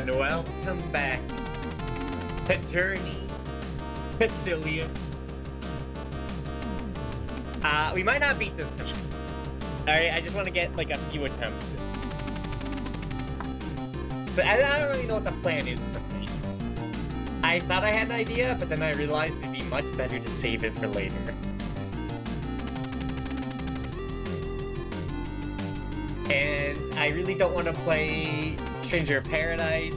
And welcome back to Journey to Silius. We might not beat this time. Alright, I just want to get like a few attempts in. So I don't really know what the plan is tonight. I thought I had an idea, but then I realized it'd be much better to save it for later. And I really don't want to play Stranger of Paradise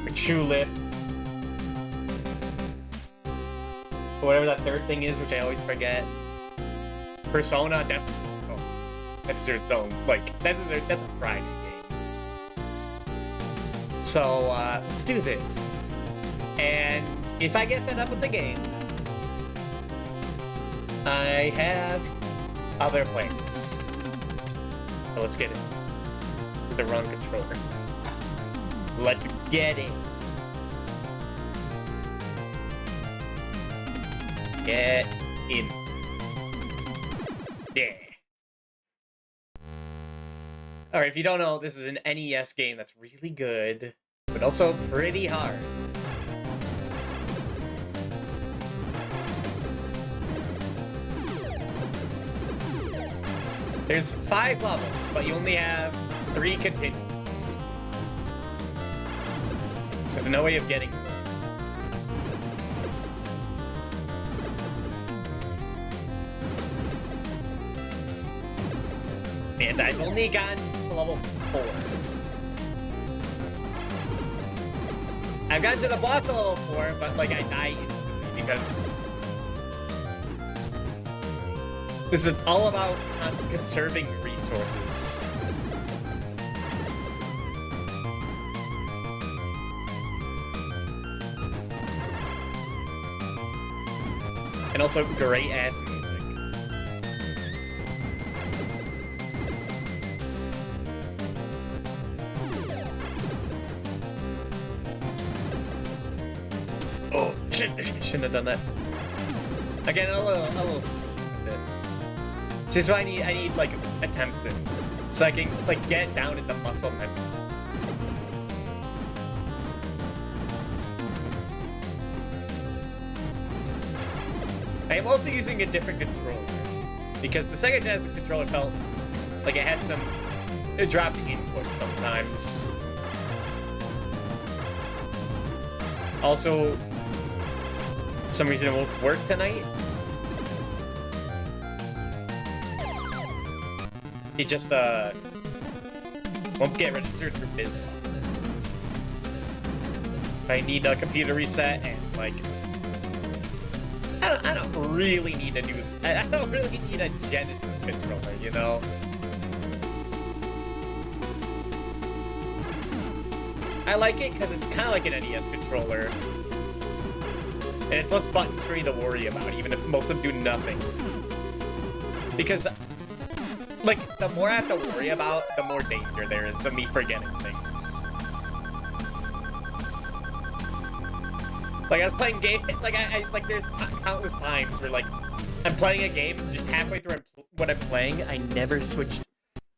or Tulip. Or whatever that third thing is, which I always forget. Persona, definitely. Oh, that's their own. Like, that's a Friday game. So, let's do this. And if I get fed up with the game, I have other plans. So let's get it. It's the wrong controller. Let's get it. Get in. Yeah. Alright, if you don't know, this is an NES game that's really good, but also pretty hard. There's 5 levels, but you only have 3 continues. There's no way of getting them. And I've only gotten to level 4. I've gotten to the boss at level 4, but like I die instantly because this is all about conserving resources. And also great ass music. Oh, shouldn't have done that. Again, a little bit. See, so I need like attempts in, so I can like get down into muscle memory. I am also using a different controller because the second gen controller felt like it had it dropped input sometimes. Also, for some reason it won't work tonight. It just won't get registered for BIS. I need a computer reset and like I don't really need to do. I don't really need a Genesis controller, you know. I like it because it's kind of like an NES controller, and it's less buttons for me to worry about, even if most of them do nothing. Because like, the more I have to worry about, the more danger there is of me forgetting things. Like, I was playing game, like, like, there's countless times where, like, I'm playing a game, just halfway through what I'm playing, I never fixed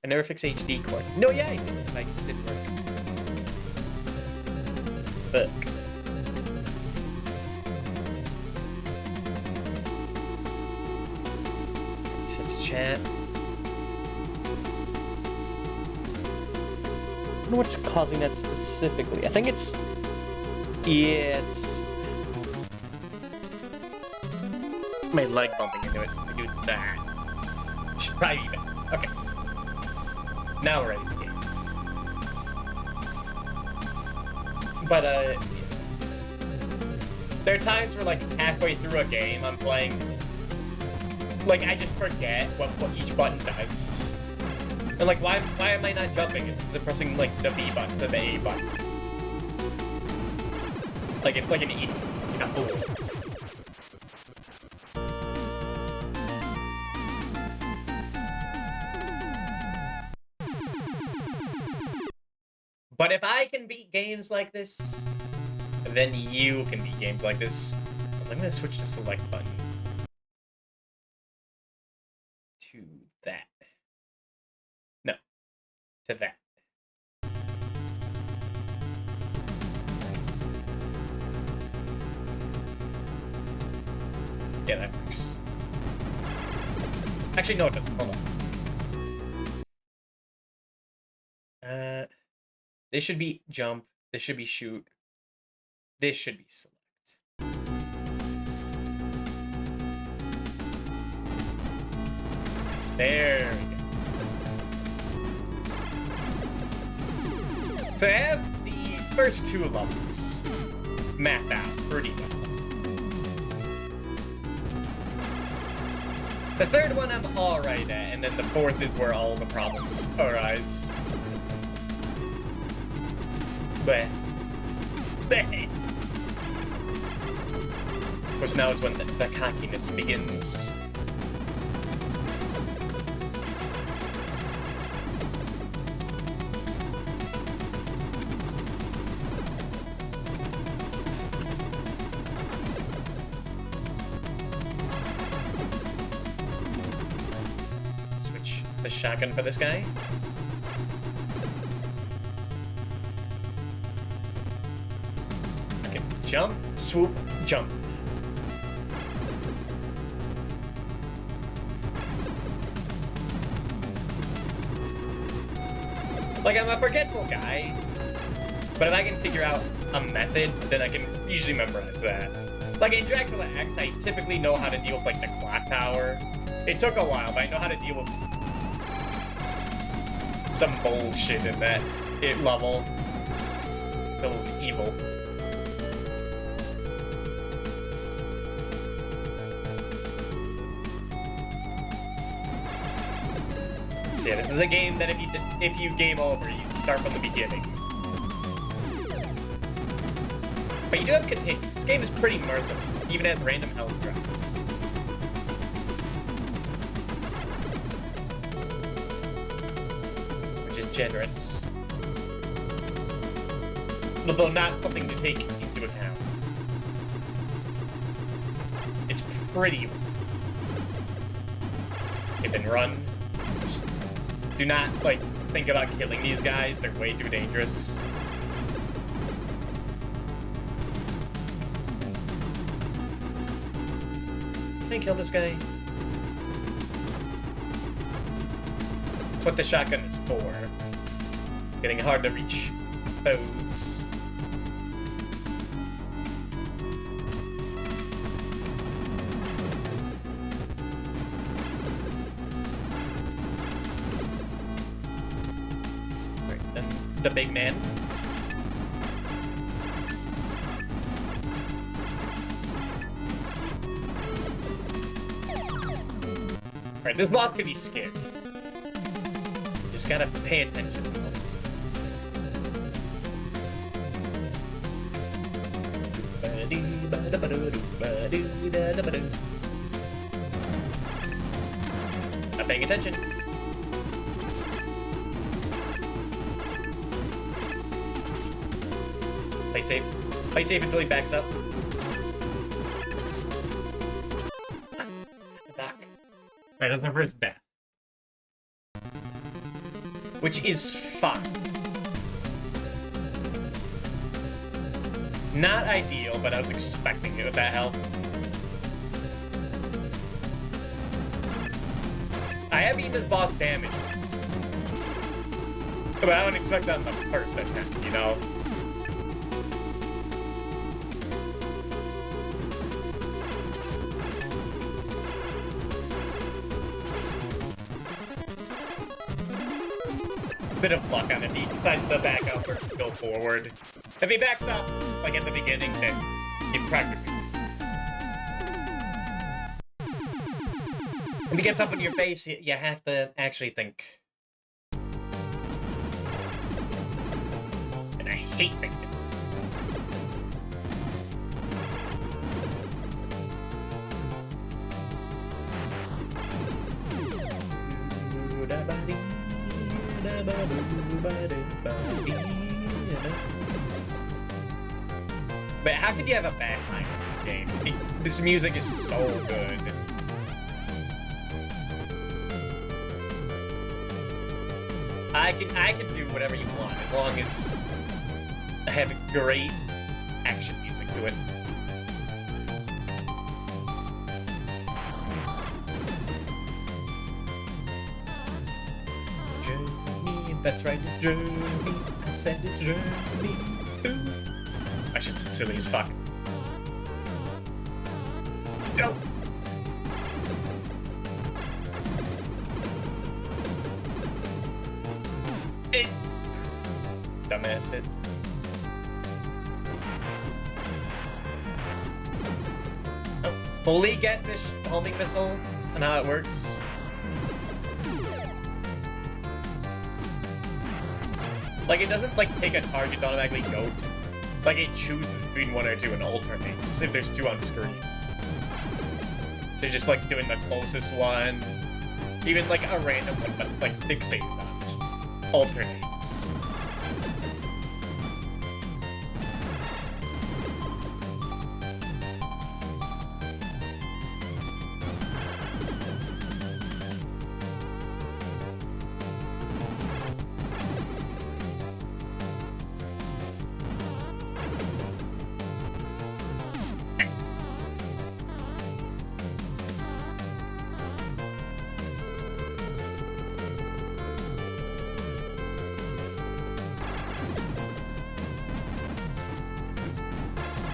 HD cord. No, yeah, I did. It just didn't work. Fuck. Let's chat. I don't know what's causing that specifically. I think it's... Yeah, it's... my leg bumping into it, so we do that. Should probably be better. Okay. Now we're ready to game. But, there are times where, like, halfway through a game I'm playing, like, I just forget what each button does. And like, why am I not jumping? It's because I'm pressing like the B button to the A button. Like it's like an E, like a fool. But if I can beat games like this, then you can beat games like this. So I'm gonna switch to select button. To that. No. To that. Yeah, that works. Actually, no, it doesn't. Hold on. This should be jump. This should be shoot. This should be select. There we go. So I have the first two levels mapped out pretty well. The third one I'm alright at, and then the fourth is where all the problems arise. But of course, now is when the cockiness begins. Switch the shotgun for this guy. Jump, swoop, jump. Like, I'm a forgetful guy, but if I can figure out a method, then I can usually memorize that. Like, in Dracula X, I typically know how to deal with, like, the clock tower. It took a while, but I know how to deal with some bullshit in that level. So it was evil. Yeah, this is a game that if you game over, you start from the beginning. But you do have containment. This game is pretty merciful, even as random health drops. Which is generous. Although not something to take into account. It's pretty. Okay, then run. Do not, like, think about killing these guys. They're way too dangerous. Can I kill this guy? That's what the shotgun is for. Getting hard to reach foes. The big man. Alright, this boss could be scary. Just gotta pay attention. Not paying attention. Play safe. Play safe until he backs up. Back. Alright, that's our first death. Which is fine. Not ideal, but I was expecting it with that health. I have beaten this boss damages. But I don't expect that in the first attempt, you know? Bit of luck on it. He decides to back up or go forward. If he backs up, like at the beginning, then he practically. If he gets up in your face, you have to actually think. And I hate thinking. But how could you have a bad time in this game? This music is so good. I can do whatever you want as long as I have great action music to it. That's right, it's journey. I said it's journey too. I should say silly as fuck. Go! It. Dumbass hit. Oh, fully get this homing missile and how it works. Like, it doesn't, like, take a target to automatically go to. Like, it chooses between one or two and alternates if there's two on screen. So just, like, doing the closest one. Even, like, a random one, but, like, fixated on just alternates.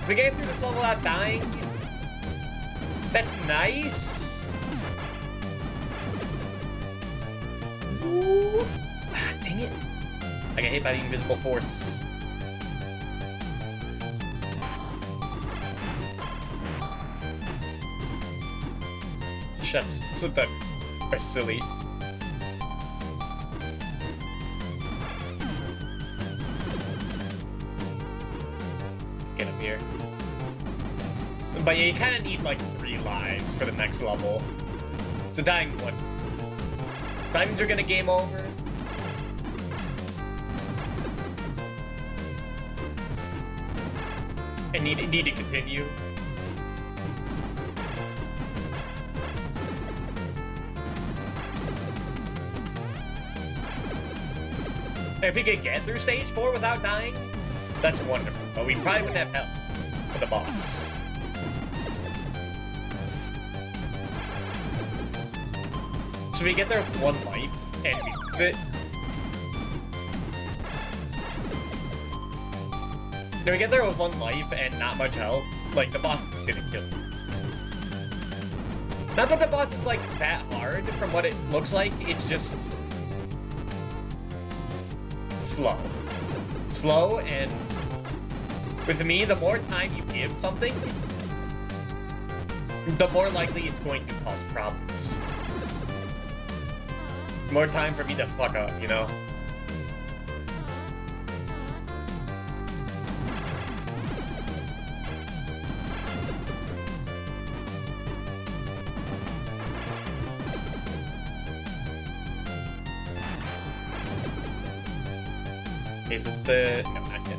We get through this level without dying. That's nice. Ooh. Ah, dang it. I got hit by the invisible force. Shots sometimes are silly. Get up here. But yeah, you kind of need like 3 lives for the next level. So dying once. Diamonds are gonna game over. And need to continue. If we could get through stage 4 without dying, that's wonderful. But we probably wouldn't have help for the boss. So we get there with 1 life, and we lose it. Then we get there with 1 life and not much health. Like, the boss is gonna kill you. Not that the boss is, like, that hard from what it looks like, it's just slow. Slow, and with me, the more time you give something, the more likely it's going to cause problems. More time for me to fuck up, you know? Is this the... No, not yet.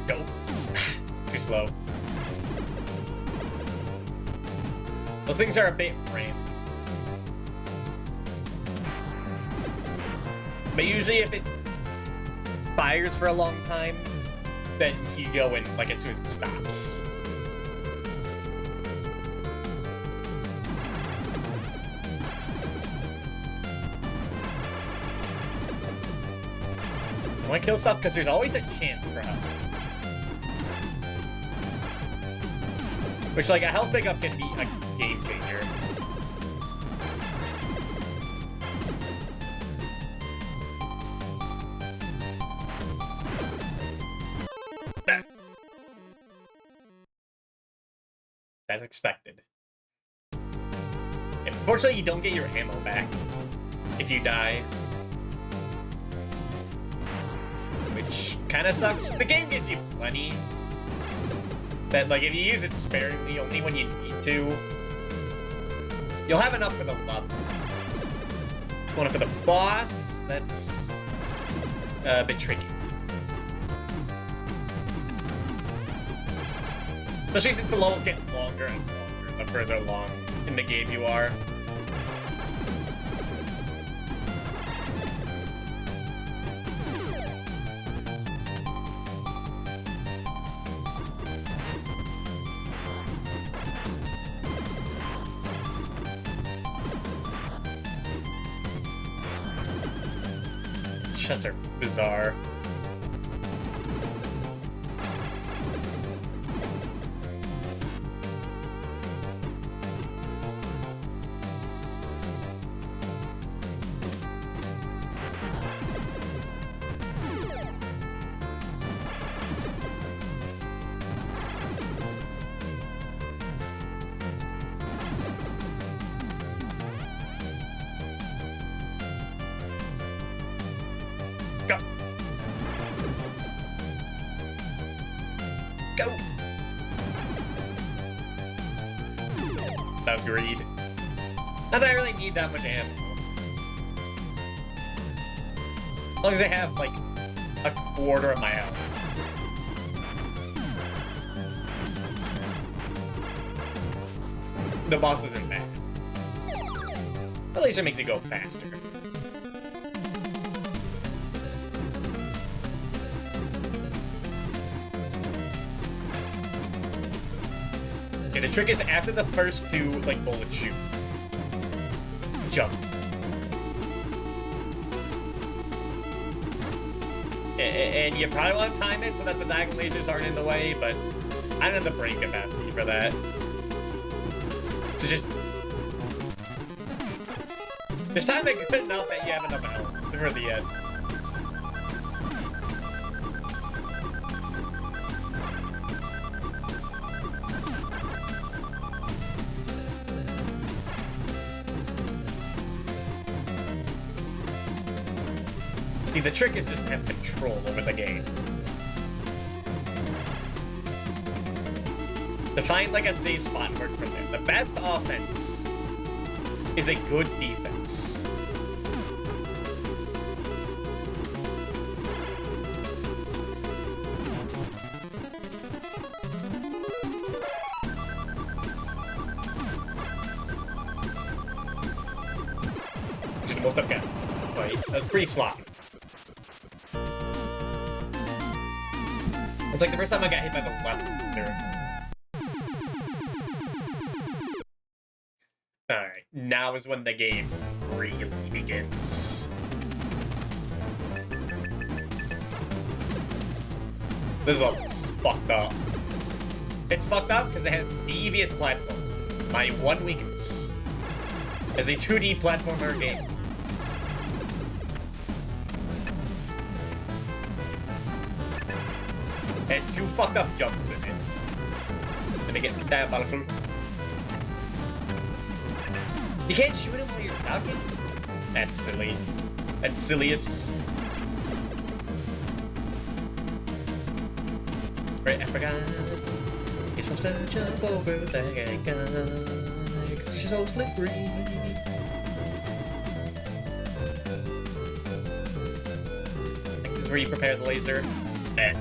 Go. Too slow. Those things are a bit random. But usually if it fires for a long time, then you go in, like, as soon as it stops. I want to kill stuff because there's always a chance for health. Which, like, a health pickup can be a game changer. As expected. And unfortunately, you don't get your ammo back if you die. Which kind of sucks. The game gives you plenty. That, like, if you use it sparingly, only when you need to, you'll have enough for the level. Going for the boss, that's a bit tricky. Especially since the levels get longer and longer the further along in the game you are. shots are bizarre. Go. Go. That was greed. Not that I really need that much ammo. As long as I have, like, a quarter of my health. The boss isn't bad. The laser makes it go faster. Okay, the trick is after the first two, like, bullets shoot. Jump. And you probably want to time it so that the diagonal lasers aren't in the way, but I don't have the brain capacity for that. So just time it good enough that you have enough health for the end. See, the trick is just to have control over the game. To find, like, a safe spot and work from there. The best offense is a good defense. Did the most I've got. Wait, that's pretty sloppy. It's like the first time I got hit by the left laser. Alright, now is when the game really begins. This level's fucked up. It's fucked up because it has devious platform. My one weakness is a 2D platformer game. It has two fucked up jumps in it. And they get diabolical. You can't shoot him while you're talking? That's silly. That's Silius. Right, I forgot. You're supposed to jump over that guy, cause you're so slippery. This is where you prepare the laser. Yeah.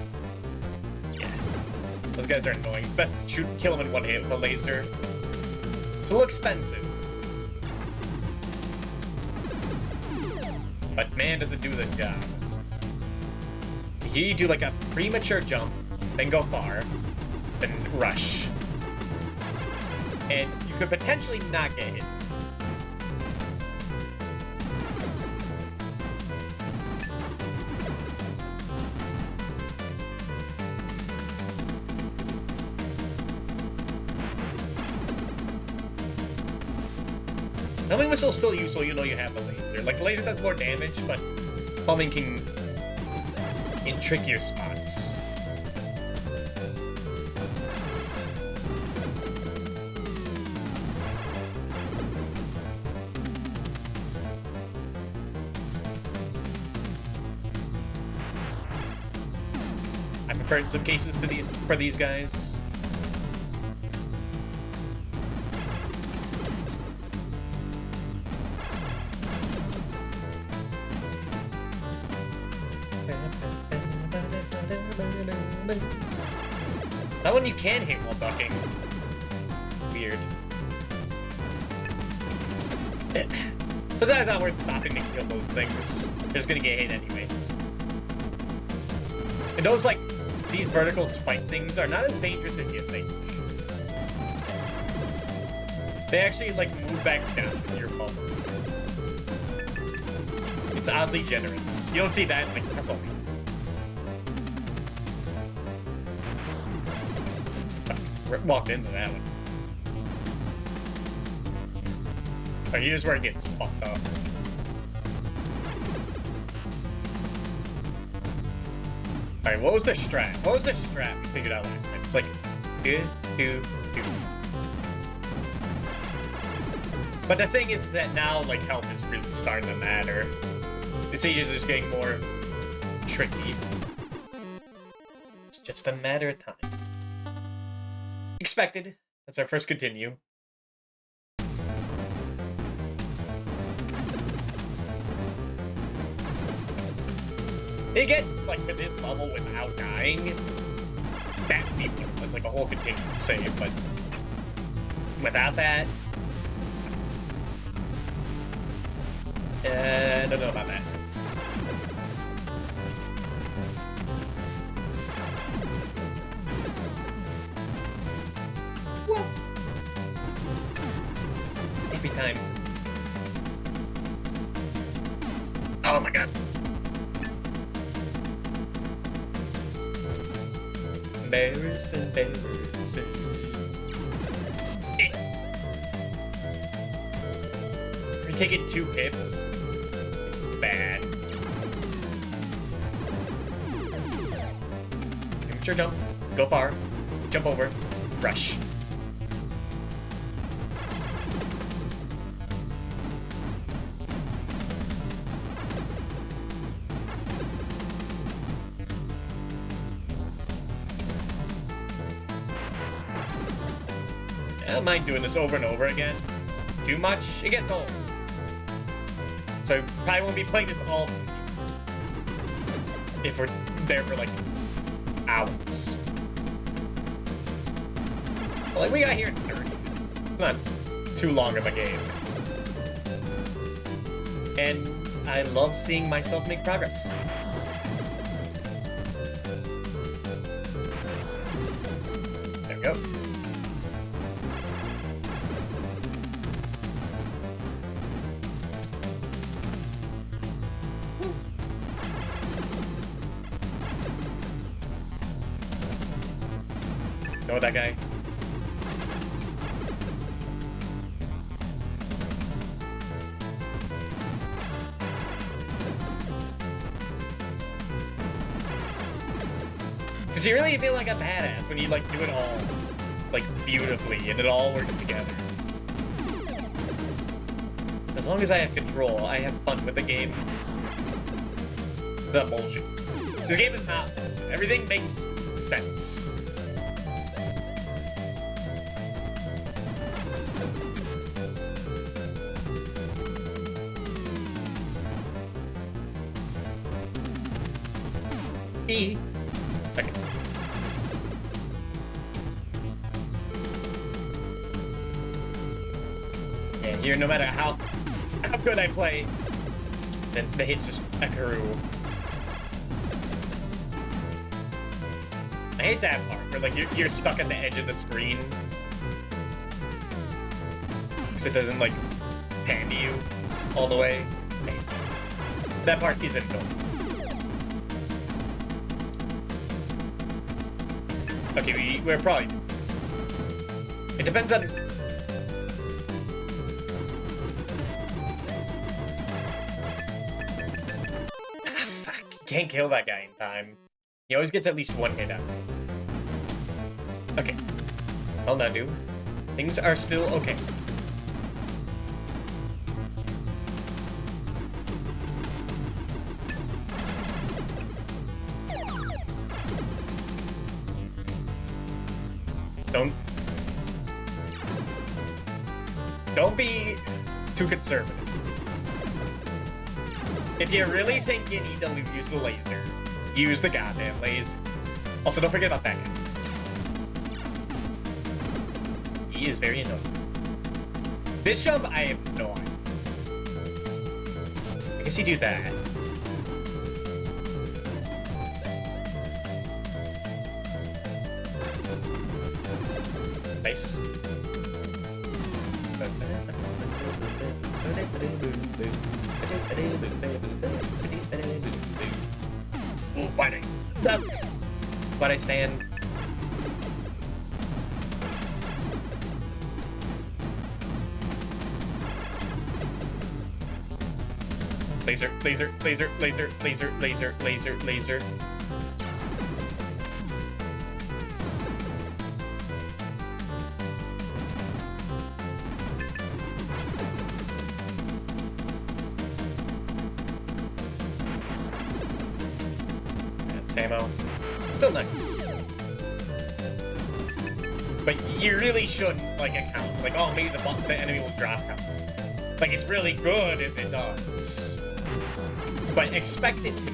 Those guys are annoying. It's best to kill them in one hit with a laser. It's a little expensive. But man, does it do the job. Here you do like a premature jump, then go far, then rush. And you could potentially not get hit. Homing missile's still useful, you know you have the laser. Like, the laser does more damage, but homing can in trickier spots. I prefer in some cases for these guys. That one you can hit while ducking. Weird. Sometimes it's not worth stopping to kill those things. They're just gonna get hit anyway. And those, like, these vertical spike things are not as dangerous as you think. They actually, like, move back down with your bump. It's oddly generous. You don't see that in, like, Castle. Walked into that one. Oh, here's where it gets fucked up. Alright, what was the strat? What was the strat we figured out last time? It's like, do. But the thing is that now, like, health is really starting to matter. The stages are just getting more tricky. It's just a matter of time. Expected. That's our first continue. They get, like, to this level without dying. That would be, that's like a whole continue save, but without that, I don't know about that. Well, every time. Oh my god. Embarrassing. We're taking 2 hits. It's bad. Premature jump. Go far. Jump over. Rush. I don't mind doing this over and over again. Too much, it gets old. So I probably won't be playing this all if we're there for like hours. Well, like we got here in 30 minutes. It's not too long of a game. And I love seeing myself make progress. There we go. Know that guy? Because you really feel like a badass when you like do it all like beautifully and it all works together. As long as I have control, I have fun with the game. It's not bullshit. This game is not bullshit. Everything makes sense. Okay. Yeah, here, no matter how good I play, the hits just accrue. I hate that part where like you're stuck at the edge of the screen because it doesn't like pan to you all the way. That part isn't good. Okay, we're probably... It depends on... Fuck, can't kill that guy in time. He always gets at least 1 hit out. Okay. Well done, dude. Things are still okay. Don't be too conservative. If you really think you need to use the laser, use the goddamn laser. Also, don't forget about that guy. He is very annoying. This jump, I have no idea. I guess you do that. Nice. up. But I stand. Laser, laser, laser, laser, laser, laser, laser, laser. That's ammo. Still nice. But you really shouldn't, like, account. Like, oh, maybe the enemy will drop count. Like, it's really good if it does. But expect it to.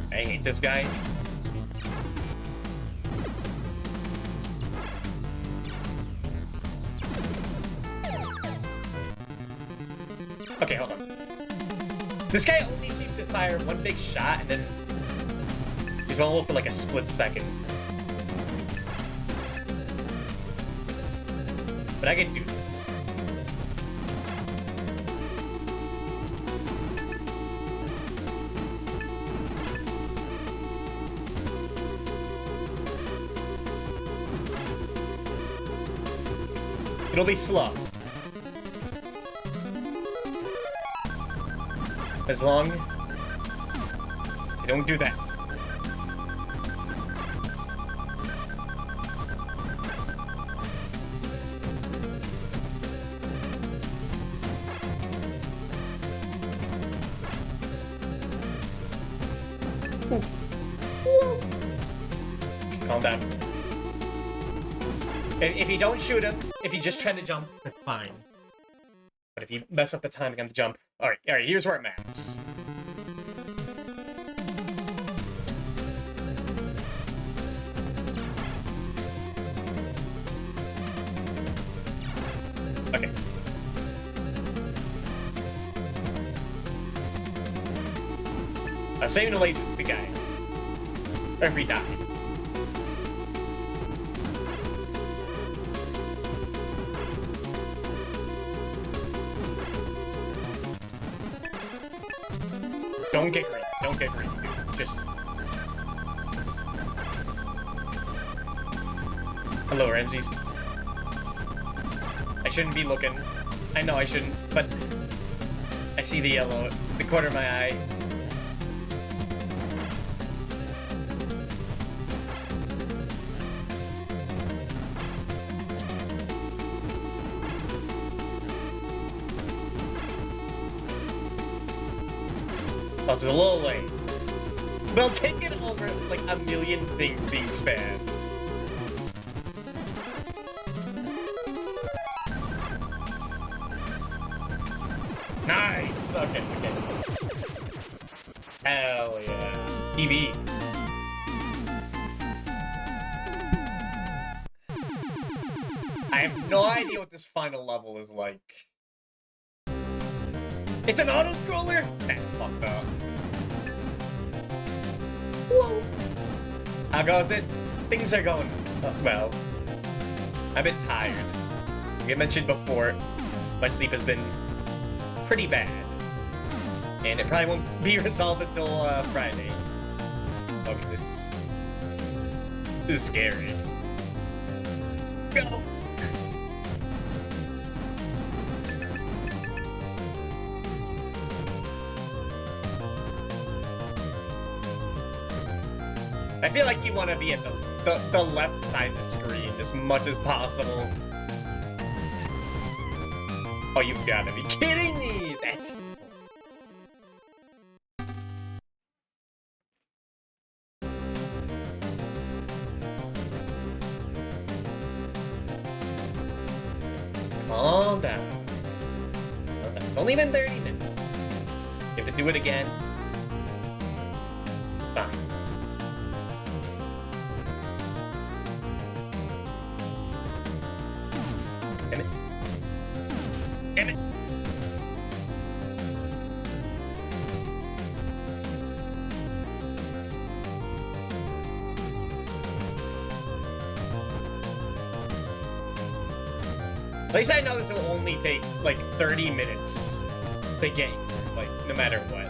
I hate this guy. Okay, hold on. This guy only seems to fire one big shot and then he's vulnerable for like a split second. But I can do this. It'll be slow. As long as you don't do that. Calm down. If you don't shoot him, if you just try to jump, that's fine. But if you mess up the timing on the jump... Alright, here's where it matters. Okay. Saving the laser for the guy. Or if he died. Don't get greedy. Don't get greedy, dude. Just... Hello, Ramses. I shouldn't be looking. I know I shouldn't, but... I see the yellow, the corner of my eye. Oh, it's a little late. Well, take it over like a million things being spammed. Nice! Okay. Hell yeah. TV. I have no idea what this final level is like. It's an auto-scroller? That's fucked up. Whoa. How goes it? Things are going... well, I'm a bit tired. Like I mentioned before, my sleep has been pretty bad. And it probably won't be resolved until Friday. Okay, this is scary. Go! I feel like you want to be at the left side of the screen as much as possible. Oh, you've got to be kidding me! That's... Calm down. It's only been 30 minutes. You have to do it again. It's fine. Damn it. Damn it. At least I know this will only take, like, 30 minutes to get here, like, no matter what.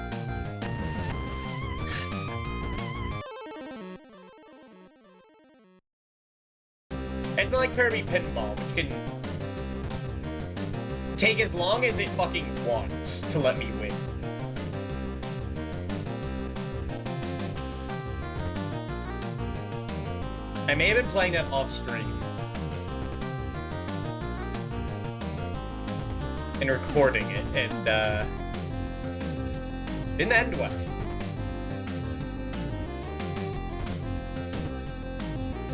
It's not like Kirby Pinball, which can take as long as it fucking wants to let me win. I may have been playing that off stream. And recording it, and, didn't end well.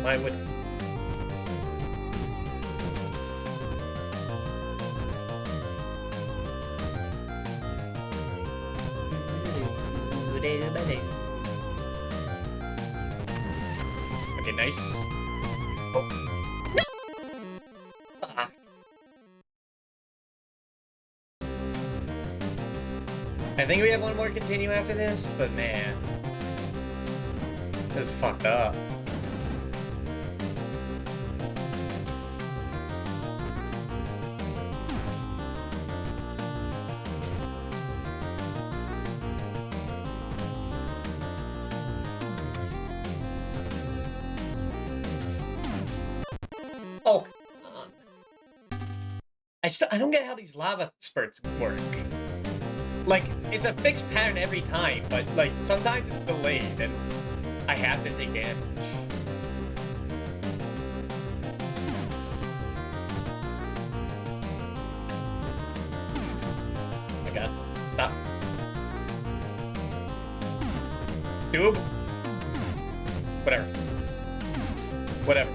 Why would... Okay, nice. Oh. No! Ah. I think we have one more continue after this, but man. This is fucked up. Oh, come on. I don't get how these lava spurts work. Like, it's a fixed pattern every time, but, like, sometimes it's delayed, and I have to take damage. Oh my god. Stop. Tube? Whatever. Whatever.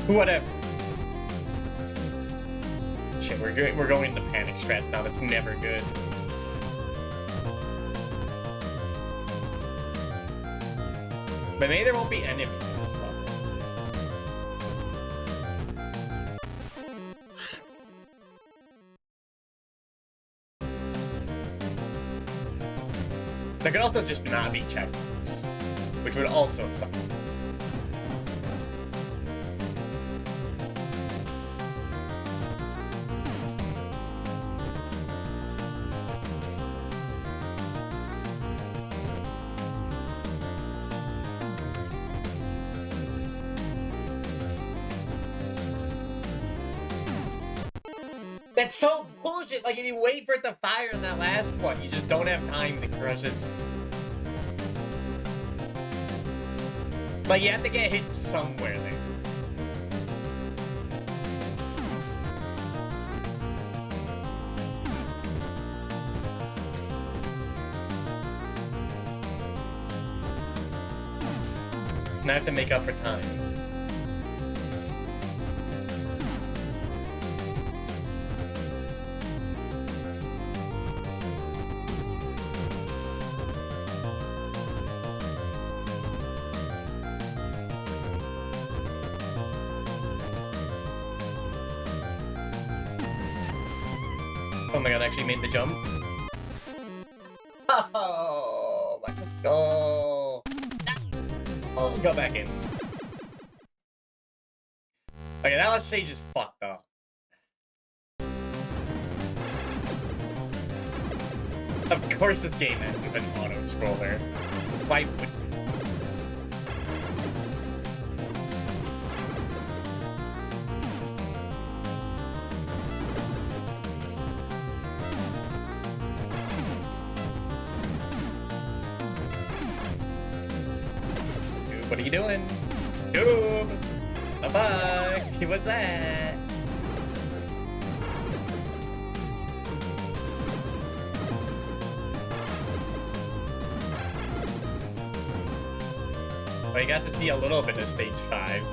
Whatever. Shit, we're going into panic strats now. That's never good. But maybe there won't be enemies in this level. There could also just not be checkpoints, which would also suck. That's so bullshit. Like, if you wait for it to fire in that last one, you just don't have time to crush it. Like, you have to get hit somewhere there. And I have to make up for time. Oh my god, I actually made the jump. Oh, let's go. Oh, go back in. Okay, that last stage is fucked up. Of course this game ends with an auto-scroller. Why would we? What are you doing? Tube! Bye-bye! What's that? Well, you got to see a little bit of stage 5.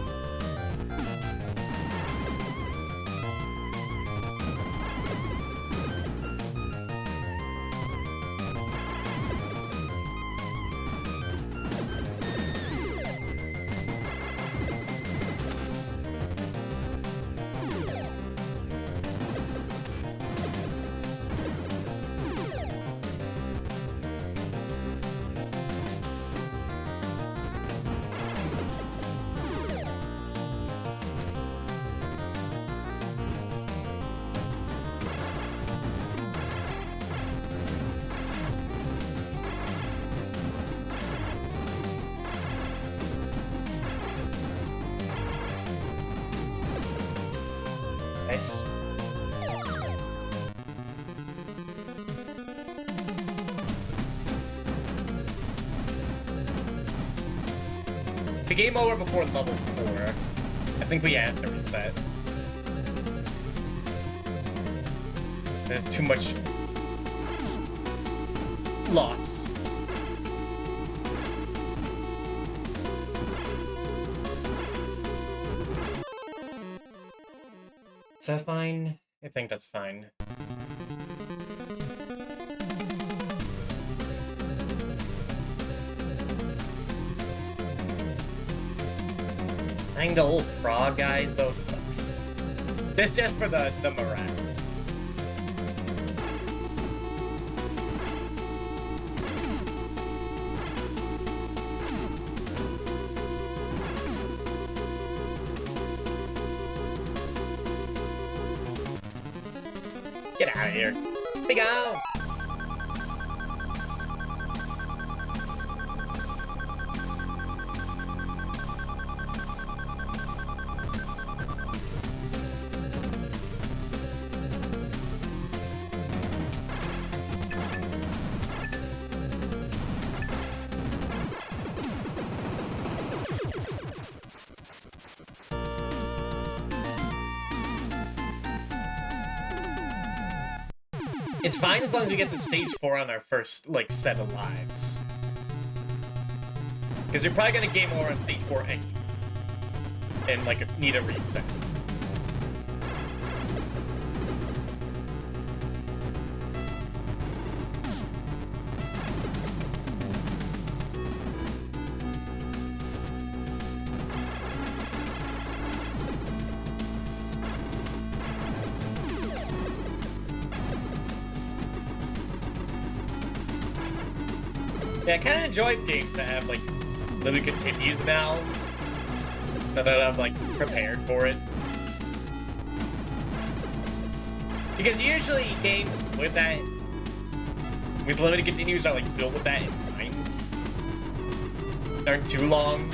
Nice. The game over before level 4. I think we have to reset. There's too much loss. Is that fine? I think that's fine. Dang, the old frog guys, though, sucks. This just for the morale. Get out of here. Let me go! It's fine as long as we get to stage 4 on our first, like, set of lives. Because you're probably gonna game over on stage 4 anyway. And, like, need a reset. Yeah, I kind of enjoy games that have, like, literally continues now. That I'm, like, prepared for it. Because usually games with that, with limited continues are, like, built with that in mind. They aren't too long.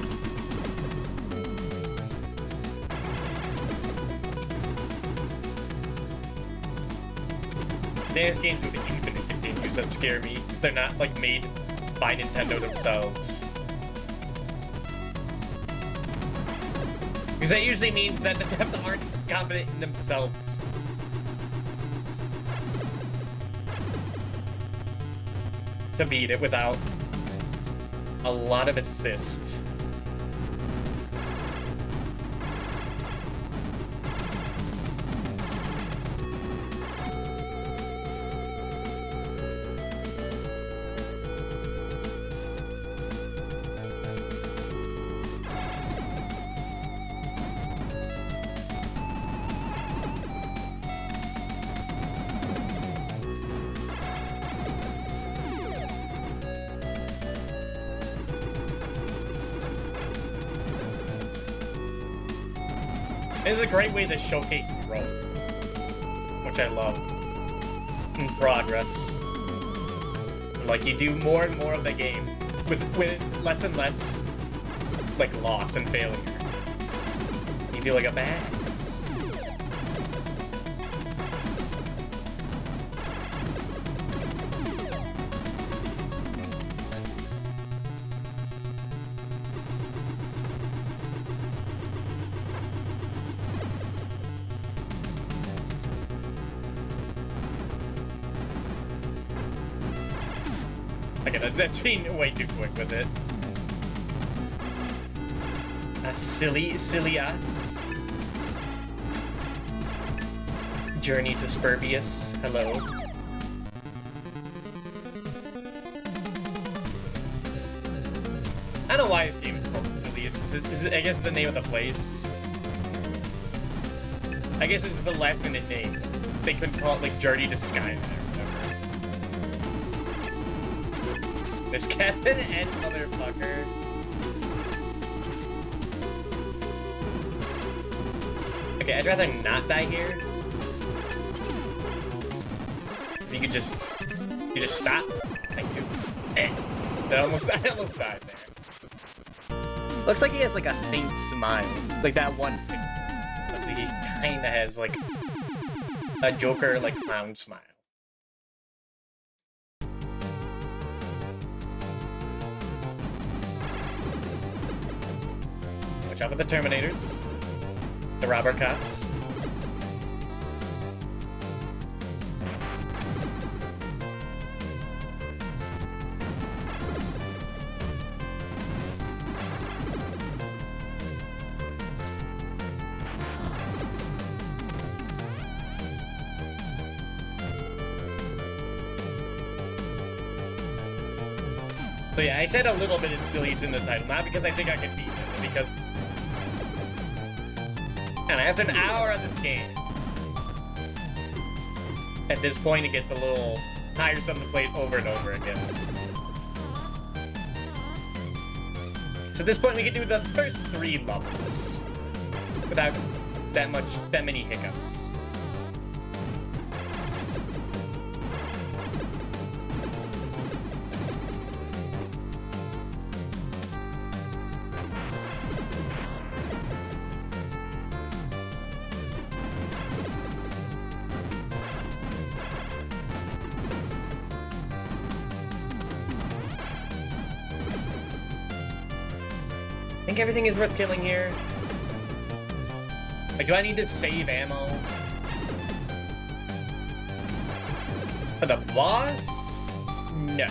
There's games with infinite continues that scare me. If they're not, like, made by Nintendo themselves. Because that usually means that the devs aren't confident in themselves. To beat it without a lot of assist. This is a great way to showcase growth, which I love. In progress. Like, you do more and more of the game with less and less, like, loss and failure. You feel like a badass. Okay, that's being way too quick with it. Silius. Journey to Spurbius. Hello. I don't know why this game is called Silius. I guess it's the name of the place. I guess it's the last minute name. They couldn't call it, like, Journey to Skynet. This Captain N motherfucker. Okay, I'd rather not die here. If you could just stop. Thank you. I almost died there. Looks like he has like a faint smile. Like that one pixel. Looks like he kinda has like a Joker, like, clown smile. Watch out for the Terminators. The robber cops. So yeah, I said a little bit of Silius in the title, not because I think I can beat it, but because... And after an hour of this game, at this point it gets a little tiresome to play it over and over again. So at this point we can do the first 3 levels without that many hiccups. I think everything is worth killing here. Like, do I need to save ammo? For the boss? No.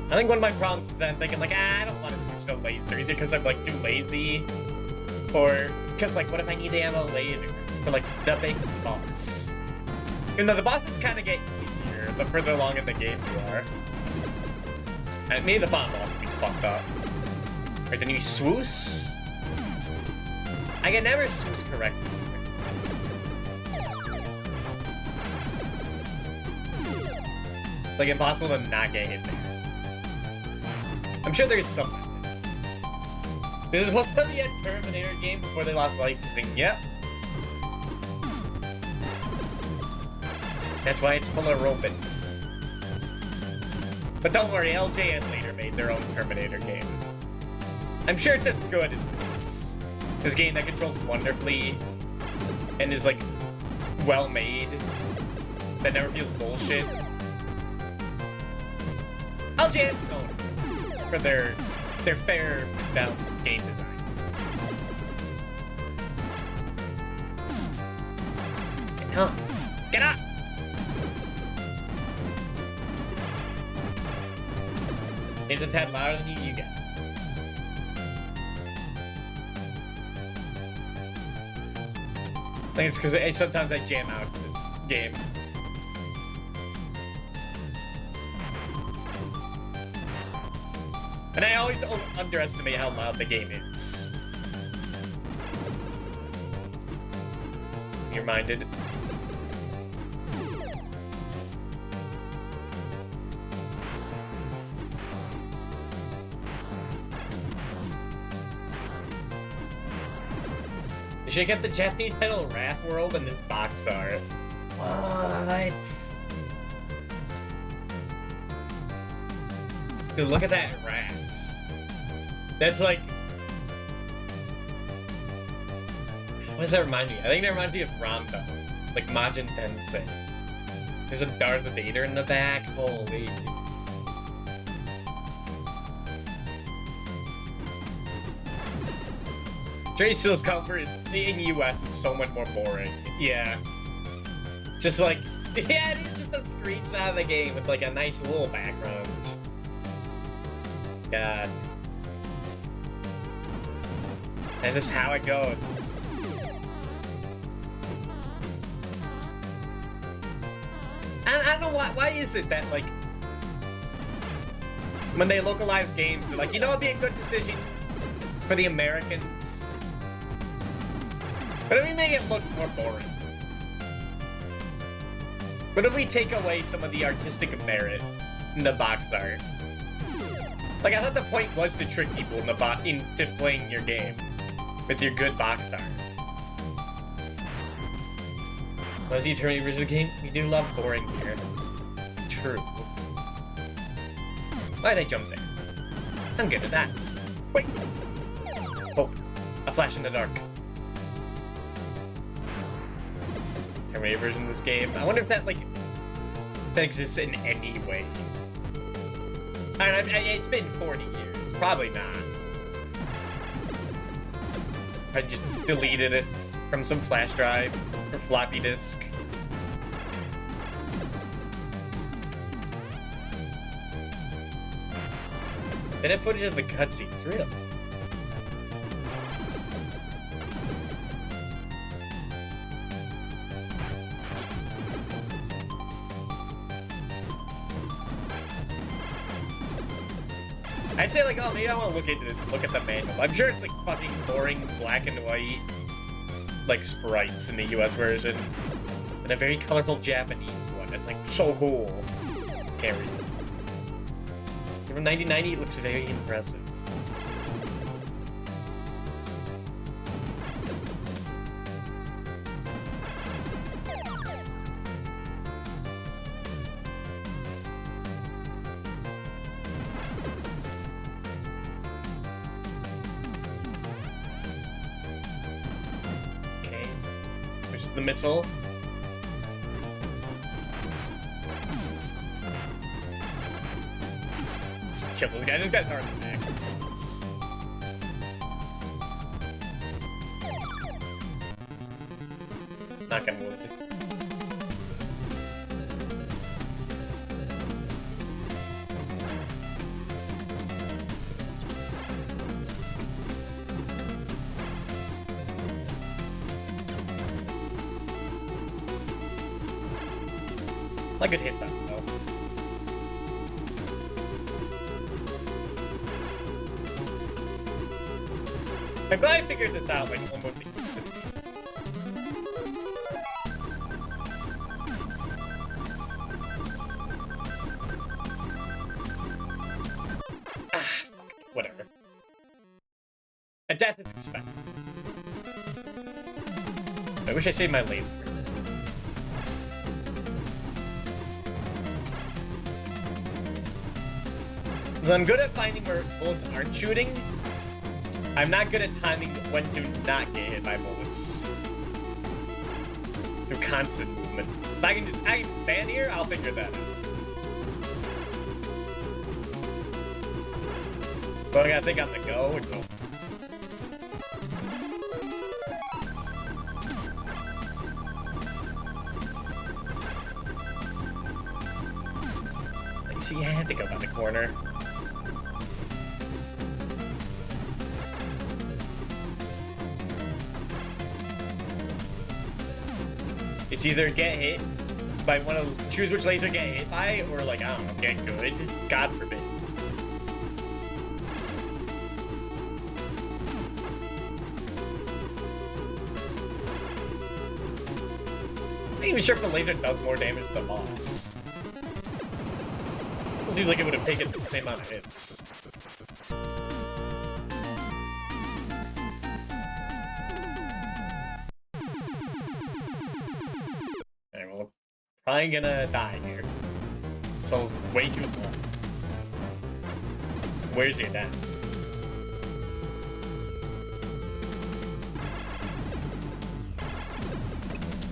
I think one of my problems is that I'm thinking, like, I don't want to switch to laser, either because I'm, like, too lazy, or because, like, what if I need ammo later for, like, the big boss? Even though the bosses kind of get easier the further along in the game you are. And maybe the bomb boss will be fucked up. Right, then you swoosh? I can never swoosh correctly. It's, like, impossible to not get hit there. I'm sure there's some method. This is supposed to be a Terminator game before they lost licensing. Yep. That's why it's full of robots. But don't worry, LJ and later made their own Terminator game. I'm sure it's as good as this. This game that controls wonderfully and is, like, well made. That never feels bullshit. LJ is known for their fair, balanced game design. Get up! Get up! Game's a tad louder than you get. I think it's because sometimes I jam out this game. And I always underestimate how loud the game is. You're minded. They should get the Japanese title Wrath World and this box art. What? Dude, look at that Wrath. That's like... What does that remind me? I think that reminds me of Rondo. Like Majin Tensei. There's a Darth Vader in the back. Holy. Jerry Seal's cover is in US is so much more boring. Yeah. It's just like... Yeah, it is just a screenshot of the game with like a nice little background. God. That's just how it goes. I don't know why is it that, like, when they localize games, they're like, you know what'd be a good decision for the Americans? But if we make it look more boring? What if we take away some of the artistic merit in the box art? Like, I thought the point was to trick people into playing your game with your good box art. Was the Eternity original game? We do love boring here. True. Why did I jump there? I'm good at that. Wait. Oh, a flash in the dark. Terminator version of this game. I wonder if that that exists in any way. I don't know, it's been 40 years. Probably not. I just deleted it from some flash drive or floppy disk. They have footage of the cutscenes, really. I'd say oh, maybe I want to look into this and look at the manual. I'm sure it's fucking boring black and white, sprites in the US version. And a very colorful Japanese one that's so cool. Can't read it. From 1990, it looks very impressive. The missile. Just kill this guy. This guy's hard to attack. Knock on wood. I could hit something, though. I'm glad I figured this out, almost instantly. Whatever. A death is expected. I wish I saved my laser. I'm good at finding where bullets aren't shooting. I'm not good at timing when to not get hit by bullets. Through constant movement. If I can just stand here, I'll figure that out. But I gotta think on the go, it's over. See, I have to go by the corner. It's either get hit by choose which laser get hit by, or I don't know, get good. God forbid. I'm not even sure if the laser does more damage to the boss. It seems like it would have taken the same amount of hits. Probably gonna die here. So way too long. Where's he at?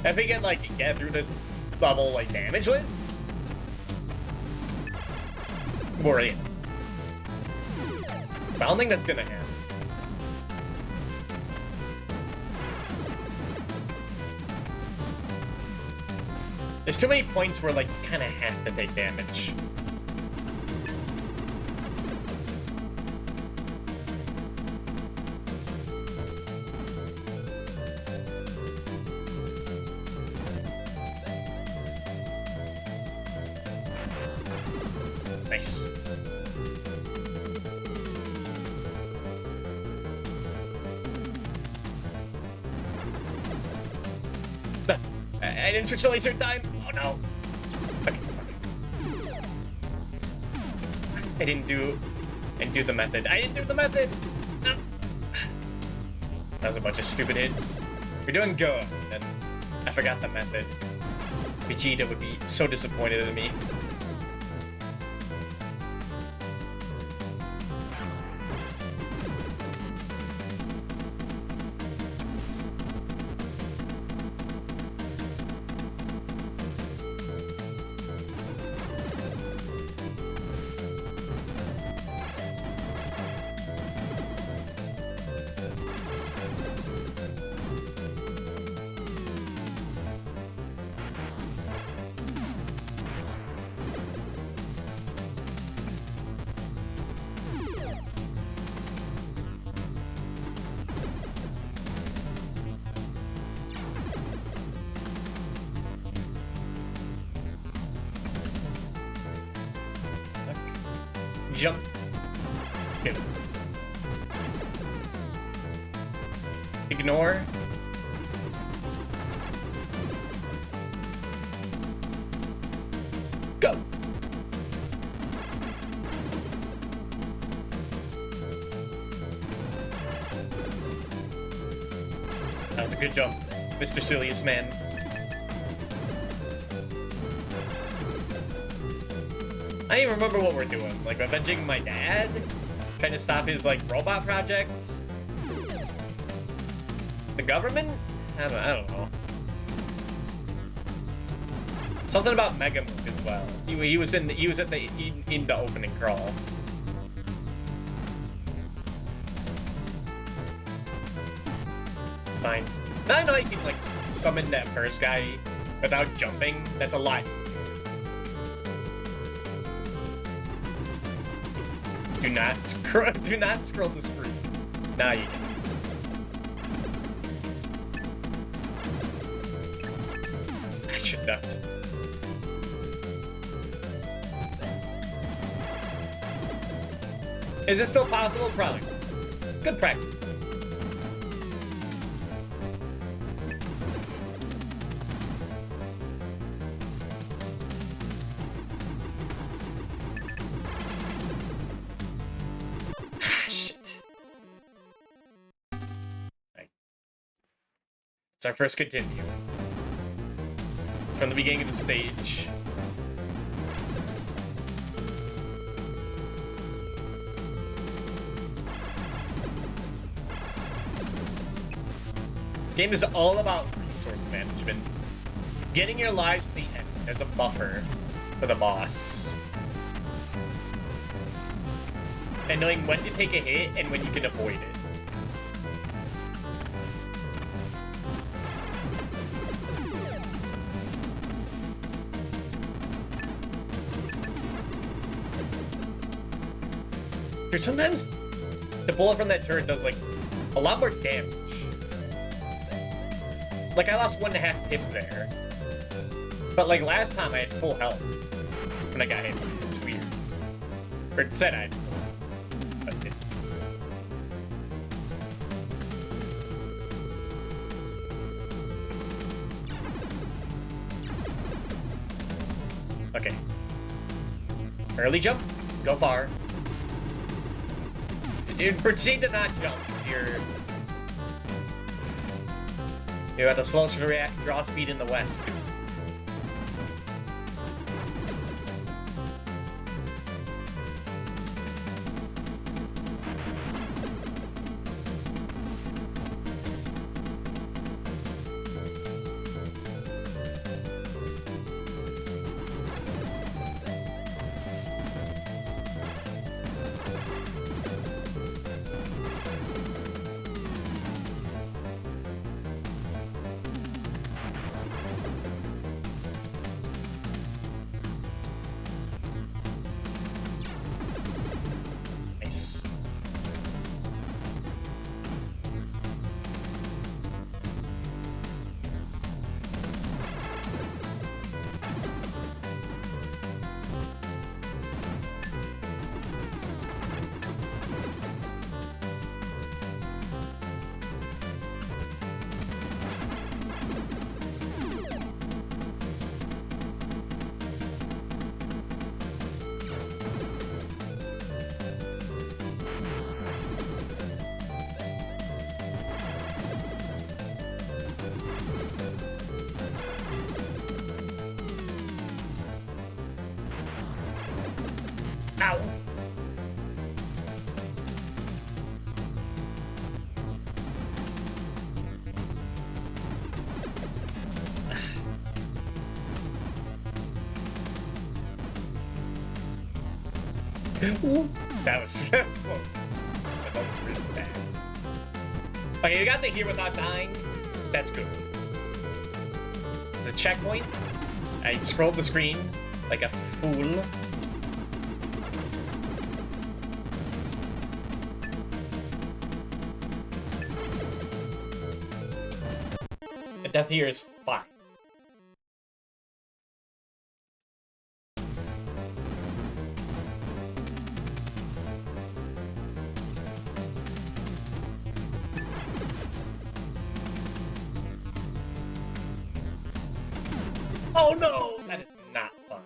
If we can get through this level damageless, we're in. But I don't think that's gonna happen. There's too many points where, you kind of have to take damage. Nice. I didn't switch to laser time. Oh no. Okay, it's fine. I didn't do the method. I didn't do the method. No. That was a bunch of stupid hits. We're doing good. And I forgot the method. Vegeta would be so disappointed in me. Jump. Two. Ignore. Go. That was a good jump, Mr. Silius, man. I don't even remember what we're doing. Like, avenging my dad? Trying to stop his, like, robot project? The government? I don't know. Something about Mega Move as well. He was in the opening crawl. It's fine. Now I know you can, like, summon that first guy without jumping. That's a lot. Do not scroll the screen. Now you can. Action duct. Is this still possible? Probably. Good practice. It's our first continue. From the beginning of the stage. This game is all about resource management. Getting your lives to the end as a buffer for the boss. And knowing when to take a hit and when you can avoid it. Dude, sometimes the bullet from that turret does, like, a lot more damage. Like, I lost 1.5 pips there. But, like, last time I had full health when I got hit. It's weird. Or it said I had full health, but it didn't. Okay. Early jump. Go far. Dude, proceed to not jump. You have the slowest draw speed in the West. Ow! That was close. That was really bad. Okay, you got to here without dying. That's good. It's a checkpoint. I scrolled the screen like a fool. The death here is fine. Oh no! That is not fun.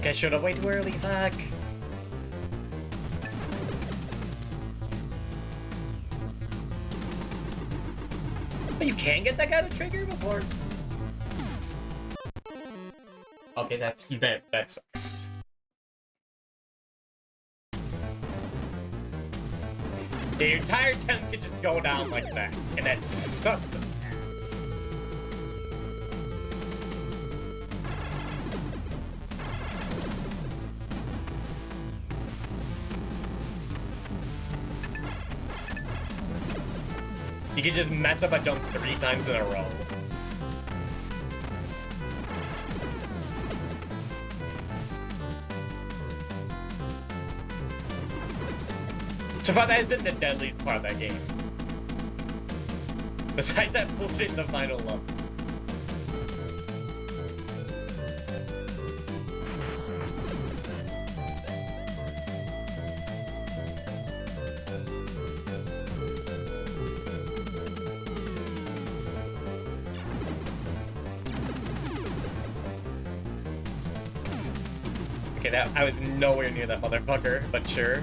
I showed up way too early, fuck. Oh, you can get that guy to trigger before? Okay, that's... that sucks. Yeah, your entire attempt could just go down like that, and that sucks. You could just mess up a jump 3 times in a row. So far, that has been the deadliest part of that game. Besides that bullshit in the final level. Okay, that I was nowhere near that motherfucker, but sure.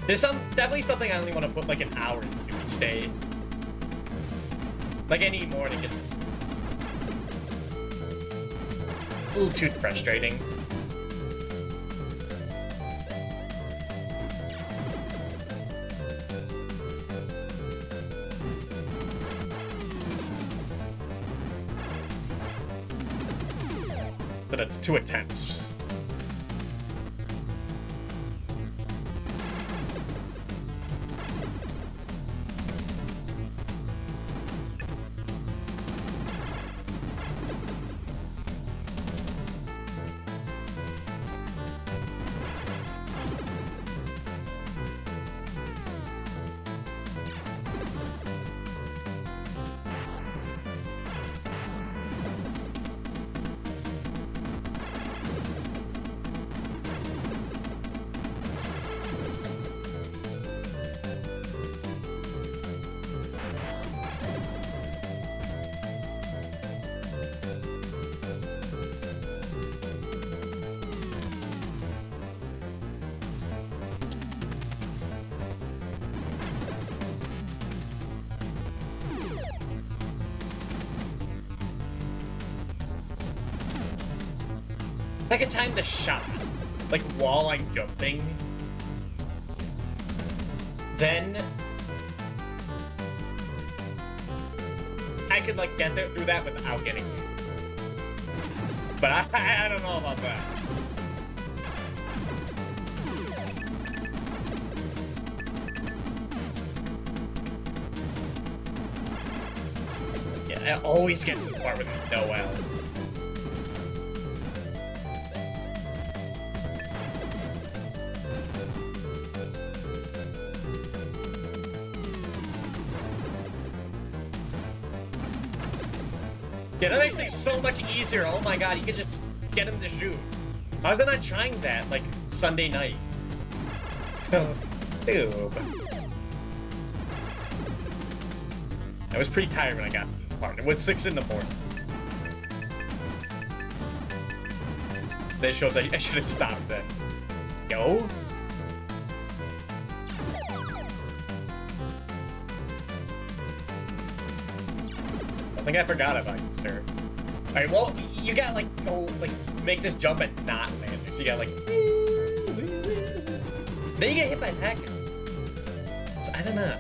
This is definitely something I only want to put like an hour into each day. Like any morning, it's a little too frustrating. But it's 2 attempts. If I could time the shot, like while I'm jumping, then I could like get there through that without getting hit. But I don't know about that. Yeah, I always get to the part with no L. Yeah, that makes things so much easier. Oh my god, you can just get him to shoot. How was I not trying that, like, Sunday night? Dude. I was pretty tired when I got to this part. It was 6 in the morning. That shows I should have stopped then. Yo. I think I forgot about you, sir. Alright, well, you gotta, like, go, like, make this jump and not land. So you gotta, like... Then you get hit by an hacker. So, I don't know.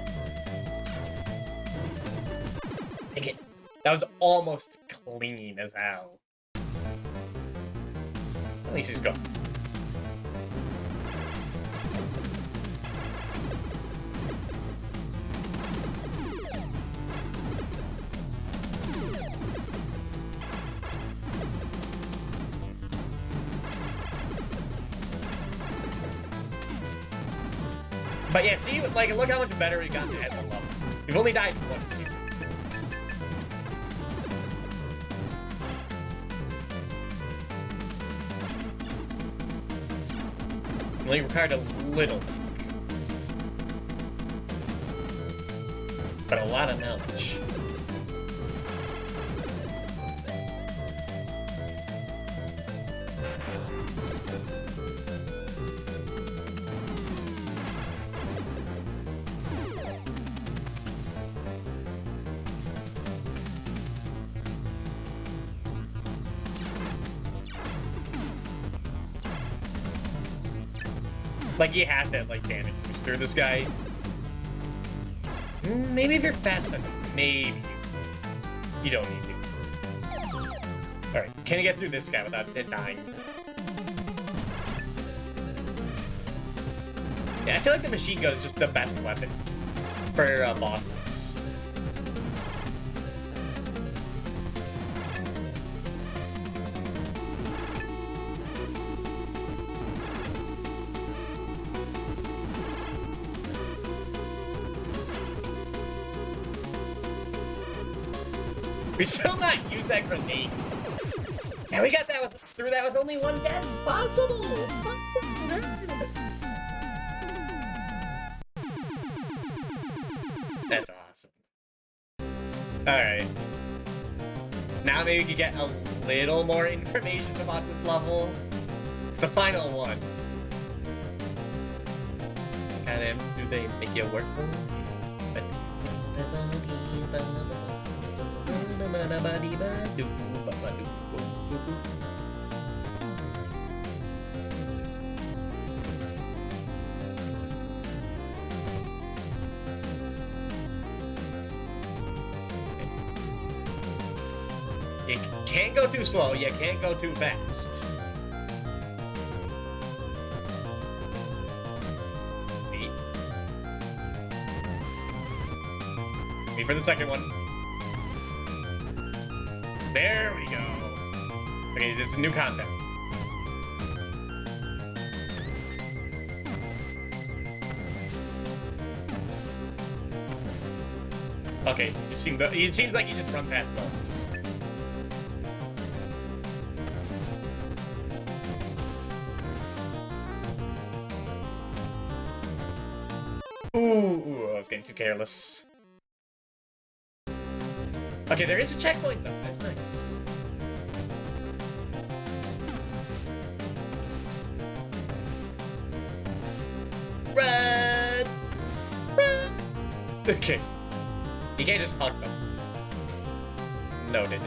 Dang it. That was almost clean as hell. At least he's gone. But yeah, see, like, look how much better we got at the level. We've only died once here. Only required a little, but a lot of knowledge. Like, you have to, like, damage boost through this guy. Maybe if you're fast enough. Maybe. You don't need to. Alright, can you get through this guy without it dying? Yeah, I feel like the machine gun is just the best weapon for bosses. We still not used that grenade. And we got that through that with only one death. Possible. That's awesome. Alright. Now maybe we can get a little more information about this level. It's the final one. Goddamn, do they make you work for it? You can't go too slow, you can't go too fast. Wait for the second one. There we go. Okay, this is new content. Okay, it seems like you just run past those. Ooh, I was getting too careless. Okay, there is a checkpoint though. That's nice. Run! Run! Okay. You can't just hug them. Noted.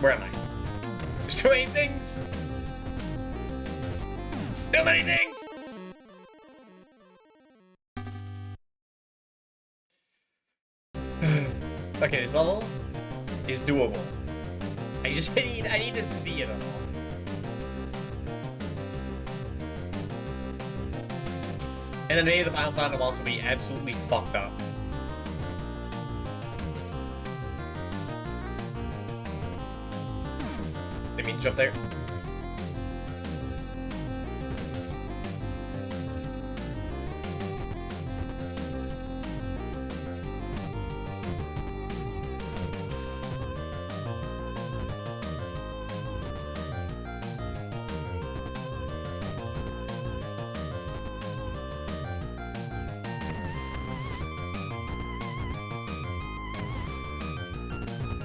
Where am I? There's too many things! Too many things! Okay, this level is doable. I need to see it all. And then maybe the final final boss will be absolutely fucked up. Didn't mean to jump there.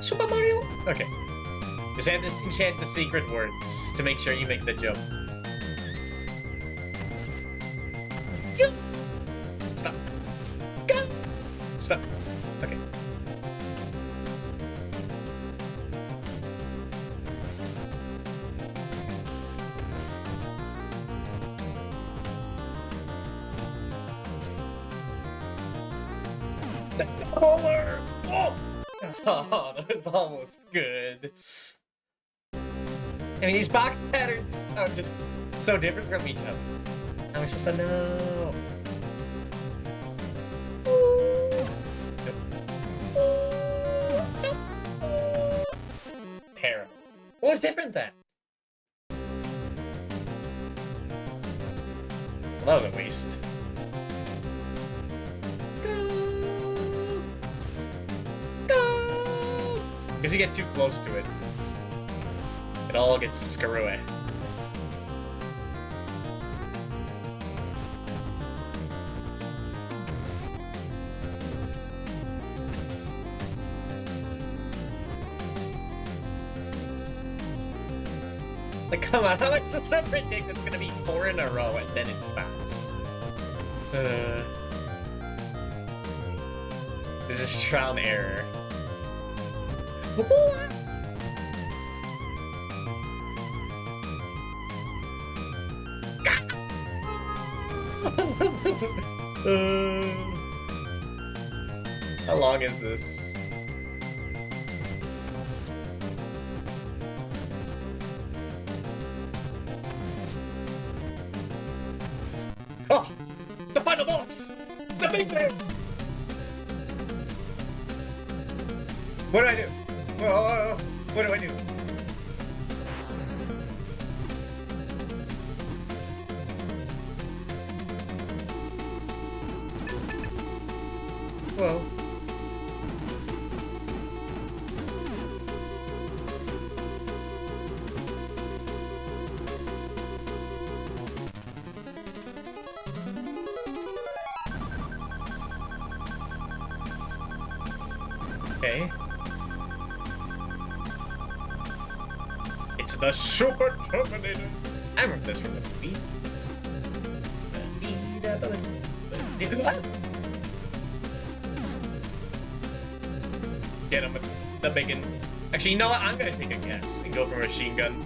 Super Mario? Okay. Just had to enchant the secret words to make sure you make the jump. Stop. Go! Stop. Okay. Homer! Oh! Oh, that was almost good. I mean, these box patterns are just so different from each other. I was supposed to know. Terrible. What was different then? Well, that was a waste. Go! Because you get too close to it. It all gets screwy. Like, come on, how am I supposed to predict it's gonna be 4 in a row and then it stops? This is trial and error. How long is this? Oh! The final boss! The big man! What do I do? Whoa, what do I do? Whoa. Okay. It's the Super Terminator. I remember this from the movie. Get him with the biggin. Actually, you know what? I'm gonna take a guess and go for a machine gun.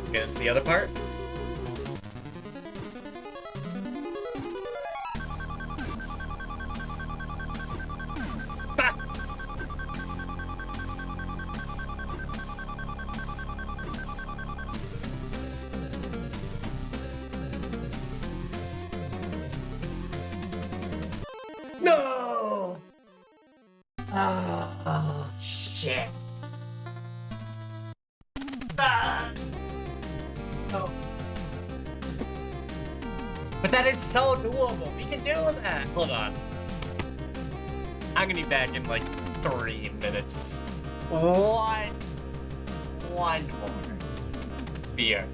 Okay, that's the other part. No! Oh, shit. Ah! Oh. But that is so doable. We can do that. Hold on. I'm gonna be back in like 3 minutes. One more beer.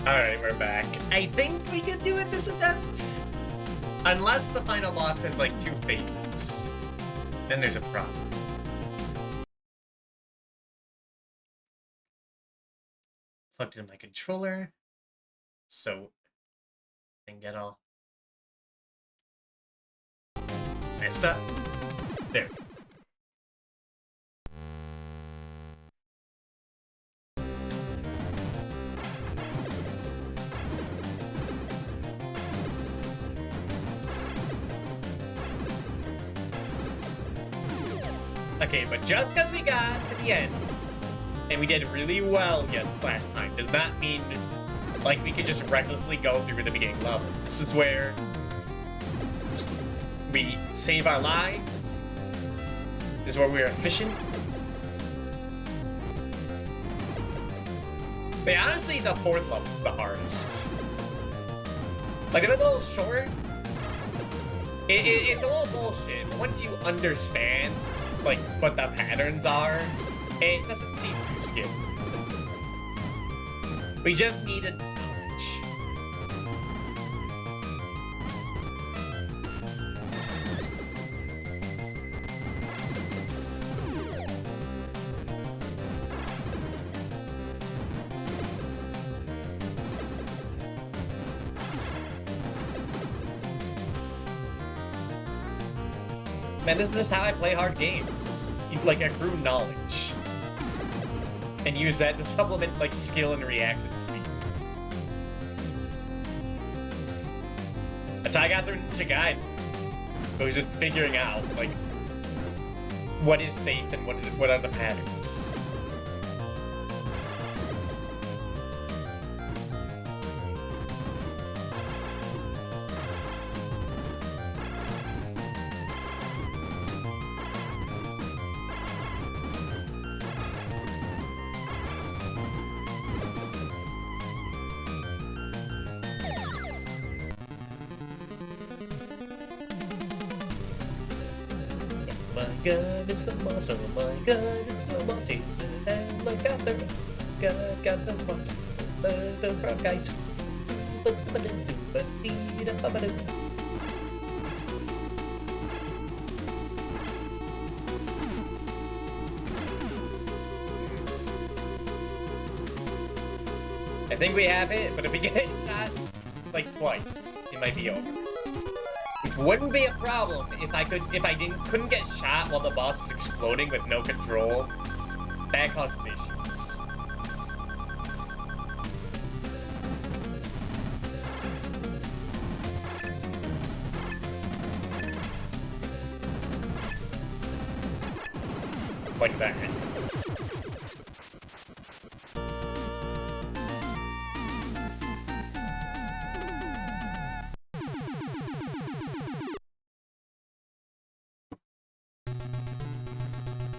Alright, we're back. I think we can do it this attempt. Unless the final boss has like 2 phases. Then there's a problem. Plugged in my controller. So I can get all messed up. There. Okay, but just because we got to the end, and we did really well last time, does not mean, like, we could just recklessly go through the beginning levels. This is where we save our lives. This is where we're efficient. But honestly, the 4th level is the hardest. Like, if it's a little short, it's a little bullshit. But once you understand, like, what the patterns are, it doesn't seem too scary. We just need a notch. Man, this is just how I play hard games. Like, accrue knowledge. And use that to supplement, like, skill and reaction speed. That's how I got through Ninja Gaiden. It was just figuring out, like, what is safe and what are the patterns. My god, it's the boss, oh my god, it's the boss, it's and look out there, got the one, the frog guys. I think we have it, but if we get shot like twice, it might be over. Which wouldn't be a problem if I couldn't get shot while the boss is exploding with no control. That causes issues. Like that.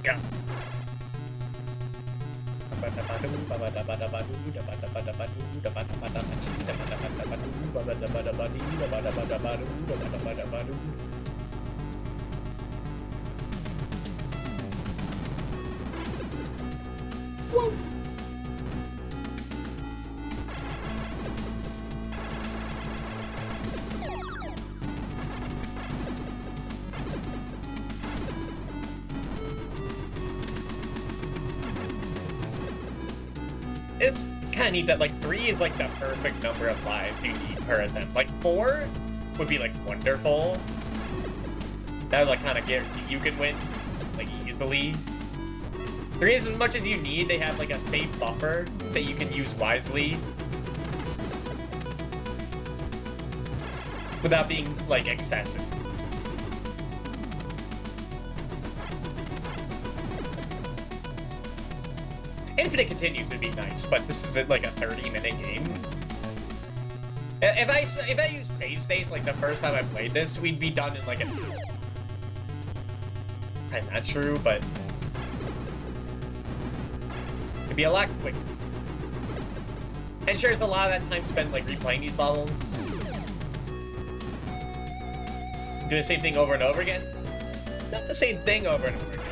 Yeah. Whoa. It's kind of neat that, like, 3 is, like, the perfect number of lives you need per attempt. Like, 4 would be, like, wonderful. That would, like, kind of guarantee you can win, like, easily. 3 is as much as you need. They have, like, a safe buffer that you can use wisely. Without being, like, excessive. Infinite continues would be nice, but this is like a 30-minute game. If I use save states like the first time I played this, we'd be done in like a... Probably not true, but... It'd be a lot quicker. And sure, there's a lot of that time spent like replaying these levels. Do the same thing over and over again? Not the same thing over and over again.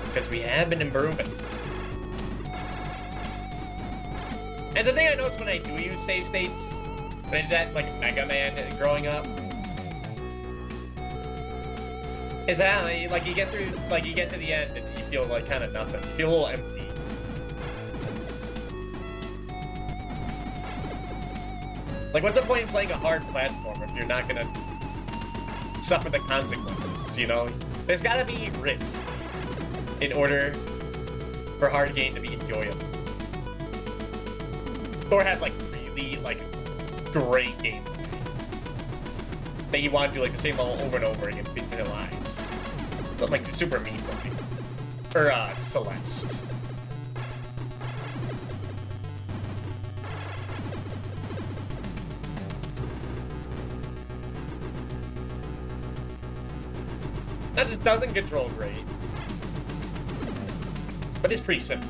Because we have been improving. And the thing I noticed when I do use save states, when I did that like Mega Man growing up, is that like you get to the end and you feel like kind of nothing. You feel a little empty. Like, what's the point in playing a hard platform if you're not gonna suffer the consequences, you know? There's gotta be risk in order for a hard game to be enjoyable. Or have, like, really, like, great gameplay. That you want to do, like, the same level over and over again, infinite lives. Something like the Super Meat Boy. Or, Celeste. That just doesn't control great. But it's pretty simple.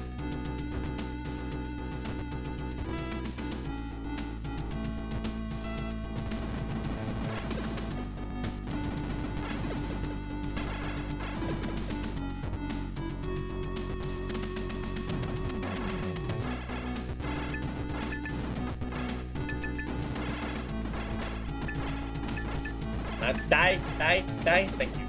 Die, thank you.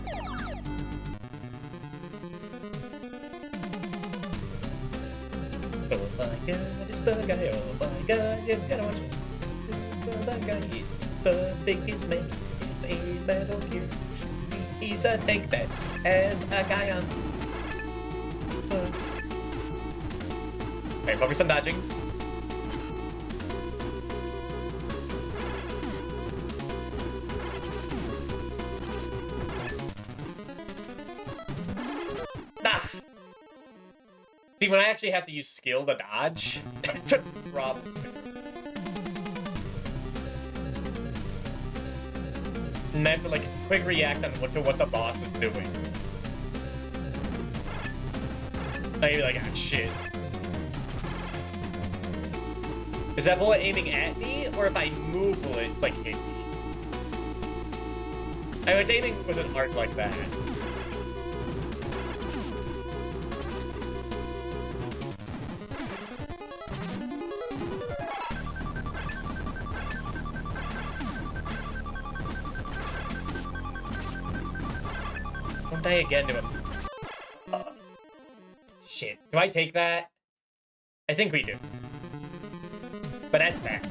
Oh my god, it's the guy, oh my god, you gotta watch it. The guy is the biggest man, he's a Metal Gear. He's a tank that has a guy on. Okay, focus on dodging. See, when I actually have to use skill to dodge, that's a problem. And I have to, like, quick react on what the boss is doing. I'd be like, ah, shit. Is that bullet aiming at me, or if I move, will it, like, hit me? I mean, it's aiming with an arc like that. Die again to him. Shit. Do I take that? I think we do. But that's bad.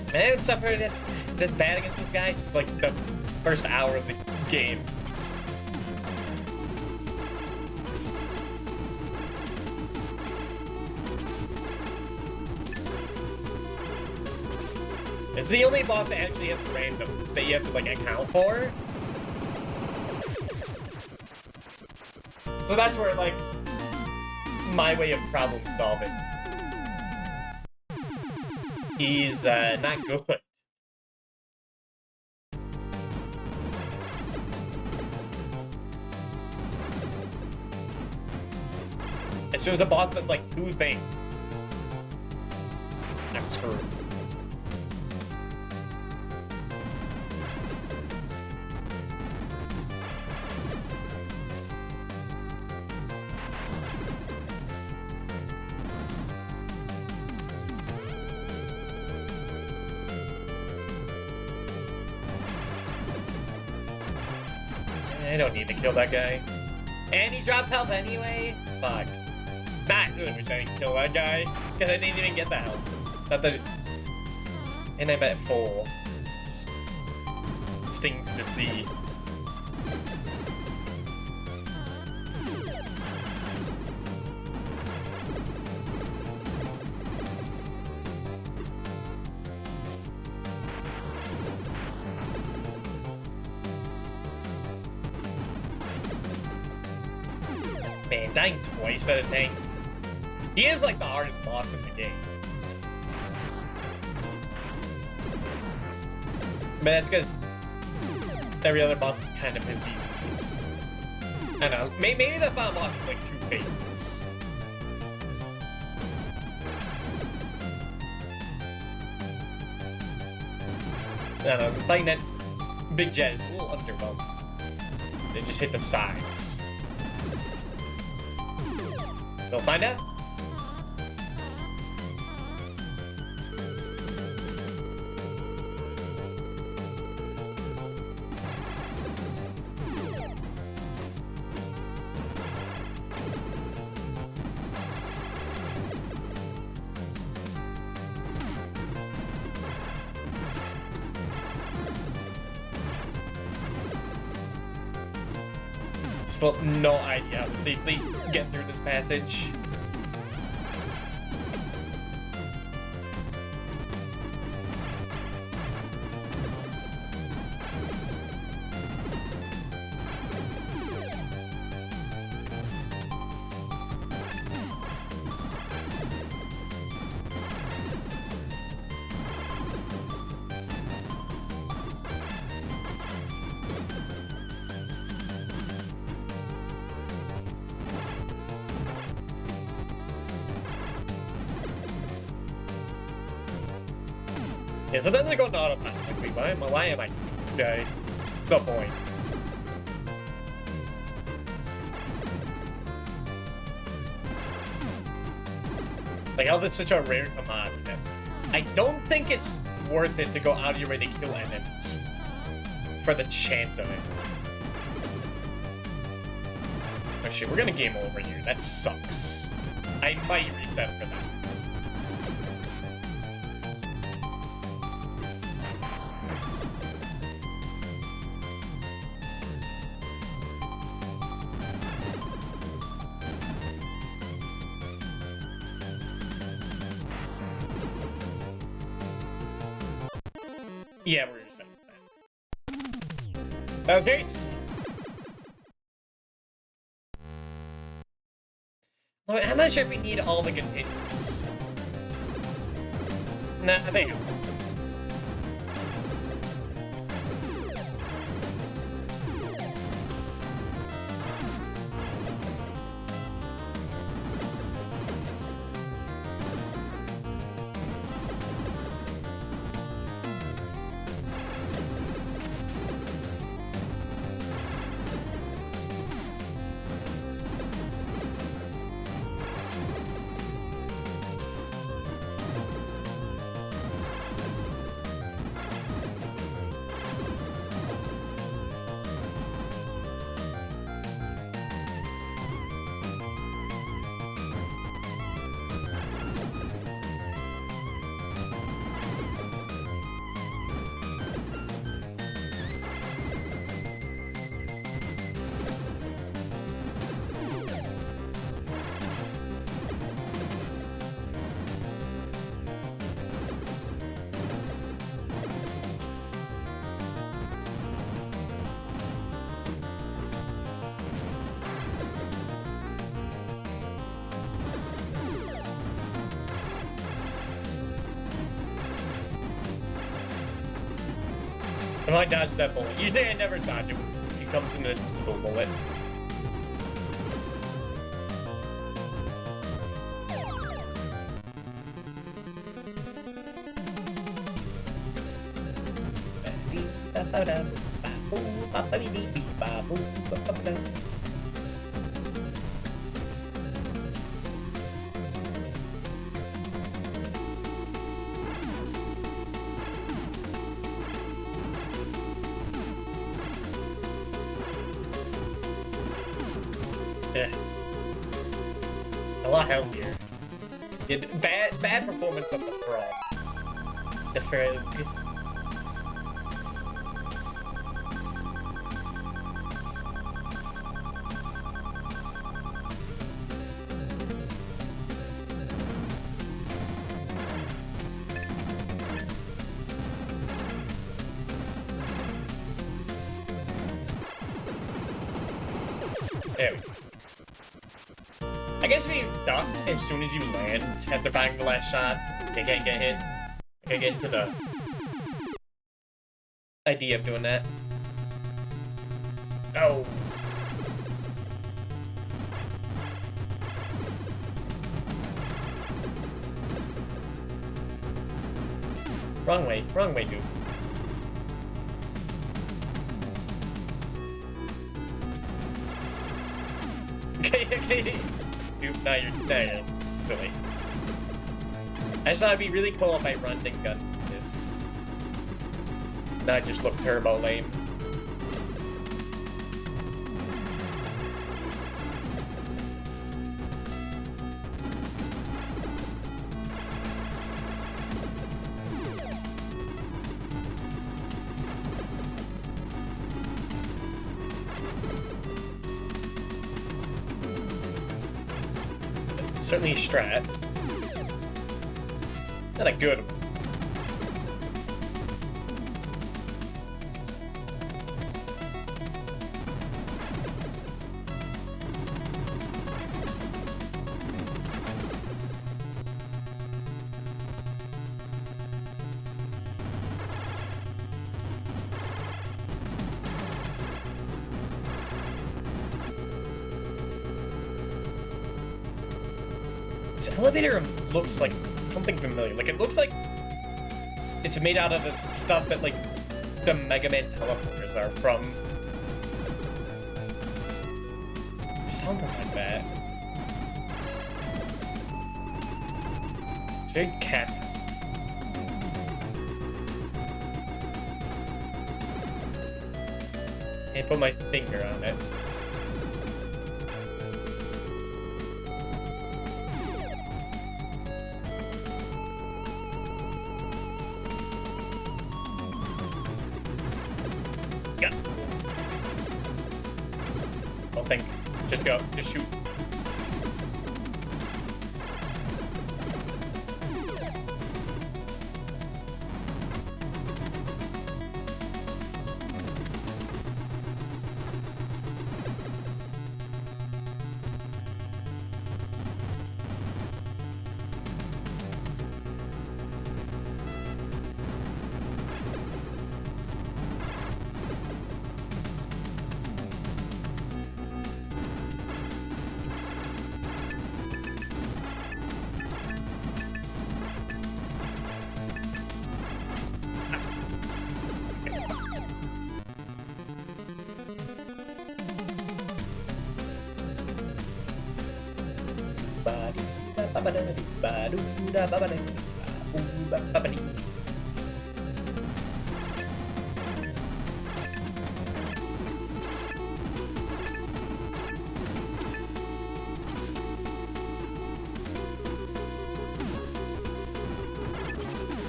Man, I haven't suffered this bad against these guys since like the first hour of the game. It's the only boss that actually has randoms that you have to, like, account for. So that's where, like, my way of problem solving is not good. As soon as the boss does, like, two things, I'm screwed. I don't need to kill that guy. And he drops health anyway? Fuck. Not good, wish I didn't kill that guy. Because I didn't even get that health. Not that... And I'm at full. Just stings to see. Man, dying twice at a tank. He is like the hardest boss in the game. But that's because every other boss is kind of as easy. I don't know. Maybe the final boss is like 2 phases. I don't know. Fighting that big jet is a little underwhelming. They just hit the sides. We'll find out. Still no idea how to safely get through this passage. Yeah, so then they go to autopilot. Like, wait, why am I this guy? It's no point. Like, how this such a rare commodity that I don't think it's worth it to go out of your way to kill enemies for the chance of it. Oh shit, we're gonna game over here. That sucks. I might reset for that. Yeah, we're resetting that. That was Jace. I'm not sure if we need all the containers. Nah, they do. And I dodged that bullet. Usually I never dodge it when it comes in a invisible bullet. Yeah. A lot healthier. Yeah, bad performance of the frog. The frog. There we go. I guess if you duck as soon as you land after firing the last shot, you can't get hit. I can't get into the idea of doing that. Oh. Wrong way, dude. Okay. Dude, now you're silly. I just thought it'd be really cool if I run and gun this. Not just look turbo lame. Certainly a strat. Not a good one. This elevator looks like something familiar. Like, it looks like it's made out of the stuff that, like, the Mega Man teleporters are from. Something like that. It's very cat. Can't put my finger on it. Just go. Just shoot.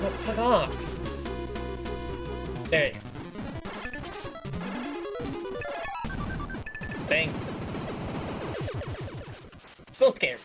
Oh, fuck off. There you go. Thank you. Still scared.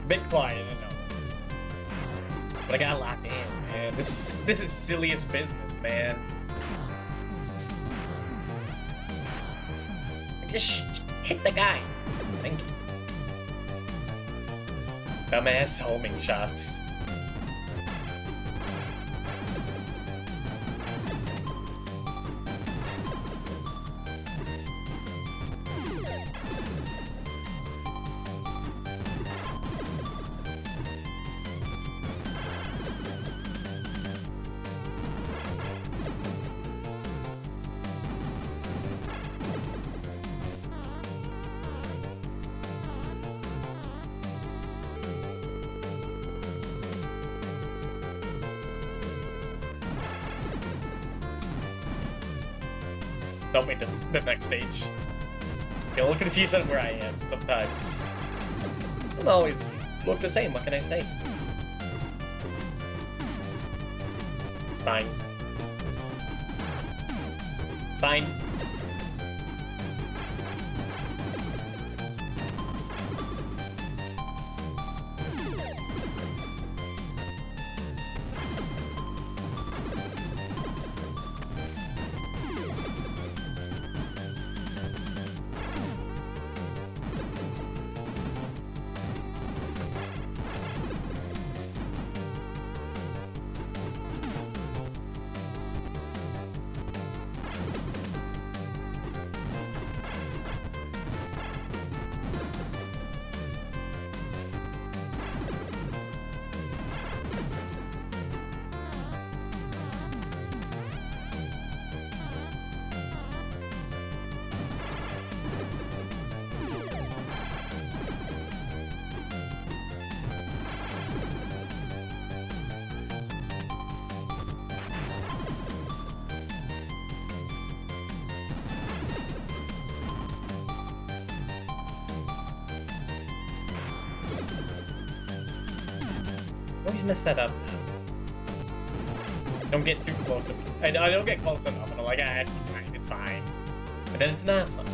Bit quiet, I know. But I got locked in, man. This is Silius business, man. Just hit the guy. Thank you. Dumbass homing shots. Don't make the next stage. Get a little confused on where I am sometimes. Don't always look the same, what can I say? It's fine. Fine. Always mess that up. Don't get too close. I don't get close enough, and I'm like, ah, it's fine. But then it's not fun.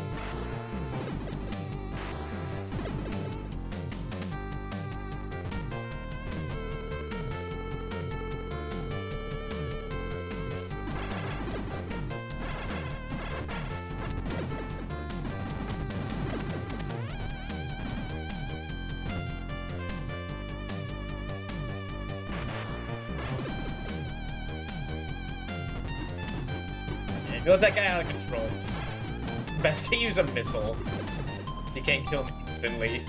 You let that guy out of control. It's best to use a missile. You can't kill him instantly.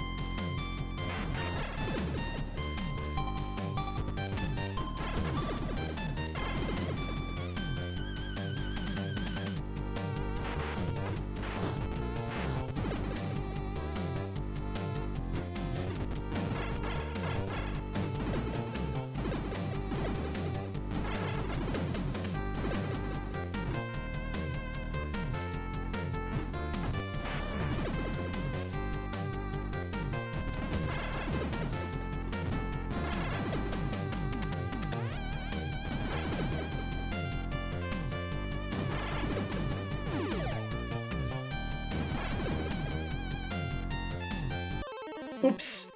Oops.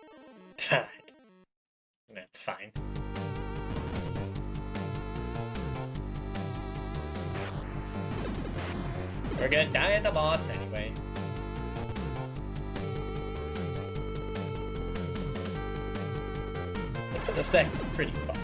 That's fine. We're gonna die at the boss anyway. Let's set this back pretty far.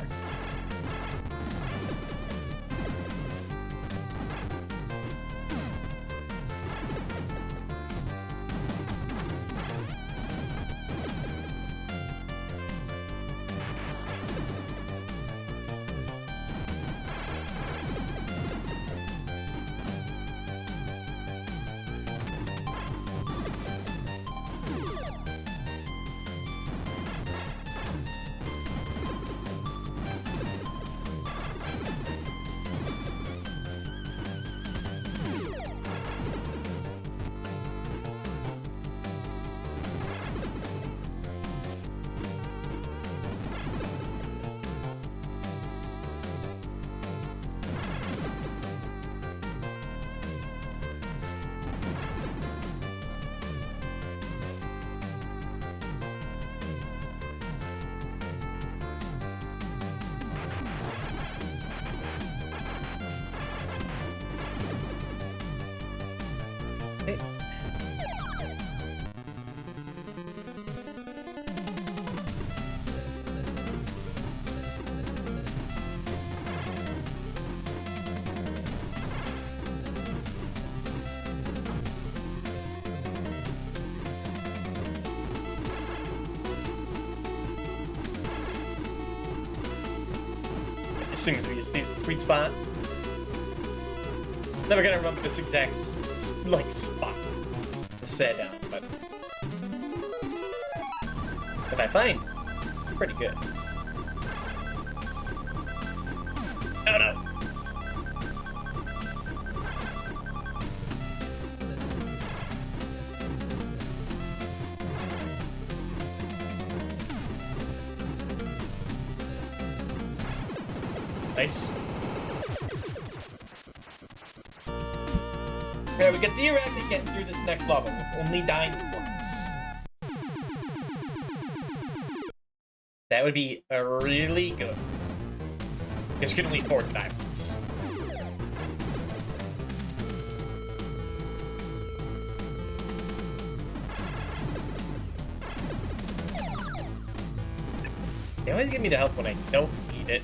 Okay. This seems to be a sweet spot. Never gonna remember this exact like spot to set down, but if I find, it's pretty good. Oh no! Nice. Alright, we can theoretically get through this next level, only dying once. That would be really good. Because we can only afford diamonds. They always give me the help when I don't need it.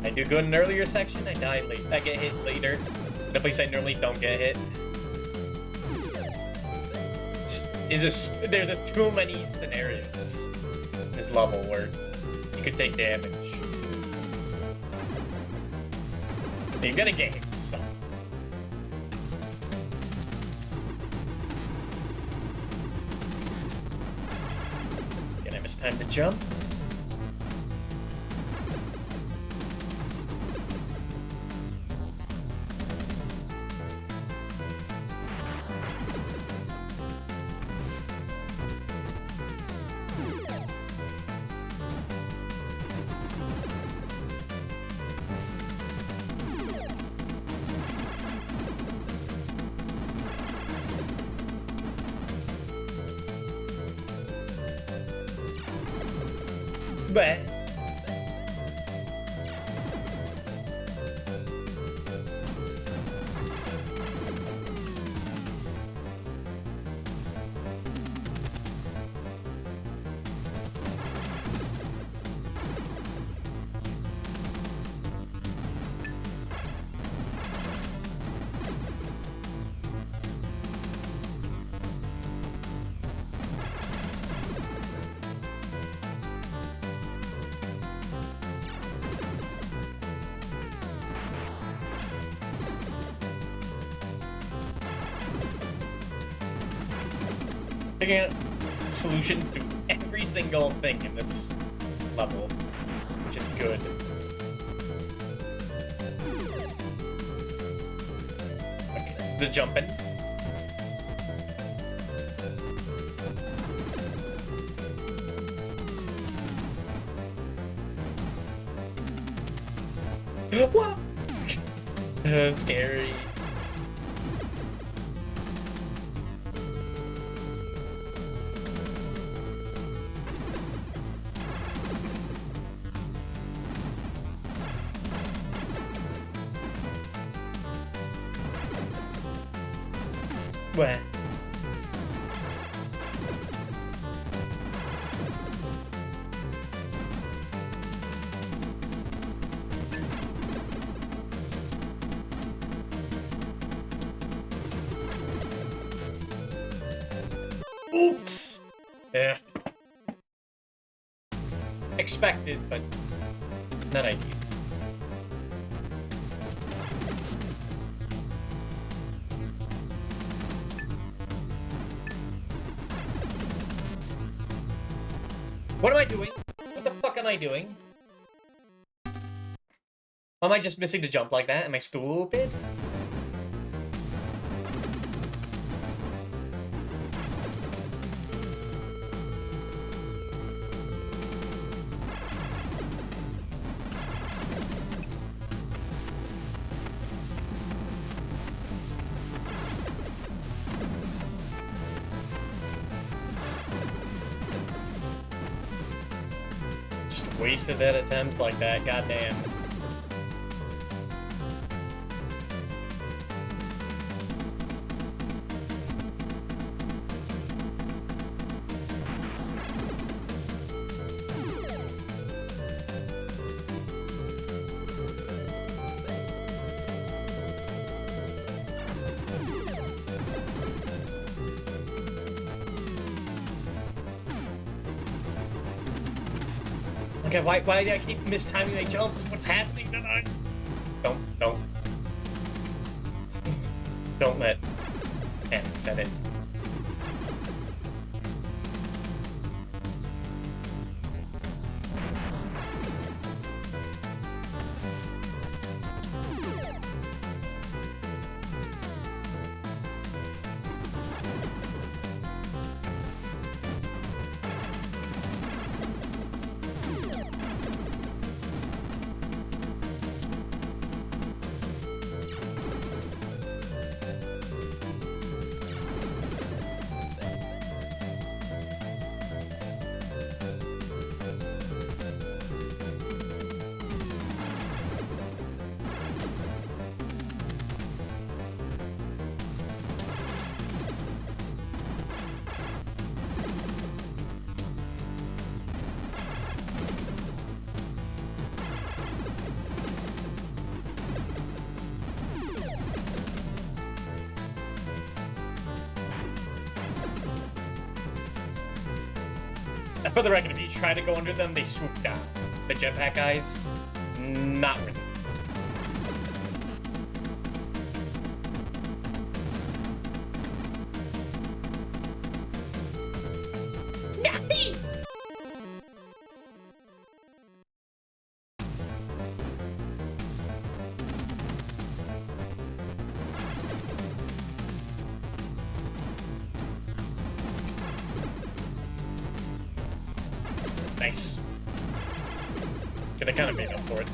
I do good in an earlier section, I die late. I get hit later. The place I normally don't get hit. There's just too many scenarios in this level where you could take damage. You're gonna get hit some. Again, I missed time to jump. But figuring out solutions to every single thing in this level, which is good. Okay, the jumping. What? Scary. Where? Oops. Yeah. Expected, but not ideal. What am I doing? What the fuck am I doing? Am I just missing the jump like that? Am I stupid? Wasted that attempt like that, goddamn. Okay, why do I keep mistiming my jumps? What's happening tonight? Don't let panic set in. For the record, if you try to go under them, they swoop down. The jetpack guys, not worth it. Nice. Okay, they kind of made up for it.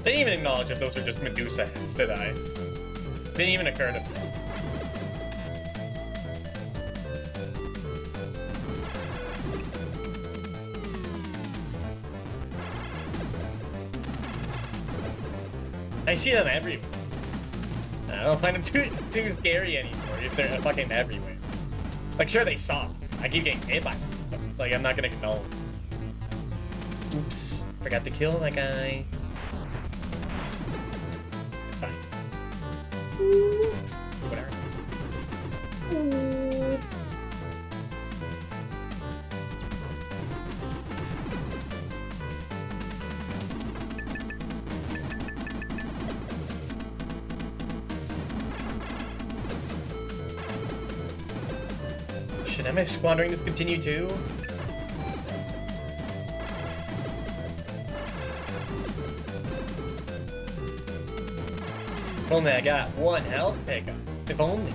They didn't even acknowledge that those are just Medusa heads, did I? Didn't even occur to me. I see them everywhere. I don't find them too scary anymore if they're fucking everywhere. Like, sure, they saw. I keep getting hit by them, but, like, I'm not gonna know. Oops. Forgot to kill that guy. Fine. Whatever. Shit, am I squandering this continue too? If only I got one health pickup. If only.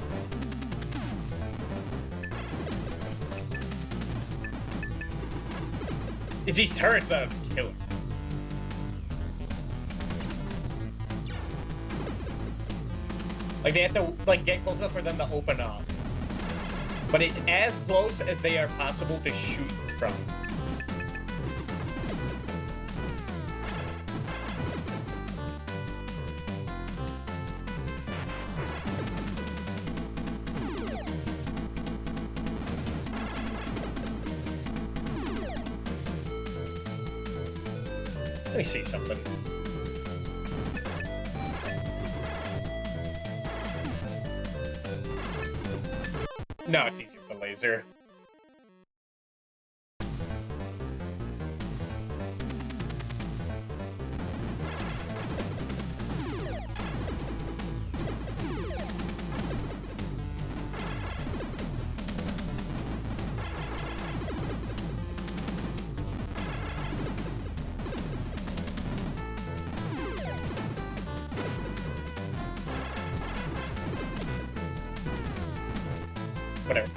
It's these turrets that are killer. Like, they have to, like, get close enough for them to open up. But it's as close as they are possible to shoot from. Let me see something. No, it's easier with the laser. Whatever.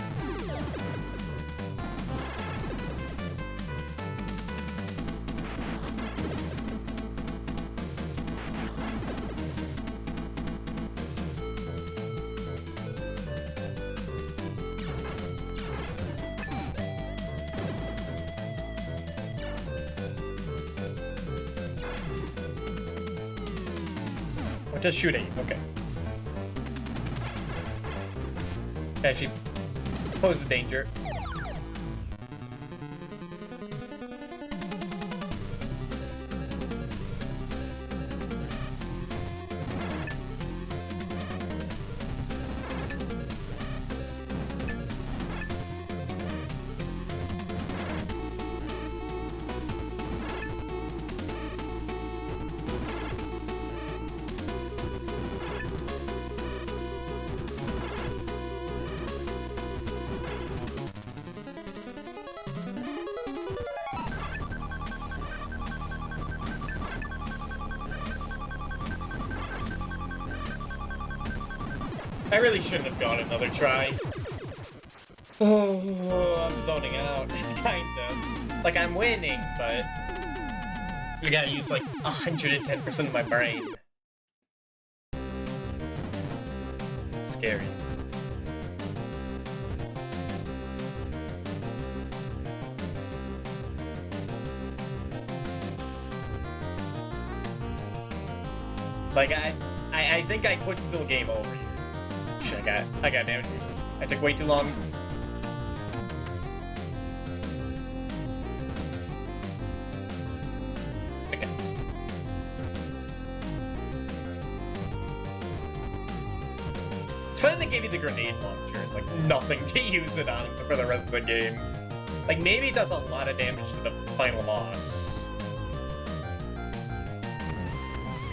Or just shoot at you, okay. Actually poses danger. I really shouldn't have gone another try. Oh, I'm zoning out, kind of. Like, I'm winning, but I gotta use like 110% of my brain. Scary. Like, I I think I could still game over you. Shit, I got damage boost. I took way too long. Okay. It's funny they gave you the grenade launcher, like nothing to use it on for the rest of the game. Like maybe it does a lot of damage to the final boss.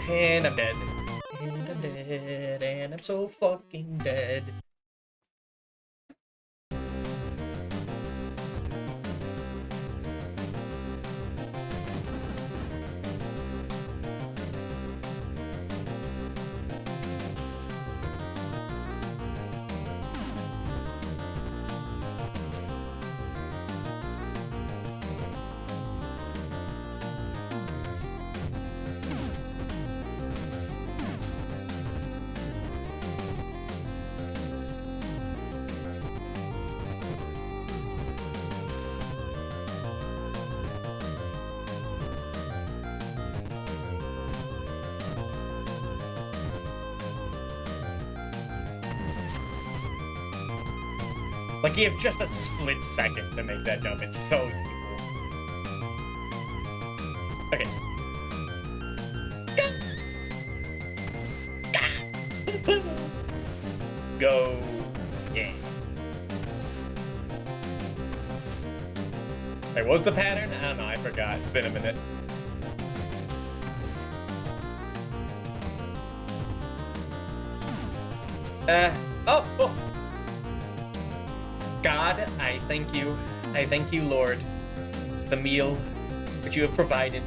And I'm dead. And I'm dead. And I'm so fucking dead. Like, you have just a split second to make that jump. It's so evil. Okay. Go. Yeah. Wait, what was the pattern? I don't know, I forgot. It's been a minute. Oh! God, I thank you. I thank you, Lord. The meal which you have provided.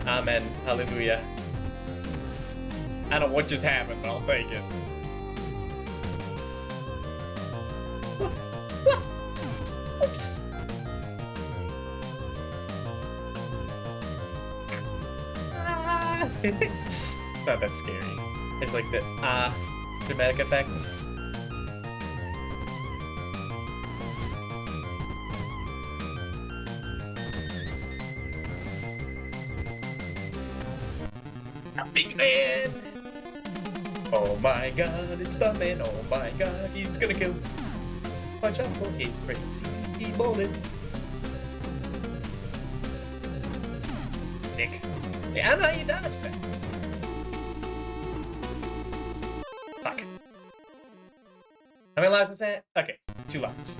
Amen. Hallelujah. I don't know what just happened, but I'll take it. Oops. It's not that scary. It's like the dramatic effect. Big man! Oh my god, it's the man. Oh my god, he's gonna kill. Watch out for his crazy. He bolted. Nick. Yeah, I know you dodged that. Fuck. How many lives is that? Okay, 2 lives.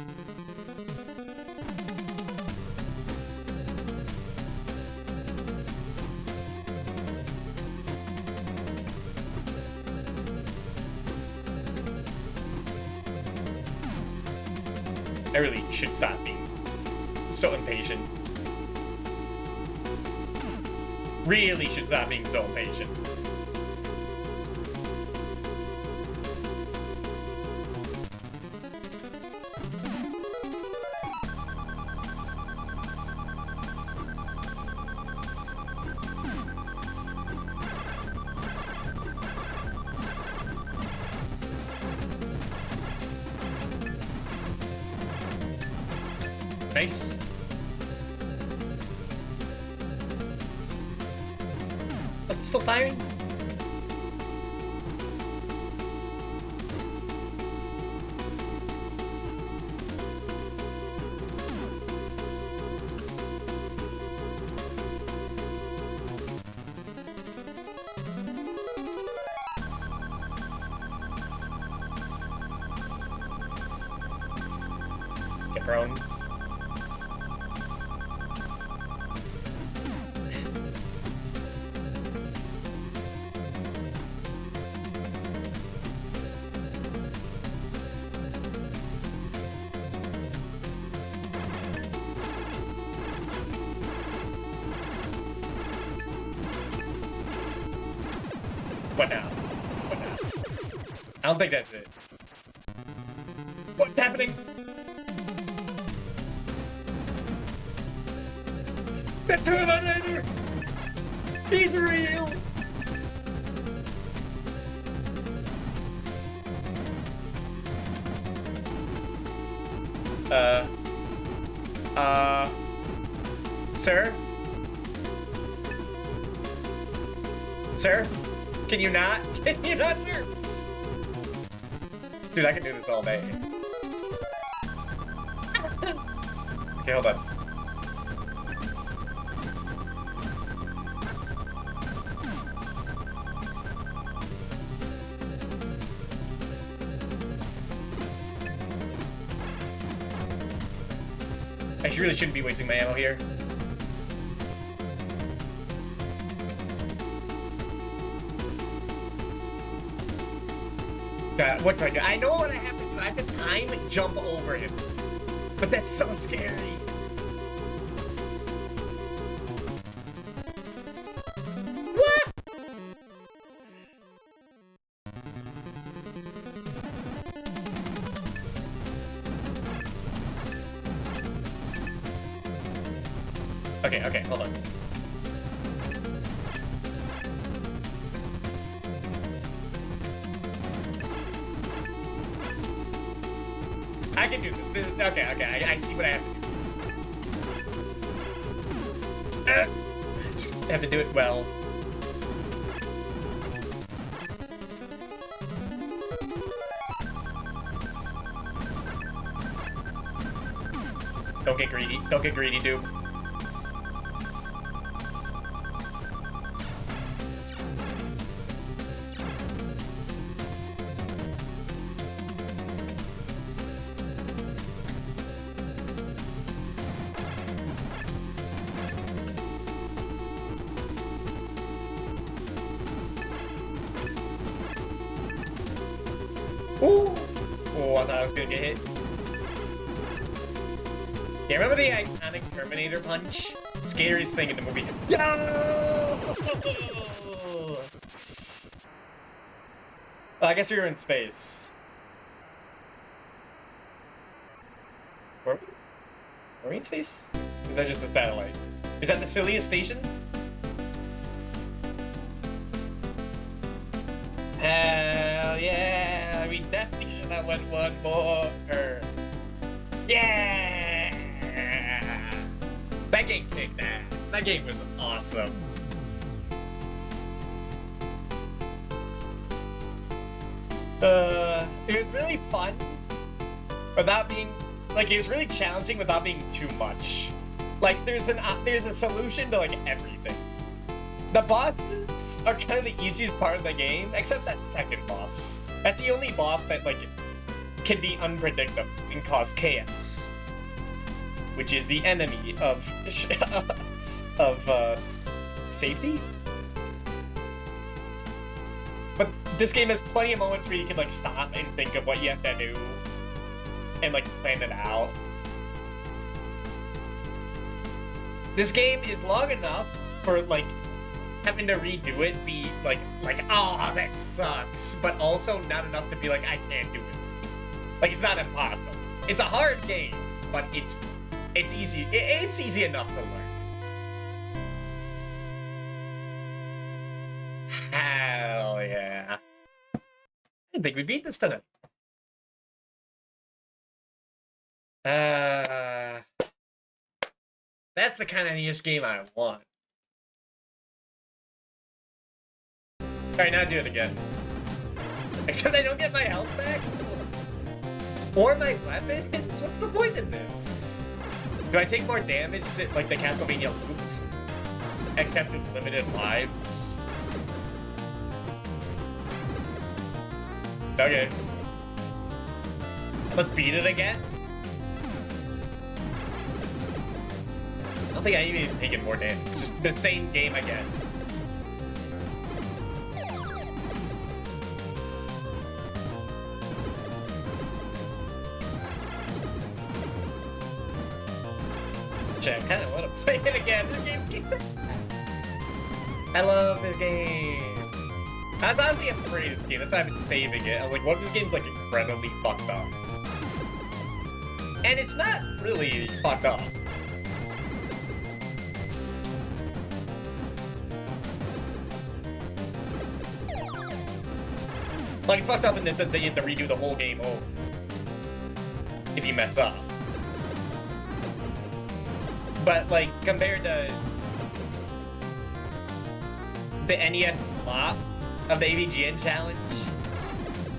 I really should stop being so impatient. Really should stop being so impatient. Nice. Oh, it's still firing? Get prone. What now? What now? I don't think that's it. What's happening? The Terminator! He's real! Sir? Sir? Can you not? Can you not, sir? Dude, I can do this all day. Okay, hold on. I really shouldn't be wasting my ammo here. What do I do? I know what I have to do. I have to time and jump over him. But that's so scary. What? Okay, hold on. I can do this. Okay, I see what I have to do. I have to do it well. Don't get greedy. Don't get greedy, dude. Ooh! Oh, I thought I was gonna get hit. Yeah, remember the iconic Terminator punch? Scariest thing in the movie. No! Well, I guess we were in space. Were we in space? Is that just a satellite? Is that the Silius station? Hell yeah! We definitely should have went one more. Yeah! That game kicked ass. That game was awesome. It was really fun without being like it was really challenging without being too much. Like there's a solution to like everything. The bosses are kind of the easiest part of the game, except that second boss. That's the only boss that like can be unpredictable and cause chaos, which is the enemy of safety. But this game has plenty of moments where you can like stop and think of what you have to do and like plan it out. This game is long enough for like having to redo it be like oh that sucks, but also not enough to be like I can't do it. Like it's not impossible. It's a hard game, but it's easy. It's easy enough to learn. Hell yeah! I didn't think we beat this tonight. That's the kind of NES game I want. Alright, now do it again. Except I don't get my health back? Or my weapons? What's the point of this? Do I take more damage? Is it like the Castlevania loops? Except with limited lives? Okay. Let's beat it again? I don't think I even taken more damage. It's just the same game again. I kind of want to play it again. This game kicks ass. I love this game. I was honestly afraid of this game. That's why I've been saving it. I was like, what if this game's like incredibly fucked up? And it's not really fucked up. Like, it's fucked up in the sense that you have to redo the whole game over if you mess up. But, like, compared to the NES slop, of the AVGN challenge.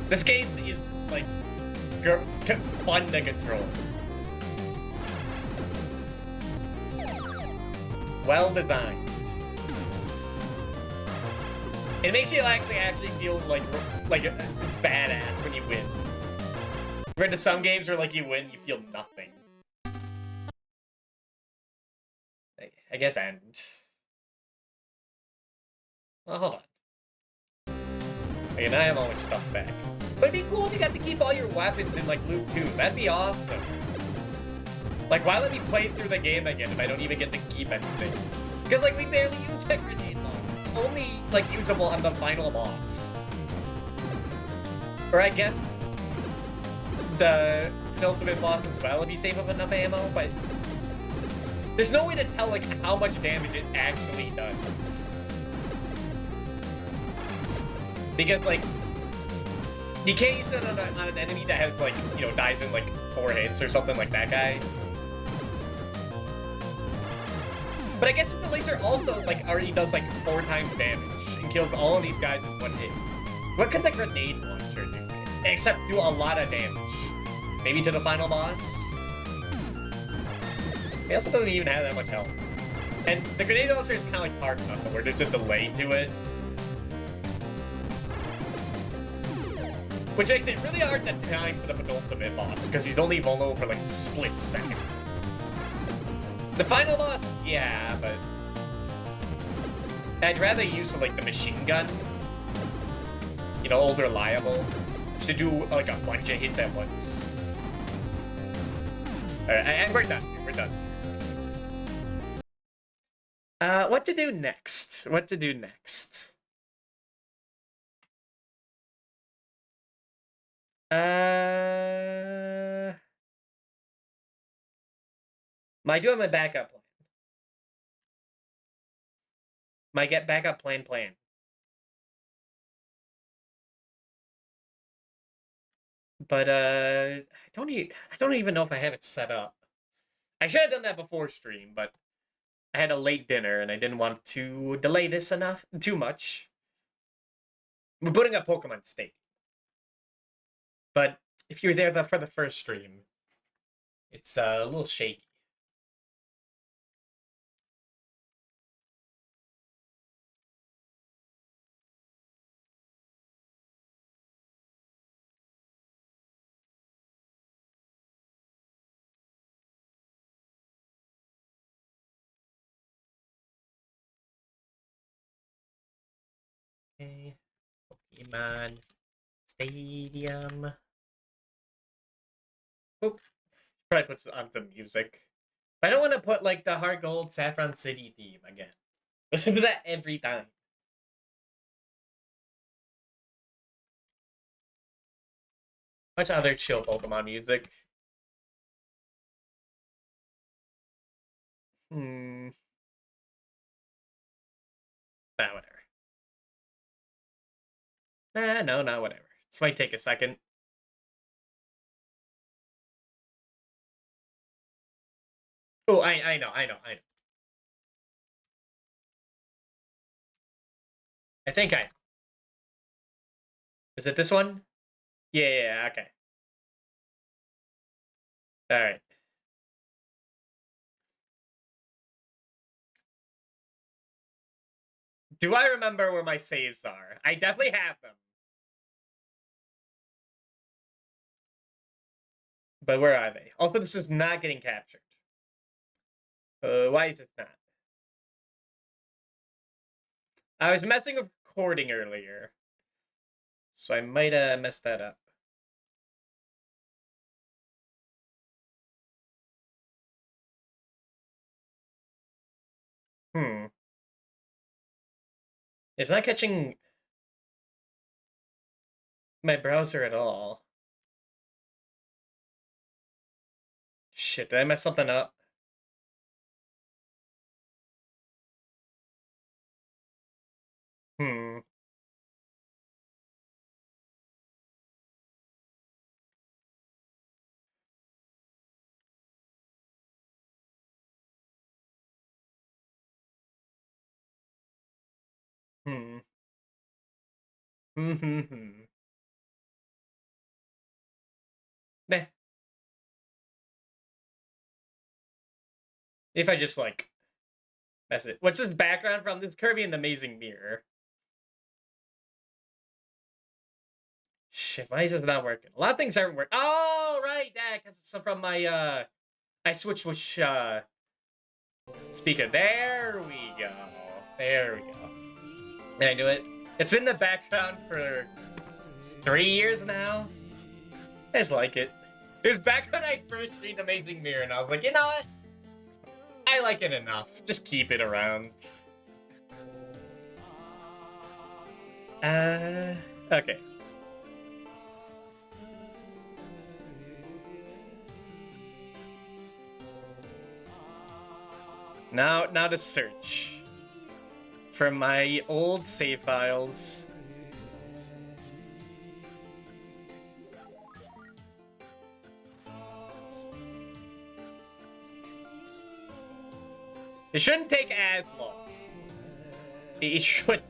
This game is like fun to control. Well designed. It makes you actually feel like a badass when you win. Compared to some games where like you win, you feel nothing. I guess end. Well, hold on. Okay, now I have all my stuff back. But it'd be cool if you got to keep all your weapons in like loot too. That'd be awesome. Like, why let me play through the game again if I don't even get to keep anything? Because like we barely use that grenade launcher. Only like usable on the final boss. Or I guess the penultimate boss as well if you save up enough ammo, but there's no way to tell like how much damage it actually does. Because like you can't use it on an enemy that has like, you know, dies in like 4 hits or something like that guy. But I guess if the laser also like already does like 4 times damage and kills all of these guys in 1 hit, what could the grenade launcher do? Except do a lot of damage. Maybe to the final boss? It also doesn't even have that much health. And the grenade launcher is kind of like hard enough where there's a delay to it. Which makes it really hard to time for the penultimate boss, because he's only vulnerable for like a split second. The final boss, yeah, but I'd rather use like the machine gun. You know, old reliable. To do like a bunch of hits at once. Alright, and we're done. We're done. What to do next? What to do next? I do have my backup plan. My backup plan. But I don't even know if I have it set up. I should have done that before stream, but I had a late dinner and I didn't want to delay this too much. We're putting up Pokemon State. But if you're there for the first stream, it's a little shaky. Okay. Pokemon Stadium. Oop. Probably put on some music. But I don't want to put like the Heart Gold Saffron City theme again. Listen to that every time. What's other chill Pokemon music? Nah, whatever. No, not whatever. This might take a second. Oh, I know. I think Is it this one? Yeah, okay. Alright. Do I remember where my saves are? I definitely have them. But where are they? Also, this is not getting captured. Why is it not? I was messing with recording earlier. So I might have messed that up. It's not catching my browser at all. Shit, did I mess something up? Meh. If I just, like, mess it. What's this background from? This Kirby and the Amazing Mirror. Shit, why is this not working? A lot of things aren't working. Oh, right, that, because it's from my, I switched which, speaker. There we go. There we go. Did I do it? It's been in the background for 3 years now. I just like it. It was back when I first streamed Amazing Mirror, and I was like, you know what? I like it enough. Just keep it around. Okay. Now to search for my old save files. It shouldn't take as long. It should.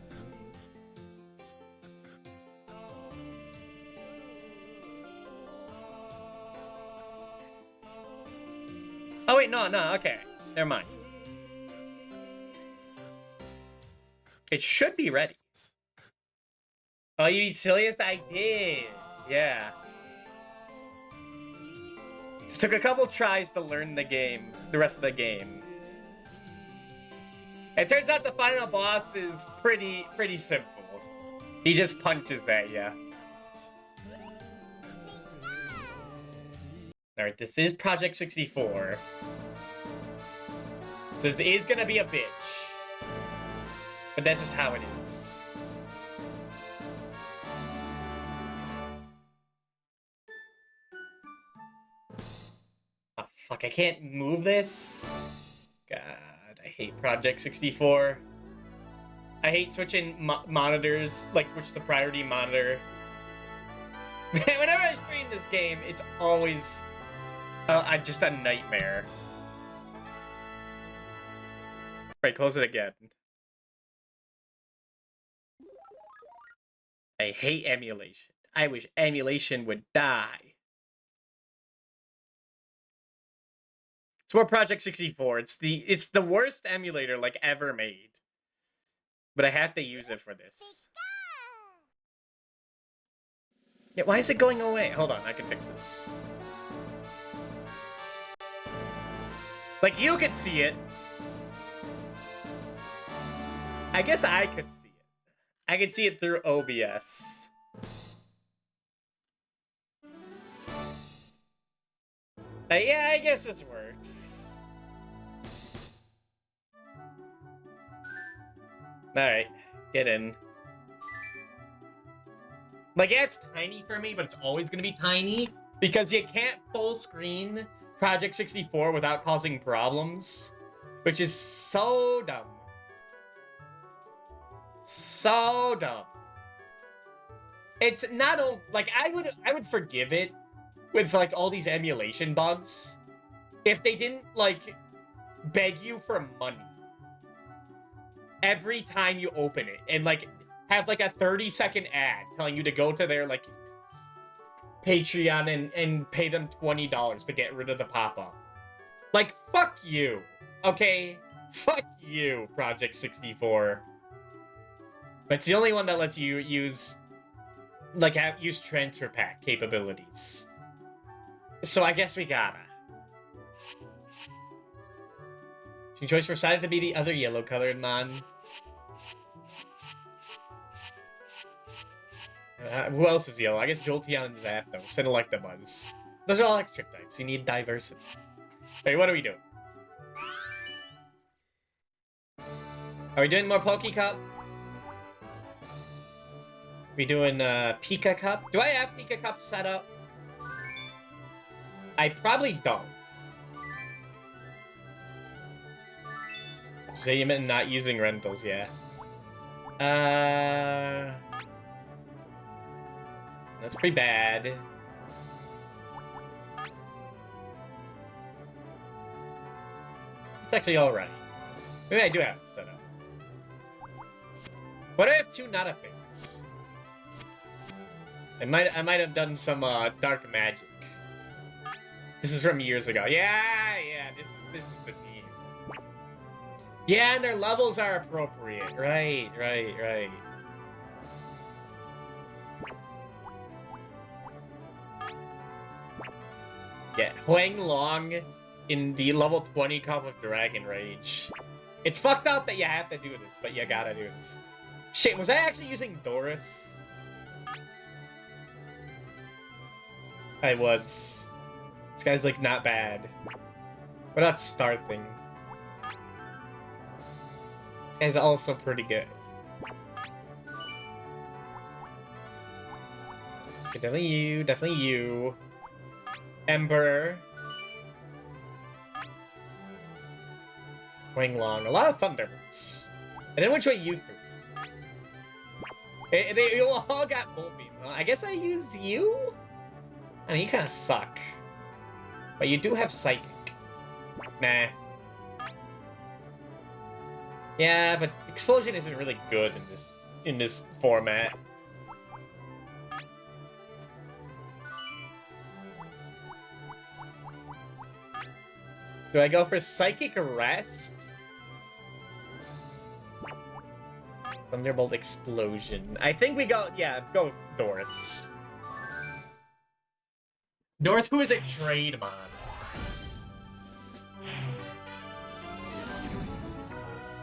Oh wait, no, okay. Never mind. It should be ready. Oh, you need Silius? I did. Yeah. Just took a couple tries to learn the game, the rest of the game. It turns out the final boss is pretty simple. He just punches at you. Alright, this is Project 64. So this is gonna be a bitch. But that's just how it is. Oh, fuck, I can't move this? God. I hate Project 64. I hate switching monitors, like which the priority monitor. Whenever I stream this game, it's always just a nightmare. Right, close it again. I hate emulation. I wish emulation would die. It's more Project 64. It's the worst emulator like ever made. But I have to use it for this. Yeah, why is it going away? Hold on, I can fix this. Like, you could see it. I guess I could see it. I could see it through OBS. Yeah, I guess it works. Alright, get in. Like, yeah, it's tiny for me, but it's always gonna be tiny, because you can't full screen Project 64 without causing problems, which is so dumb. So dumb. It's not like, I would forgive it with like all these emulation bugs if they didn't like beg you for money every time you open it and like have like a 30-second ad telling you to go to their like Patreon and pay them $20 to get rid of the pop-up. Like, fuck you, okay? Fuck you, Project 64. It's the only one that lets you use like use transfer pack capabilities. So I guess we gotta. Your choice for side to be the other yellow-colored mon. Who else is yellow? I guess Jolteon and Zapdos. Selectabuzz. Those are all electric types. You need diversity. Wait, what are we doing? Are we doing more Poke Cup? We doing Pika Cup? Do I have Pika Cup set up? I probably don't. Say you meant not using rentals, yeah. That's pretty bad. It's actually alright. Maybe I do have it set up. What if I have two not-a-things? I might have done some dark magic. This is from years ago. Yeah, this is the team. Yeah, and their levels are appropriate. Right. Yeah, Huang Long in the level 20 Cup of Dragon Rage. It's fucked up that you have to do this, but you gotta do this. Shit, was I actually using Doris? I was. This guy's, like, not bad. We're not starting. This guy's also pretty good. Okay, definitely you. Ember. Wang Long. A lot of Thunderbirds. And then which way you threw? They all got Bull Beam, huh? I guess I use you? I mean, you kind of suck. But you do have Psychic. Nah. Yeah, but Explosion isn't really good in this format. Do I go for Psychic Arrest? Thunderbolt Explosion. I think we go with Doris. Doris, who is a trade mon.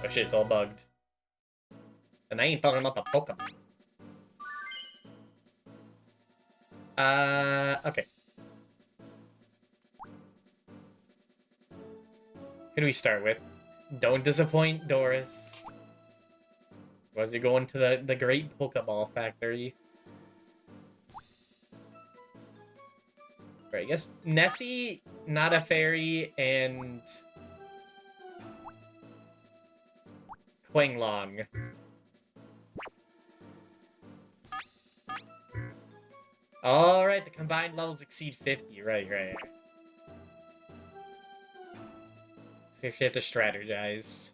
Oh shit, it's all bugged. And I ain't talking about the Pokemon. Okay. Who do we start with? Don't disappoint, Doris. Was you going to the great Pokeball factory? Right, I guess Nessie, not a fairy, and Huang Long. Alright, the combined levels exceed 50. Right. So you have to strategize.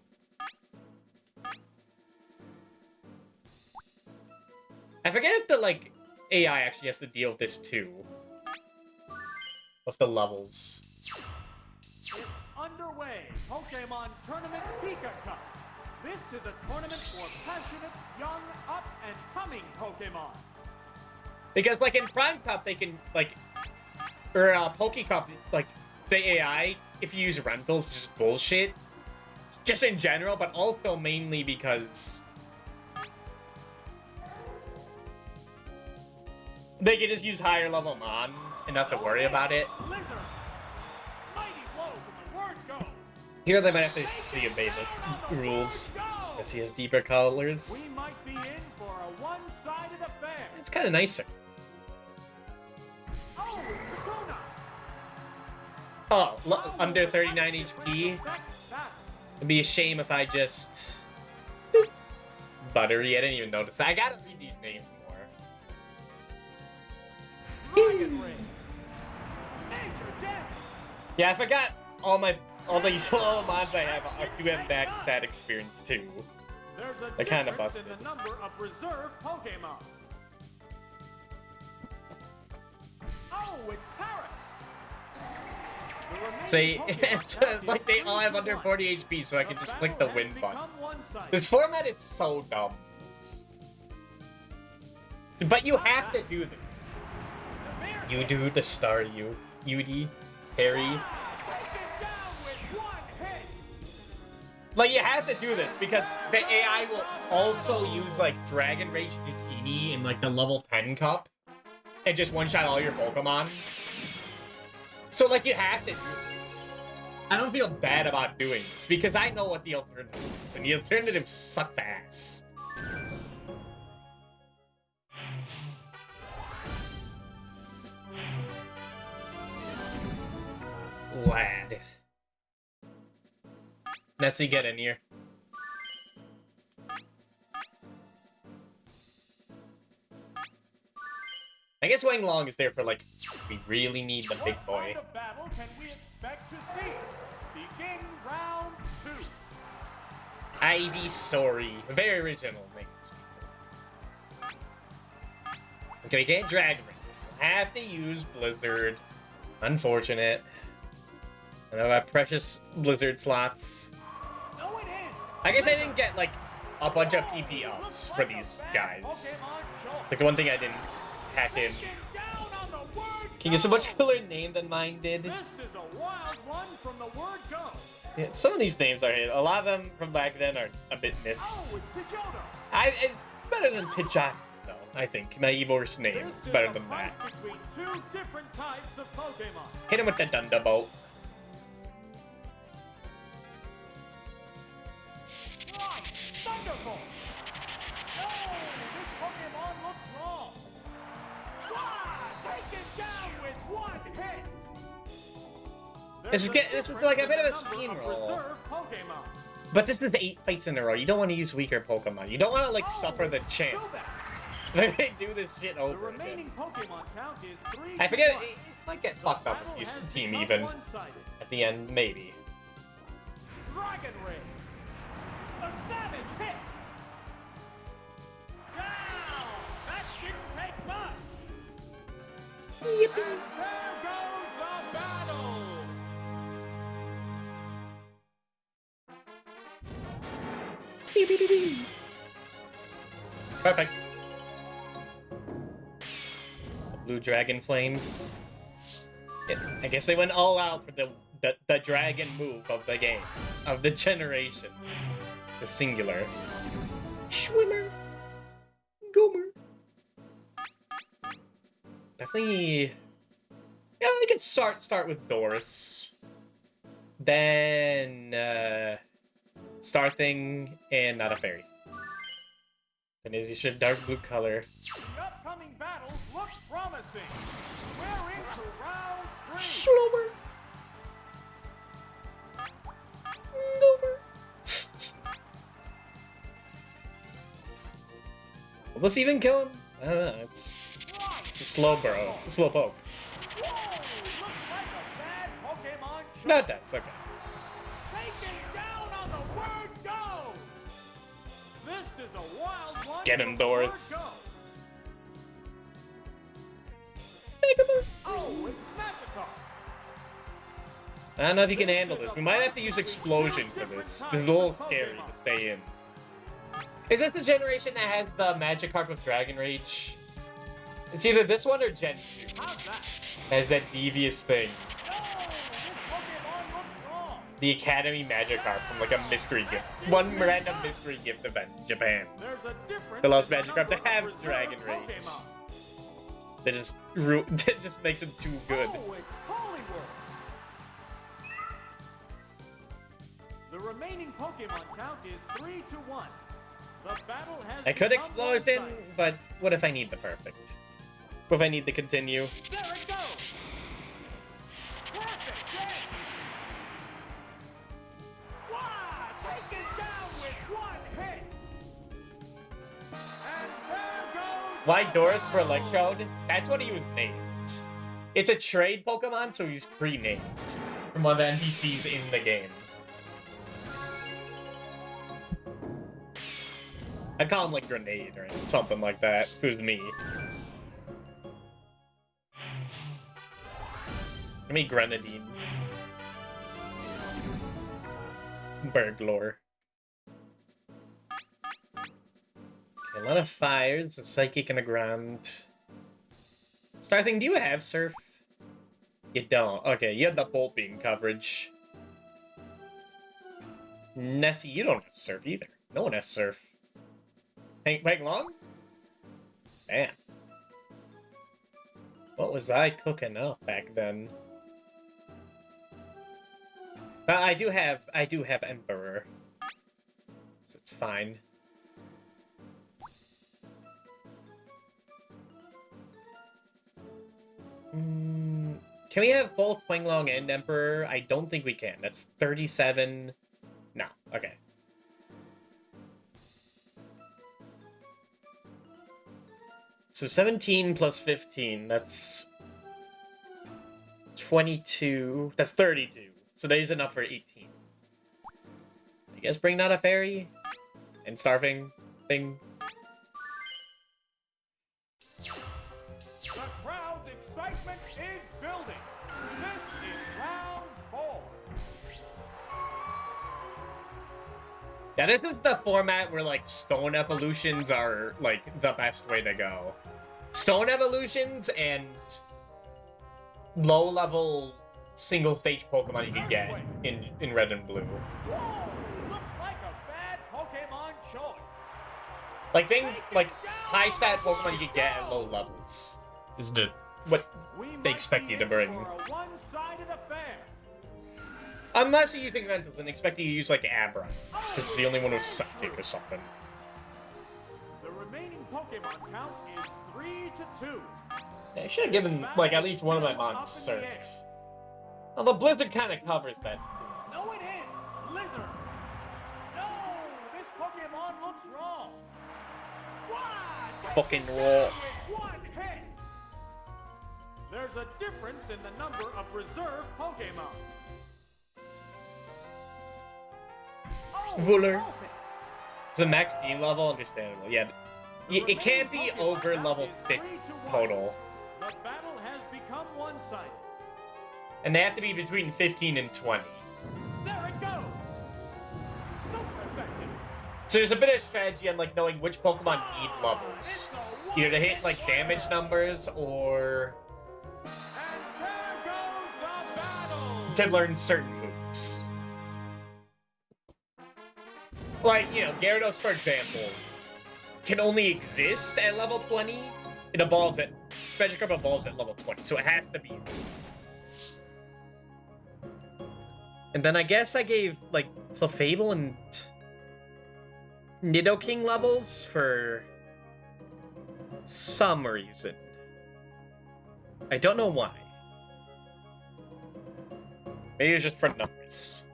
I forget if the, like, AI actually has to deal with this too. With the levels. It's underway. Pokemon Tournament Pika Cup. This is a tournament for passionate, young, up-and-coming Pokemon. Because, like, in Prime Cup, they can, like... Or, Poke Cup, like, the AI, if you use rentals, is just bullshit. Just in general, but also mainly because... they can just use higher level Mon and not to worry about it. Here they might have to obey the rules, as he has deeper colors. It's kind of nicer. Oh, under 39 HP. It'd be a shame if I just... Buttery, I didn't even notice that. I gotta read these names more. Yeah, I forgot all these mods I have. I do have max stat experience too. They're kind of busted. The number of reserve Pokemon. Oh, it's Parrot. See, like they all have under 40 HP, so I can just click the win button. This format is so dumb. But you have to do this. You do the star, Yudi, Harry. Like, you have to do this because the AI will also use, like, Dragon Rage Bikini in, like, the level 10 cup and just one-shot all your Pokemon. So, like, you have to do this. I don't feel bad about doing this because I know what the alternative is, and the alternative sucks ass. Lad. Nessie, get in here. I guess Wang Long is there for, like, we really need the big boy. What kind of battle can we expect to see? Begin round 2. Ivy Sorry. Very original names. Okay, we can't Dragon Ring. We'll have to use Blizzard. Unfortunate. And I've got precious Blizzard slots. No, it is. I guess I didn't get, like, a bunch of PP ups for these guys. It's like the one thing I didn't hack in. King is a much cooler name than mine did. This is a wild one from the word go. Yeah, some of these names are hit. A lot of them from back then are a bit miss. Oh, it's Pidgeotto. It's better than Pidgeot, though, I think. My Eeyore's name. It's better than that. Between two different types of Pokemon. Hit him with the Thunderbolt. Right, Thunderbolt. No, this Pokemon looks wrong. Take it down with one hit. This is like a bit of a steamroll. But this is 8 fights in a row. You don't want to use weaker Pokemon. You don't want to, like, suffer the chance that they do this shit over again. I forget, it might get fucked up with this team even. At the end, maybe. Dragon Ray. A savage hit. Down. That didn't take much. Yippee. And there goes the battle. Perfect. Blue Dragon Flames. Yeah, I guess they went all out for the dragon move of the game. Of the generation. The singular. Schwimmer. Gomer. Definitely... Yeah, we could start with Doris. Then, Star Thing, and not a fairy. And is he should dark blue color. The upcoming battles look promising. We're into round 3. Slower. Gomer. Will this even kill him? I don't know. It's a slow poke. Whoa, looks like a bad Pokemon shot. Not that. It's okay. Taken down on the word go. This is a wild one. Get him, from the word Doris. go. Oh, it's Magikarp. I don't know if you can handle this. We might have to use Explosion for this. It's a little scary to stay in. Is this the generation that has the Magikarp with Dragon Rage? It's either this one or Gen 2. How's that? Has that devious thing. No, this Pokemon looks wrong. The Academy Magikarp from like a mystery gift. One random mystery gift event in Japan. There's a difference The Lost in the Magikarp to number have of reserve Dragon Rage. Pokemon. That just makes him too good. Oh, it's Poliwhirl. The remaining Pokemon count is 3-1. The battle has I could become Explosion, one-sided. but what if I need the perfect? What if I need to continue? There it goes. Perfect game. Wow, taken down with one hit. And there goes. Why the Doris for battle. Electrode? That's what he was named. It's a trade Pokemon, so he's pre-named from one of the NPCs in the game. I'd call him like Grenade or something like that, if it was me. Give me Grenadine. Burglor. Okay, a lot of fires, a Psychic and a Ground. Star Thing, do you have Surf? You don't. Okay, you have the Bolt Beam coverage. Nessie, you don't have Surf either. No one has Surf. Hank Long? Man. What was I cooking up back then? But I do have Emperor. So it's fine. Can we have both Huanglong and Emperor? I don't think we can. That's 37. No. Okay. So 17 plus 15, that's 22. That's 32. So that is enough for 18. I guess bring not a fairy and starving thing. Yeah, this is the format where, like, stone evolutions are, like, the best way to go. Stone evolutions and low-level single-stage Pokemon you can get in Red and Blue. Whoa! Looks like a bad Pokemon choice. Like high stat Pokemon you can get at low levels is what they expect you to bring. For a one-sided affair. Unless you're using Rentals and expect you to use like Abra, because it's the only one with Psychic or something. The remaining Pokemon count is 3-2. Yeah, I should have given like at least one of my mons Surf. Well, the Blizzard kind of covers that. No, it is Blizzard. No, this Pokemon looks wrong. What? Fucking raw. With one hit. There's a difference in the number of reserve Pokemon. Oh, Wooler. perfect. It's a max team level, understandable. Yeah, it can't be over level 50 total. The battle has become one-sided. And they have to be between 15 and 20. There it goes. Super effective. So there's a bit of strategy on like knowing which Pokemon need levels. Either to hit like damage numbers or And there goes the battle. to learn certain moves. Like, you know, Gyarados, for example, can only exist at level 20. It evolves at... Magikarp evolves at level 20, so it has to be. And then I guess I gave, like, Clefable and Nidoking levels for some reason. I don't know why. Maybe it's just for numbers.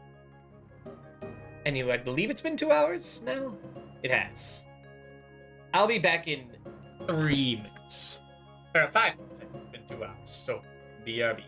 Anyway, I believe it's been 2 hours now? It has. I'll be back in 3 minutes. Or 5 minutes. It's been 2 hours, so BRB.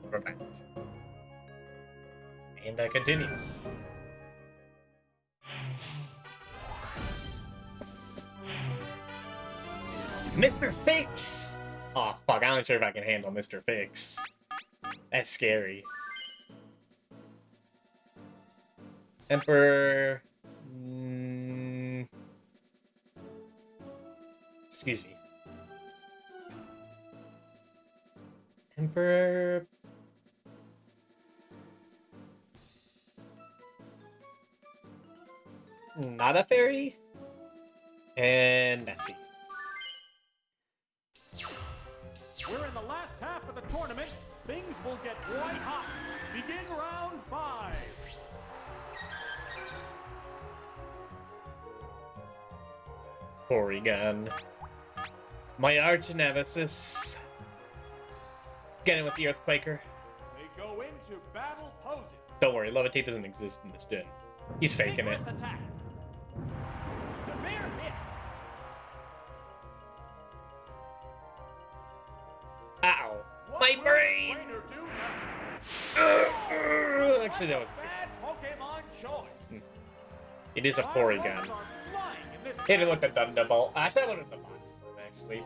We're back. And I continue. Mr. Fix! Oh, fuck, I'm not sure if I can handle Mr. Fix. That's scary. Emperor... Excuse me. Emperor... Not a fairy? And let's see. We're in the last half of the tournament. Things will get white hot. Begin round 5. Porygon. My arch nemesis. Get in with the Earthquaker. They go into battle poses. Don't worry, Levitate doesn't exist in this gen. He's faking it. Attack. Severe hit. Ow! My brain! Actually, that was bad Pokemon choice. It is a Porygon. Hit it with the Thunderbolt. Actually, I wanted the Body Slam, actually.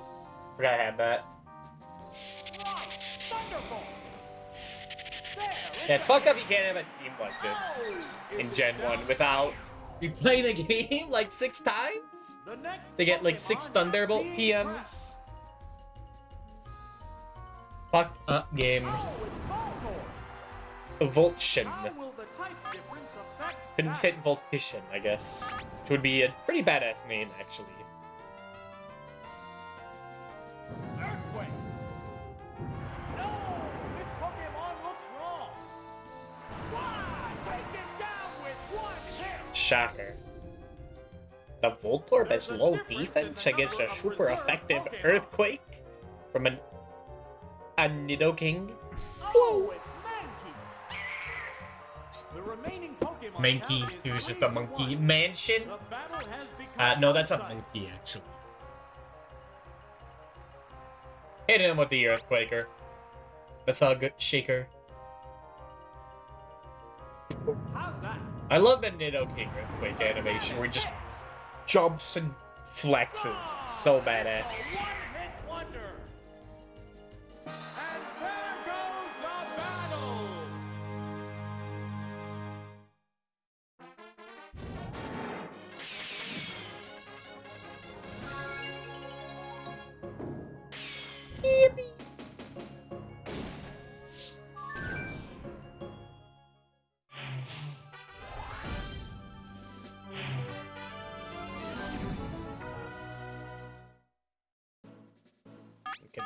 Forgot I had that. Thunderbolt. Yeah, it's fucked up you can't have a team like this in Gen 1 without... You play the game like 6 times? They get like 6 Thunderbolt TMs. Fucked up game. Volttion. Couldn't fit Voltition, I guess. Which would be a pretty badass name, actually. Earthquake. No, this Pokemon looks wrong. Why? Take it down with one hit. Shocker. The Voltorb has low defense against a super effective Earthquake from a Nidoking. Oh, it's Mankey. The remaining Pokemon Mankey, he was just a monkey. Mansion? The battle has become No, that's a monkey, actually. Hit him with the Earthquaker. The Thug Shaker. How's that? I love the Nidoking Earthquake animation where he just jumps and flexes. It's so badass. One-hit wonder. And there goes the battle.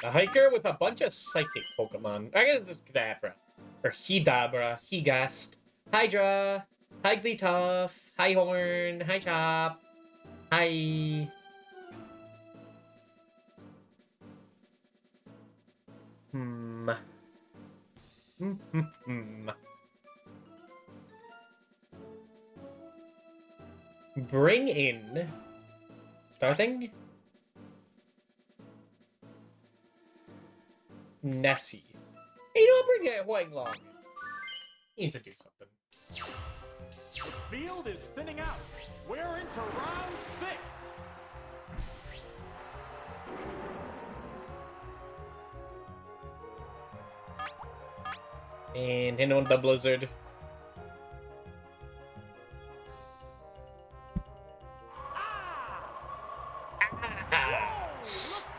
A hiker with a bunch of psychic Pokemon. I guess it's just Kadabra. Or Hidabra, Higast, Hydra, Higglytuff, Highhorn, Highchop, Hi... Bring in... Starting? Nessie. Hey, don't bring that White Long. He needs to do something. The field is thinning out. We're into round 6. And hit him with the blizzard.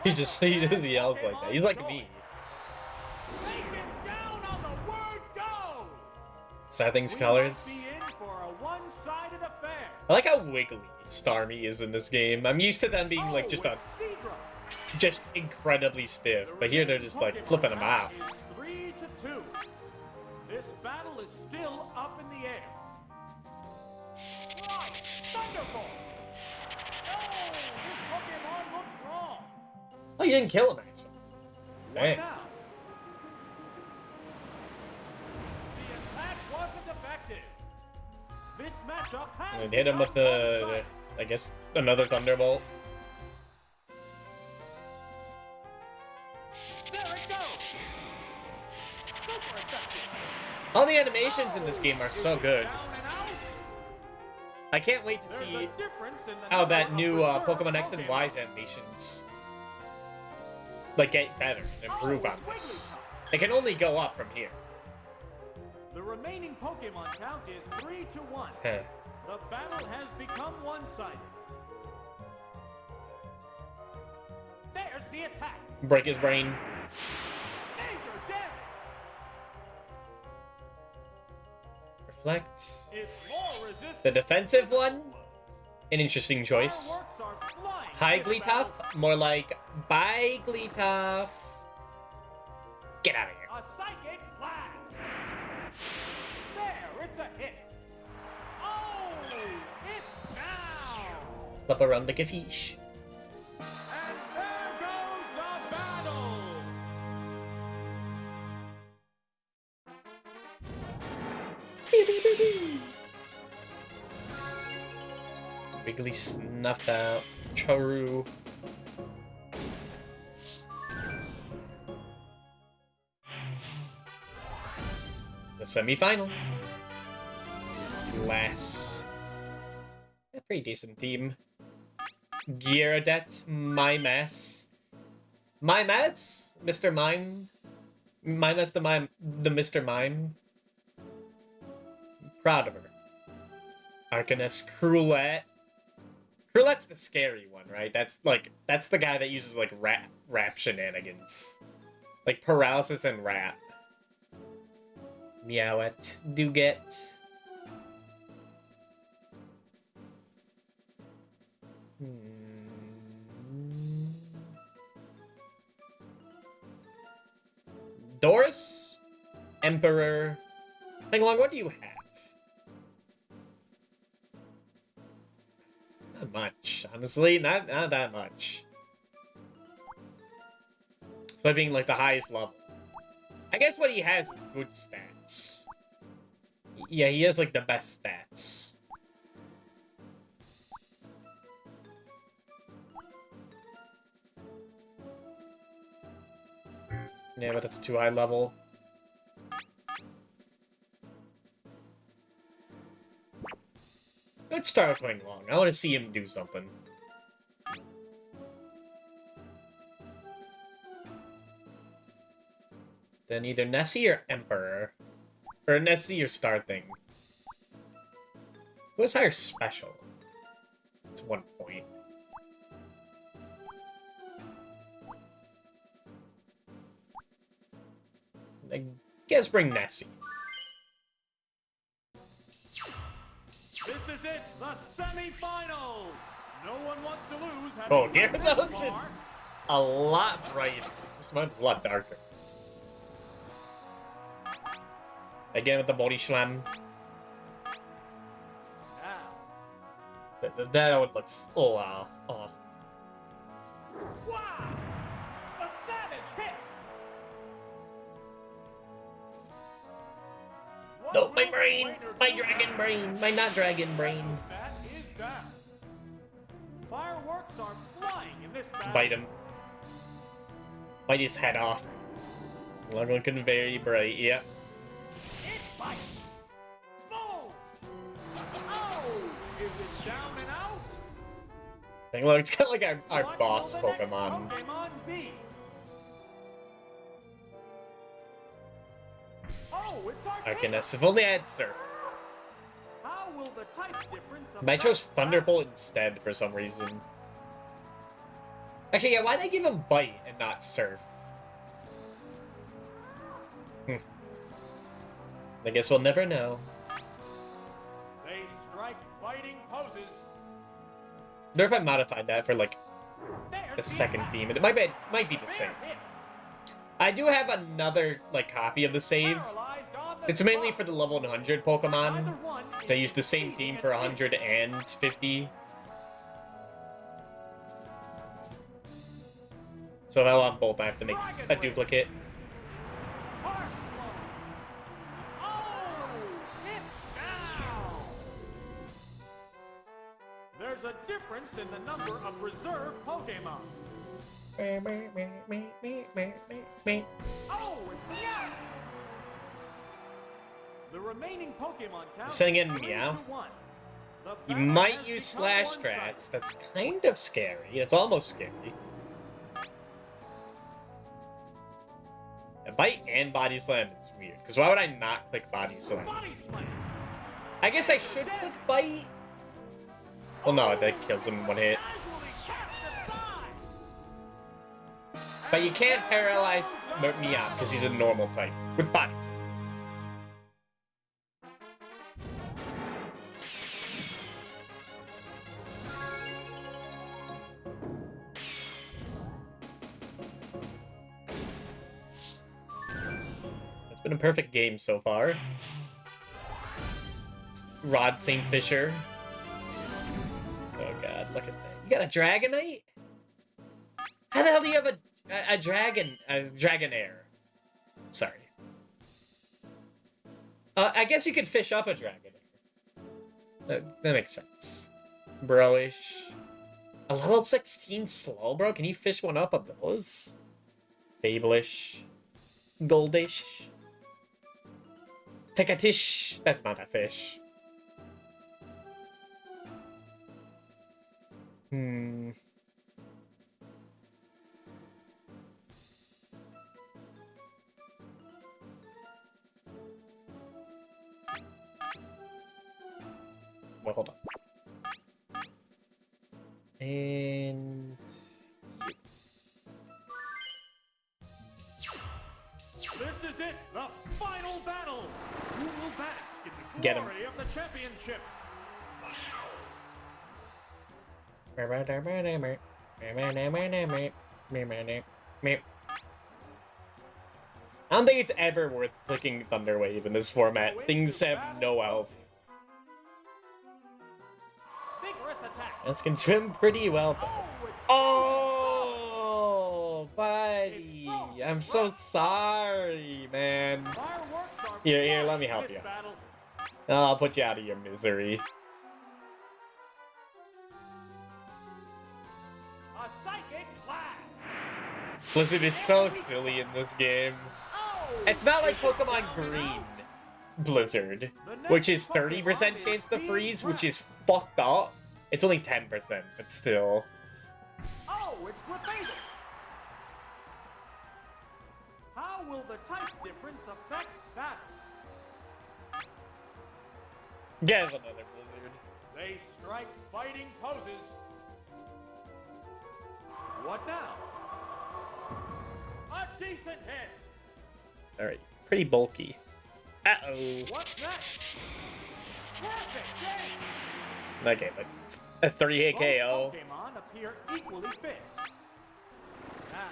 He just yells like that. He's like me. Down on the word go. Starthing's colors. Be in for a one-sided affair. I like how wiggly Starmie is in this game. I'm used to them being like just incredibly stiff, but here they're just like flipping them out. 3-2. This battle is still up in the air. Right, Thunderbolt. Oh, this Pokemon looks wrong. Oh, you didn't kill him actually. Dang. Now? The attack wasn't effective. This matchup has And hit him with the, I guess, another Thunderbolt. There it goes. Super effective. All the animations in this game are so good. Down and out. I can't wait to There's see a difference in the how that number new of reserve Pokemon X and Y's animations like get better and improve on this. It can only go up from here. The remaining Pokemon count is 3-1. Huh. The battle has become one-sided. There's the attack. Break his brain. Major damage. Reflect. It's more resistant. The defensive one? An interesting choice. Fireworks are flying. Higglytuff? More like Bigglytuff. Get out of here. A psychic blast. There, it's a hit. Oh, it's down. Flip around like a fish. And there goes the battle. Wiggly snuffed out. Charu. The semi-final. Glass. A pretty decent team. Gyaradet, my mess. My mess? Mr. Mime? Mime the Mime, the Mr. Mime. Proud of her. Arcanist, Cruelette. Cruellette's the scary one, right? That's the guy that uses like rap shenanigans. Like paralysis and rap. Meowette, Duget. Doris? Emperor? Penglong, what do you have? Not much, honestly. Not that much. Flipping like the highest level. I guess what he has is good stats. Yeah, he has like the best stats. Yeah, but that's too high level. Let's start with Wing Long. I want to see him do something. Then either Nessie or Emperor. Or Nessie or Star Thing. Who has higher special? It's 1 point. I guess bring Nessie. This is it, the semi-finals. No one wants to lose. Oh, here those a lot brighter. This one's a lot darker. Again with the body slam. That one looks off. Wow! A savage hit! No, my brain! My dragon brain! My not dragon brain! That is down. Fireworks are flying in this battle. Bite him. Bite his head off. Looking very bright, yeah. It bites! Boom! Oh! Is it down and out? Look, it's kind of like our What boss will the next Pokemon. Pokemon be? Oh, it's Arcanist. If only I had Surf. How will the type difference I chose affect Thunderbolt instead for some reason. Actually, yeah, why'd they give him Bite and not Surf? I guess we'll never know. They strike fighting poses. Or if I modified that for like There's the second theme, and it might be the same. hit. I do have another like copy of the save. Paralyzed on the It's mainly spot. for the level 100 Neither Pokemon. one So I is used the same succeeding theme in for hitting. 100 and 50. So if I want both, I have to make a duplicate. Harsh blow. Oh, hit down. There's a difference in the number of reserve Pokemon. Oh, it's Meow. The remaining Pokemon count Sending in is 3 Meow. to 1. The You battle might has use become Slash one-sided. Strats. That's kind of scary. It's almost scary. Bite and Body Slam is weird. Because why would I not click Body Slam? Body slam. I guess I should click Bite. Well, no, that kills him in one hit. Casually cast aside. But you can't paralyze Meow because he's a normal type with Body Slam. It's been a perfect game so far. Rod St. Fisher. Oh god, look at that. You got a Dragonite? How the hell do you have a Dragonair? Sorry. I guess you could fish up a Dragonair. That makes sense. Broish. A level 16 Slowbro? Can you fish one up of those? Babelish. Goldish. Tekatish. That's not a fish. Well, hold on. And... This is it, the final battle. Who will bask in the Get him. glory of the championship? I don't think it's ever worth clicking Thunderwave in this format. Things have no health. Vigorous attack. This can swim pretty well, though. Oh, it's Oh, buddy. I'm so sorry, man. fireworks are Here, let flying me in help this you. battle. I'll put you out of your misery. A psychic blast. Blizzard is so silly in this game. Oh, It's not like is it Pokemon down and Green out? Blizzard, which is 30% chance to freeze, which is fucked up. It's only 10%, but still. Oh, it's Rephagus. How will the type difference affect battle? Get another Blizzard. They strike fighting poses. What now? A decent hit. Alright, pretty bulky. Uh-oh. What's next? Perfect game. Okay, but it's a 3-hit KO. Both Pokemon appear equally fit. Now,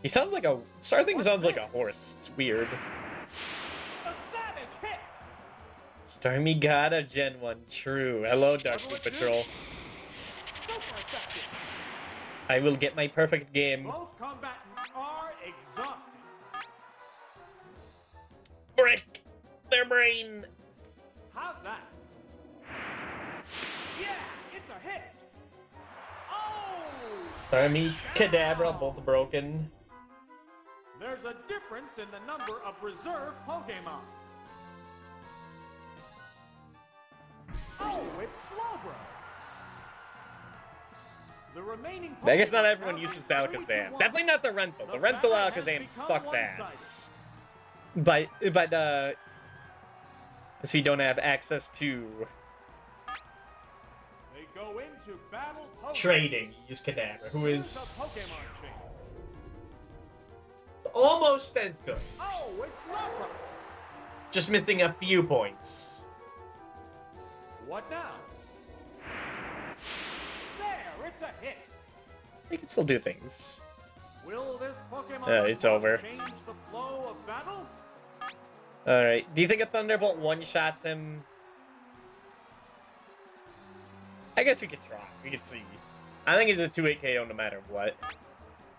He sounds like a... Starthing sounds like a horse. It's weird. A savage hit. Stormy got a Gen 1. True. Hello, Darkwood Patrol. Super effective. I will get my perfect game. Both combatants are exhausted. Brick their brain. How's that? Yeah, it's a hit. Oh! Stormy, Kadabra, both broken. There's a difference in the number of reserve Pokemon. Oh, it's Slowbro. The remaining I guess not Pokemon everyone count uses is 3 to Alakazam. 1. Definitely not the rental. The The rental battle has Alakazam become sucks one-sided. ass. But because we don't have access to They go into battle Pokemon. trading, you use Kadabra, who Use is the Pokemon chain. almost as good. Oh, it's Slowbro. Just missing a few points. What now? There, it's a hit. They can still do things. Will this Pokemon It's over. change the flow of battle? Alright, do you think a Thunderbolt one-shots him? I guess we could try. We could see. I think it's a 2-8 KO no matter what.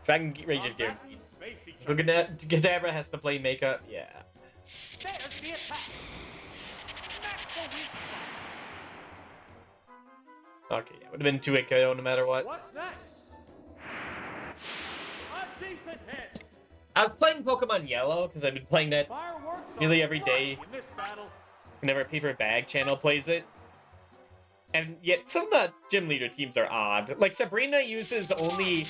Dragon Rage is guaranteed. Combatants face each So other. Kadabra has to play makeup? Yeah. There's the attack. Smash the weak spot. Okay, yeah. Would have been 2-8 KO no matter what. What's next? A decent hit. I was playing Pokemon Yellow because I've been playing that Fireworks nearly are every flying day. in this battle. whenever Paper Bag channel plays it. And yet some of the gym leader teams are odd. Like Sabrina uses only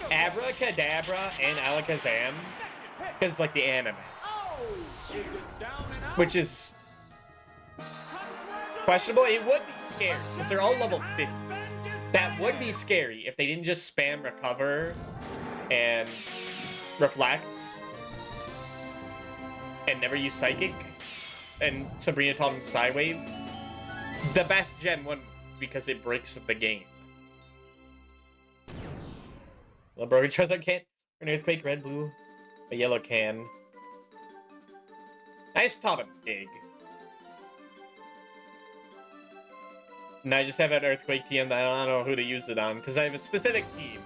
Abracadabra and Alakazam because like the anime, Oh, is it down and out? which is questionable. It would be scary because they're all level 50. That would be scary if they didn't just spam Recover and Reflect and never use Psychic. And Sabrina taught him Psywave. The best Gen 1 because it breaks the game. Well, Broken Charizard can't. An Earthquake, red, blue, a yellow can. I just taught him Dig. And I just have an Earthquake team that I don't know who to use it on because I have a specific team.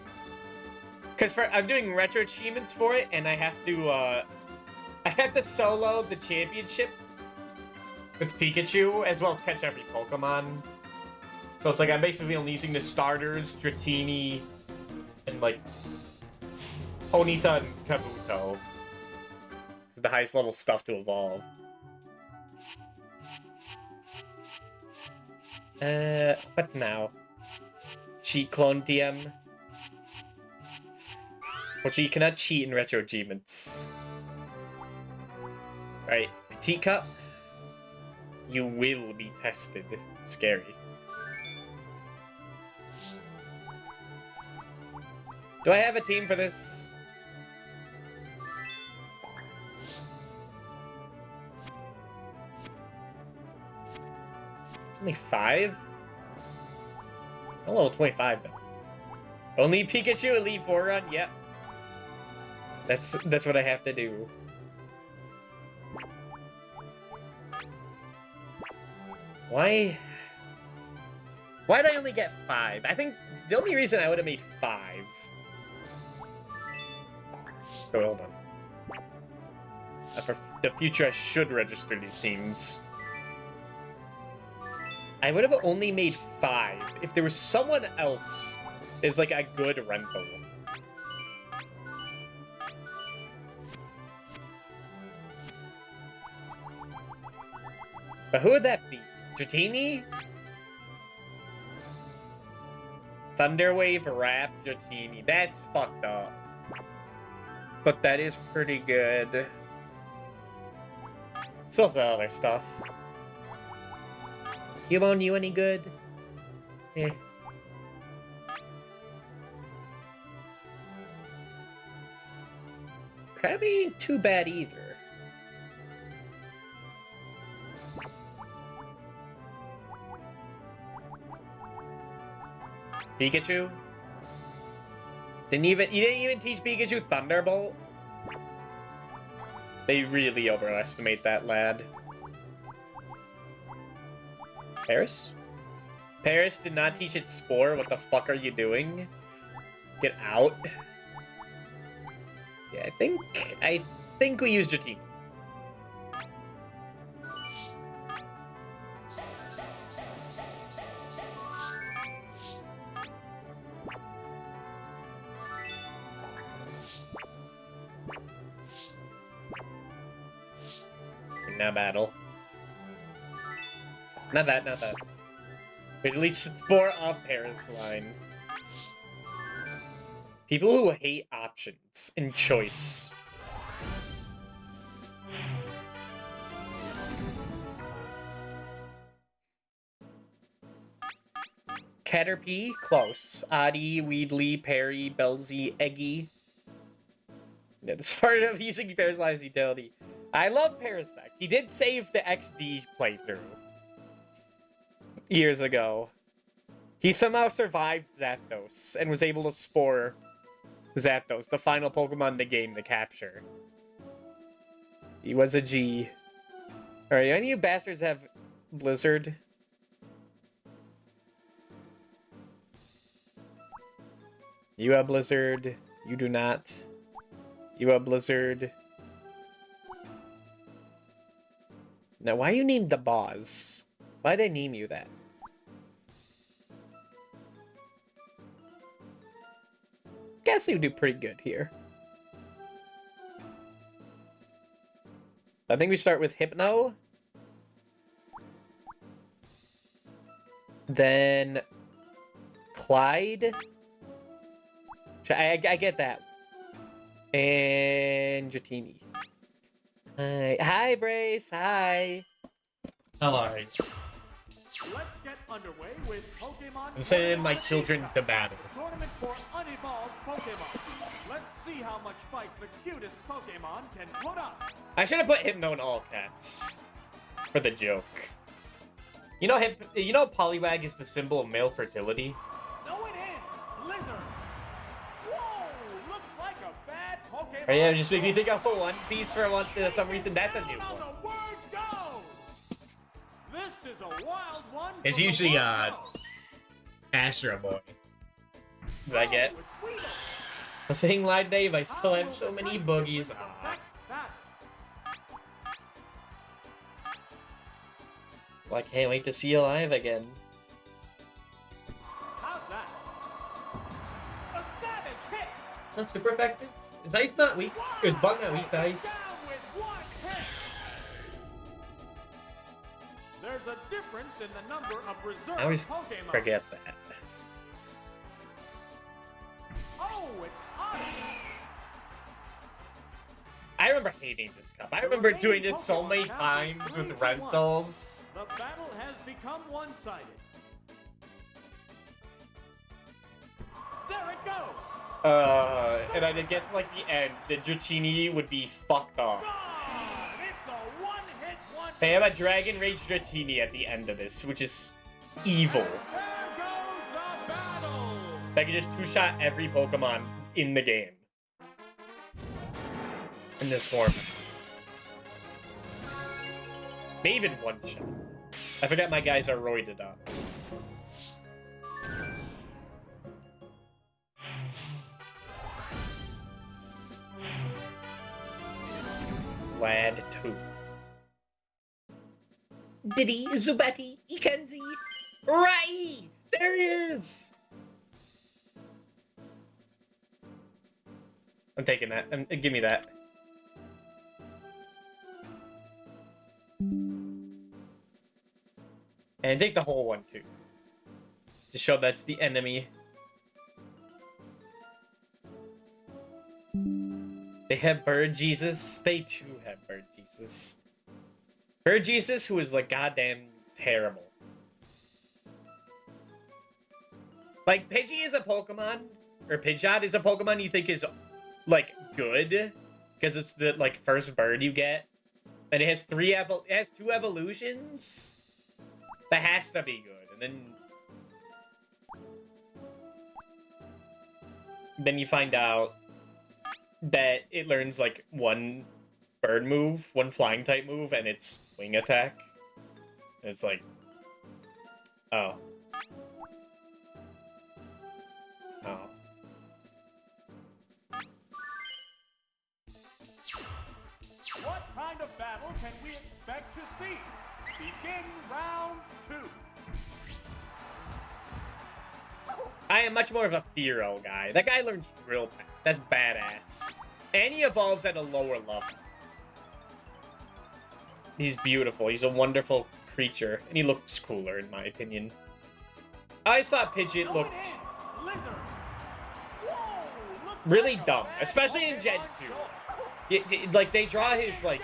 Because I'm doing retro achievements for it, and I have to solo the championship with Pikachu, as well as catch every Pokemon. So it's like I'm basically only using the starters, Dratini, and like Ponyta and Kabuto. It's the highest level stuff to evolve. What now? Cheat clone TM. Which you cannot cheat in retro achievements. Right, Teacup. You will be tested. Scary. Do I have a team for this? Only 5? I'm level 25 though. Only Pikachu Elite 4 run? Yep. That's what I have to do. Why did I only get 5? I think the only reason I would have made 5. So hold on. For the future, I should register these teams. I would have only made 5 if there was someone else is like a good rental. But who would that be? Dratini? Thunderwave, Wrap, Dratini. That's fucked up. But that is pretty good. So what's the other stuff? Cubone, you any good? Eh. Krabby ain't too bad either. Pikachu? You didn't even teach Pikachu Thunderbolt? They really overestimate that lad. Paris? Paris did not teach it Spore. What the fuck are you doing? Get out. Yeah, I think we used your team. Now battle. Not that. It deletes Spore off Paris line. People who hate options and choice. Caterpie, close. Adi, Weedly, Perry, Belzy, Eggy. Yeah, this part of using Paralyzed utility. I love Parasect. He did save the XD playthrough years ago. He somehow survived Zapdos and was able to Spore Zapdos, the final Pokemon in the game to capture. He was a G. Alright, any of you bastards have Blizzard? You have Blizzard. You do not. You have Blizzard. Now, why you named the boss? Why'd they name you that? Guess you do pretty good here. I think we start with Hypno. Then Clyde. I get that. And Dratini. Hi, Brace. Hi. Hello. Let's get underway with Pokemon. I'm sending my children to battle. Tournament for unevolved Pokemon. Let's see how much fight the cutest Pokemon can put up. I should have put Hypno in all caps for the joke. You know, Poliwag is the symbol of male fertility. No, it is Blizzard. Whoa, looks like a bad Pokemon. Or yeah, just make me think of One Piece for some reason. That's a new Down one. the word goes. This is a wild one. It's from the usually word go. Astro Boy. Did I get? it's Weedle. I'm saying live Dave, I still have so many boogies. Aw. Well, I can't wait to see you live again. How's that? A savage hit. Is that super effective? Is Ice not weak? Is Bug not weak to Ice? Down with one hit. There's a difference in the number of reserve I always Pokemon. forget that. Oh, it's Adi. I remember hating this cup. I remember doing it so many times with rentals. The battle has become one-sided. There it goes. And I did get to, like, the end. The Dratini would be fucked off. Gone. It's a one-hit one. They have a Dragon Rage Dratini at the end of this, which is evil. There goes the battle. That can just two-shot every Pokemon in the game. In this form. They even one-shot. I forgot my guys are roided up. Lad 2. Diddy, Zubetti, Ikenzi, Rai! There he is! I'm taking that. Give me that. And take the whole one, too. To show that's the enemy. They have Bird Jesus. They, too, have Bird Jesus. Bird Jesus, who is, like, goddamn terrible. Like, Pidgey is a Pokemon, or Pidgeot is a Pokemon you think is, like, good. Because it's the, like, first bird you get. And it has two evolutions. That has to be good. And then then you find out that it learns like one bird move, one flying type move, and it's wing attack. And it's like, oh. Oh. What kind of battle can we expect to see? Begin round 2. I am much more of a Fearow guy. That guy learns Drill Peck. That's badass. And he evolves at a lower level. He's beautiful. He's a wonderful creature. And he looks cooler, in my opinion. I thought Pidgeot looked really dumb. Especially in Gen 2. Like, they draw his, like,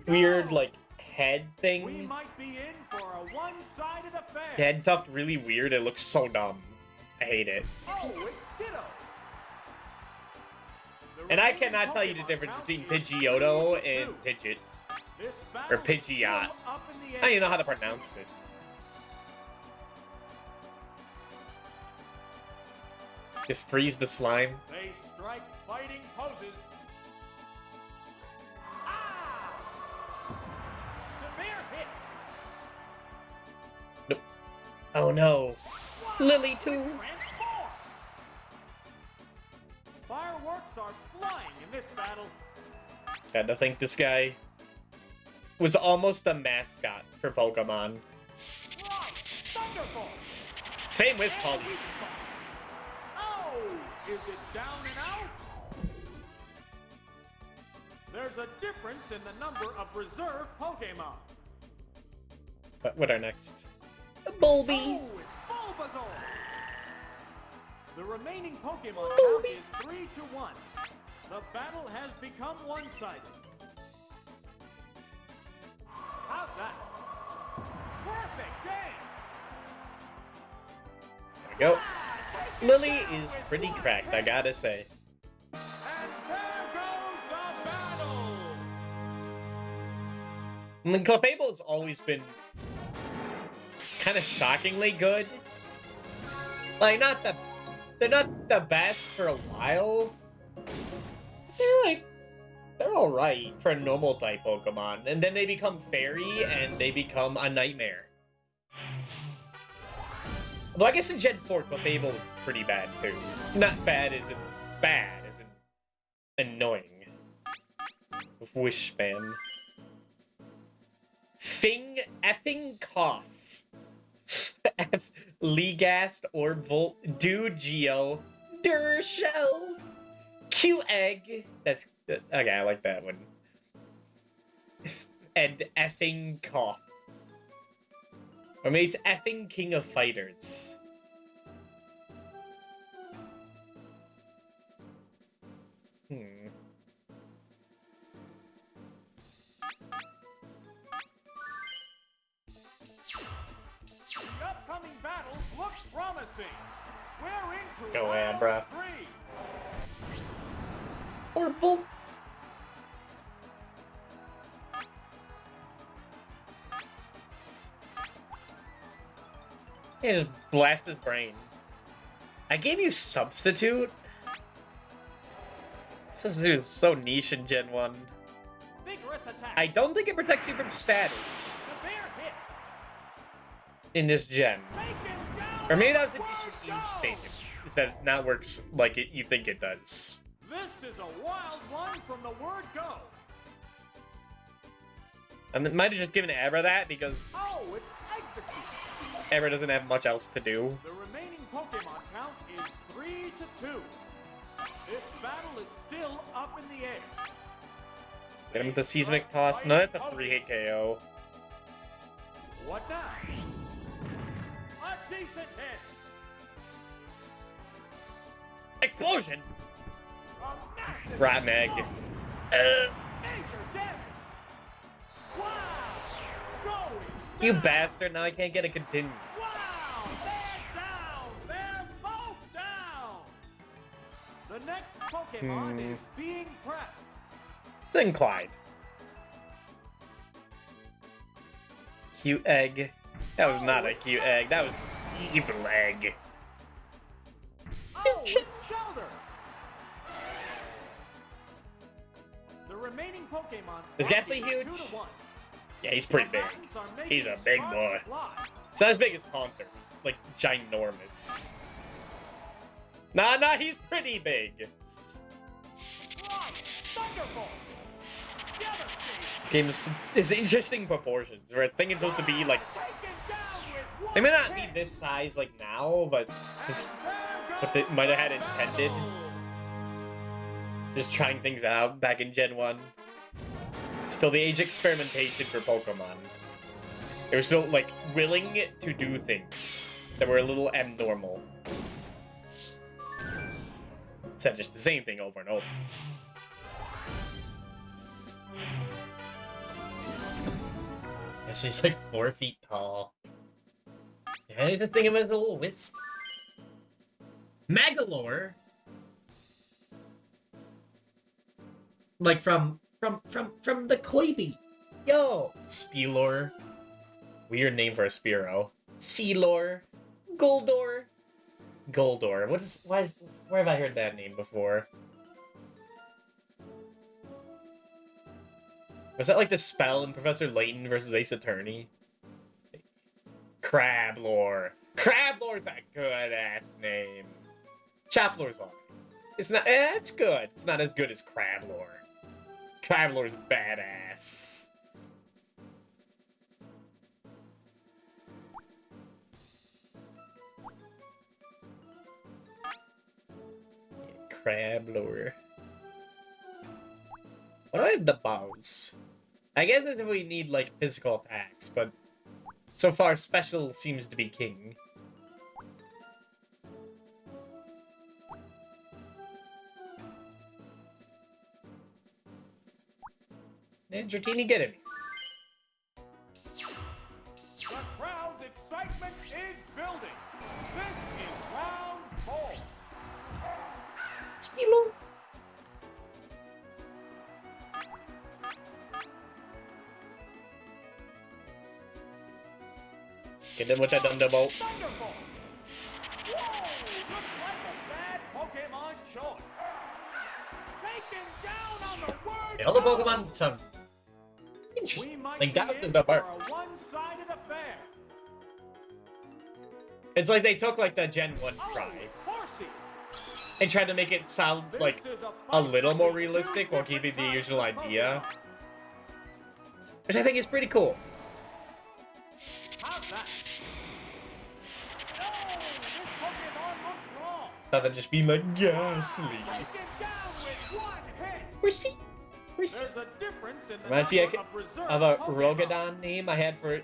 weird, like, head thing. We might be in for a one-sided affair. Head tuft really weird. It looks so dumb. I hate it. Oh, it's Ditto. And I cannot tell you the difference between Pidgeotto and Pidgeot. Or Pidgeot. I don't even know how to pronounce it. Just freeze the slime. They strike fighting poses. Ah! Severe hit. Nope. Oh no. Lily too. Transform. Fireworks are flying in this battle. Had to think this guy was almost a mascot for Pokemon. Right. Thunderbolt. Same with And Polly. weak spot. Oh! Is it down and out? There's a difference in the number of reserve Pokemon. What are next? Bulby. Oh, it's Bulbasaur! The remaining Pokemon count is 3-1. The battle has become one-sided. How's that? Perfect game! There we go. Lily is pretty cracked, I gotta say. And there goes the battle! And the Clefable's always been kind of shockingly good. Like, they're not the best for a while. They're alright for a normal type Pokemon. And then they become fairy and they become a nightmare. Although I guess in Gen 4, Clefable is pretty bad too. Not bad as in bad, as in annoying. With Wish Spam. Fing effing cough. F Legast, Orbvolt, Dugeo, Durshell, Q-Egg. That's okay, I like that one. And effing cough. Or maybe it's effing King of Fighters. The upcoming battles look promising. We're into Go round Abra. 3. Orbvolt. Yeah, just blast his brain. I gave you Substitute? Substitute is so niche in Gen 1. Vigorous attack. I don't think it protects you from status Severe hit. in this gen. Taken down. Or maybe that was an Word issue go. instinct. Is that it not works like you think it does. This is a wild one from the word go. I might have just given Abra that because Oh, it's execute. Abra doesn't have much else to do. The remaining Pokemon count is 3-2. This battle is still up in the air. Get him with the seismic toss. No, that's a 3-hit KO. What now? A decent hit. Explosion! A massive Rotmeg. blow. Major damage. Wow. Going You down. bastard, now I can't get a continue. Wow. They're down. They're both down. The next Pokemon is being prepped. It's Clyde. Cute egg. That was not a cute egg. That was evil egg. Oh, it's Sheldon. remaining Pokemon. Is Ghastly huge? 2-1. Yeah, he's pretty big. He's a big boy. It's not as big as Haunter, who's like ginormous. Nah, he's pretty big. This game is interesting proportions, where I think it's supposed to be like... They may not be this size like now, but just what they might have had intended. Just trying things out back in Gen 1. Still the age of experimentation for Pokemon. They were still, like, willing to do things that were a little abnormal. Instead of just the same thing over and over. Yes, he's like 4 feet tall. Yeah, I used to think of him as a little wisp. Magalore? Like from the Koibi. Yo! Spilor. Weird name for a Spearow. Sealor. Goldor. Goldor. Where have I heard that name before? Was that like the spell in Professor Layton versus Ace Attorney? Crablore. Crablor's a good-ass name. Chaplor's on it. It's not... it's good. It's not as good as Crablore. Cravlore's badass. Crablore. What do I have the bows? I guess that's if we need, like, physical attacks, but so far, special seems to be king. And Dratini, get him. The crowd's excitement is building. This is round 4. Spilo. Get him with that Thunderbolt. Thunderbolt. Whoa! Looks like a bad Pokemon choice. Taken down on the word. The other Pokemon sound interesting. Like down to the bar. One-sided affair. It's like they took like the Gen 1 cry and tried to make it sound like a little more realistic while keeping the usual idea. Which I think is pretty cool. How's that? No, this Pokemon looks wrong. Rather than just be like ghastly. Taken down with one hit. Where's he? There's a difference in the Reminds me number of reserve of a Pokemon. Rogadon name I had for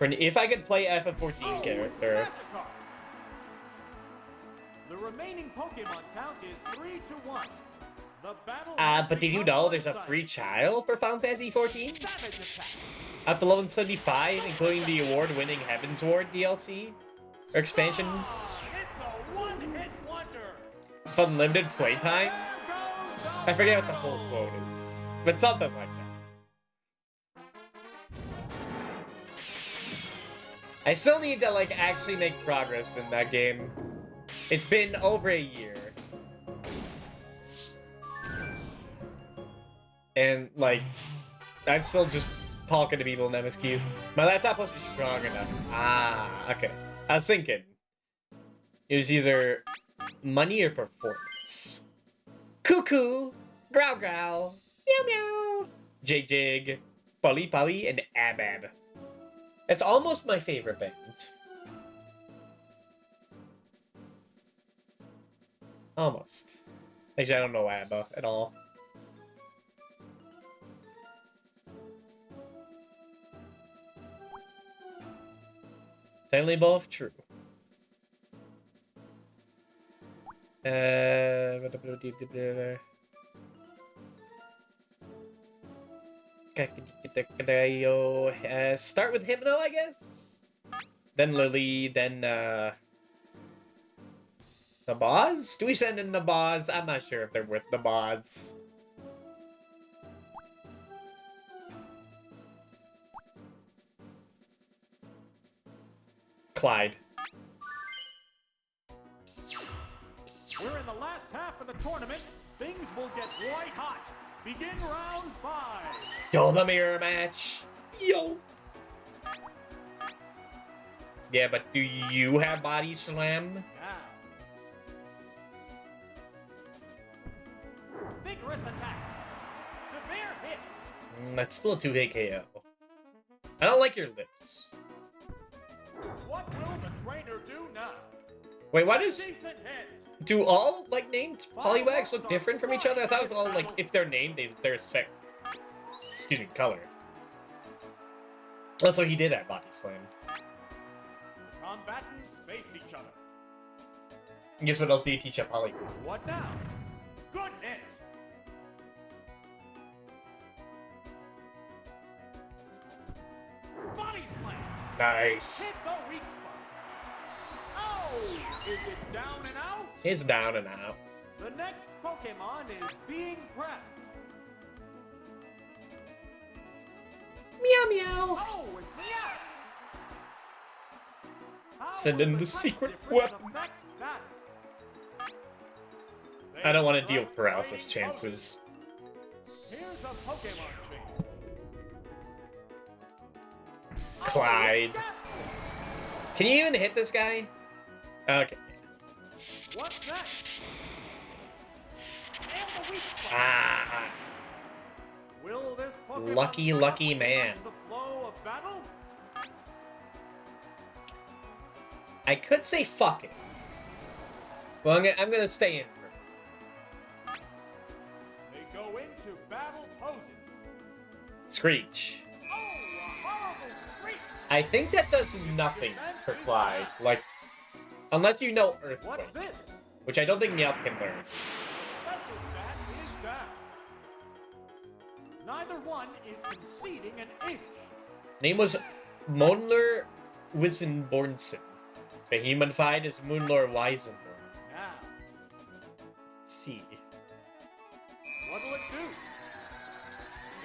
if I could play FF14 character. Magikarp. The remaining Pokemon count is 3-1. The battle But did you know there's a free trial for Final Fantasy 14? Savage attack. At the level 75, including the award-winning Heaven's Ward DLC or expansion, It's a one-hit wonder. with unlimited playtime. There goes I forget what the full quote is, but something like that. I still need to like actually make progress in that game. It's been over a year. And like I'm still just talking to people in MSQ. My laptop wasn't strong enough. Ah, okay. I was thinking it was either money or performance. Cuckoo, growl growl, meow meow, jig jig, pully pully, and abab. It's almost my favorite band. Almost. Actually, I don't know ABBA at all. Technically both true. Start with Hypno, I guess? Then Lily, then, Nabaz? Do we send in Nabaz? I'm not sure if they're worth Nabaz. Clyde. We're in the last half of the tournament. Things will get white hot. Begin round 5. Yo, the mirror match. Yo. Yeah, but do you have body slam? Now. Vigorous attack. Severe hit. That's still a 2-hit KO. I don't like your lips. What will the trainer do now? Wait, why A does... decent hit. Do all, like, named Poliwags look different from each other? I thought it was all, like, if they're named, they're sick. Excuse me, color. Also, he did have body slam. The combatants face each other. Guess what else do you teach at Poly? What now? Good hit. Body slam. Nice. Hit the weak spot. Oh! Is it down and out? It's down and out. The next Pokemon is being pressed. Meow meow. Oh, it's Meow! How Send will in the type secret difference weapon. affect that? I don't want to deal Right with paralysis brain chances. focus. Here's a Pokemon change. Clyde. Oh, Can you even hit this guy? Okay. what's next? And the weak spot. Ah. Will this Pokemon Lucky, lucky man. interrupt the flow of battle? I could say fuck it. Well, I'm gonna stay in. They go into battle poses. Screech. Oh, a horrible screech! I think that does nothing for Clyde. Like, unless you know What's Earthquake, this? which I don't think Meowth can learn. Special stat is down. Neither one is conceding an inch. Name was Monler Wissenbornsen. The human fight is Moonlor Weisenborn. Now, Let's see. what'll it do?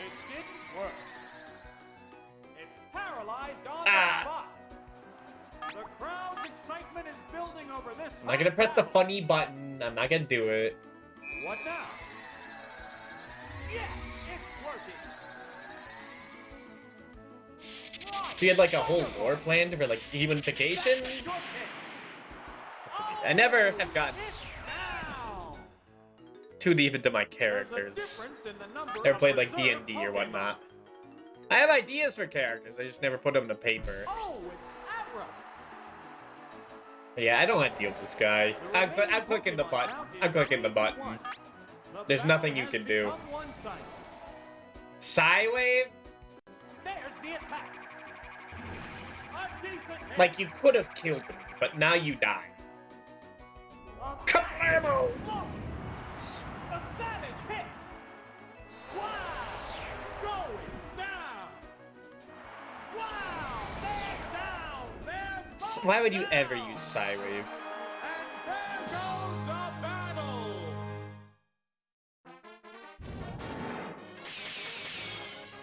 It didn't work. It's paralyzed on the spot. The crowd's excitement is building over this. I'm not gonna press the battle. funny button. I'm not gonna do it. What now? Yes, it's working. Right. She had like a whole lore planned for like humanification. Good hit. I never have gotten It's down. too deep into my There's a characters. difference in the number Never of played like preserved D&D or Pokemon. whatnot. I have ideas for characters. I just never put them to paper. Oh, it's Abra. Yeah, I don't want to deal with this guy. I'm clicking the button. I'm clicking the button. There's nothing you can do. Psywave? There's the attack. A decent hit. Like, you could have killed me, but now you die. A Kablamo! look. A savage hit. Wow. Going down. Wow. They're down. They're both Why would you down. ever use Psywave? And there goes the battle.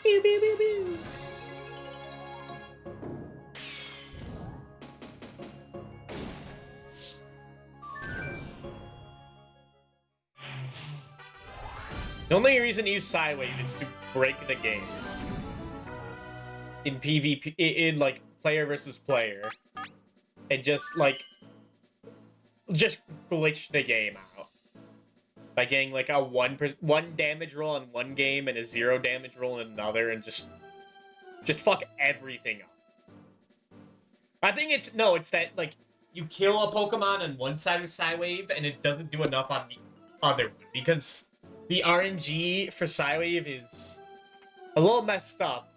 Pew, pew, pew, pew. The only reason to use Psywave is to break the game. In PvP, in like player versus player. And just like, just glitch the game out. By getting like a one damage roll in one game and a 0 damage roll in another and just fuck everything up. I think it's that like, you kill a Pokemon on one side of Psywave and it doesn't do enough on the other one. Because the RNG for Psywave is a little messed up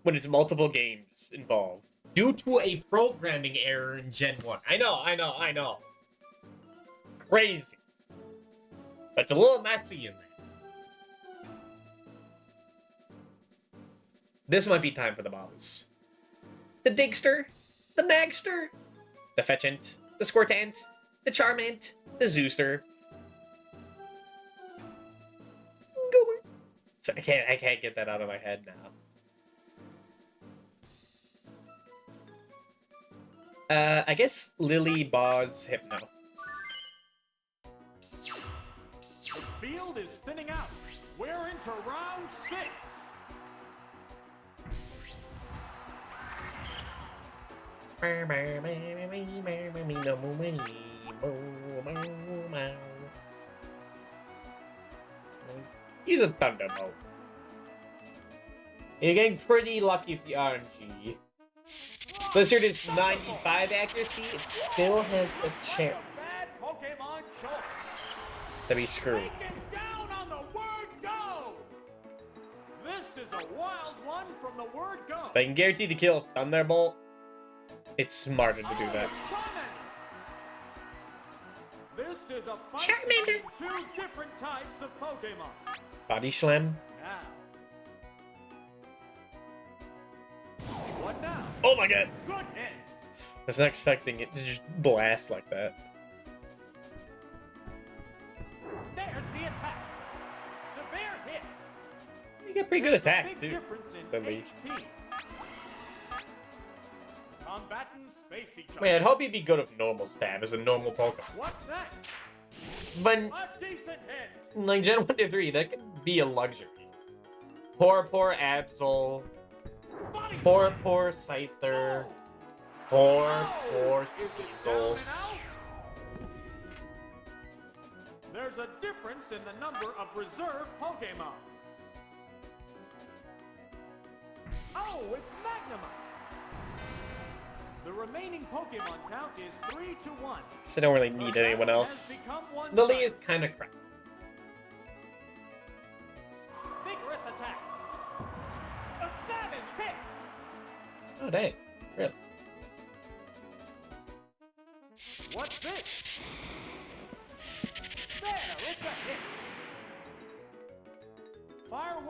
when it's multiple games involved. Due to a programming error in Gen 1. I know. Crazy. But it's a little messy in there. This might be time for the boss. The Digster, the Magster, the Fetchant, the Squirtant, the Charmant, the Zooster. So I can't get that out of my head now. I guess Lily, Boz, Hypno. field is thinning out. We're into round 6. Use a Thunderbolt. You're getting pretty lucky with the RNG. Blizzard is 95 accuracy, it still has a chance to be screwed. Down on the word go. This is a wild one from the word go. But I can guarantee the kill Thunderbolt. It's smarter to do that. This is a fight between 2 different types of Pokemon. Body Slam. Now. What now? Oh my god! Good hit. I was not expecting it to just blast like that. There's the attack. Severe hit. You get pretty good attack Big too. difference in Lily. HP. Combatants face each other. Wait, I'd hope he'd be good with normal stab as a normal Pokemon. What's that? But A decent hit. like Gen 1 to 3, that could be a luxury. Poor Absol. Body Poor slam. Scyther. Oh. Poor Is it Sneasel. down and out? There's a difference in the number of reserve Pokemon. Oh, it's Magnum. The remaining Pokemon count is 3-1. So I don't really need anyone else. Lily is kind of crap. Vigorous attack. A savage hit. Oh dang, really? What's this? There, it's a hit.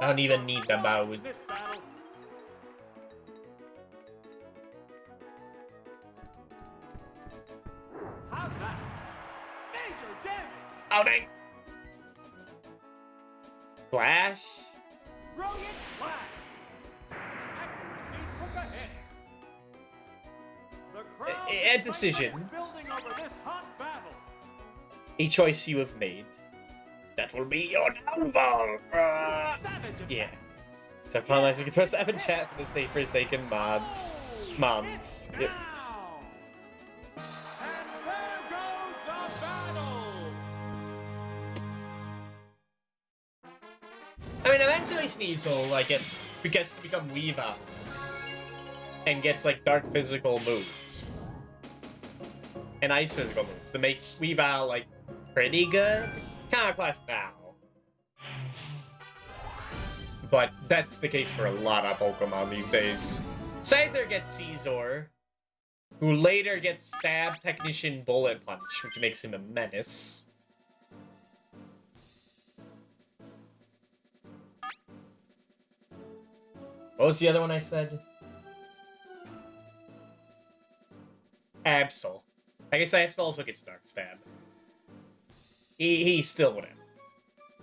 I don't even need the bows. This battle. How's that? Major damage. Oh dang! Flash? Brilliant flash. Accuracy took a hit. The crowd A is decision. building over this hot battle. A choice you have made. That will be your downfall! Savage attack. Yeah. So I promise you can press F in chat for the safe forsaken mods. Mods. It's Yep. down. And there goes the battle. I mean, eventually Sneasel like gets to become Weavile and gets like dark physical moves and ice physical moves to make Weavile like pretty good. Kind of class now, but that's the case for a lot of Pokemon these days. Scyther gets Caesar, who later gets Stab, Technician, Bullet Punch, which makes him a menace. What was the other one I said? Absol. I guess Absol also gets Dark Stab. He's still whatever.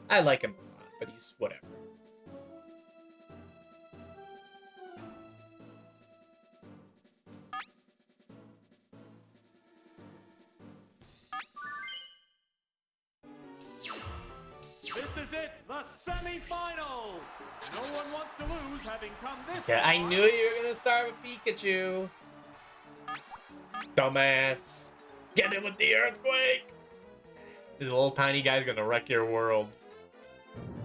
I like him a lot, but he's whatever. This is it, the semi-finals. No one wants to lose, having come this Yeah, I far. knew you were gonna start with Pikachu. Dumbass. Get him with the earthquake. This little tiny guy's gonna wreck your world.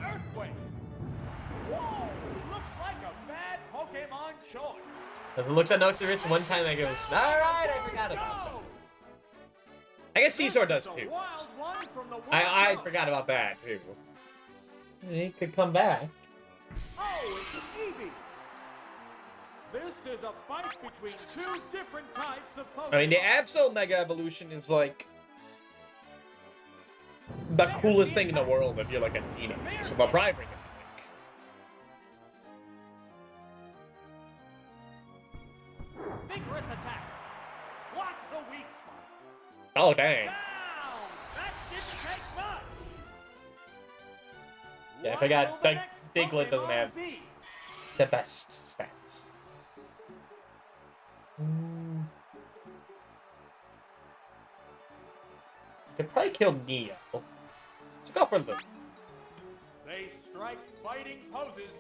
Earthquake. Whoa, looks like a bad Pokemon choice. As it looks at Noxaris one time, I go, alright, I forgot about that. I guess Caesar does too. I forgot about that too. He could come back. Oh, it's Eevee. This is a fight between 2 different types of Pokemon. I mean, the Absol Mega Evolution is like the coolest thing in the world if you're like a teenager. So they'll probably bring it back. Vigorous attack. Watch the weak spot. Oh dang. Down. That didn't take much. Yeah, I What forgot will the like next Diglett doesn't Pokemon have be? the best stats. Could probably kill Neo. So go for Lily. strike fighting poses.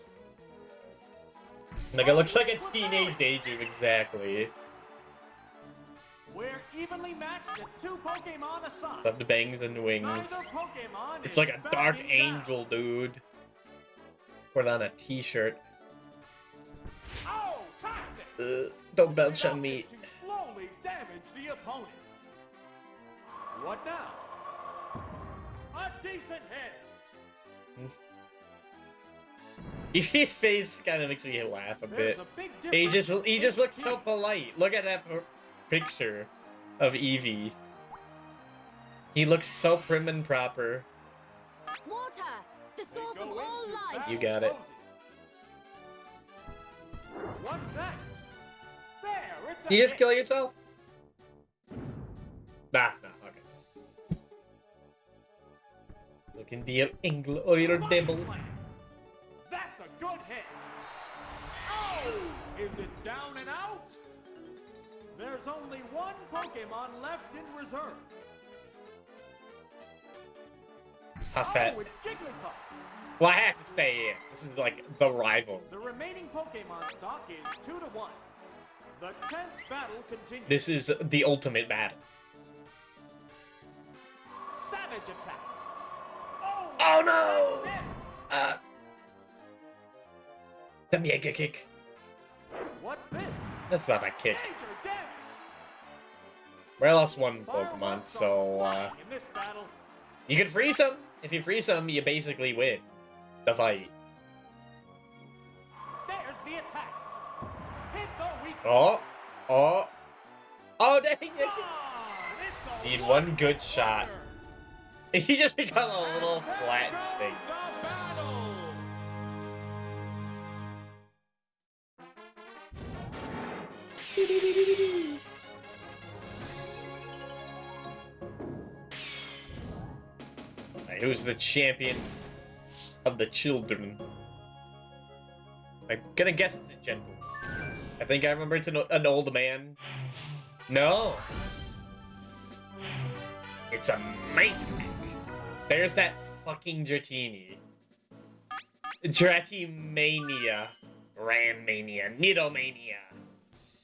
Like, it looks like a teenage daydream, exactly. We're evenly matched at 2 Pokemon aside. Love the bangs and Neither wings. Pokemon It's is like a dark backing angel, dude. Put it on a t-shirt. down. Oh, toxic! Don't belch on me. To slowly damage the opponent. What now? A decent hit. Eevee's face kind of makes me laugh a bit. There's a big He difference just in looks so teeth. polite. Look at that picture of Eevee. He looks so prim and proper. Water, the They source go of all into life. battle You got it. poses. What's next? There, it's a You just hit. kill yourself? Nah, okay. This can be an angle or your Fine devil. plan. That's a good hit. Oh! Is it down and out? There's only one Pokemon left in reserve. Huff it. Oh, it's Jigglypuff. Well, I have to stay in. This is like the rival. The remaining Pokemon stock is 2-1. The 10th battle continues. This is the ultimate battle. Savage attack. Oh no! Miss. The mega kick. What's this? That's not a kick. Major damage. We lost one Fireworks Pokemon, are so flying in this battle. you can freeze him. If you freeze him, you basically win the fight. There's the attack. Hit the weak. Oh, dang it! Ah, it's a Need one good one-hit shot. wonder. He just become a little And there flat goes thing. the battle. Alright, who's the champion of the children? I'm gonna guess it's a gentleman. I think I remember it's an old man. No! It's a maniac! There's that fucking Dratini. Dratimania. Rammania. Nidomania.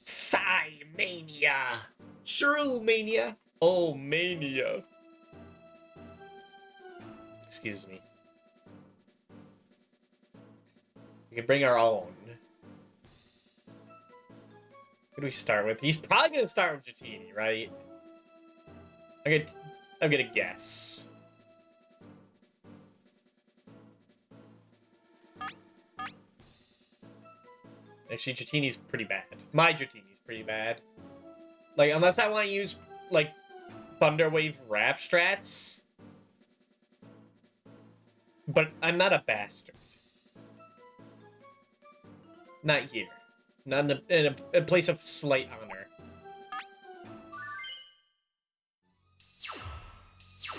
Psymania. Shrew-mania. Oh, mania. Excuse me. We can bring our own. Who do we start with? He's probably gonna start with Dratini, right? I'm gonna guess. Actually, Dratini's pretty bad. My Dratini's pretty bad. Like, unless I want to use, like, Thunder Wave Rap strats. But I'm not a bastard. Not here. Not in a place of slight honor.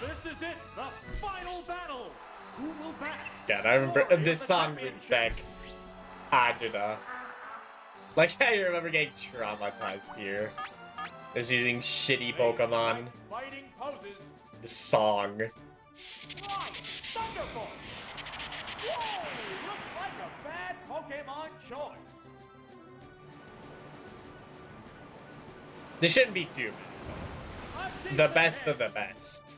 This is it, the final battle. Who will bat? God, I remember Glory of this the song brings back Ajita. Like, I remember getting traumatized here. Just using shitty Pokemon. Fighting poses. This song. Right, Thunderbolt. Whoa, looks like a bad Pokemon choice. This shouldn't be too bad. A The decent best hit. of the best.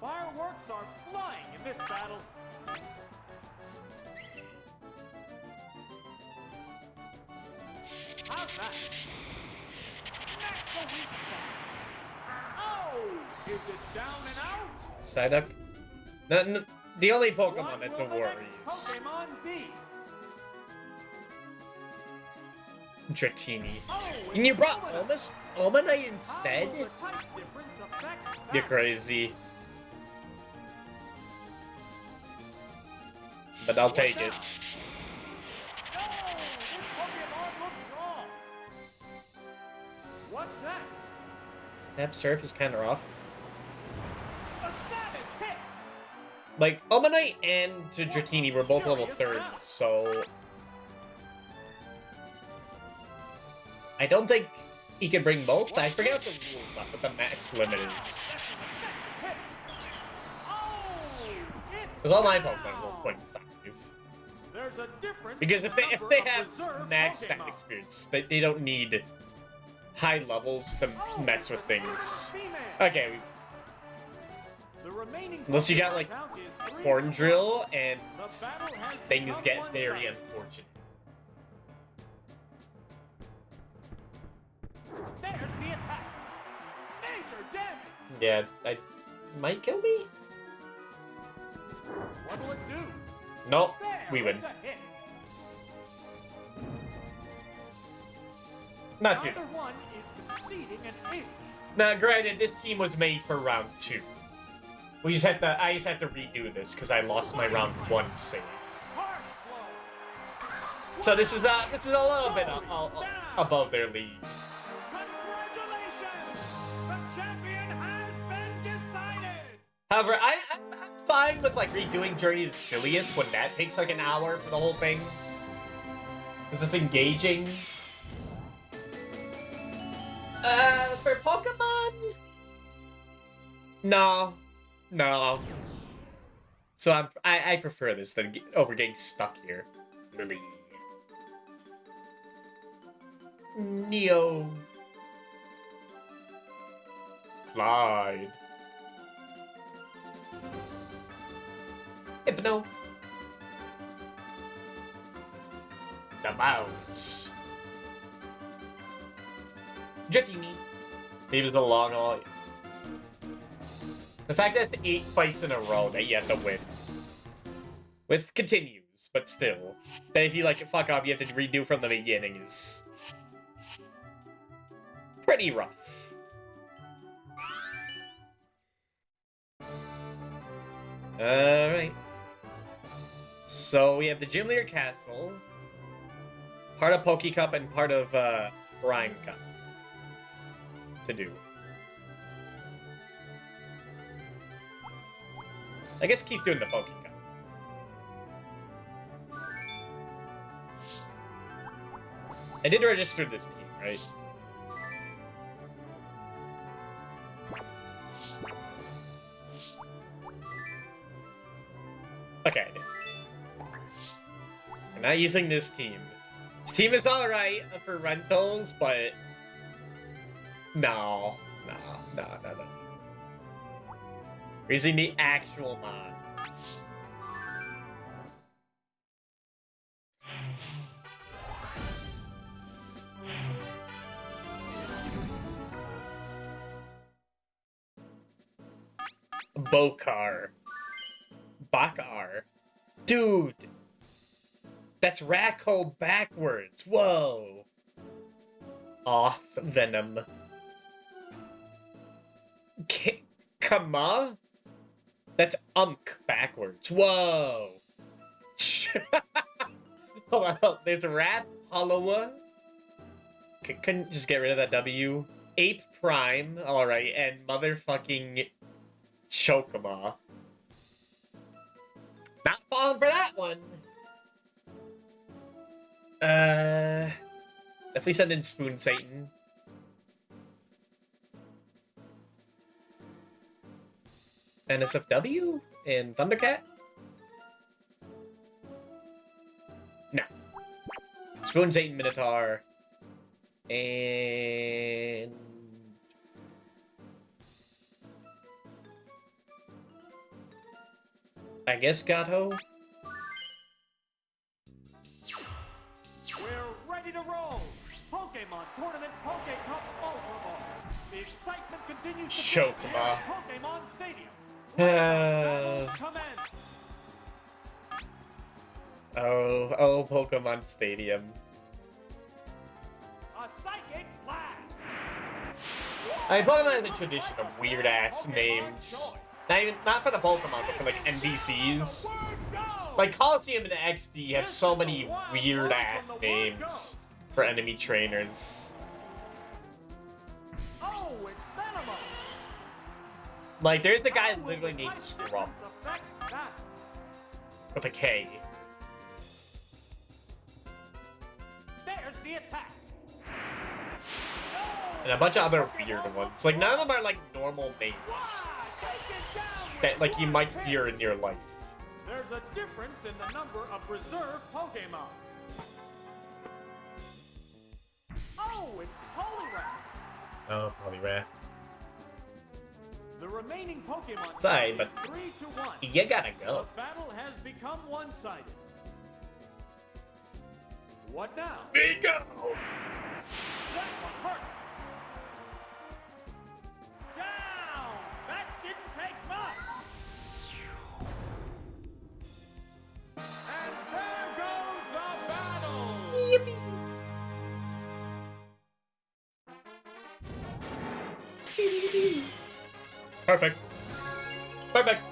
Fireworks are flying in this battle. How's that? That's the weak spot. Oh! Is it down and out? Psyduck? The only Pokemon What that's a will the next worries. Pokemon be? Dratini. Oh, And you it's brought Luminous. Omanite How instead? will the type difference affect You're that? crazy. But I'll What take now? it. No! This Pokemon looks wrong! What's that? Snap Surf is kind of rough. A savage hit! Like, Omanite and Dratini were both level 30, so... I don't think he could bring both. I forget what the rules are, what the max limit is. That's an effective hit! Oh! It's Because all my Pokemon are 1.5. There's a difference Because in if the they number of have reserve max stat Pokemon. experience, they don't need high levels to Oh, mess with the things. female. Okay, The remaining unless you got Pokemon like count is 3 Horn to Drill and 1. The battle has things become get one-sided. very unfortunate. There's the attack. Major damage. Yeah, I might kill me? What'll it do? Nope, There, we win. it's a hit. Not too. Neither one is conceding an inch. Now, granted, this team was made for round 2. I just have to redo this because I lost my round 1 save. Harsh blow. So this is a little bit above their league. Congratulations! The champion has been decided! However, I'm fine with like redoing Journey to Silius when that takes like an hour for the whole thing. Is this engaging? For Pokemon? No. So I prefer this than over getting stuck here. Really. Neo. Clyde. Hypno. The mouse. Dratini. Saves the long haul. The fact that it's 8 fights in a row that you have to win. With continues, but still. That if you like fuck up, you have to redo from the beginning is pretty rough. Alright. So we have the Gym Leader Castle, part of Poke Cup and part of Brine Cup to do. I guess keep doing the Poke Cup. I did register this team, right? Okay, I did. I'm not using this team. This team is alright for rentals, but... No. We're using the actual mod. Bokar. Bakar. Dude! That's Racco backwards. Whoa. Off Venom. Kama? That's backwards. Whoa. Hold on. There's a Rat Hollowa. Couldn't just get rid of that W. Ape Prime. Alright. And motherfucking Chokama. Not falling for that one. Definitely send in Spoon Satan. NSFW and Thundercat? No. Spoon Satan Minotaur. And... I guess Gato? We're ready to roll! Pokemon Tournament Poke Cup Ultra Ball. The excitement continues to build here Chokama. at Pokemon Stadium. Battles commence. Oh, Pokemon Stadium. A psychic blast. I mean, Pokemon has a tradition of weird-ass names. Not for the Pokemon, but for, like, NPCs. Like, Coliseum and XD have so many weird-ass names for enemy trainers. Oh, it's Venomous. Like, there's the guy literally named Scrum with a K. There's the attack. And a bunch of other weird ones. Like, none of them are, like, normal names that, like, you might hear in your life. There's a difference in the number of reserve Pokemon. Oh, it's Poliwrath. Oh, Poliwrath. The remaining Pokemon Sorry, is but 3-1. you gotta go. The battle has become one-sided. What now? There you go. That one hurt. Down. That didn't take much. And there goes the battle. Yippee. Perfect. Perfect.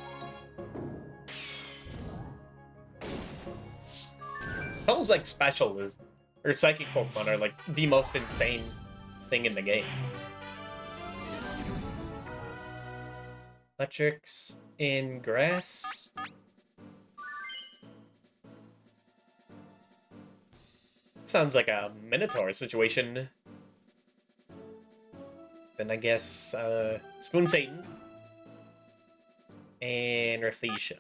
Almost like special is, or psychic Pokemon are like the most insane thing in the game. Electrics in grass. Sounds like a Minotaur situation. Then I guess Spoon Satan and Rathesha.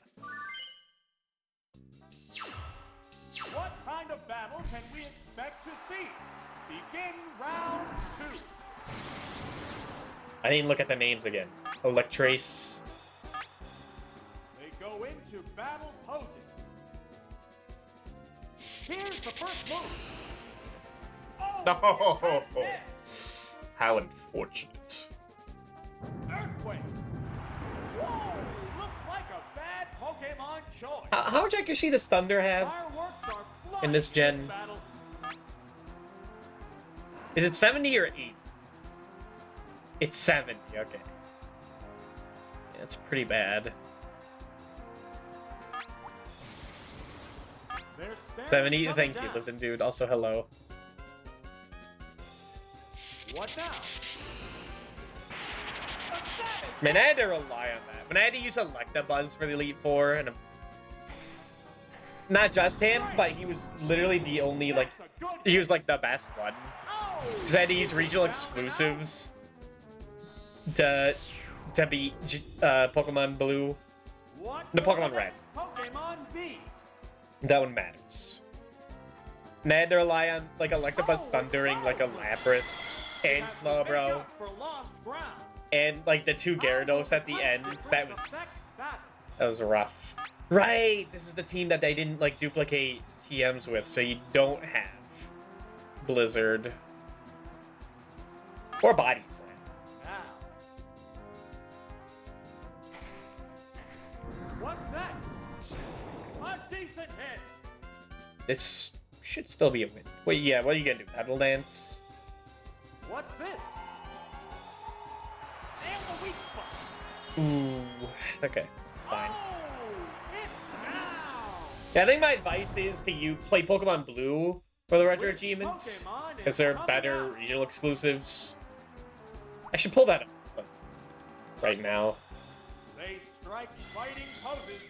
What kind of battle can we expect to see? Begin round 2. I didn't look at the names again. Electrace. They go into battle poses. Here's the first move. Oh, No! it missed. How unfortunate. Earthquake. Whoa, looks like a bad Pokemon choice. How much accuracy does Thunder have? Fireworks are flying in this gen? battle. Is it 70 or 80? It's 70, okay. Yeah, it's pretty bad. They're staring 70, each other thank you, down. Lipton Dude. Also, hello. What now? Man, I had to rely on that. When I had to use Electabuzz for the Elite Four, and not just him, but he was literally the only, like, he was, like, the best one. Because I had to use regional exclusives to beat Pokemon Blue. The Pokemon Red. Pokemon B. That one matters. And I had to rely on, like, Electabuzz thundering, like, a Lapras and Slowbro. And, like, the two Gyarados at the end. That was rough. Right! This is the team that they didn't, like, duplicate TMs with, so you don't have Blizzard. Or Body Slam. What's that? A decent hit. This should still be a win. Wait, yeah, what are you gonna do? Pebble Dance? What's this? And the weak spot. Ooh, okay, fine. Oh, it's down. Yeah, I think my advice is to you play Pokemon Blue for the Retro Achievements, because they're better regional exclusives. I should pull that up right now. They strike fighting poses.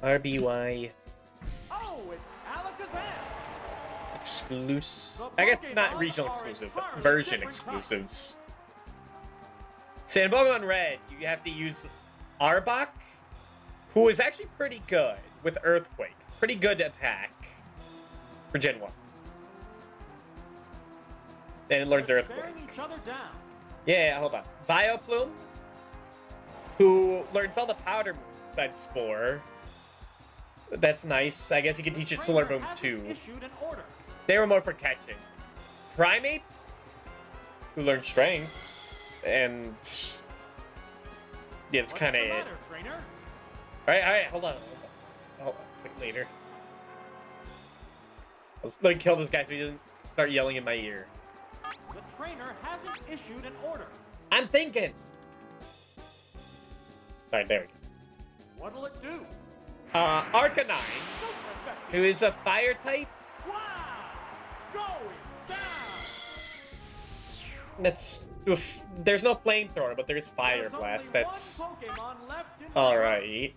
RBY Oh, it's Alakazam. exclusive. I guess not regional exclusive, but version exclusives. So in Pokemon Red, you have to use Arbok, who is actually pretty good with Earthquake. Pretty good attack for Gen 1. And it learns Earthquake. Staring each other down. Yeah, hold on. Vileplume, who learns all the powder moves besides Spore. That's nice. I guess you can teach it Solar Boom too. Issued an order. They were more for catching. Primeape, who learned Strength, and yeah, it's What's kind of the it. matter, trainer? All right, hold on. Wait, later. Let's like kill this guy so he doesn't start yelling in my ear. The trainer hasn't issued an order. I'm thinking. All right, there we go. What'll it do? Arcanine, Super effective. who is a fire type. Wow! Going down. That's oof, there's no flamethrower, but there's fire There's blast. only That's one Pokemon left in the all room. right.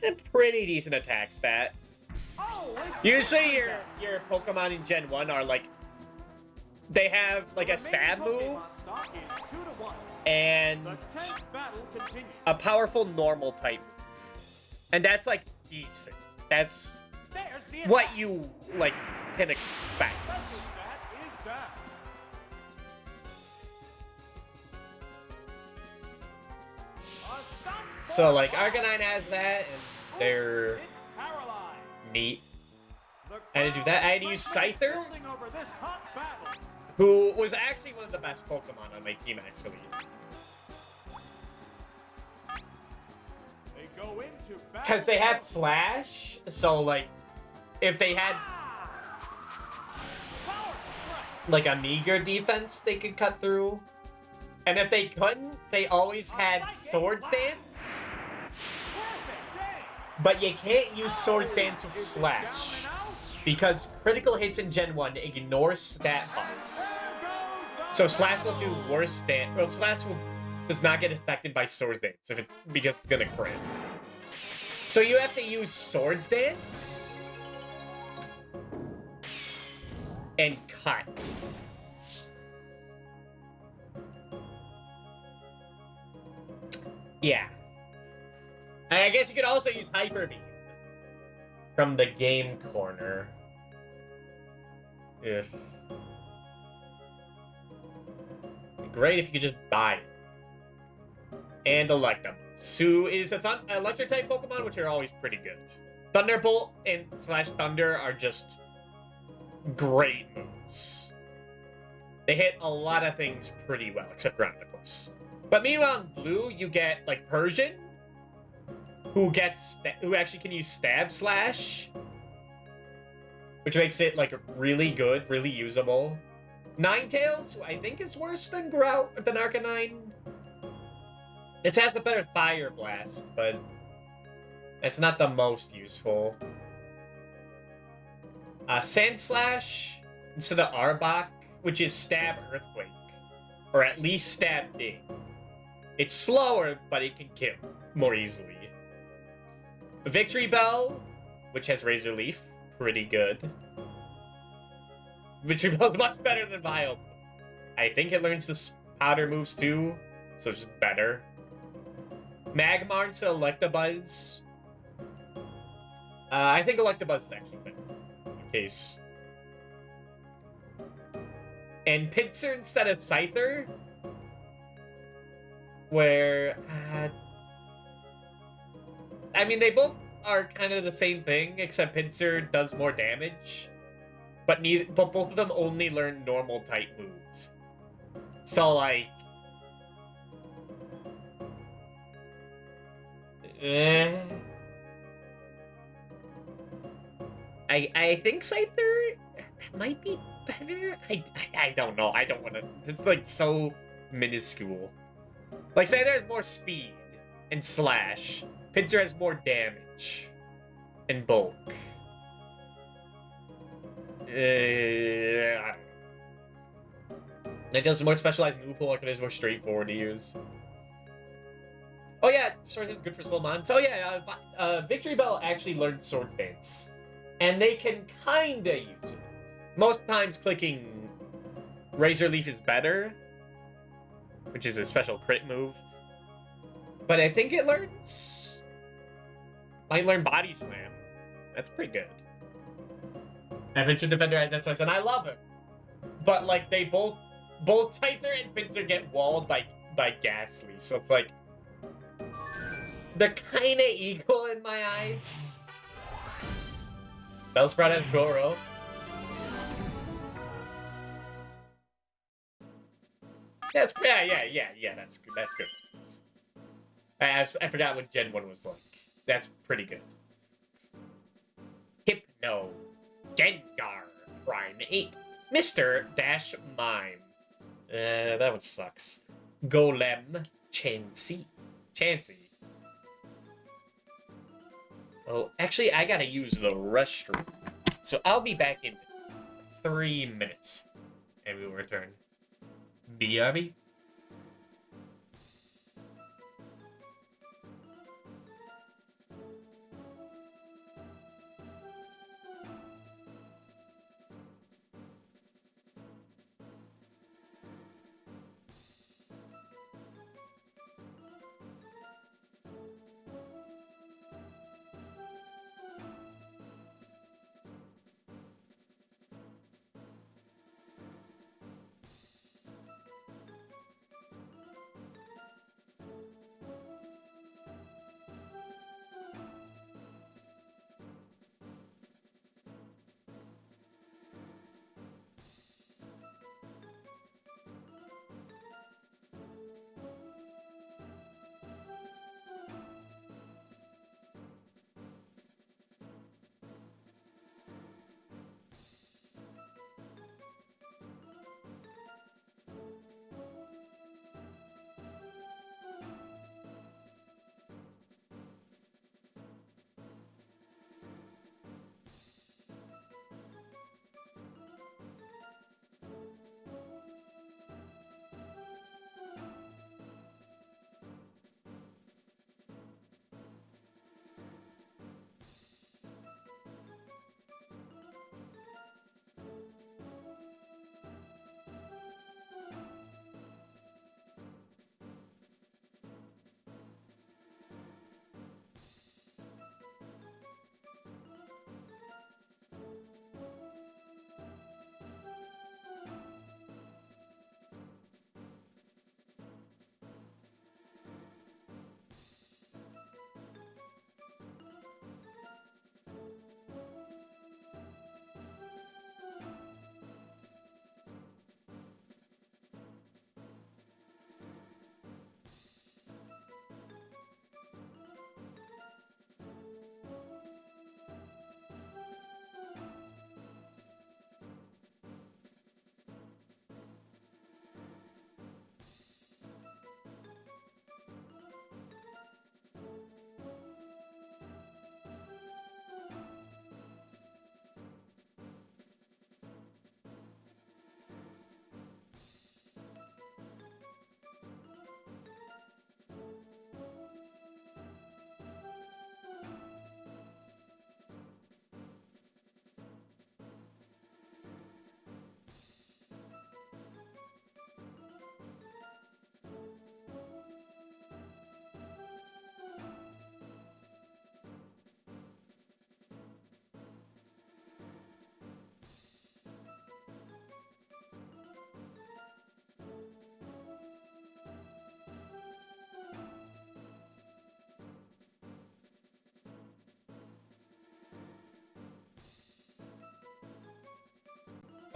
And a pretty decent attack stat. Oh, it's Usually Alakazam. your Pokemon in Gen 1 are like they have like a The stab remaining move Pokemon stock is 2-1. and The 10th battle continues. a powerful normal type. And that's like decent. That's There's the what attack. you, like, can expect. That is down. A stop So, for like, fire. Arcanine has that, and they're It's paralyzed. neat. The I had to do that. I had to crowd use excitement is Scyther, building over this hot battle. who was actually one of the best Pokemon on my team, actually. They go into battle. Because they have Slash, so, like, if they had, Power strike. like, a meager defense they could cut through. And if they couldn't, they always had Swords Dance. Perfect game. But you can't use Swords Dance with Is it Slash. down and out? Because critical hits in Gen 1 ignore stat buffs. There goes the So Slash will do worse than... Well, does not get affected by Swords Dance because it's gonna crit. So you have to use Swords Dance and cut. Yeah. And I guess you could also use Hyper Beam from the game corner. If great if you could just buy it. And Electabuzz, who is a electric type Pokemon, which are always pretty good. Thunderbolt and slash Thunder are just great moves. They hit a lot of things pretty well, except ground, of course. But meanwhile, in blue, you get like Persian, who actually can use Stab Slash, which makes it like really good, really usable. Ninetales, who I think is worse than Arcanine. It has a better Fire Blast, but it's not the most useful. Sand Slash instead of Arbok, which is Stab Earthquake, or at least Stab Dig. It's slower, but it can kill more easily. Victory Bell, which has Razor Leaf, pretty good. Victory Bell is much better than Vileplume. I think it learns the powder moves too, so it's just better. Magmar to Electabuzz. I think Electabuzz is actually better in case. And Pinsir instead of Scyther, where I mean they both are kind of the same thing, except Pinsir does more damage, but both of them only learn normal type moves. So like, I think Scyther might be better. I don't know. I don't want to. It's like so minuscule. Like Scyther has more speed and slash. Pinsir has more damage and bulk. I don't know. It does more specialized move pool, like it is more straightforward to use. Oh yeah, Swords is good for Slowmon. So yeah, Victory Bell actually learned Swords Dance, and they can kinda use it. Most times, clicking Razor Leaf is better, which is a special crit move. But I think it might learn Body Slam. That's pretty good. And Pinsir Defender, that's what I said. I love him, but like they both Scyther and Pinsir get walled by Ghastly, so it's like they're kind of equal in my eyes. Bellsprout has Goro. Yeah, that's good. That's good. I forgot what Gen 1 was like. That's pretty good. Hypno. Gengar. Prime 8. Mr. Dash Mime. That one sucks. Golem. Chansey. Oh, actually, I gotta use the restroom. So I'll be back in 3 minutes. And we will return. BRB.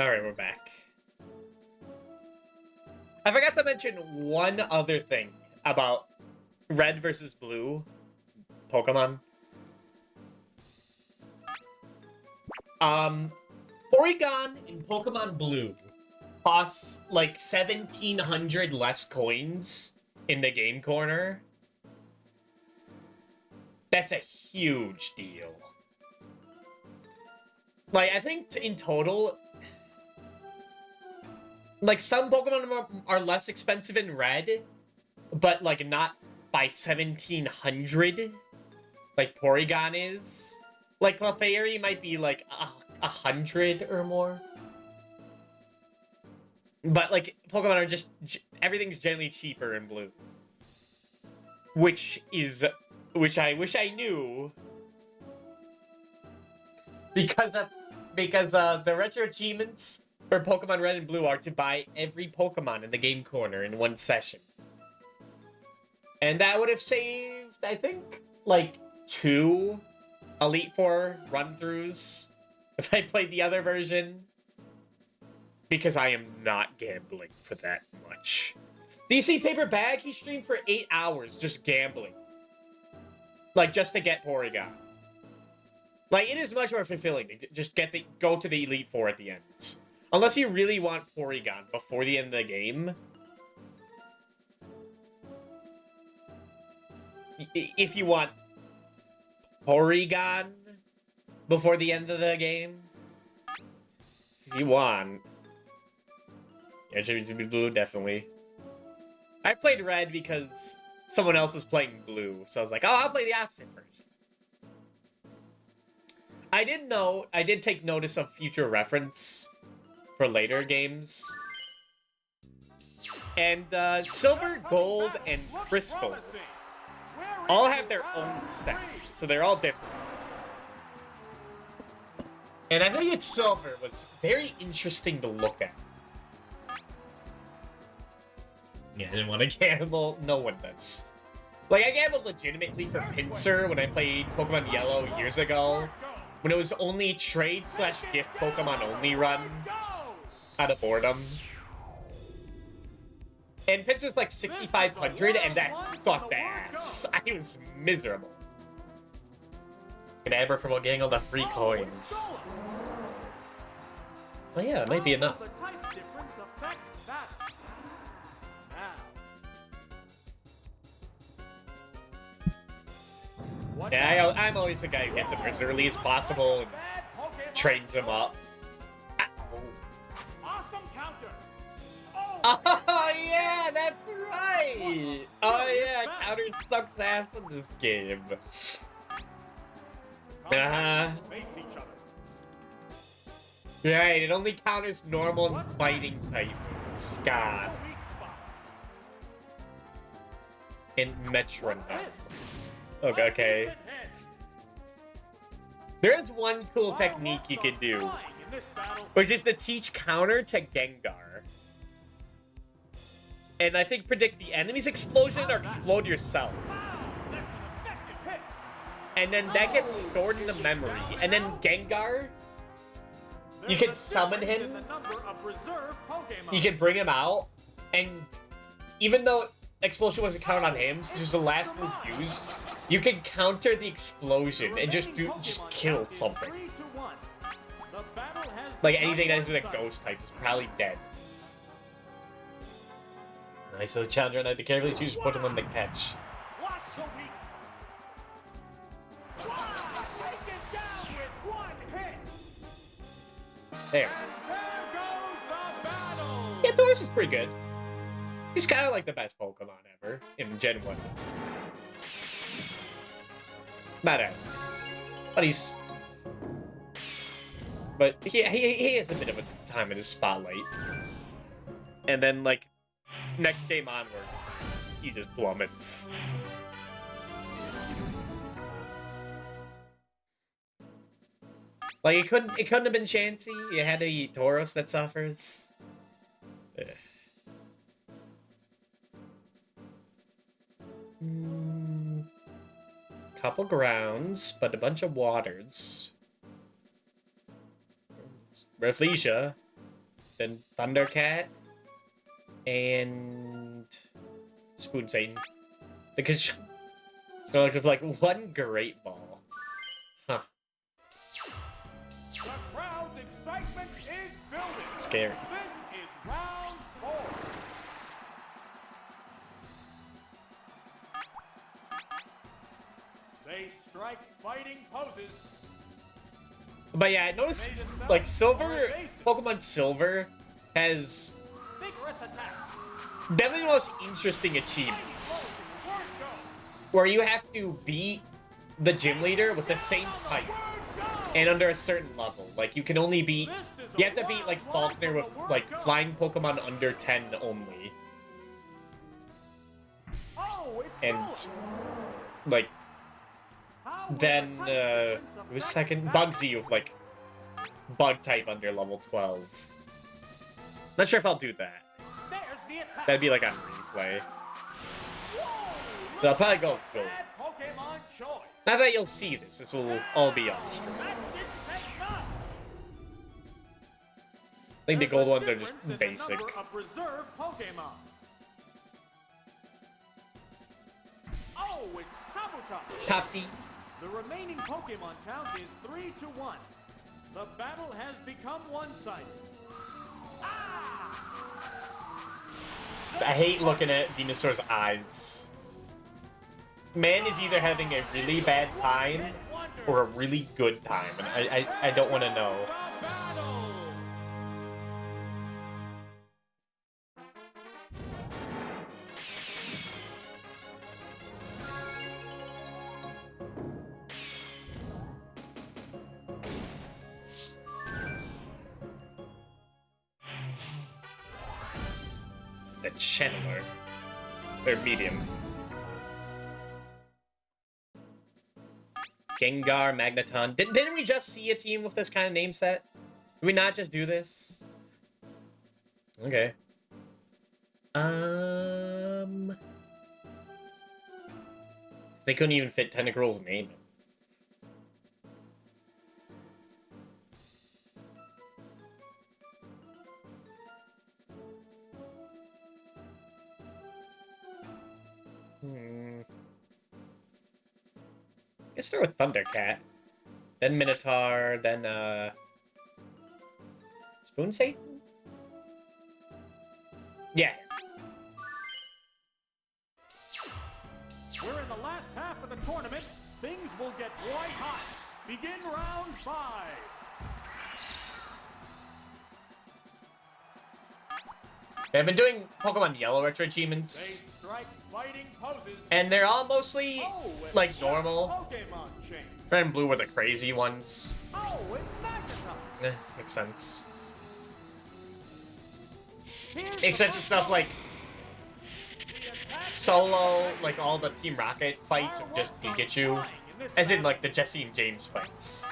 Alright, we're back. I forgot to mention one other thing about Red versus Blue Pokemon. Porygon in Pokemon Blue costs like 1,700 less coins in the game corner. That's a huge deal. Like, I think in total, like, some Pokemon are less expensive in Red, but, like, not by 1,700, like Porygon is. Like, Clefairy might be, like, 100 or more. But, like, Pokemon are just... everything's generally cheaper in Blue. Which I wish I knew. Because the retro achievements for Pokemon Red and Blue are to buy every Pokemon in the game corner in one session. And that would have saved, I think, like, 2 Elite Four run-throughs if I played the other version. Because I am not gambling for that much. Do you see Paper Bag? He streamed for 8 hours just gambling. Like, just to get Porygon. Like, it is much more fulfilling to just go to the Elite Four at the end. Unless you really want Porygon before the end of the game. If you want Porygon before the end of the game. If you want. Yeah, Chibi Blue, definitely. I played Red because someone else was playing Blue. So I was like, oh, I'll play the opposite version. I did take notice of future reference for later games. And Silver, Gold, and Crystal all have their own set. So they're all different. And I think Silver was very interesting to look at. Yeah, I didn't want to gamble. No one does. Like, I gambled legitimately for Pinsir when I played Pokemon Yellow years ago. When it was only trade/gift Pokemon only run. Out of boredom. And Pinsir's like 6,500, and that sucked ass. I was miserable. Can I ever promote getting all the free coins? Well, yeah, that might be enough. Yeah, I'm always the guy who gets them as early as possible and trains them up. Oh, yeah, that's right! Oh, yeah, counter sucks ass in this game. Yeah, it only counters normal and fighting type moves. God. And Metronome. Okay. There is one cool technique you can do, which is to teach counter to Gengar. And I think predict the enemy's explosion or explode yourself. And then that gets stored in the memory. And then Gengar, you can summon him. You can bring him out. And even though explosion wasn't counted on him, since it was the last move used, you can counter the explosion and just kill something. Like anything that isn't a ghost type is probably dead. Nice, so the challenger and I had to carefully choose Pokemon to catch. There. Yeah, Doris is pretty good. He's kind of like the best Pokemon ever in Gen 1. Not out. But he's... But he has a bit of a time in his spotlight. And then, like, next game onward, he just plummets. Like, it couldn't have been Chansey. You had to eat Tauros that suffers. Ugh. Couple grounds, but a bunch of waters. Rafflesia. then Thundercat, and Spoon Satan. Because Snorlax with like one Great Ball. Huh. The crowd's excitement is building. Scary. This is round 4. They strike fighting poses. But yeah, I noticed like Silver, Pokemon Silver has Vigorous attack. definitely the most interesting achievements. Word go. Where you have to beat the gym leader with the same type and under a certain level. Like you can only beat, you have to beat like Falkner with like flying Pokemon under 10 only. Oh, it's And gold. like How will then the consequence who was affect second? that? Bugsy with like bug type under level 12. Not sure if I'll do that. There's the attack. That'd be like on replay. Whoa, So I'll probably go gold. bad Pokemon choice. Now that you'll see this, this will all be off stream. That didn't take much. I think the There's gold a ones are just difference in the basic. number of reserve Pokemon. Oh, it's Kabuto. Toppy. The remaining Pokemon count is 3-1. The battle has become one-sided. Ah! I hate looking at Venusaur's eyes. Man is either having a really bad time or a really good time, and I don't want to know. The battle! The Channeler. They're medium. Gengar, Magneton. Didn't we just see a team with this kind of name set? Did we not just do this? Okay. They couldn't even fit Tentacruel's name. Let's start with Thundercat. Then Minotaur, then, Spoon Satan? Yeah. We're in the last half of the tournament. Things will get white hot. Begin round 5. I've been doing Pokemon Yellow Retro They achievements, strike fighting poses. and they're all mostly, Oh, it's like, normal. Pokemon chain. Red and Blue were the crazy ones. Oh, it's Magneton. Makes sense. Here's the Except first it's stuff one. like The attack Solo, like all the Team Rocket fights of just Pikachu. As in, like, the Jesse and James fights.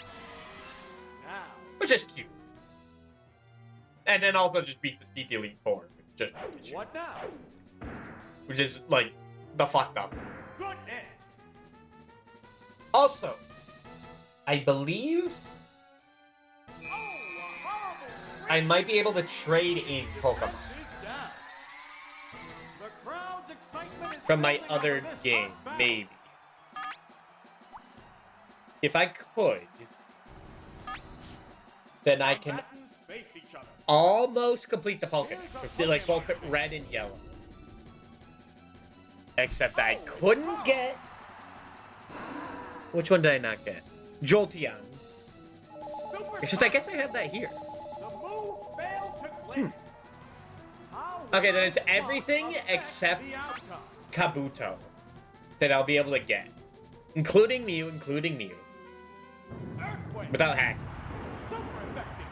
Now, Which is cute. And then also just beat the Elite Four. With just Pikachu. what now? Which is, like, the fucked up. Goodness. Also, I believe Oh, a horrible I might be able to trade in Pokemon is down. The crowd's excitement is from my building other for this game, tough battle. maybe. If I could, then I can Combatants face each other. almost complete the Pokemon. So if they like both red and yellow. Except I couldn't get. Which one did I not get? Jolteon. Super Except I guess I have that here. The move failed to click. How Okay, will then it's the everything affect except the outcome? Kabuto that I'll be able to get. Including Mew, Earthquake. without hacking. Super effective.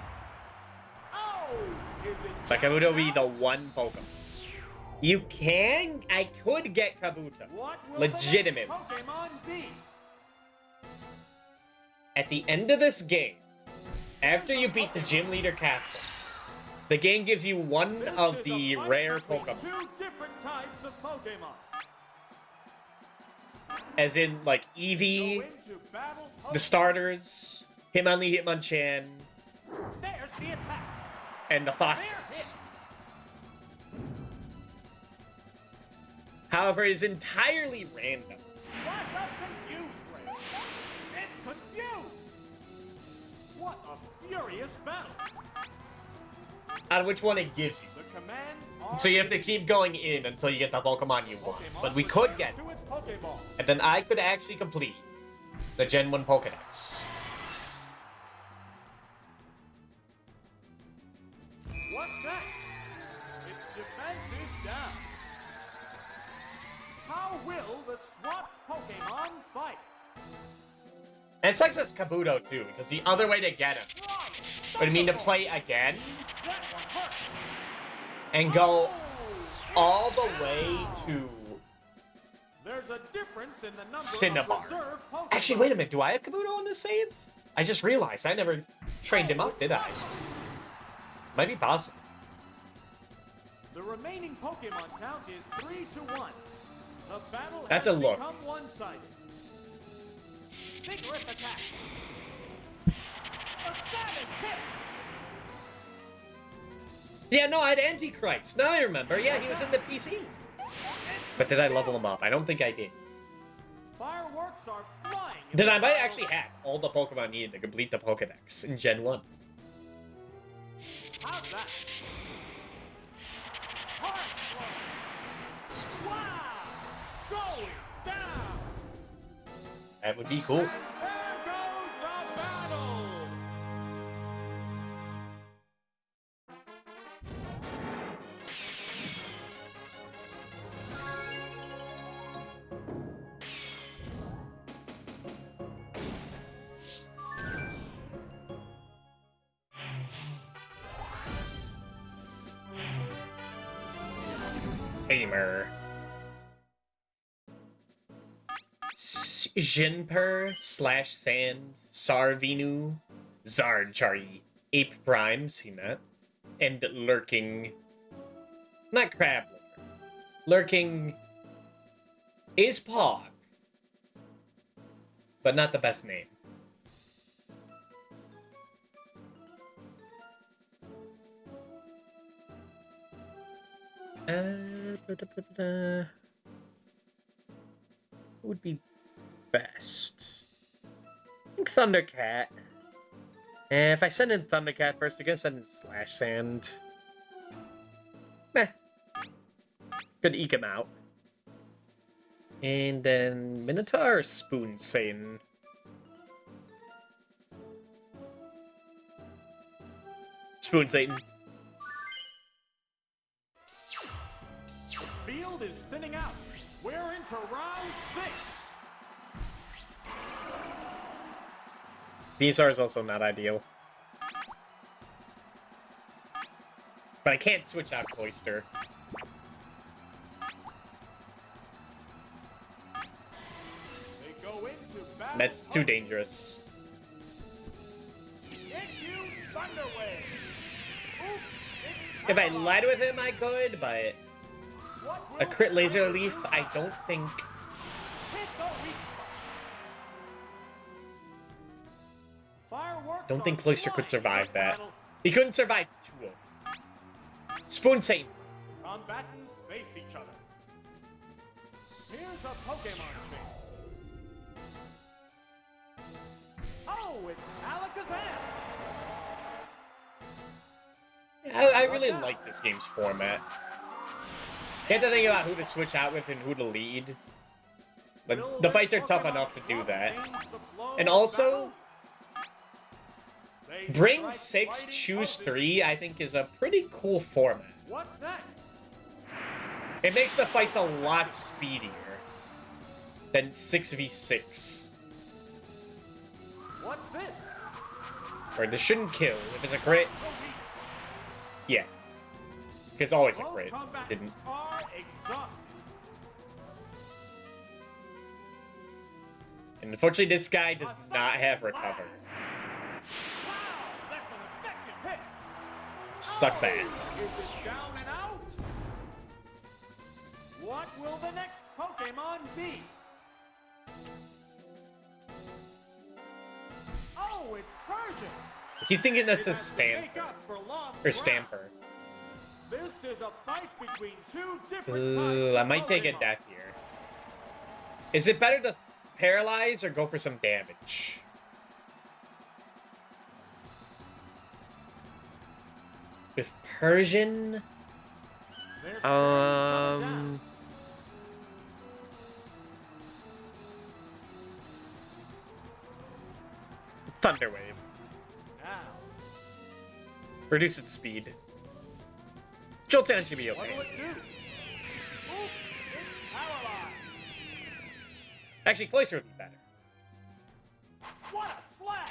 Oh, is it But down Kabuto will be now? the one Pokemon. You can? I could get Kabuto. What will Legitimate. the next Pokemon be? At the end of this game, after you beat the Gym Leader Castle, the game gives you one This of is the a fight rare between Pokemon. Two different types of Pokemon. As in, like, Go Eevee, into battle the starters, Hitmonlee, Hitmonchan, There's the attack. and the fossils. However, it is entirely random. What's up, confused, Ray? It's confused! What a furious battle! Out of which one it gives you. The commands are... So you have to keep going in until you get the Pokemon you want. But we could get to its Pokeball. and then I could actually complete the Gen 1 Pokedex. What's next? Its defense is down. How will the swapped Pokemon fight? And it sucks as Kabuto too, because the other way to get him would mean to play again That one hurt. and go all the way to There's a difference in the number Cinnabar. of reserve Pokemon. Actually, wait a minute. Do I have Kabuto on this save? I just realized I never trained him up, did I? Might be possible. The remaining Pokemon count is 3-1. The battle I have has to look. become one-sided. Vigorous attack. A savage hit. Yeah, no, I had Antichrist. Now I remember. Yeah, he was in the PC. But did I level him up? I don't think I did. Fireworks are flying. Then I might actually have all the Pokemon needed to complete the Pokedex in Gen 1. How's that? Hard blow. Wow! Going down. That would be cool. And there goes the battle. Tamer. Jinper / Sand, Sarvinu, Zardchari, Ape Prime, seen that, and Lurking. Not Crabler. Lurking is Pog, but not the best name. Who would be best? I think Thundercat. If I send in Thundercat first, I'm gonna send in Slash Sand. Meh. Could eke him out. And then Minotaur or Spoon Satan? Spoon Satan. The field is thinning out. We're into round 6. Venusaur is also not ideal. But I can't switch out Cloyster. They go into battle. That's too dangerous. Get you, Thunder Wave. Oops, it's If I paralyzed. led with him, I could, but What will a crit laser Thunder leaf, do I now? don't think. Hit the weak spot. Fireworks Don't think are Cloyster could flying survive in that. battle. He couldn't survive 2 of them. Spoon Satan. Combatants face each other. Here's a Pokemon chase. Oh, it's Alakazam! I really like this game's format. You have to think about who to switch out with and who to lead. But the fights are tough enough to do that. And also, bring 6, choose 3, I think is a pretty cool format. What's next? It makes the fights a lot speedier than 6v6. What's this? Or this shouldn't kill. If it's a crit, yeah. It's always a Both crit. combatants Didn't. are exhausted. And unfortunately, this guy does not have recover. Wow, that's an effective hit. Sucks Oh, ass. Is it down and out? What will the next Pokemon be? Oh, it's Persian. If you're thinking that's It a has to stand, make up for lost the Stamper. This is a fight between two different Ooh, types I of might take a Pokemon. death here. Is it better to paralyze or go for some damage? With Persian? They're staring each other down. Thunder Wave. Now, Reduce its speed. Jolteon should be what will okay. it do? Oops, it's paralyzed. Actually, Cloyster would be better. What a slash!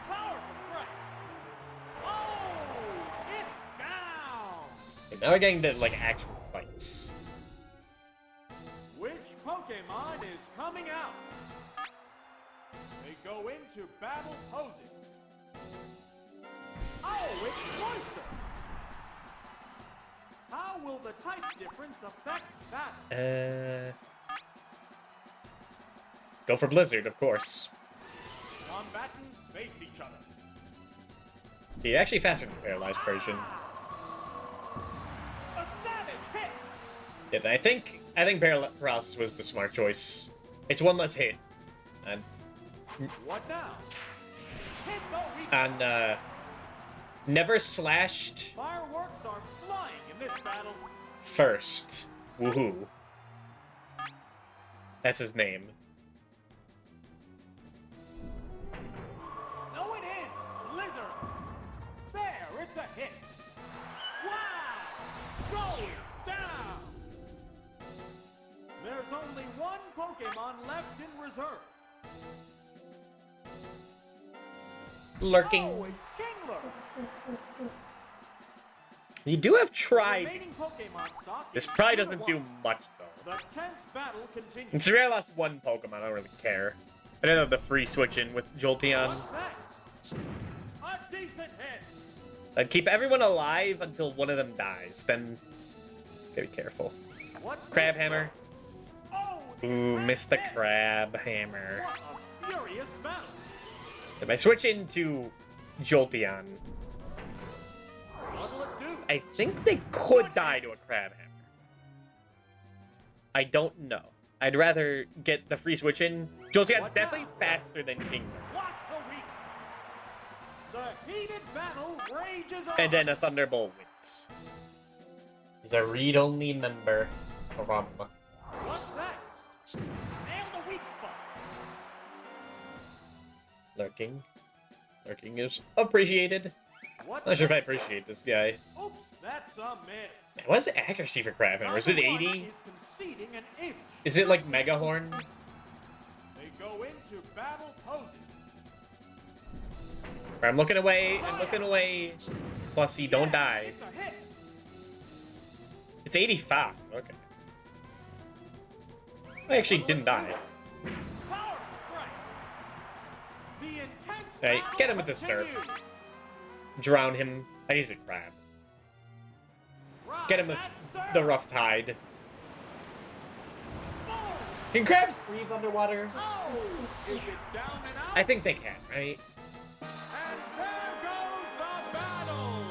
Powerful strike. Oh, it's down. Okay, now we're getting to, like, actual fights. Which Pokemon is coming out? They go into battle poses. Oh, it's Cloyster. How will the type difference affect battle? Go for Blizzard, of course. Combatants face each other. He actually faster than Paralyzed Persian. A savage hit. Yeah, I think Paralysis was the smart choice. It's one less hit. And What now? Hit no reach. and never slashed Fireworks are flying in this battle. first. Woohoo. That's his name. No, it is Blizzard. There, it's a hit. Wow! Going down. There's only one Pokemon left in reserve. Lurking. Oh, it's Kingler. You do have The tried. remaining Pokemon stock This is probably 2 to doesn't do 1. much, though. The tense battle continues. Considering I lost one Pokemon, I don't really care. I don't have the free switch in with Jolteon. What's next? A decent hit. I'd keep everyone alive until one of them dies. Then, gotta be careful. What Crab Hammer. Oh, Ooh, it's missed the hit. Crab Hammer. What a furious battle. If I switch into Jolteon, What'll it do? I think they could die to a Crab Hammer. I don't know. I'd rather get the free switch in. Jolteon's What definitely now? faster than Kingler. What the week? The heated battle rages on. And then a Thunderbolt wins. He's a read-only member. What's next? Nail the weak spot. Lurking. Lurking is appreciated. What Not sure if I next? appreciate this guy. Oops, that's a miss. Man, what is the accuracy for Crab Hammer? Is it Number one 80? is conceding an inch. Is it like Mega Horn? They go into battle poses. I'm looking away. I'm looking away. Plus, he don't Yeah, die. It's a hit. It's 85. Okay. I actually didn't die. Powerful strike. The intense Alright, battle get him with the surf. continues. Drown him. He's a crab. Ride Get him with that the surf. rough tide. Boom. Can crabs breathe underwater? Oh, is it down and out? I think they can, right? And there goes the battle.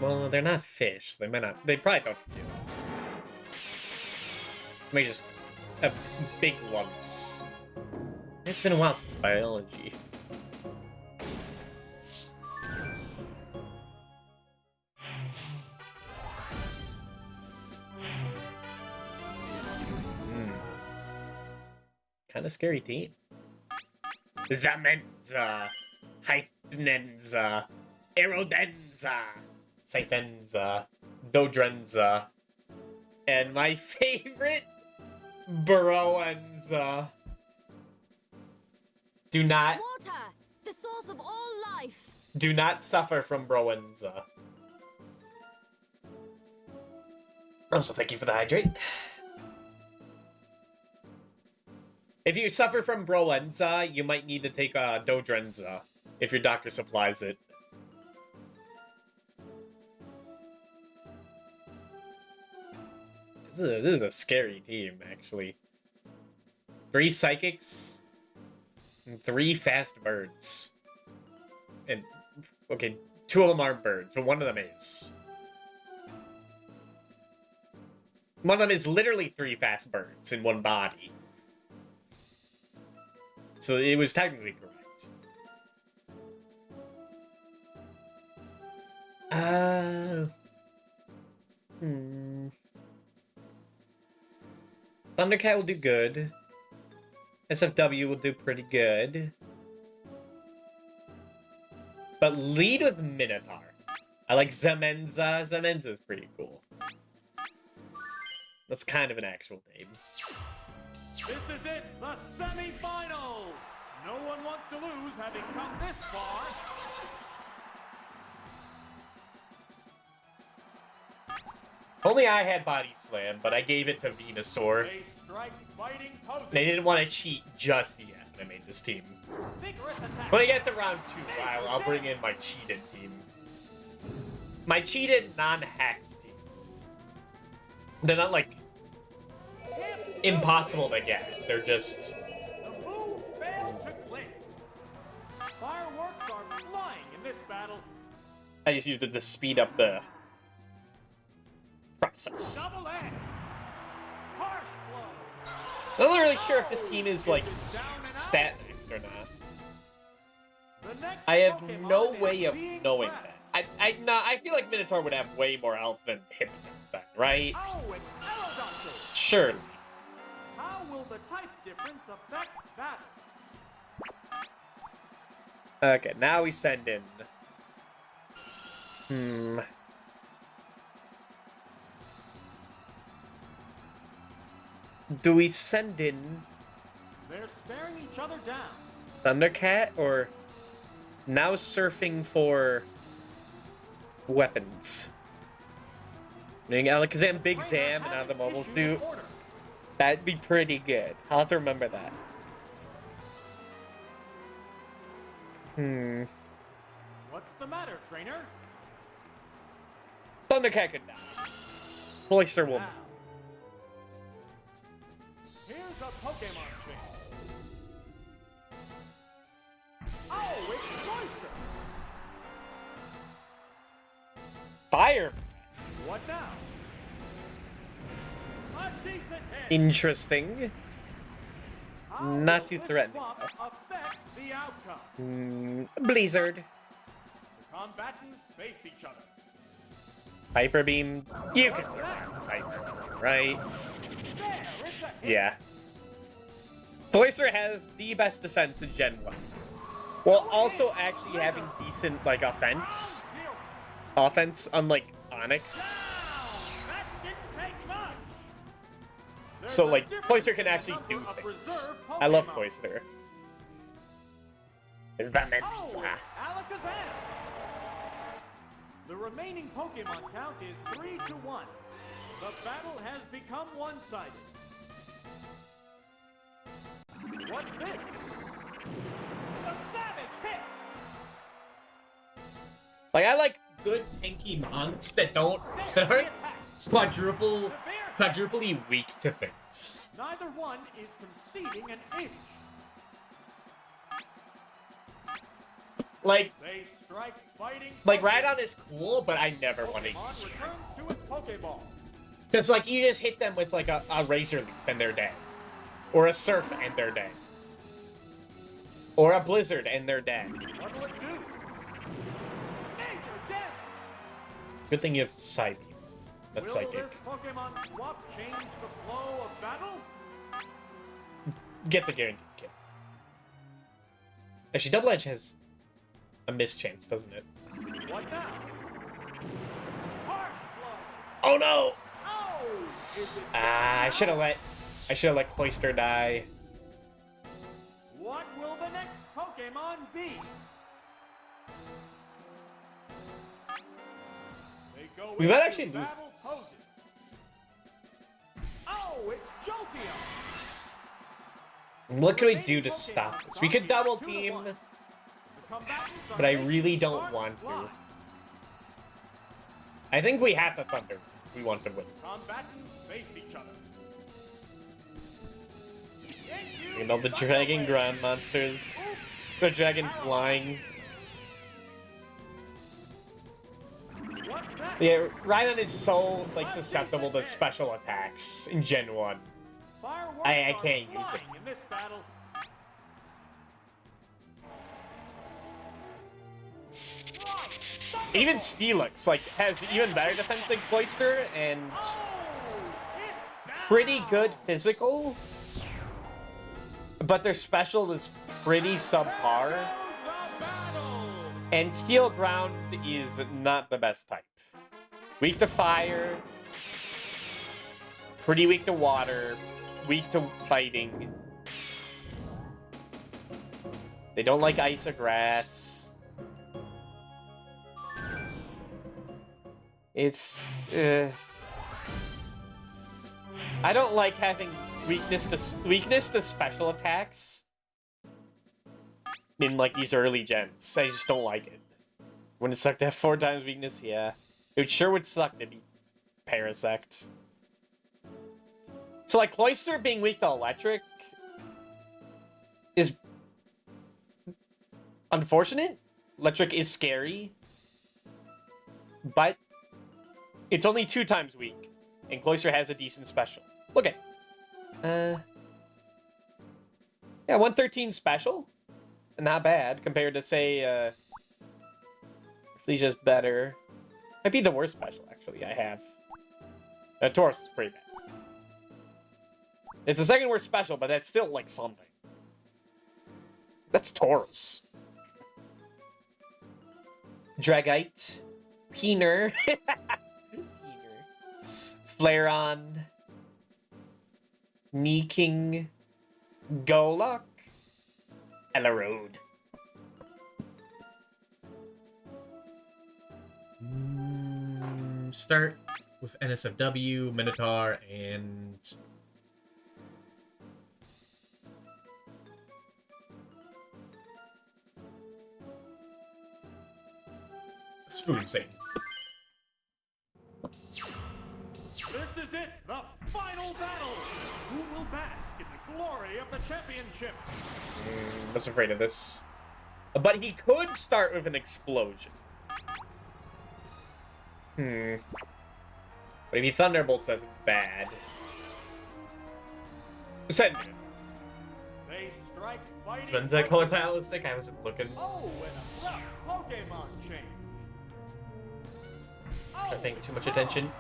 Well, they're not fish. They might not. They probably don't do this. They may just have big lungs. It's been a while since biology. Kind of scary team. Zamenza, Hypnenza, Aerodenza, Scythenza, Dodrenza, and my favorite, Broenza. Do not Water, the source of all life. Do not suffer from Broenza. Also, thank you for the hydrate. If you suffer from Broenza, you might need to take Dodrenza if your doctor supplies it. This is a scary team, actually. 3 psychics and 3 fast birds. And Okay, 2 of them aren't birds, but one of them is. One of them is literally 3 fast birds in one body. So it was technically correct. Thundercat will do good. SFW will do pretty good. But lead with Minotaur. I like Zemenza. Zemenza's pretty cool. That's kind of an actual name. This is it, the semifinals. No one wants to lose having come this far. Only I had Body Slam, but I gave it to Venusaur. They strike fighting poses. They didn't want to cheat just yet when I made this team. Vigorous attack. When I get to round 2, I'll bring in my cheated team. My cheated, non-hacked team. They're not, like, impossible to get. They're just... The move failed to click. Fireworks are flying in this battle. I just used it to speed up the process. Double edge. Harsh blow. I'm not really sure if this team is, like, stat next or not. The next I have Pokemon no is way of being knowing prepped. that. I feel like Minotaur would have way more health than Hypno, right? Oh, and Aerodactyl. Surely. How will the type difference affect that? Okay, now we send in... Do we send in They're staring each other down. Thundercat or now surfing for weapons? Alakazam, Big Zam, and out of the mobile Issued suit. an order. That'd be pretty good. I'll have to remember that. What's the matter, trainer? Thundercat could die. Cloyster will. Now. Here's a Pokemon trick. Oh, it's Cloyster. Fire. What now? A decent hit. Interesting. How Not will too this threatening, swap affect the outcome? Blizzard. The combatants face each other. Hyper Beam. You can survive Hyper Beam, right? There, it's a hit. Yeah. Cloyster has the best defense in Gen 1. While also actually having decent, like, offense. Offense, unlike Onyx. That didn't take much. So, There's a like, difference Cloyster can in the actually number do of things. reserve I love Pokemon. Cloyster. Is that meant? Oh, Alakazam! The remaining Pokemon count is 3-1. The battle has become one-sided. What's this? A savage hit! Like, I like good tanky mons that aren't quadruply weak to things. Neither one is conceding an inch. Like, They strike fighting. Rhydon is cool, but I never want to use Pokemon it. returns to its Pokeball. Because, like, you just hit them with, like, a Razor Leaf and they're dead. Or a Surf and they're dead. Or a Blizzard and they're dead. What will it do? Major death! Good thing you have Psybeam. That's Will psychic. this Pokemon swap change the flow of battle? Get the guaranteed kill. Actually, Double Edge has a mischance, doesn't it? What now? Harsh blow! Oh no! Oh! Is it I should have let Cloyster die. What will the next Pokemon be? They go We might into actually lose battle this. poses. Oh, it's Jolteon! What can we do to stop this? We could double team, The combatants are but I making really don't smart want to. fly. I think we have to Thunder if we want to win. Combatants face each other. You know, the dragon ground monsters. The dragon flying. What's that? Yeah, Rhydon is so, like, susceptible to special attacks in Gen 1. Fireworks I are can't use it. flying in this battle. Right. Even Stilix, like, has even better defense than Cloyster, and Oh, it's pretty down. good physical. But their special is pretty subpar. There goes the battle. And Steel Ground is not the best type. Weak to fire, pretty weak to water, weak to fighting. They don't like ice or grass. It's I don't like having weakness to special attacks in like these early gens. I just don't like it. When it sucked to have 4 times weakness, yeah. It sure would suck to be Parasect. So like Cloyster being weak to electric is unfortunate. Electric is scary. But it's only 2 times weak. And Cloyster has a decent special. Look at yeah, 113 special. Not bad compared to say Flesia's better. Might be the worst special actually I have. Taurus is pretty bad. It's the second worst special, but that's still like something. That's Taurus. Dragite. Peener. Flareon. Meeking. Golok. Elerode. Start with NSFW, Minotaur, and... Spoon Satan. This is it, the final battle. Who will bask in the glory of the championship? I was afraid of this. But he could start with an explosion. But if he Thunderbolts, that's bad. Send it. They strike fighting. Spends that color palette stick? I wasn't looking. Oh, and a rough Pokemon change. I think too much attention.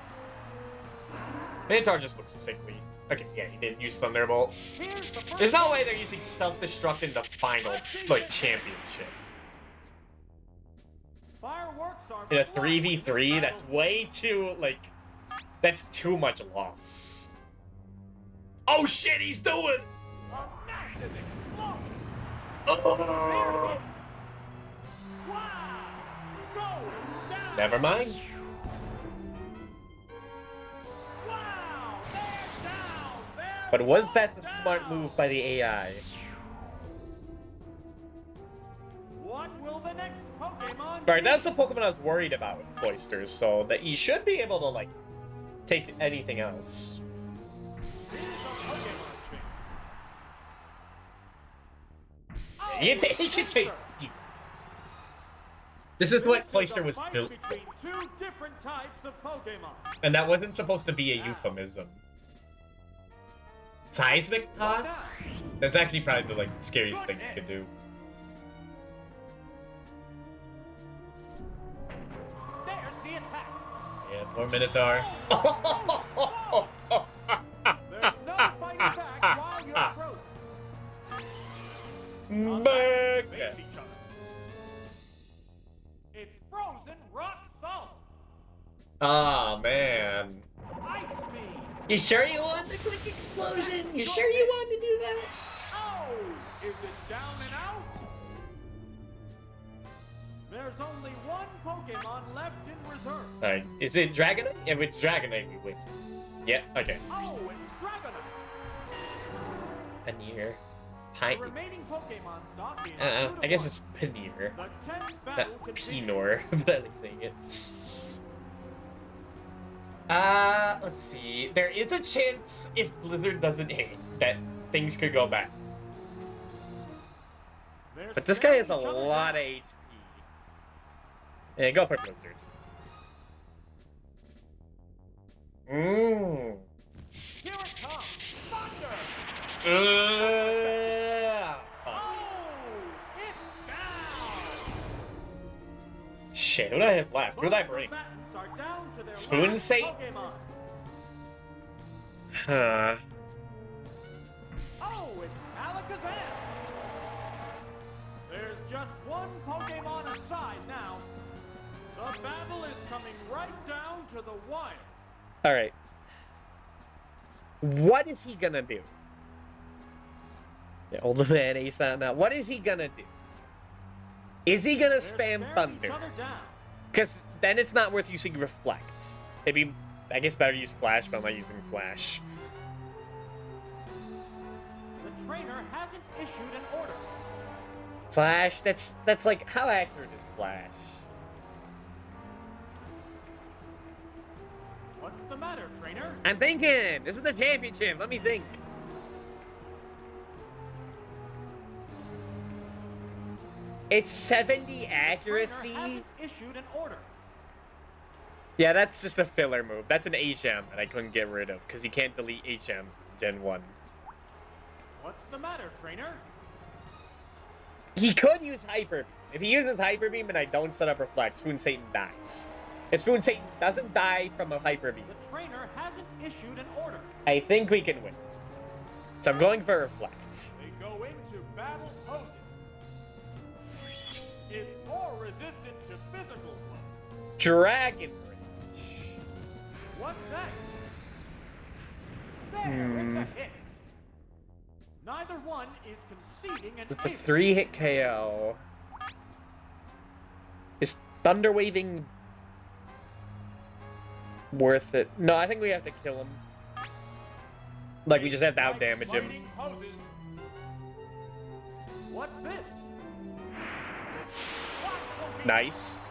Minotaur just looks sickly. Okay, yeah, he did use Thunderbolt. Here's the first There's no way they're using Self-Destruct in the final, like, championship. Fireworks are In a flying 3v3, that's way too, like... That's too much loss. Oh shit, he's doing! a massive explosion. Oh. Wow! Going down. Never mind. Wow! They're down. They're But was that the down. smart move by the AI? What will the next Pokemon Alright, be? that's the Pokemon I was worried about with Cloysters, so that he should be able to, like, take anything else. Here's a Pokemon change. Oh, He can take... This is what Cloyster was fight built for. between 2 different types of Pokemon. And that wasn't supposed to be a euphemism. Seismic Toss? That's actually probably the, like, scariest thing you could do. There's the attack. Yeah, poor Minotaur. There's no fighting back while you're frozen. Back. Face each other. It's frozen rock salt. Aw, man. Ice speed. You sure you want the quick explosion? You sure you want to do that? Oh! Is it down and out? There's only one Pokemon left in reserve. Alright, is it Dragonite? If it's Dragonite, we win. Yeah, okay. Oh, it's Dragonite. Paneer. The Pine. remaining Pokemon stock is I guess it's Paneer. The 10th Not battle continues. Pinor, but I like saying it. Let's see. There is a chance if Blizzard doesn't hate that things could go back. They're But this guy has a staring each other lot of down. HP. Yeah, go for Blizzard. Mmm. Here it comes! Thunder! Fuck. Oh! It's down! Shit, who do I have left? Who did I bring? Combatants are down to their Spoon last Satan? Pokemon. Huh. Oh, it's Alakazam! There's just one Pokemon aside now. The battle is coming right down to the wire. Alright. What is he gonna do? Yeah, old man Ace out now. What is he gonna do? Is he gonna They're spam staring Thunder? each other down. Because then it's not worth using Reflect. Maybe, I guess better use Flash, but I'm not using Flash. The trainer hasn't issued an order. Flash? That's like, how accurate is Flash? What's the matter, trainer? I'm thinking! This is the championship, let me think. It's 70 accuracy? Trainer hasn't issued an order. Yeah, that's just a filler move. That's an HM that I couldn't get rid of, because you can't delete HMs in Gen 1. What's the matter, trainer? He could use Hyper Beam. If he uses Hyper Beam and I don't set up Reflect, Spoon Satan dies. If Spoon Satan doesn't die from a Hyper Beam, The trainer hasn't issued an order. I think we can win. So I'm going for Reflect. They go into battle posing. Is more resistant to physical blows. Dragon Rage. What's next? There, it's a hit. Neither one is conceding an It's a ace. 3-hit KO. Is Thunder Waving worth it? No, I think we have to kill him. Like, we just have to outdamage him. Fighting poses. What's this? What will be- Nice.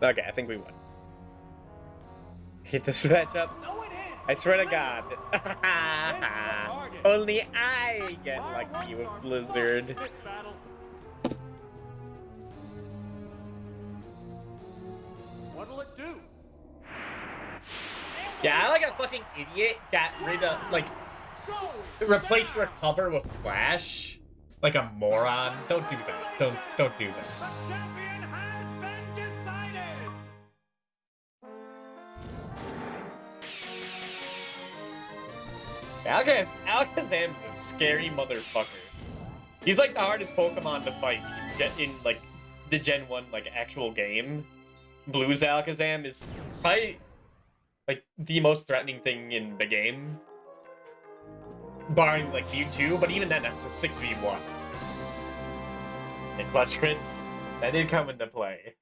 Okay, I think we won. Hit this matchup. No, it is. I swear to God. target. Only I get lucky with Blizzard. This battle. What'll it do? Yeah, I like a fucking idiot got rid of, like, replaced Recover with Flash. Like a moron. Don't do that. Don't do that. The champion has been decided. Alakazam is a scary motherfucker. He's like the hardest Pokemon to fight in like the Gen 1 like actual game. Blue's Alakazam is probably like the most threatening thing in the game. Barring like Mewtwo, but even then that's a 6v1. And clutch crits, that did come into play.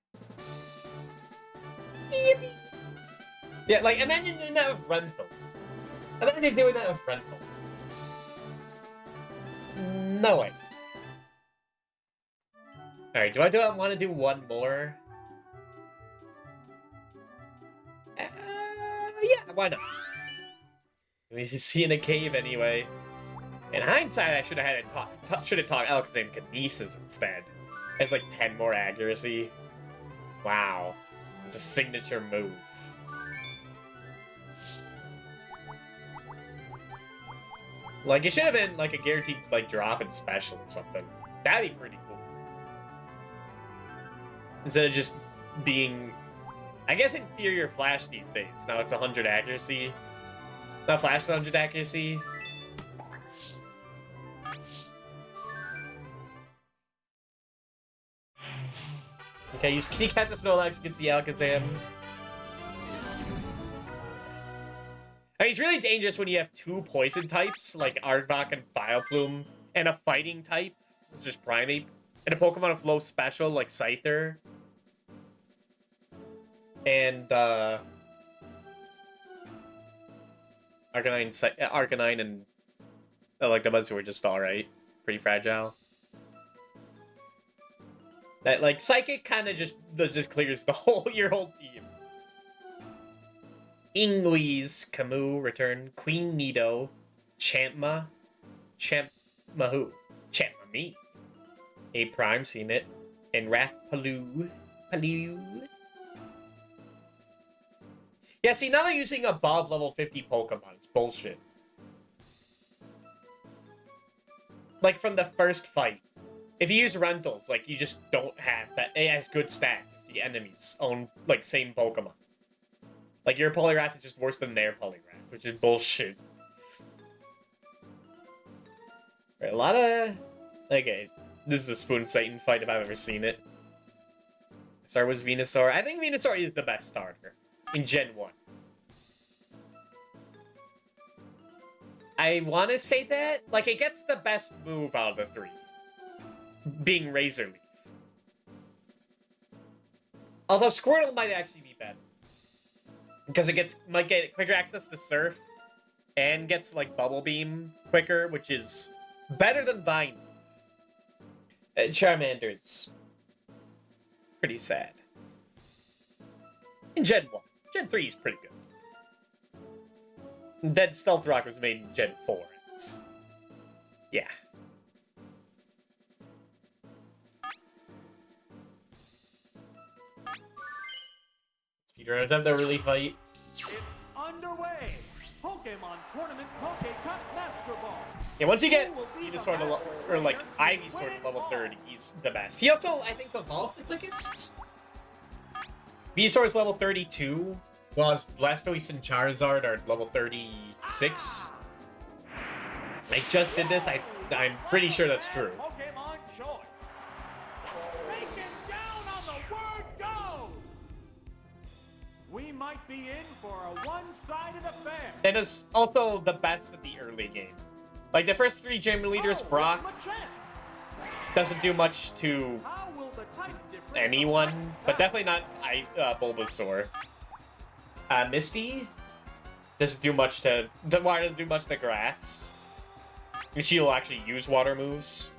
Yippee. Yeah, like imagine doing that with Rental. Imagine doing that with Rental. No way. Alright, do I want to do one more? Yeah, why not? We see in a cave anyway. In hindsight, I should have had it taught Alakazam Kinesis instead. It's like 10 more accuracy. Wow. It's a signature move. Like, it should have been like a guaranteed like drop in special or something. That'd be pretty cool. Instead of just being, I guess, inferior Flash these days. Now it's 100 accuracy. Not Flash 100 accuracy. Okay, use Kitty Cat the Snorlax against the Alakazam. I mean, he's really dangerous when you have two poison types, like Aardvark and Vileplume, and a fighting type, which is Primeape, and a Pokemon with low special, like Scyther. And, Arcanine and Electabuzz who are just alright. Pretty fragile. That, like, Psychic kind of just clears the your whole team. Ingweeze, Camus, return, Queen Nido, Champma who? Champma me. A Prime, seen it, and Wrathpaloo. Yeah, Yeah, see, now they're using above level 50 Pokemon. It's bullshit. Like, from the first fight. If you use rentals, like, you just don't have that. It has good stats as the enemy's own, like, same Pokemon. Like, your Poliwrath is just worse than their Poliwrath, which is bullshit. Right, a lot of... Okay, this is a Spoon Satan fight if I've ever seen it. Start was Venusaur. I think Venusaur is the best starter in Gen 1. I want to say that. Like, it gets the best move out of the three. Being Razor Leaf. Although Squirtle might actually be better. Because it might get quicker access to Surf. And gets, like, Bubble Beam quicker, which is better than Vine. Charmander's pretty sad. In Gen 1. Gen 3 is pretty good. Then Stealth Rock was made in Gen 4. Yeah. Speedrunners have their relief fight. It's underway. Pokemon Tournament Pokecut Master Ball. Yeah, once you get Venusaur to or like Ivysaur to level 30, he's the best. He also, I think, evolved the quickest. Venusaur's level 32, while his Blastoise and Charizard are level 36. I just did this. I'm pretty sure that's true. Pokemon choice. Taken down on the word go. We might be in for a one-sided affair. And is also the best at the early game. Like, the first three gym leaders, Brock, doesn't do much to anyone, but definitely not Bulbasaur. Misty doesn't do much to... Water doesn't do much to grass. And she'll actually use water moves.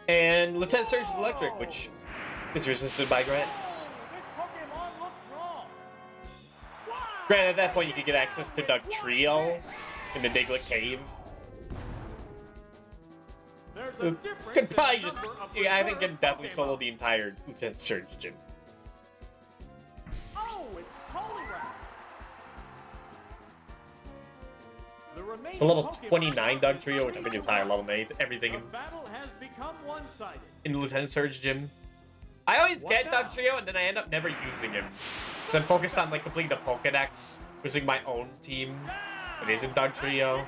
And Lieutenant Surge is electric, which is resisted by grants. Granted, at that point, you could get access to Dugtrio in the Diglett Cave. Could probably just... Yeah, I think can definitely solo the entire Lieutenant Surge gym. Oh, it's Poliwrath. The level 29 Dugtrio, which I think is higher level than everything in the Lieutenant Surge gym. I always get Dugtrio, and then I end up never using him. So I'm focused on, like, completing the Pokedex, using my own team. It isn't Dugtrio.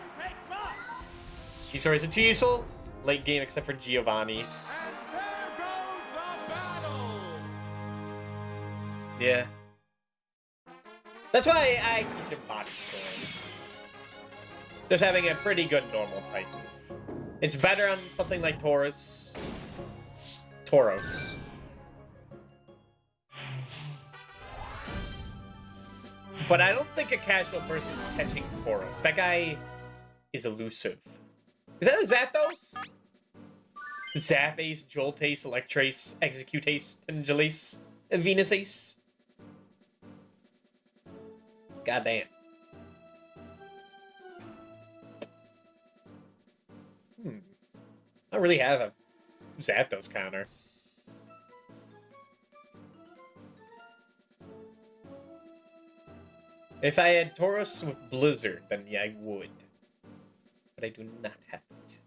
Sorry, is it too useful? Late game, except for Giovanni. Yeah. That's why I teach him Body Slam. Just having a pretty good normal type move. It's better on something like Tauros. But I don't think a casual person is catching Tauros. That guy is elusive. Is that a Zapdos? Zapace, Joltace, Electrace, Executace, Tangelace, and Venusace? Goddamn. I don't really have a Zapdos counter. If I had Tauros with Blizzard, then yeah, I would. But I do not have it.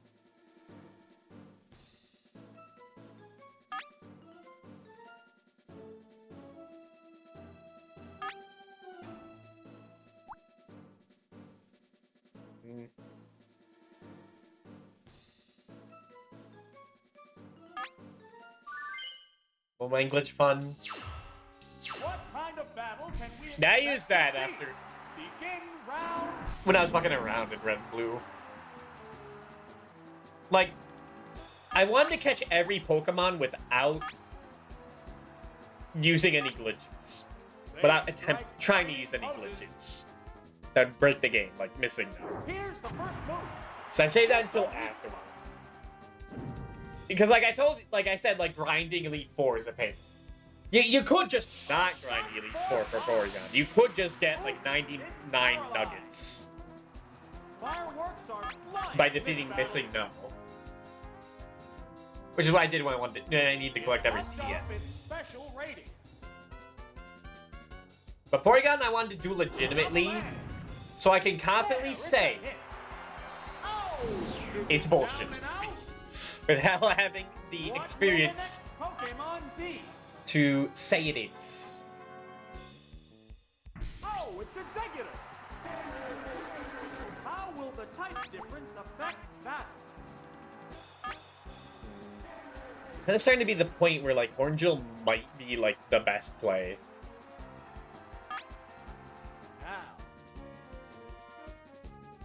Well, my glitch fun. What kind of battle can we I used that after when I was fucking around in Red and Blue. Like, I wanted to catch every Pokemon without using any glitches. Without trying to use any glitches. That would break the game, like missing them. Here's the first move. So I saved that until afterwards. Because like I said, like grinding Elite Four is a pain. You could just not grind Elite Four for Porygon. You could just get like 99 nuggets by defeating Missing No. Which is what I did when I need to collect every TM. But Porygon I wanted to do legitimately, so I can confidently say it's bullshit. Without having the experience to say it is. Oh, it's executive. How will the type difference affect that? It's starting to be the point where like Hornbill might be like the best play. Now,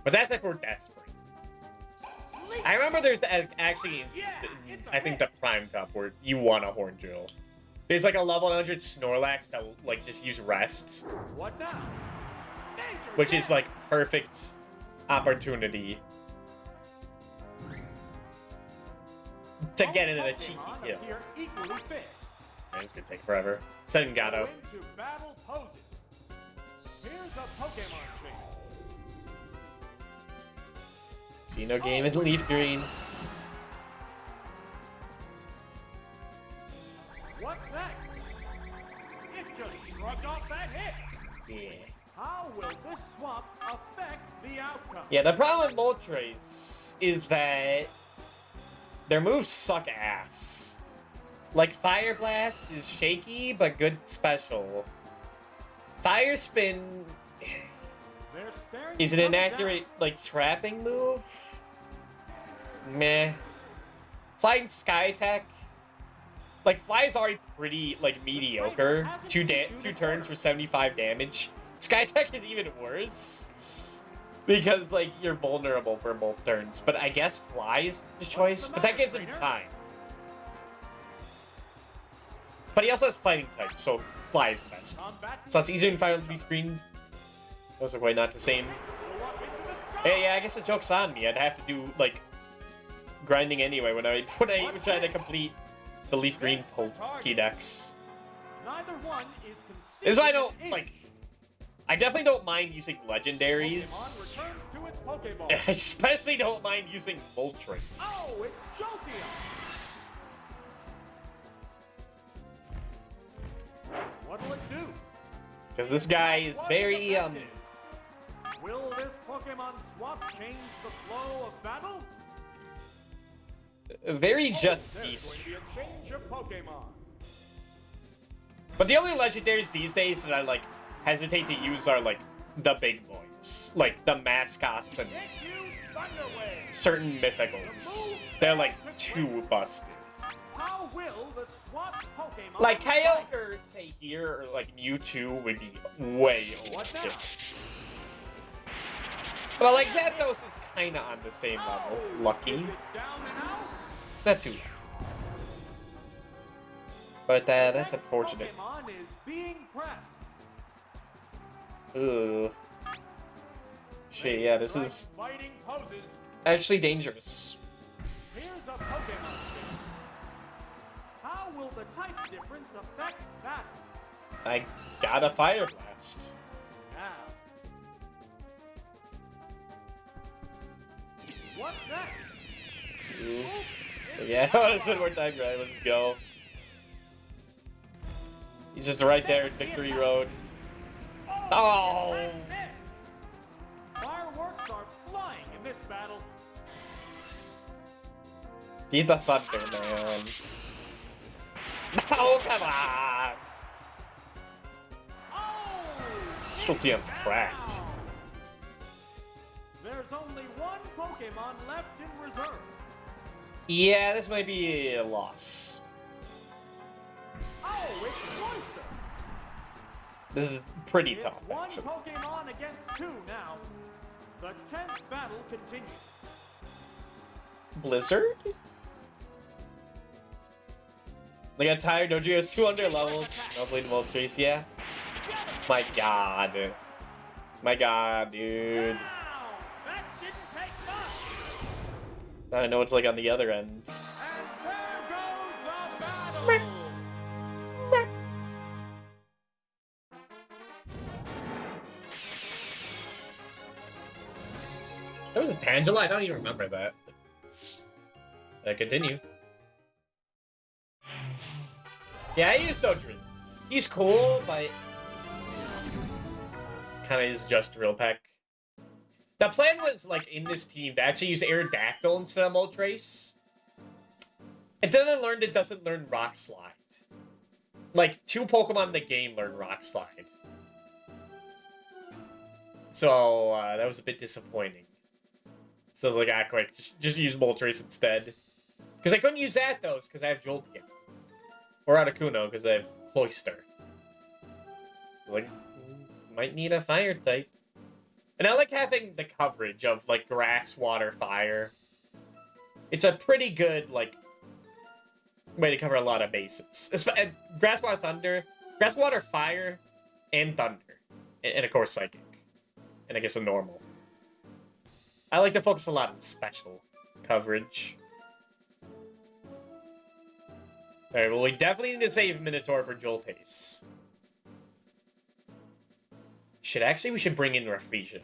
But that's if we're desperate. I remember there's actually instances in, I think, the Prime Cup where you want a Hornbill. There's like a level 100 Snorlax that will like just use Rest, what now? Danger, which is like perfect opportunity to get into the cheeky Pokemon kill. appear equally fit. Man, it's gonna take forever. Sengato. Go into battle poses. Here's a Pokemon trick. See no game in Leaf Green. What next? It just shrugged off that hit. Yeah. How will this swap affect the outcome? Yeah, the problem with Moltres is that their moves suck ass. Like, Fire Blast is shaky, but good special. Fire Spin They're staring is an each other inaccurate, like, trapping move. Meh. Flying Sky Attack. Like, Fly is already pretty, like, mediocre. Two turns for 75 damage. Sky Attack is even worse. Because, like, you're vulnerable for both turns. But I guess Fly is the choice. But that gives him time. But he also has Fighting type, so Fly is the best. So it's easier to fight on Leaf Green. Those are quite not the same. Hey, yeah, I guess the joke's on me. I'd have to do, like, grinding anyway when I try to complete the Leaf Green Pokédex. Neither one is This is why I conceding don't, an like, inch. I definitely don't mind using legendaries. Pokemon returns to its Pokeball. I especially don't mind using Moltres. Oh, it's Jolteon. What'll it do? Because this guy is What's very, effective? Will this Pokemon swap change the flow of battle? very just There's decent. going to be a change of Pokemon. But the only legendaries these days that I, like, hesitate to use are, like, the big boys. Like, the mascots and It used Thunder Wave. certain mythicals. They're, like, too busted. How will the swap Pokemon Like, fight? Kyogre, say here, or, like, Mewtwo would be way What overkill. now? But, like, Zapdos is kinda on the same level. Oh, Lucky. is it down and out? Not too bad. But, that's Next unfortunate. Pokemon is being pressed. Ugh. Shit, yeah, this Strike is fighting poses. actually dangerous. Here's a Pokemon trick. How will the type difference affect that? I got a Fire Blast. Now. What next? Ooh. Oof, it's Yeah, power. it's been more time, right? Let's go. He's just right there at Victory Road. Oh! That's it. Fireworks are flying in this battle. Get the thunder, man. Oh, come on! Oh! Jolteon's cracked. Down. There's only one Pokemon left in reserve. Yeah, this might be a loss. Oh, it's Cloyster. This is pretty It's tough, one actually. Pokemon against two now. The tense battle continues. Blizzard? They got tired. Dojo is 200 level. Hopefully the Moltres, yeah. My god. My god, dude. Wow, that didn't take much. I know it's like on the other end. And there goes the battle. That was a Tangela? I don't even remember that. Continue. Yeah, I use Dodrin. He's cool, but kind of is just Drill Peck. The plan was, like, in this team to actually use Aerodactyl instead of Moltres. And then I learned it doesn't learn Rock Slide. Like, 2 Pokemon in the game learn Rock Slide. So, that was a bit disappointing. So I was like, ah, quick, just use Moltres instead. Because I couldn't use Zapdos, because I have Jolteon. Or Articuno, because I have Cloyster. Like, might need a fire type. And I like having the coverage of, like, grass, water, fire. It's a pretty good, like, way to cover a lot of bases. Grass, water, thunder. Grass, water, fire, and thunder. And of course, psychic. And I guess a normal. I like to focus a lot on special coverage. Alright, well, we definitely need to save Minotaur for Jolteis. We should bring in Rafflesia.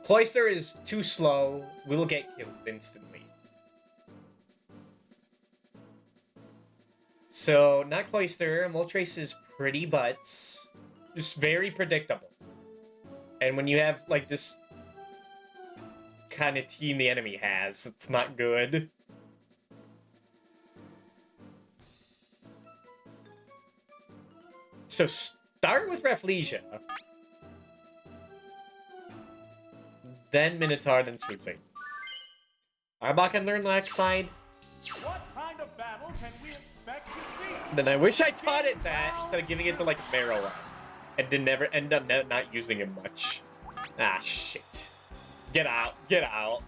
Cloyster is too slow. We'll get killed instantly. So, not Cloyster. Moltres is pretty butts. Just very predictable. And when you have, like, this kind of team the enemy has, it's not good. So start with Rafflesia. Then Minotaur, then Sweet Saint. Arbok can learn Side. What kind of battle can we expect to see? Then I wish I taught it that instead of giving it to like Marowak. And did never end up not using him much. Ah, shit. Get out. Get out.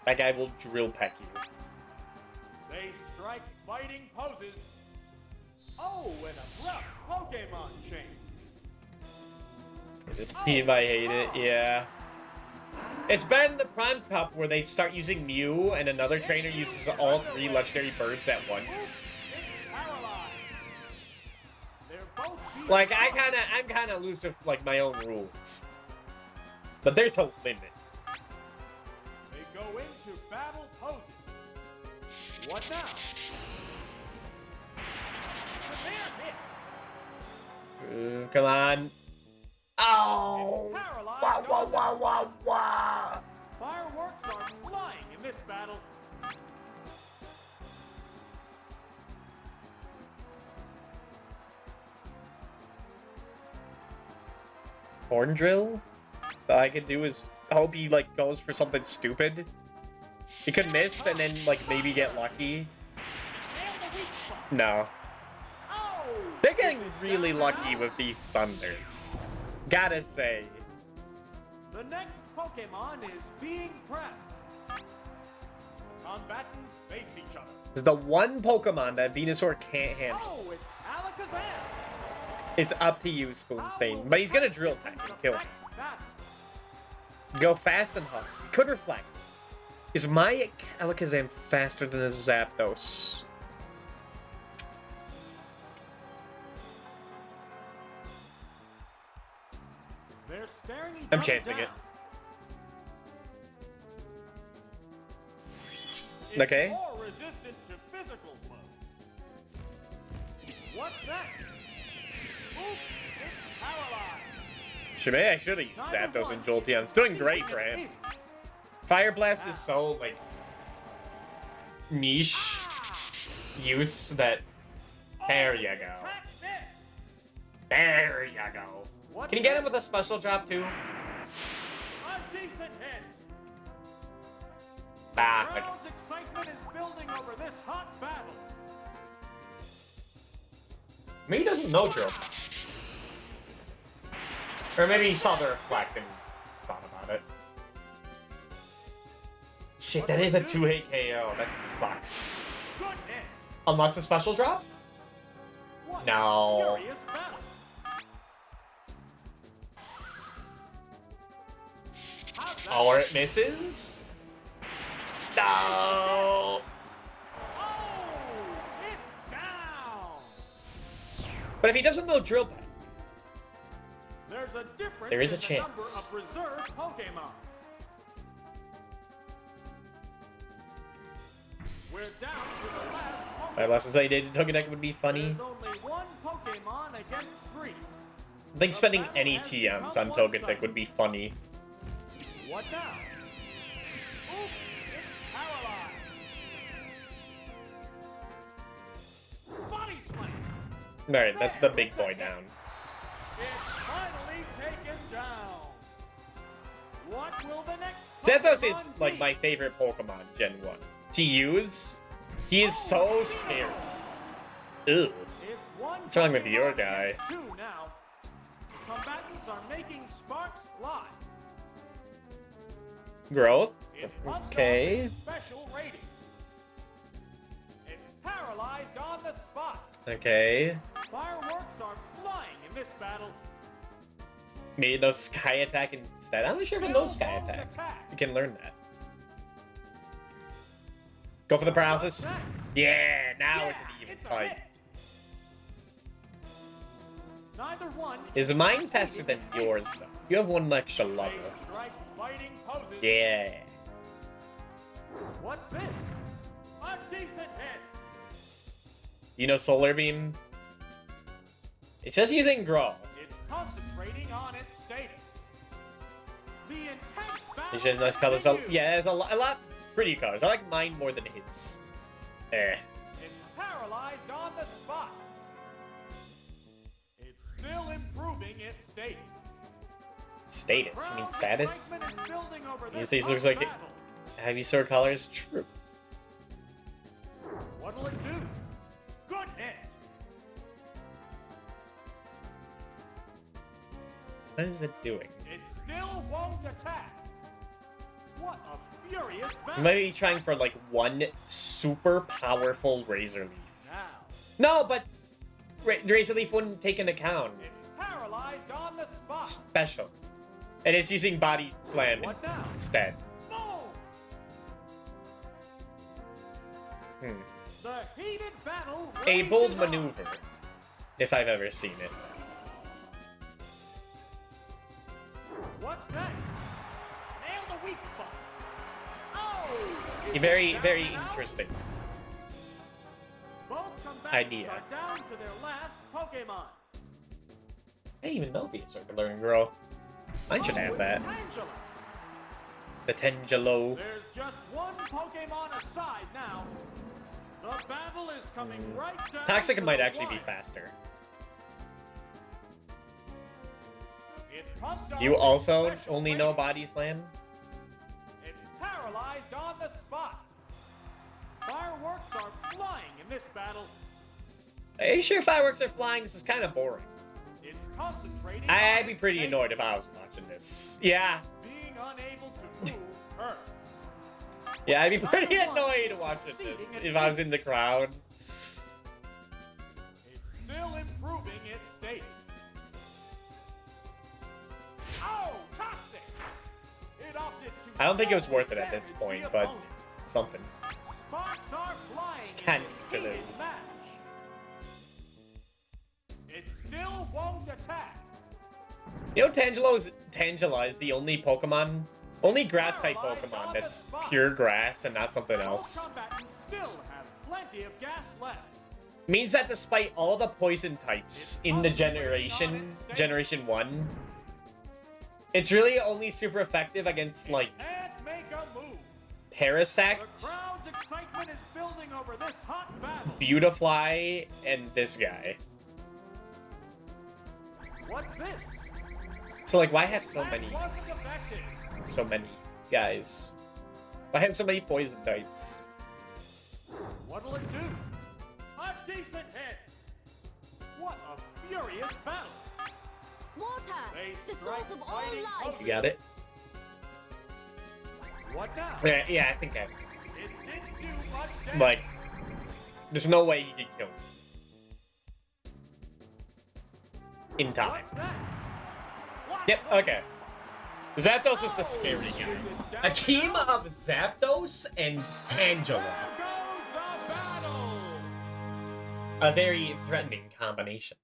That guy will drill peck you. They strike fighting poses. Oh, an abrupt Pokemon change. This team, I hate it, yeah. It's been the Prime Cup where they start using Mew and another trainer uses all 3 legendary birds at once. Like, I'm kinda loose with, like, my own rules. But there's a limit. They go into battle poses. What now? Come on. Oh! Wow, wow, wow, wow, wow! Fireworks are flying in this battle. Horn drill? All I can do is hope he, like, goes for something stupid. He could miss and then, like, maybe get lucky. No. They're getting really lucky with these Thunders. Gotta say. The next Pokemon is being prepped. Combatants face each other. This is the one Pokemon that Venusaur can't handle. Oh, it's Alakazam. It's up to you, Spoon Sane. But he's gonna drill peck and kill him. Go fast and hard. He could reflect. Is my Alakazam faster than a Zapdos? I'm chancing it. Okay. More resistant to physical blows. What's next? Oops, it's paralyzed. I should have used Zapdos and Jolteon. It's doing great for him. Fire Blast is so, like, niche use that... There you go. There you go. Can you get him with a special drop, too? A decent hit. Ah, okay. Crowd's excitement is building over this hot battle. Maybe he doesn't know drill. Or maybe he saw the reflect and thought about it. Shit, that is a 2-hit KO. That sucks. Good hit. Unless a special drop? What No. a furious battle. Or it misses? No! Oh, it's down. But if he doesn't know drill peck, They're There's a difference There is a in the number chance. of reserve Pokemon. We're down to the last Pokemon. My lessons I did Togetic would be funny. There's only one Pokemon against 3. I think spending any TMs on Togetic would be funny. What now? Oops, it's paralyzed. Body slam. Alright, that's the big boy down. It's finally taken down. What will the next Xanthos is Pokemon like be? my favorite Pokemon, Gen 1. To use, he is so scary. Ew. It's one What's wrong with Pokemon your guy? against 2 now. Combatants are making sparks fly. Growth? It's pumped up Okay. with special ratings. It's paralyzed on the spot. Okay. Fireworks are flying in this battle. Maybe no Sky Attack instead. I'm not sure if it knows Sky Still Attack. won't attack. You can learn that. Go for the paralysis. What's that? Yeah, now Yeah, it's an even it's a fight. hit. Neither one Is mine faster than yours, though? You have one extra level. strike fighting poses. Yeah. What's this? A decent hit. You know Solar Beam? It's just using Grow. It's concentrating on its status. The intense battle It's just nice colors. So, continues. yeah, there's a lot pretty colors. I like mine more than his. Eh. It's paralyzed on the spot. It's still improving its status. Status? You mean status? Excitement is building over Yes, this he looks like it. battle. Have you saw colors? True. What'll it do? Good hit. What is it doing? It still won't attack. What a furious You battle. might be trying for like one super powerful Razor Leaf. Now, No, but Razor Leaf wouldn't take into account. it's paralyzed on the spot. Special. And it's using Body Slam What now? instead. Boom! Hmm. The heated battle A rages bold on. maneuver, if I've ever seen it. What's next? Nail the weak spot. Oh! Is Very, it very down and out? interesting. Both combatants idea. are down to their last Pokemon. I didn't even know Venusaur could learn Grow. Mine should Oh, have it's that. Tangela. The Tangelo. There's just one Pokemon aside now. The battle is coming right down Toxic to might the actually be wire. faster. It's pumped up You with also special only know rating. Body Slam? It's paralyzed on the spot. Fireworks are flying in this battle. Are you sure fireworks are flying? This is kind of boring. It's concentrating. I'd on be its pretty fate. annoyed if I was watching this. Yeah. Being unable to move hurts. Yeah, I'd be pretty Neither one annoyed watching succeeding this at if I was least. in the crowd. It's still improving its status. Oh, toxic! It opted to I don't think it was worth it at damage this the point, but opponent. something. Sparks are flying in Tangela. this heated match. It still won't attack. You know, Tangela is the only Pokemon, only grass-type Pokemon that's pure grass and not something Both else. combatants still have plenty of gas left. Means that despite all the poison types in the Generation 1, it's really only super effective against, like, Can't make a move. The Parasect, crowd's excitement is building over this hot battle. Beautifly, and this guy. What's this? So, like, why have so That many wasn't effective. guys? Why have so many poison types? What'll it do? A decent hit. What a furious battle. Water, They the strike source of all fighting life. poses. You got it? What now? Yeah, I think I... It didn't do much damage. Like, there's no way he could kill me. In time. What's next? What Yep, the- okay. Zapdos was the scary Oh, guy. is it down A team now? of Zapdos and Angela. There goes the battle. A very threatening combination.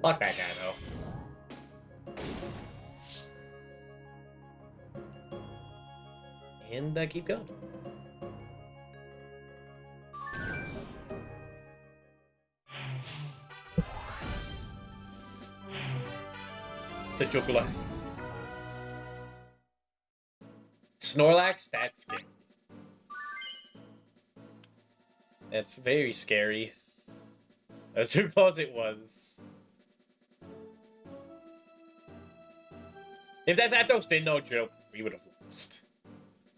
Fuck that guy, though. And keep going. The juggler. Snorlax? That's scary. That's very scary. I suppose it was. If that Zapdos didn't know joke, we would have lost.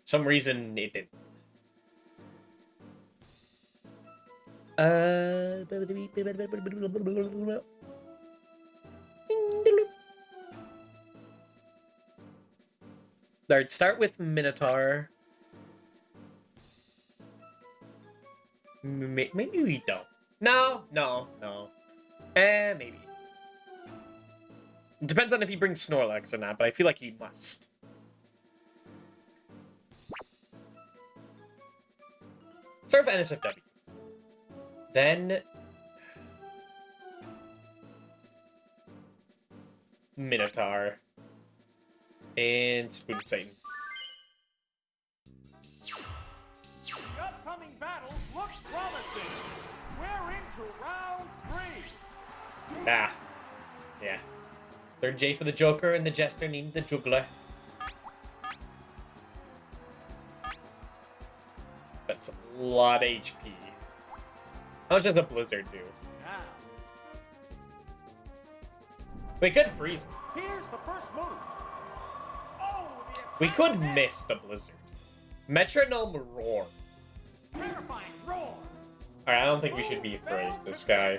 For some reason it didn't. Alright, start with Minotaur. Maybe we don't. No. Maybe. It depends on if he brings Snorlax or not, but I feel like he must. Start with NSFW. Then... Minotaur. And Spoon Satan. The upcoming battles look promising. We're into round 3. Ah. Yeah. Third J for the Joker and the Jester named the Juggler. That's a lot of HP. How much does the Blizzard do? Now, We could freeze him. here's the first move. Oh, the We attack could missed. miss the Blizzard. Metronome Roar. Terrifying roar. Alright, I don't think we should be afraid of this guy.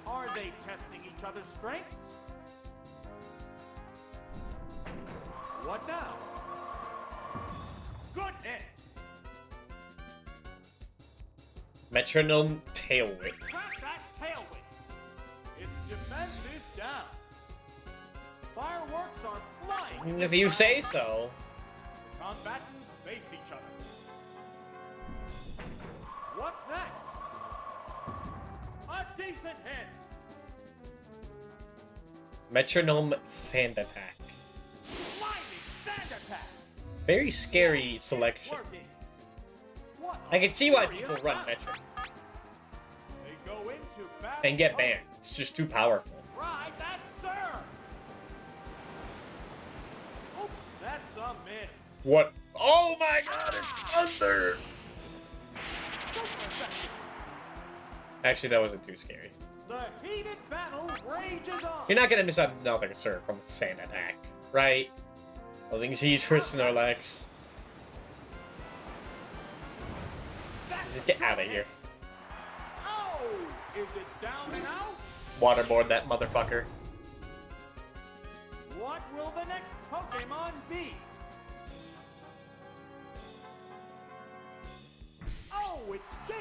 Are they testing each other's strengths? What now? Goodness! Metronome Tail Whip. Crack that tailwind! Its defense is down. Fireworks are flying. If you say so. The combatants face each other. What's next? A decent hit. Metronome Sand Attack. Lightning sand attack. Very scary selection. Working. What I can see why furious people run battle. Metronome They go into battle and get mode. banned. It's just too powerful. Right, that's sir. Oops, that's a miss. What? Oh my god, it's thunder! Super effective. Actually, that wasn't too scary. The heated battle rages on. You're not gonna miss another Sir from the Sand Attack, right? I think he's for Snorlax. That's Just get a out of hit. here. Oh, is it down and out? Waterboard that motherfucker. What will the next Pokemon be? Oh, it's Jake.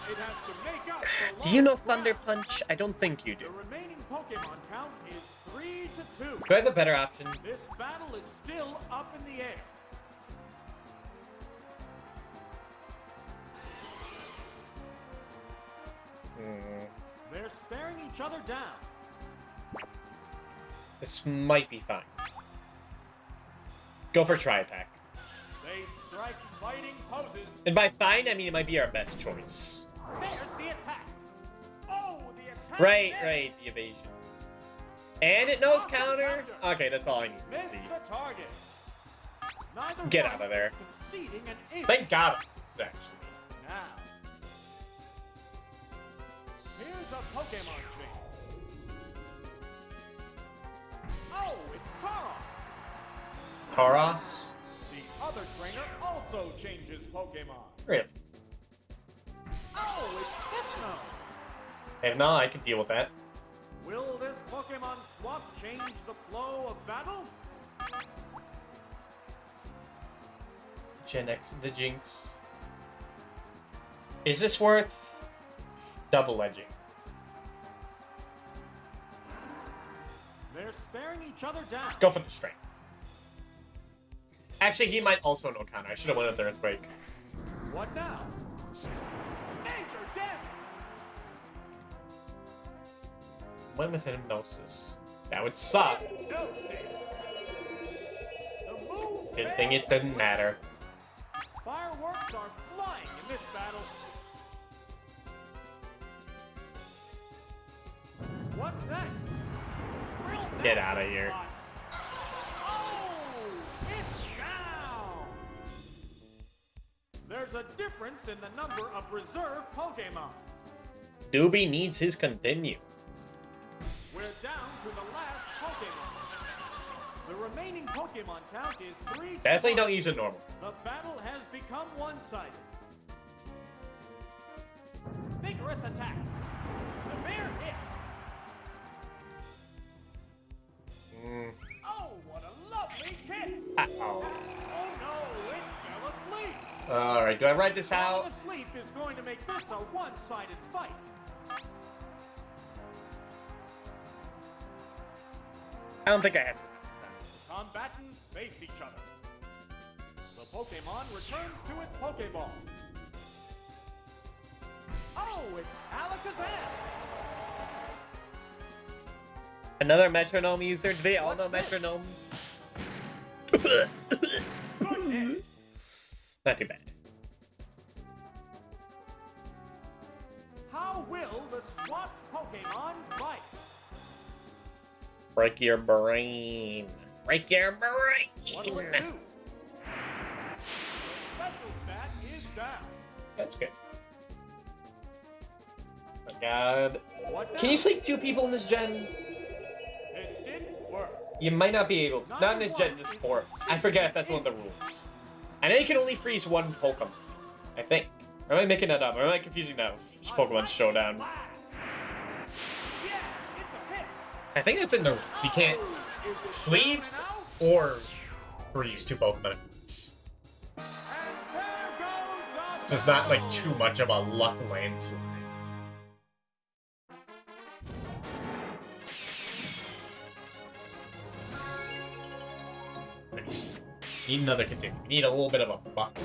It has to make up for Do you know lost Thunder ground. Punch? I don't think you The do. remaining Pokemon count is 3-2. Do I have a better option? This battle is still up in the air. They're staring each other down. This might be fine. Go for Tri-Attack. They strike fighting poses. And by fine, I mean it might be our best choice. There's the attack. Oh, the attack. Right, missed. right, the evasion. And it knows counter? Okay, that's all I need to Missed see. the target. Neither Get one out of there. is conceding an inch. Thank God it's actually. Now, here's a Pokemon change. Oh, it's Tara. Tauros? The other trainer also changes Pokemon. Really? Oh, it's Hypno. And no, I can deal with that. Will this Pokemon swap change the flow of battle? Gen X the Jinx. Is this worth double edging? They're staring each other down. Go for the strength. Actually, he might also know counter. I should have went with the Earthquake. What now? Major damage. Went with hypnosis. That would suck. Good thing it didn't matter. Fireworks are flying in this battle. What's next? Get out of here. Oh, it's down. There's a difference in the number of reserve Pokemon. Doobie needs his continue. We're down to the last Pokemon. The remaining Pokemon count is 3 to Definitely 1. don't use it normal. The battle has become one-sided. Vigorous attack. Severe hit. Oh, what a lovely kick. Oh. Oh no, it fell asleep. Alright, do I write this Falling out? asleep is going to make this a one-sided fight. I don't think I have to. Combatants face each other. The Pokemon returns to its Pokeball. Oh, it's Alakazam! Another metronome user? Do they all know metronome? Good hit. Not too bad. How will the SWAT Pokemon fight? Break your brain. Break your brain. What will it do? The special stat is down. That's good. Oh my god. What Can you sleep 2 people in this gen? It didn't work. You might not be able to. Not in this gen, this 4. I forget if that's one of the rules. I know you can only freeze 1 Pokemon. I think. Or am I making that up? Or am I confusing that with just Pokemon Showdown? Yeah, it's a hit. I think that's in the rules. You can't Is it sleep down and out? or freeze 2 Pokemon at once. And there goes the So it's not like battle. too much of a luck landslide. Nice. Need another continue. We need a little bit of a buffer.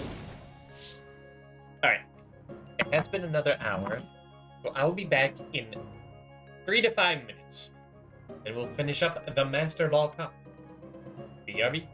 Alright. It has been another hour. So I'll be back in 3 to 5 minutes. And we'll finish up the Master Ball Cup. BRB.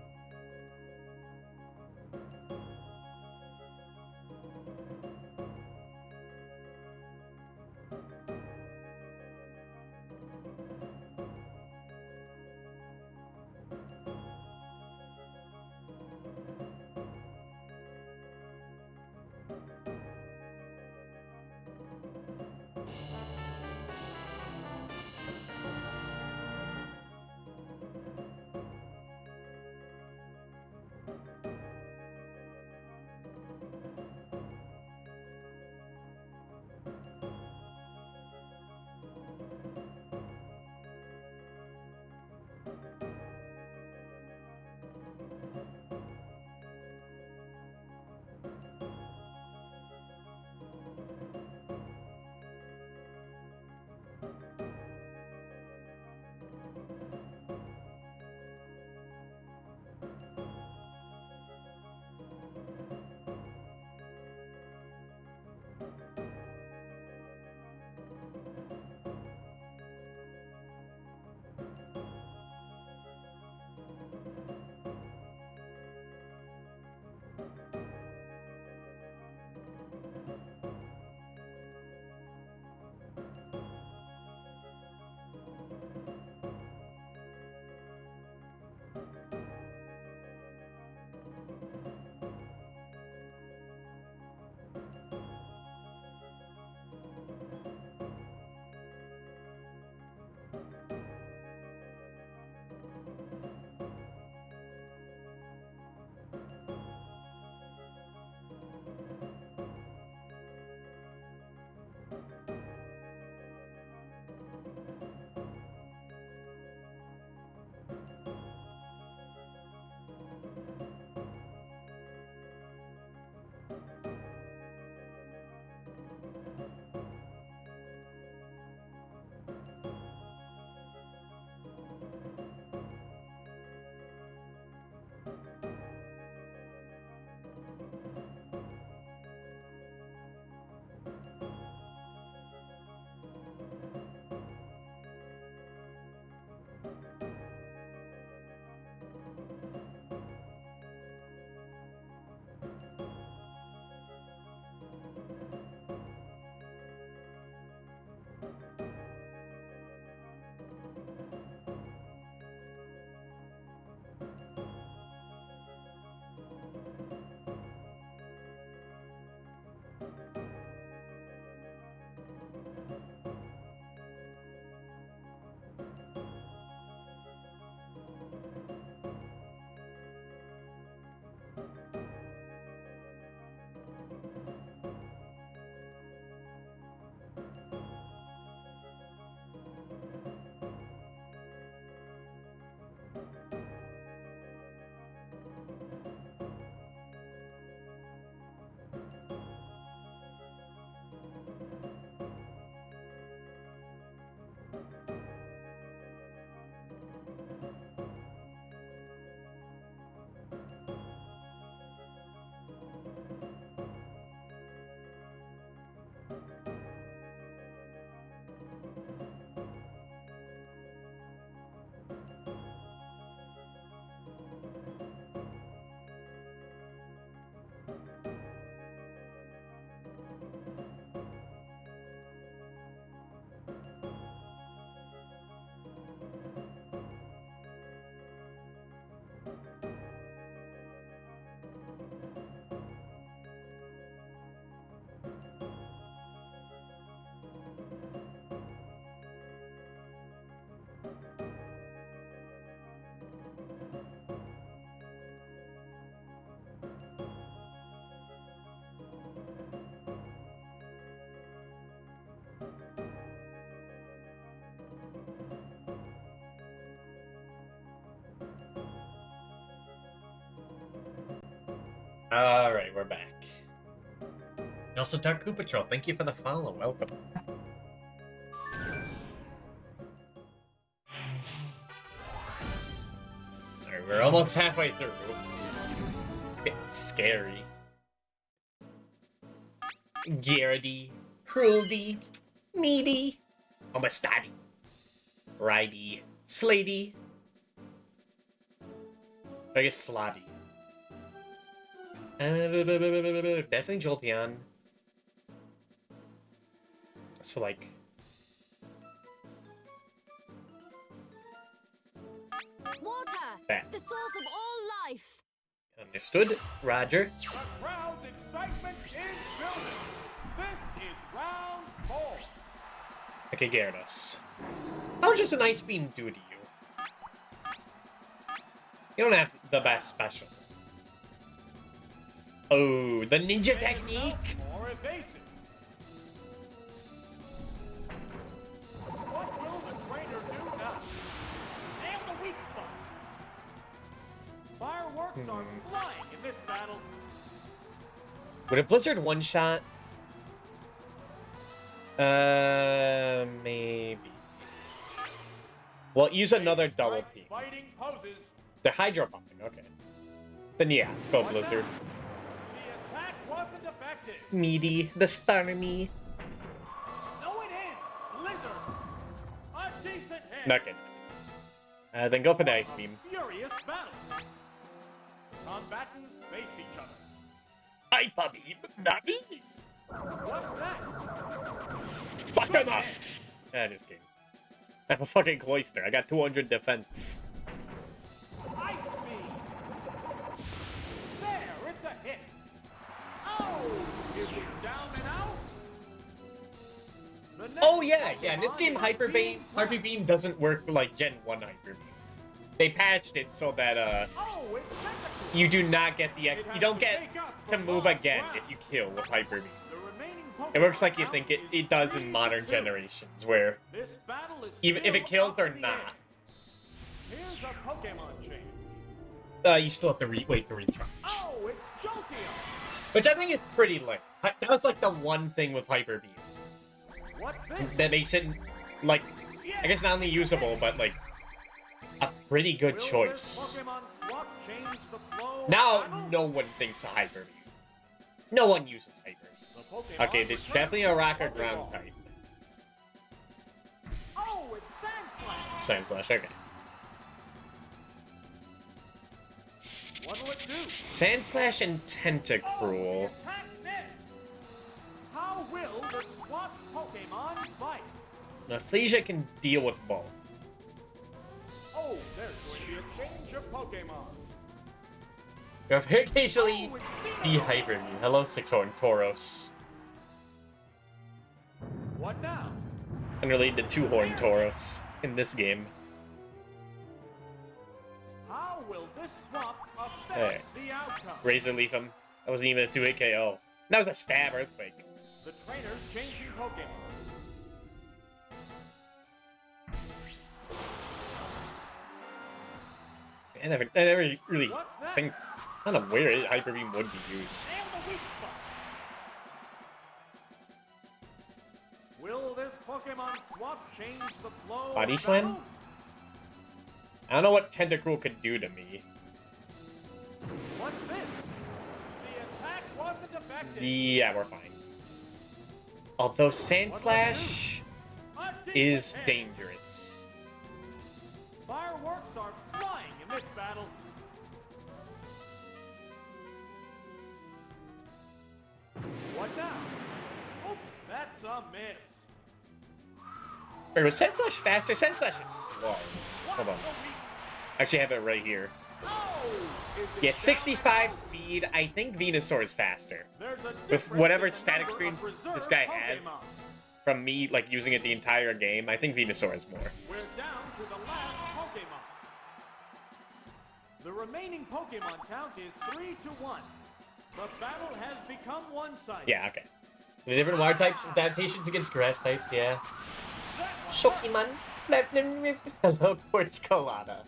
Alright, we're back. And also, Dark Koopa Patrol, thank you for the follow. Welcome. Alright, we're almost halfway through. It's scary. Garrity, Cruelty, Meaty, Homestadi, Ridey, Slatey. I guess Slotty. Definitely Jolteon. So, like... Water, that. the source of all life. Understood, Roger. The crowd's excitement is building. This is round 4. Okay, Gyarados. How does an Ice Beam do to you? You don't have the best special. Oh, the ninja technique! More evasive. What will the trainer do now? Nail the weak spot. Fireworks are flying in this battle. Would a Blizzard one-shot? Maybe. Well, use another double team. Fighting poses. They're Hydro Pumping, okay. Then yeah, go What Blizzard. now? The attack wasn't effective. Meaty, the Starmie. No, it is. Blizzard. A decent hit. Okay. Then go for the Ice Beam. Furious battle. Combatants face each other. Hyper Beam, not me! What's that? Fuck him up! Just kidding. I have a fucking Cloyster. I got 200 defense. Ice Beam. There, it's a hit. Oh, is it down and out? The next Oh yeah, in this Pokemon game is Hyper Beam doesn't work like Gen 1 Hyper Beam. They patched it so that Oh, it's technical. you do not get the you don't get to move again if you kill with Hyper Beam. The remaining It works like you Pokemon think count is it does in 3-2. modern generations, where This battle is even if still it kills up or in the not, air. Here's a Pokemon change. you still have to wait to recharge. Oh, it's Jolteon. Which I think is pretty lame. That was like the one thing with Hyper Beam What's this? that makes it like, I guess not only usable, but like a pretty good Will choice. this Pokemon swap change the flow of Now battle? no one thinks a Hyper Beam. No one uses Hyper. The Pokemon Okay, it's returns definitely a rock or Pokeball. ground type. Oh, it's Sand Slash. Sand Slash, okay. What'll it do? Sand Slash and Oh, Tentacruel. the attack missed. How will the swap Pokemon fight? Now, Flesia can deal with both. Oh, there's going to be a change of Pokemon. Occasionally, it's the Hyper Beam. Hello, Six-Horn Tauros. What now? Unrelated to Two-Horn Tauros in this game. How will this swap affect Hey. the outcome? Razor Leaf him. That wasn't even a 2-hit KO. That was a stab Earthquake. The trainer's changing Pokemon. I never really What's that? think. I don't know where Hyper Beam would be used. Nail the weak spot. Will this Pokemon swap change the flow? Body of Slam? battle? I don't know what Tentacruel could do to me. What's this? The attack wasn't effective. Yeah, we're fine. Although Sand Slash A decent is hit. dangerous. Fireworks are flying in this battle. What now? Oops, that's a miss. Wait, was Sand Slash faster? Sand Slash is slow. Hold on. What a weak- Actually, I have it right here. Oh! Is it Yeah, down 65 and out? speed. I think Venusaur is faster. There's a With difference whatever in the stat number of experience this reserve guy has Pokemon. from me, like, using it the entire game, I think Venusaur is more. We're down to the last Pokemon. The remaining Pokemon count is 3-1. The battle has become one-sided. Yeah, okay. The different water types, adaptations against grass types, yeah. Shokiman. Hello, Quartz Colada.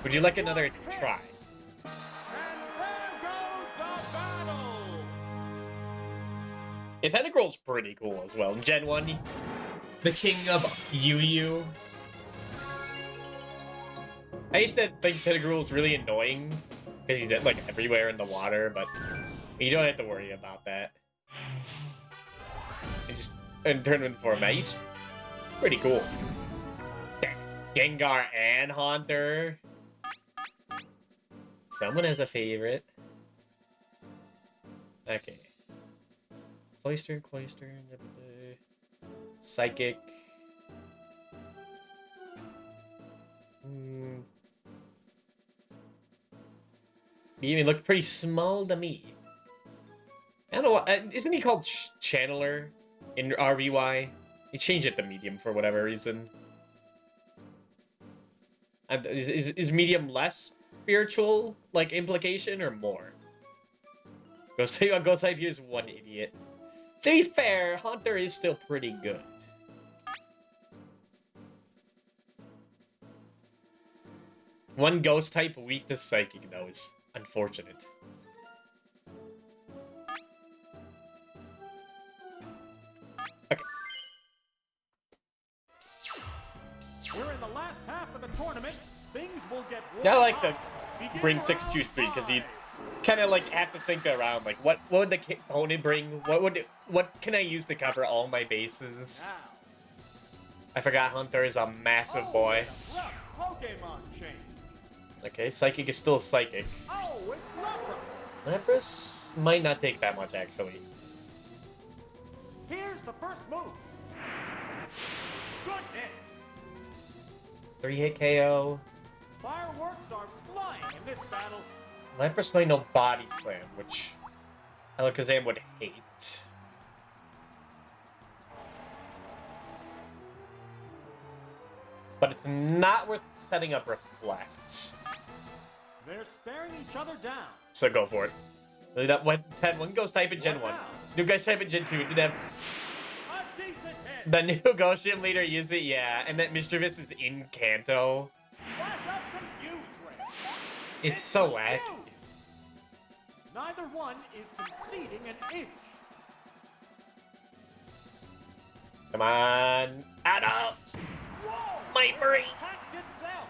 Would you like another try? And there Yeah, Tentacruel's pretty cool as well. Gen 1, the king of Yu Yu. I used to think Tentacruel was really annoying because he did like everywhere in the water, but you don't have to worry about that. And just in tournament format, he's pretty cool. Gengar and Haunter. Someone has a favorite. Okay. Cloyster. Psychic. You even look pretty small to me. I don't know what. Isn't he called Channeler in RVY? He changed it to medium for whatever reason. Is medium less spiritual, like, implication, or more? Go type here's one idiot. To be fair, Haunter is still pretty good. One ghost type weak to psychic, though, is unfortunate. Okay. We're in the last half of the tournament. Things will get I like to Begin bring round 6-2 street because you five. kind of like have to think around like what would the opponent bring? What can I use to cover all my bases? Now, I forgot Hunter is a massive boy. rough Pokemon change. Okay, Psychic is still Psychic. Oh, it's Leopard. Lapras might not take that much actually. Here's the first move. Goodness. 3-hit KO. Fireworks are flying in this battle. Lapras might know Body Slam, which Alakazam would hate. But it's not worth setting up Reflect. They're staring each other down. So go for it. One Ghost type in Gen 1. This new Ghost type in Gen 2. Didn't have A decent hit. the new Ghost Gym leader use it, yeah. And that Mischievous is in Kanto. Flash out confused ray. It's so wacky. Confused. Neither one is conceding an inch. Come on. Out! Whoa! My brain. Attacked itself.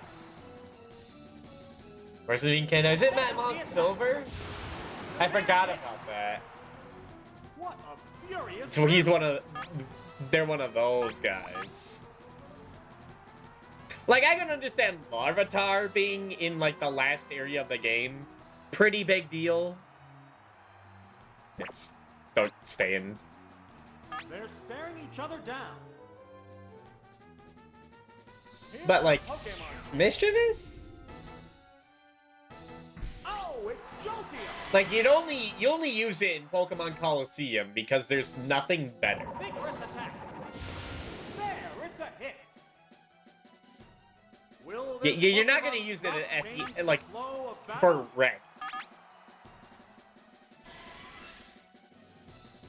Where's the being Kanto? Is it Matt Mont Silver? I forgot about that. What a furious. So he's they're one of those guys. Like, I can understand Larvitar being in, like, the last area of the game. Pretty big deal. It's, don't stay in. They're staring each other down. Here's But, like, Pokemon. Mischievous? Oh, it's Jolteon. Like, you only use it in Pokemon Coliseum because there's nothing better. Vigorous attack. There, it's a hit. Will this You're not gonna Pokemon use it stop at Maine's the, like, flow of battle? for red.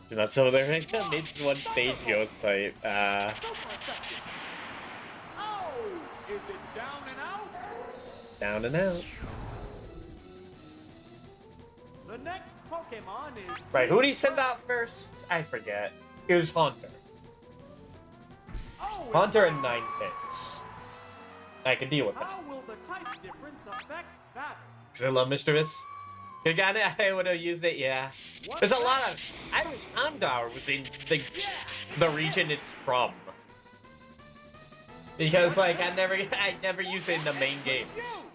You're not so there right now. Mid one stage ghost type. Super effective. Oh, is it down and out? Down and out. The next Pokemon is... Right, who did he send out first? I forget. It was Haunter. Oh, it's Haunter and 9 hits. I can deal with that. How will the type difference affect battle? Because I love Mischievous. You got it? I would have used it, yeah. There's a lot of... I wish Houndour was in the region it's from. Because, like, I never use it in the main games.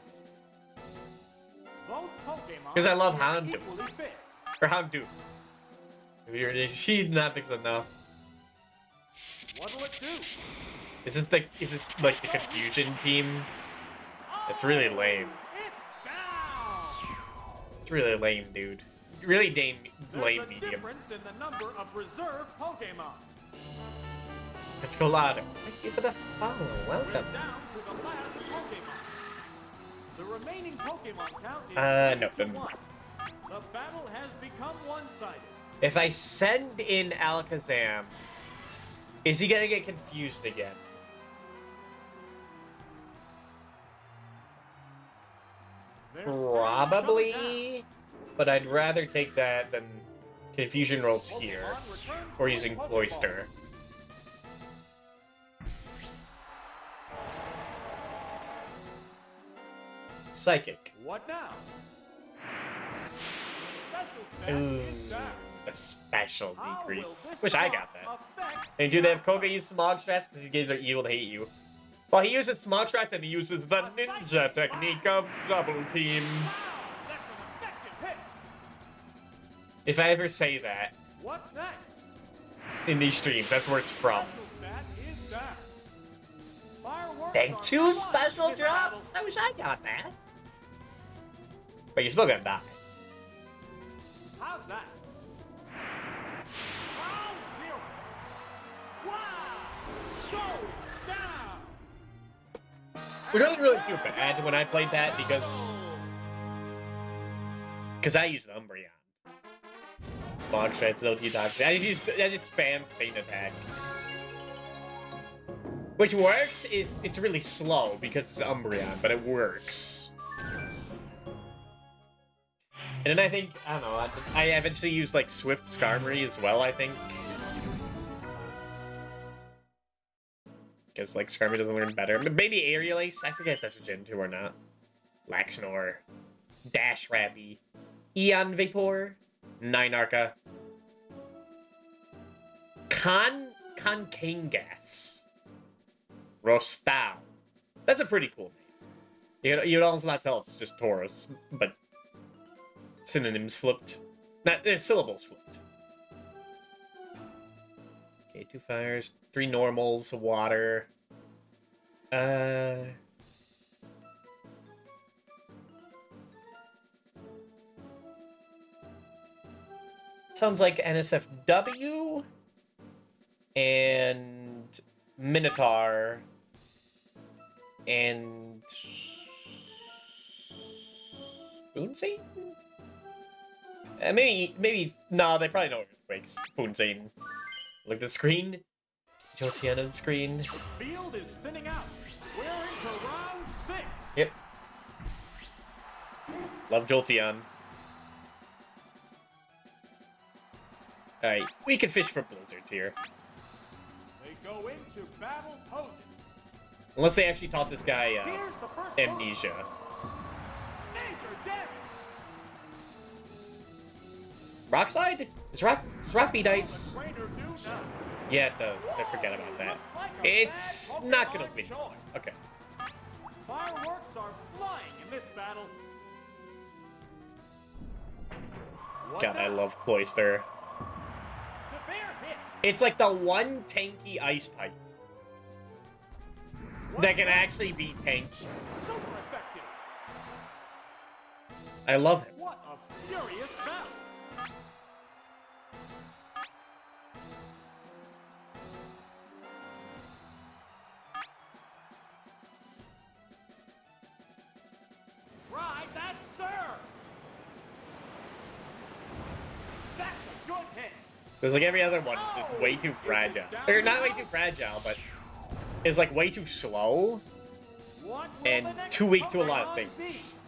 Both Pokemon 'Cause I love are Houndour. equally fit. Or Houndour. She's not fixed enough. What'll it do? Is this like the confusion team? It's really lame. It's down. It's really lame, dude. Really lame There's a medium. difference in the number of reserve Pokemon. Let's go louder. Thank you for the follow. We're Welcome. down to the last Pokemon. The remaining Pokemon count is No, 3 to then- 1. The battle has become one-sided. If I send in Alakazam, is he gonna get confused again? They're staring each other down. Probably, but I'd rather take that than Confusion rolls here. Or using Cloister. Psychic. What now? Ooh, a special decrease. Wish I got that. And do they have Koga use Smog Strats? Because these games are evil to hate you. Well, he uses Smog Strats and he uses the ninja technique of Double Team. If I ever say that in these streams, that's where it's from. Dang, 2 special drops? I wish I got that. But you're still gonna die. How's that? Round 0. Wow! Go down! Which wasn't really too bad when I played that because I used Umbreon. Smog Strats, no detox. I just spam Feint Attack. Which works, it's really slow because it's Umbreon, but it works. And then I think, I don't know, I eventually used like Swift Skarmory as well, I think. Because like Skarmory doesn't learn better. But maybe Aerial Ace, I forget if that's a Gen 2 or not. Laxnor, Dash Rabbie, Eon Vapor, Ninarca, Kangas, Rostau. That's a pretty cool name. You'd almost not tell it's just Tauros, but synonyms flipped. Not syllables flipped. Okay, 2 fires, 3 normals, water. Sounds like NSFW and Minotaur and Spoonsane? Maybe no, they probably know Earthquakes. Spoonsane. Look at the screen. Jolteon on the screen. The field is thinning out. We're into round 6. Yep. Love Jolteon. Alright, we can fish for blizzards here. They go into battle posing. Unless they actually taught this guy Here's the first amnesia. Major damage. Rock slide? Does rock beat ice? Trainer do now. Yeah, it does. I forget about that. It's not gonna be. Okay. Fireworks are flying in this battle. What God, I now? love Cloister. Severe hit. It's like the one tanky ice type that can actually be tanky. Super effective. I love him. What a furious battle. Right, that's serve. That's a good hit. Because like every other one, it's just way too fragile. Or not way too fragile, but is like way too slow What will and the next too weak to a lot of Pokemon things.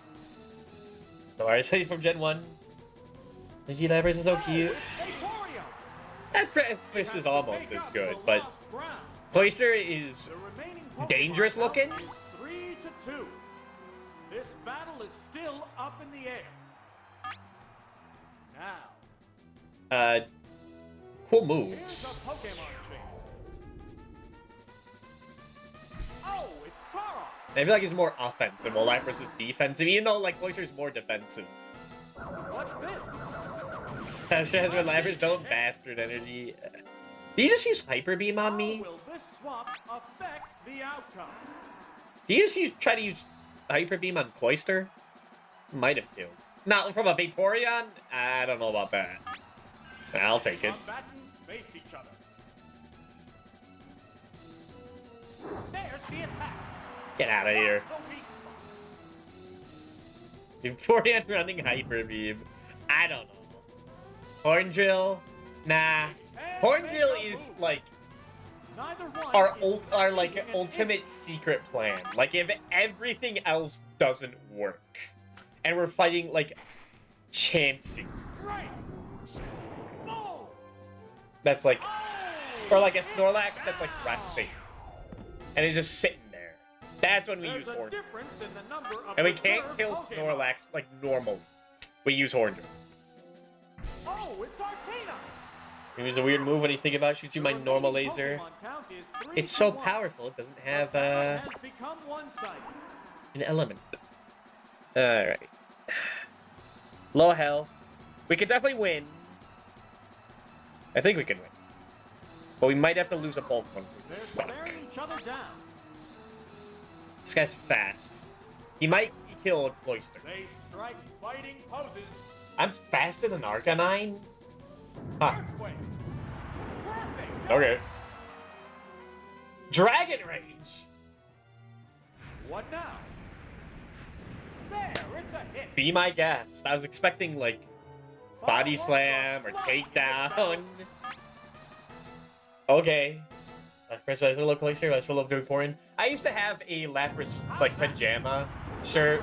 So I say from Gen 1. The G-Labbers is so be? cute. Vaporeon. That Fish is almost as good, The but lost ground. Cloister is The remaining Pokemon dangerous count looking. is 3-2. This battle is still up in the air. Now, Cool here's moves. the Pokemon change. Oh, it's Tara. I feel like he's more offensive, while Lapras is defensive, even though like Cloister's more defensive. What's this? As when Lapras don't bastard energy. Did you just use Hyper Beam on How me? will this swap affect the outcome? Did you just try to use Hyper Beam on Cloister? Might have killed. Not from a Vaporeon? I don't know about that. I'll take it. Combatants face each other. There's the attack. Get out of here. The weak Vaporeon running Hyper Beam. I don't know. Horn Drill? Nah. Horn Drill is like Neither one our is like succeeding at ultimate secret plan. Like if everything else doesn't work, and we're fighting like Chansey. Right. that's like, or like a Snorlax that's like resting, and it's just sitting there. That's when we use Horn. And we can't kill Snorlax like normal. We use Horn. Oh, it's Arcana. It was a weird move when you think about shooting my normal laser. It's so powerful, it doesn't have an element. Alright. Low health. We could definitely win. I think we can win. But we might have to lose a Pokemon. It suck. This guy's fast. He might kill a Cloyster. They strike fighting poses. I'm faster than Arcanine? Huh. Earthquake. Perfect. Okay. Dragon Rage! What now? There, it's a hit. Be my guest. I was expecting, like, Body Slam or Takedown. Okay. First, I still love Cloyster, I still love Vaporeon. I used to have a Lapras, like, pajama shirt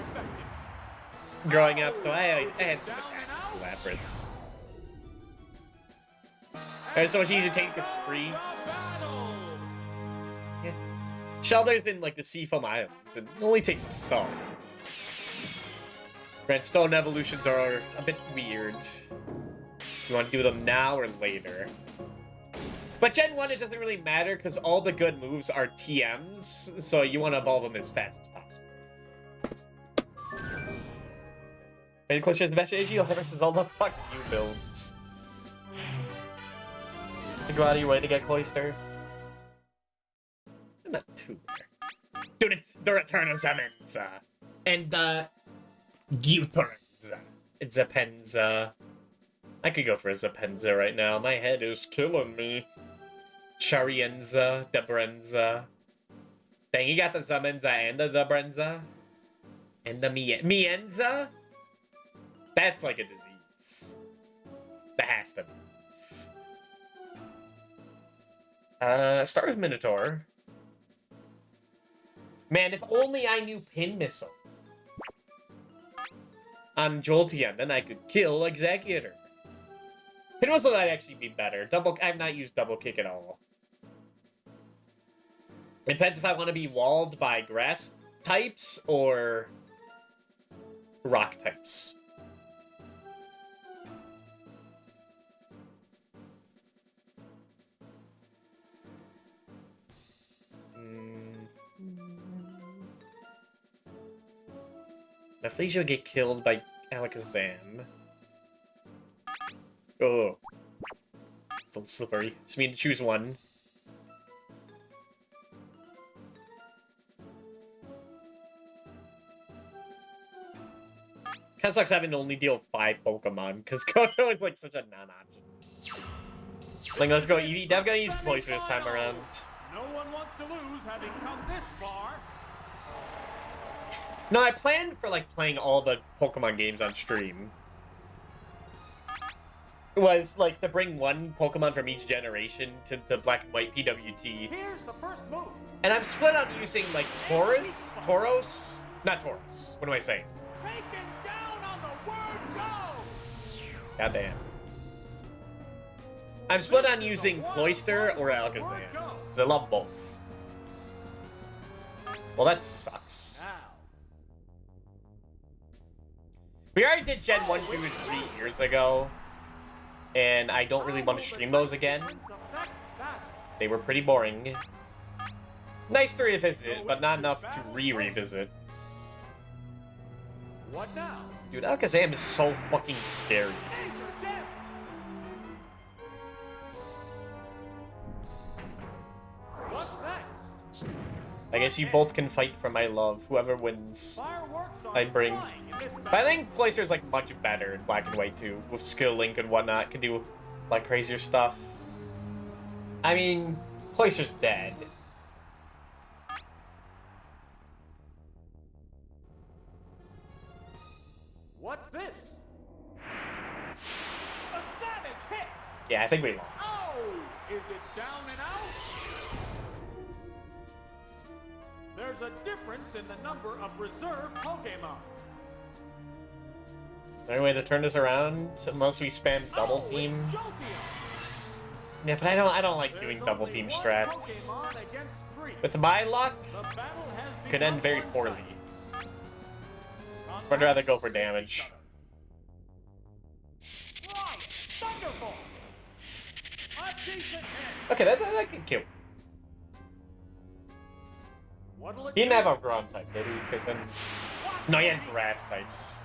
growing up, so I had some attachment to Lapras. And it's so much easier to take this free. Yeah. Shelter's in, like, the Seafoam Islands. It only takes a stone. Grand Stone evolutions are a bit weird. You want to do them now or later? But Gen 1, it doesn't really matter because all the good moves are TMs, so you want to evolve them as fast as possible. And Cloyster is the best AG versus all the fuck you builds. Go out of your way to get Cloyster. They're not too rare. Dude, it's the return of summons. And Gyutorza. It's Zapenza. I could go for a Zapenza right now. My head is killing me. Charienza, Debrenza. Dang, you got the Zamenza and the Debrenza? And the Mienza? That's like a disease. That has to be. Start with Minotaur. Man, if only I knew Pin Missile on Jolteon, then I could kill Executor. Pin Missile might actually be better. I've not used Double Kick at all. Depends if I want to be walled by grass types or rock types. Athleisure will get killed by Alakazam. Oh. It's a little slippery. Just need to choose one. Kinda sucks having to only deal with 5 Pokemon, because Koto is like such a non-option. Like, let's go. I'm gonna use Cloyster this time around. No one wants to lose having come this far. No, I planned for, like, playing all the Pokemon games on stream. It was, like, to bring one Pokemon from each generation to Black and White PWT. Here's the first move. And I'm split on using, like, Tauros? Not Tauros. What am I saying? Taken down on the word go. Goddamn. I'm split on using Cloyster or Alakazam, because I love both. Well, that sucks. We already did Gen 1, 2, and 3 years ago, and I don't really want to stream those again. They were pretty boring. Nice to revisit, but not enough to revisit. What now? Dude, Alakazam is so fucking scary. What's next? I guess you both can fight for my love. Whoever wins, I bring. But I think Cloyster's like much better in Black and White too, with skill link and whatnot. Can do like crazier stuff. I mean, Cloyster's dead. What's this? A savage hit. Yeah, I think we lost. Oh, is it down and out? There's a difference in the number of reserve Pokemon. Is there any way to turn this around unless we spam double team? Jolteon. Yeah, but I don't like doing There's double only team one strats. Pokemon against 3. With my luck, The battle has could end become very one-sided. poorly. Contact I'd rather go for each damage. other. Right, Thunderbolt. A decent hit. Okay, that's I can kill. What'll it He didn't do? have a ground type, did he? Because then no, he had grass types.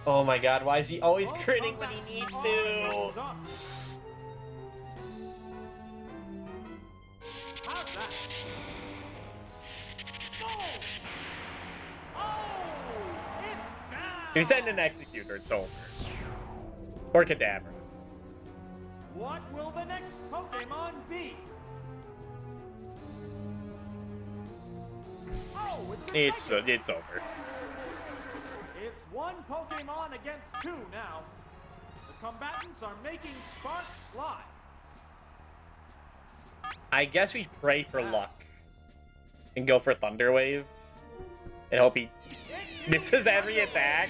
Oh my god, why is he always Both critting when combat he needs arms to? up. How's that? Boom! Oh! It's down! If you send an Executor, it's over. Or Cadaver. What will the next Pokemon be? Oh, It's over. It's one Pokemon against 2 now. The combatants are making sparks fly. I guess we pray for luck. And go for Thunder Wave. And hope he misses every attack.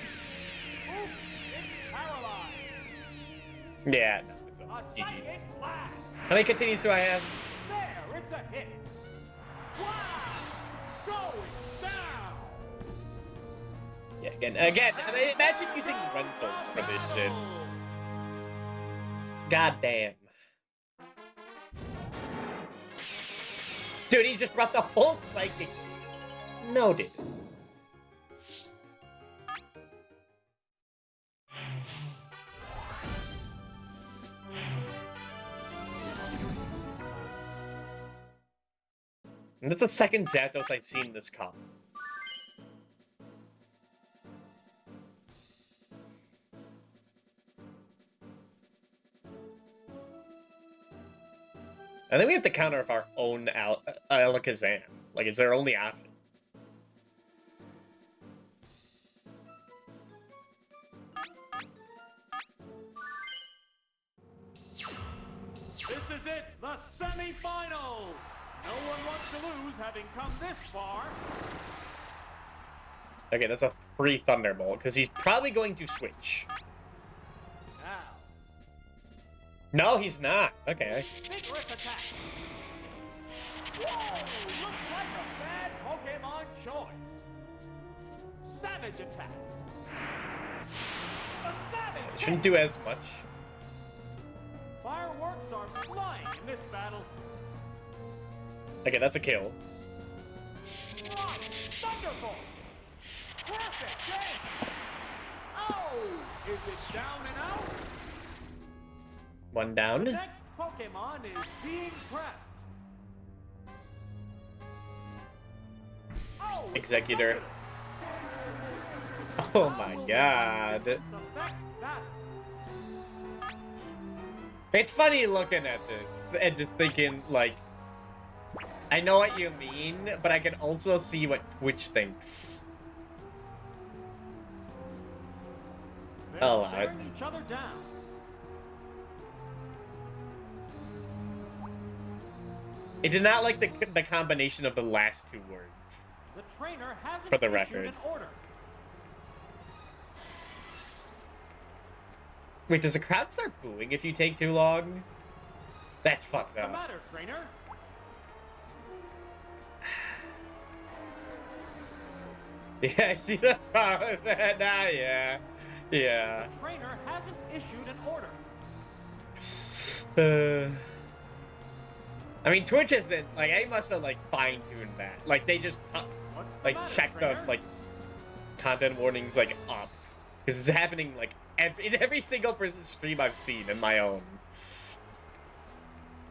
Oops, it's paralyzed. Yeah, no, it's A over. GG. psychic blast. How many continues do I have? There, it's a hit. Wow! Going down. Yeah, again, I mean, imagine using rentals for this shit. God damn. Dude, he just brought the whole psychic. No, dude. And that's the second Zapdos I've seen this comp. I think we have to counter with our own Alakazam. Like, it's our only option. This is it, the semi-finals. No one wants to lose having come this far. Okay, that's a free Thunderbolt, because he's probably going to switch. Now, No, he's not. Okay. vigorous attack. Whoa, looks like a bad Pokemon choice. Savage attack. A savage Shouldn't hit. do as much. Fireworks are flying in this battle. Okay, that's a kill. Right, Thunderbolt. Perfect game. Oh, is it down and out? One The down. next Pokemon is being prepped. Oh, it's Executor. Executor. Oh How my will god. this affect that? It's funny looking at this and just thinking, like, I know what you mean, but I can also see what Twitch thinks. They're I'll allow it. staring each other down. It did not like the combination of the last two words. The trainer hasn't For the issued record. an order. Wait, does the crowd start booing if you take too long? That's fucked What's the up. matter, trainer? Yeah, I see the problem with that now, yeah. Yeah. The trainer hasn't issued an order. I mean, Twitch has been, like, they must have, like, fine-tuned that. Like, they just, What's the like, matter, checked the, trainer? like, content warnings, like, up. Because it's happening, like, in every single person's stream I've seen in my own.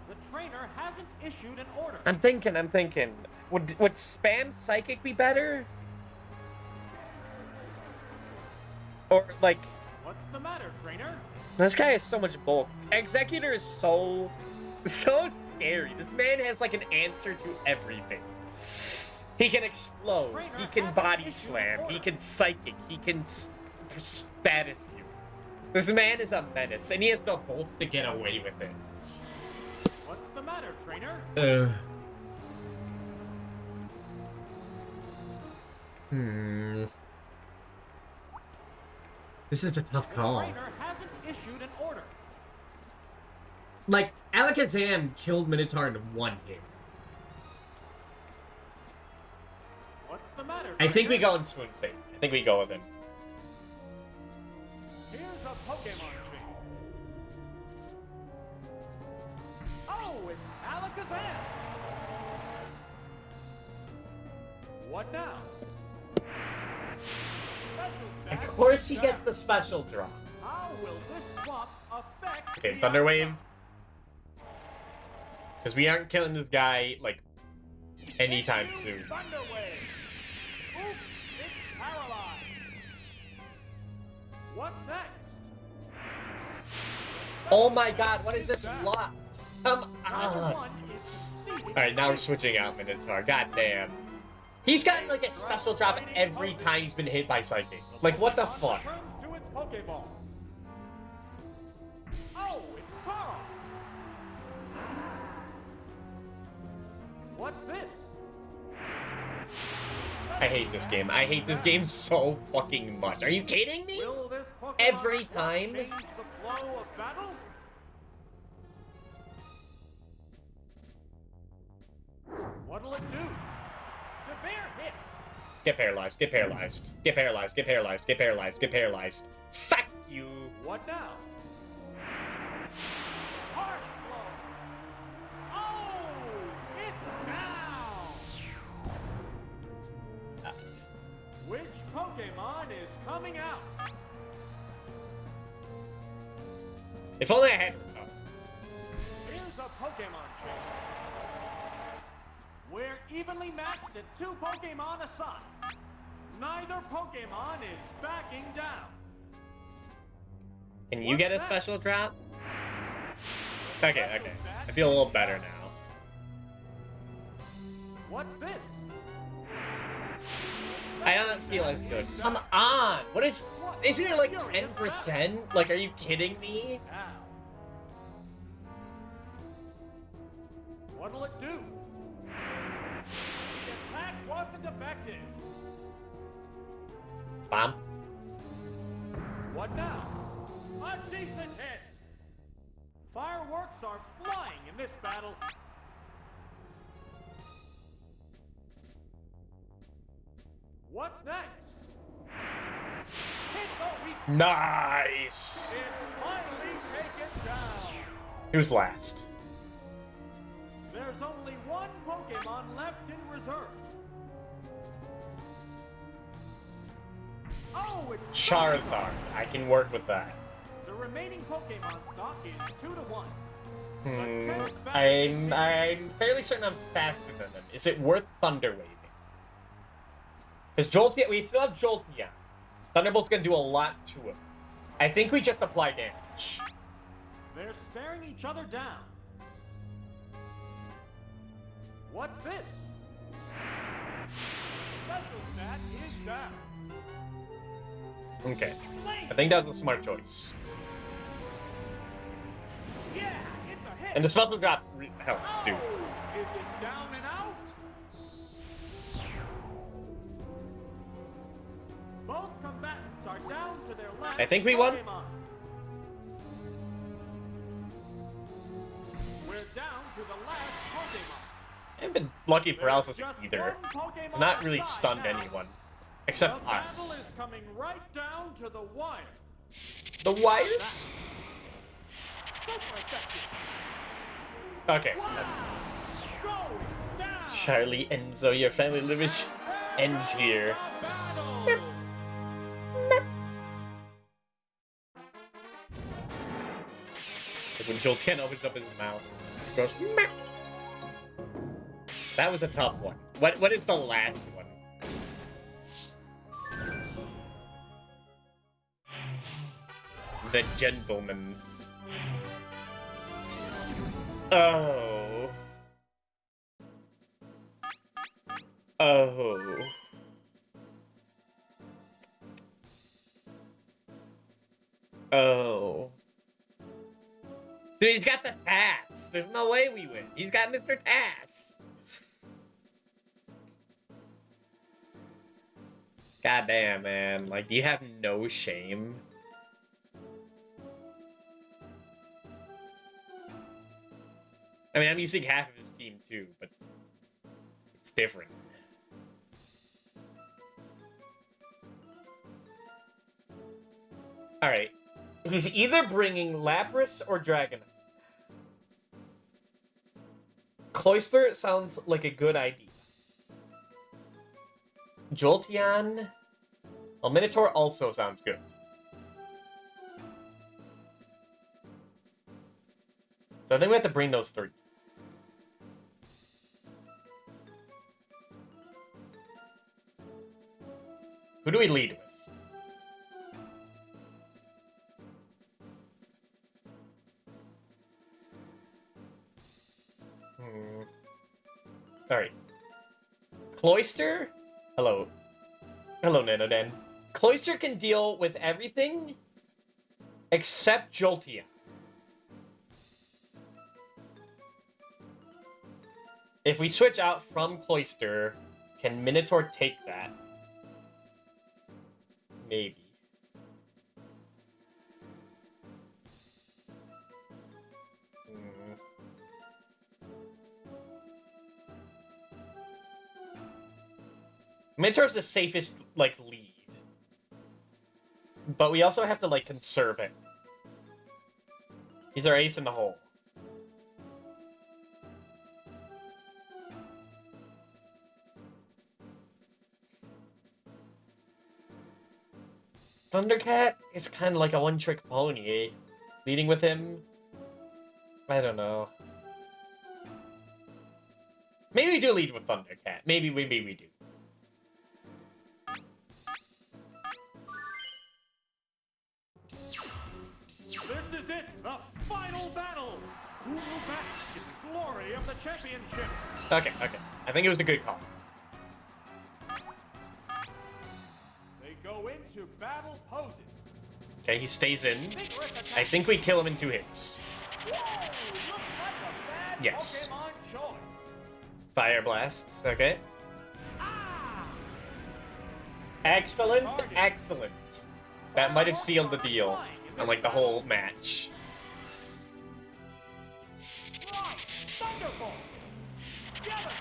The trainer hasn't issued an order. I'm thinking. Would spam Psychic be better? Or, like, What's the matter, trainer? this guy has so much bulk. Executor is so scary. This man has, like, an answer to everything. He can explode. He can body slam. He can psychic. He can status you. This man is a menace, and he has no bulk to get away with it. What's the matter, trainer? This is a tough The call. trainer hasn't issued an order. Like, Alakazam killed Minotaur in one hit. What's the matter? I think we Cricket? go in Swoon State. I think we go with him. Here's a Pokemon tree. Oh, it's Alakazam. What now? Special Of stat course he is gets down. the special drop. How will this swap affect Okay, the Thunder Wave. outcome? Because we aren't killing this guy, like, anytime Use soon. Thunder Wave. Oops, it's paralyzed. What's next? Oh my god, what is this lock? Come Number on. one is conceding Alright, now we're the switching out Minotaur. God damn. He's gotten like a special drop every time he's been hit by Psychic. Like, what the fuck? Turns to its Pokeball. Oh, it's Carl. What's this? I hate this game. I hate this game so fucking much. Are you kidding me? Will this Pokemon Every swap time? change the flow of battle? What'll it do? Severe hit. Get paralyzed, get paralyzed, get paralyzed, get paralyzed, get paralyzed, get paralyzed. Fuck you. What now? Harsh blow. Oh, it's down. Which Pokemon is coming out? If only I had. Oh. Here's a Pokemon chain. We're evenly matched at 2 Pokemon aside. Neither Pokemon is backing down. Can you get a special drop? Okay, okay. I feel a little better now. What's this? I don't feel as good. Come on! What is... Isn't it like 10%? Like, are you kidding me? Now. What'll it do? The attack wasn't effective. Stomp. What now? A decent hit. Fireworks are flying in this battle. What's next? Hit the weak. Nice! It's finally taken down. Who's last? There's only one Pokemon left in reserve. Oh, it's Charizard. I can work with that. The remaining Pokemon stock is 2 to 1. I'm fairly certain I'm faster than them. Is it worth Thunder Waving? Because Jolteon, we still have Jolteon. Thunderbolt's gonna do a lot to him. I think we just apply damage. They're staring each other down. What's this? Special stat is down. Okay. I think that was a smart choice. Yeah, it's a hit. And the special drop helps, too. Oh, is it down and out? Both combatants are down to their last I think we won. Pokemon. We're down to the last Pokemon. I haven't been lucky There's paralysis just either. one Pokemon It's not really aside stunned now. anyone. The Except battle us. is coming right down to the wire. The wires? Super effective. Okay. Go down. Charlie, Enzo, your family lineage ends here. The battle. Like when Jolteon opens up his mouth, it goes. Meow. That was a tough one. What is the last one? The gentleman. Oh. Oh. Oh. Dude, he's got the Tass. There's no way we win. He's got Mr. Tass. Goddamn, man. Like, you have no shame. I mean, I'm using half of his team too, but it's different. Alright. He's either bringing Lapras or Dragonite. Cloyster sounds like a good idea. Jolteon. Well, Minotaur also sounds good. So I think we have to bring those three. Who do we lead with? Alright. Cloyster? Hello. Hello, Nanoden. Cloyster can deal with everything except Jolteon. If we switch out from Cloyster, can Minotaur take that? Maybe. Minotaur's the safest, like, lead. But we also have to, like, conserve it. He's our ace in the hole. Thundercat is kind of like a one-trick pony. Leading with him? I don't know. Maybe we do lead with Thundercat. Maybe we do. This is it, the final battle. Who will bask in the glory of the championship? Okay. I think it was a good call. They go into battle poses. Okay, he stays in. I think we kill him in 2 hits. Whoa, looks like a bad Yes. Pokemon choice. Fire Blast. Okay. Ah! Excellent. That might have sealed the deal on, like, the whole match. Right, Thunderbolt. Devastating.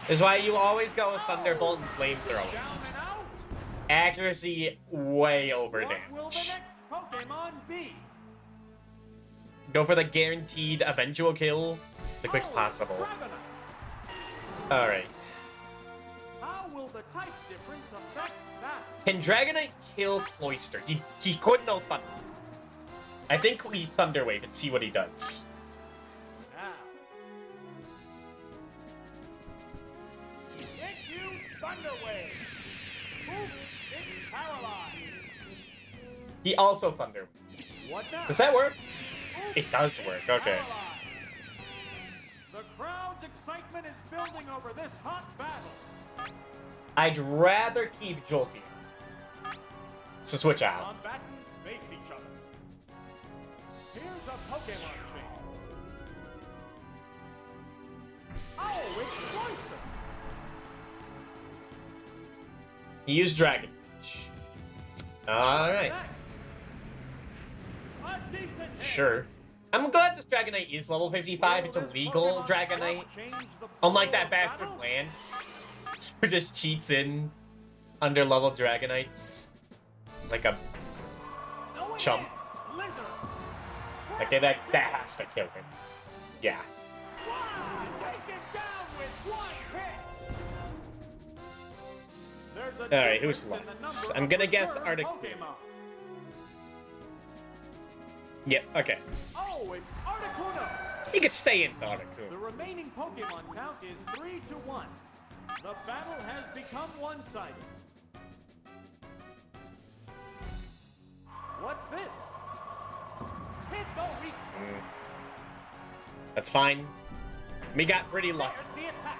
This is why you always go with Thunderbolt and Flamethrower. Down and out. Accuracy way over What will the damage. next Pokemon be? Go for the guaranteed eventual kill, the quick possible. Dragonite. Alright. How will the type difference affect that? Can Dragonite kill Cloyster? He could no Thunder. I think we Thunder Wave and see what he does. Now. It used Thunder Wave. Oof, it's paralyzed. He also Thunder Waves. What now? Does that work? Oof, It does work, it's okay. paralyzed. The crowd's excitement is building over this hot battle. I'd rather keep Jolteon. So switch out. Combatants face each other. Here's a Pokemon change. Oh, it's Cloyster. He used Dragon Punch. Alright. A decent hit. Sure. I'm glad this Dragonite is level 55. It's a legal Dragonite. Unlike that bastard Lance, who just cheats in under level Dragonites. Like a chump. Okay, that has to kill him. Yeah. Alright, who's left? I'm gonna guess Articuno. Yep, okay. Oh, it's Articuno. He could stay in The Articuno. remaining Pokemon count is 3-1. The battle has become one-sided. What's this? Hit the weak. That's fine. We got pretty lucky, There's the attack.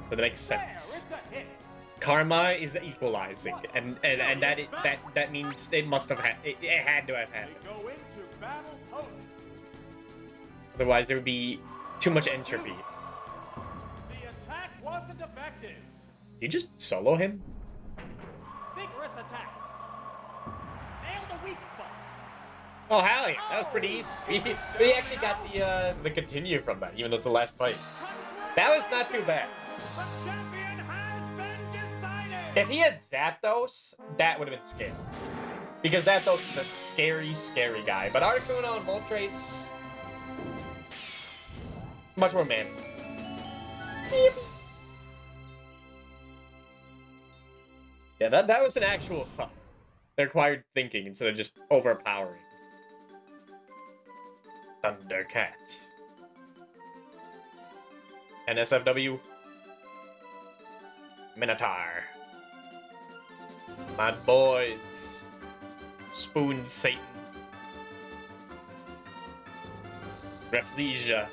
so that makes There sense. is the hit. Karma is equalizing, and that means it must have had it had to have They happened. go into battle pose. Otherwise, there would be too much entropy. The attack wasn't effective. Did you just solo him? Vigorous attack. Nailed the weak spot. Oh, hell yeah. That was pretty easy. We actually got the continue from that, even though it's the last fight. That was not too bad. The champion has been decided. If he had Zapdos, that would have been scary. Because Zapdos is a scary, scary guy. But Articuno and Moltres... much more man. Yeah, that was an actual cut. It required thinking instead of just overpowering. Thundercats. NSFW. Minotaur. My boys. Spoon Satan. Rafflesia.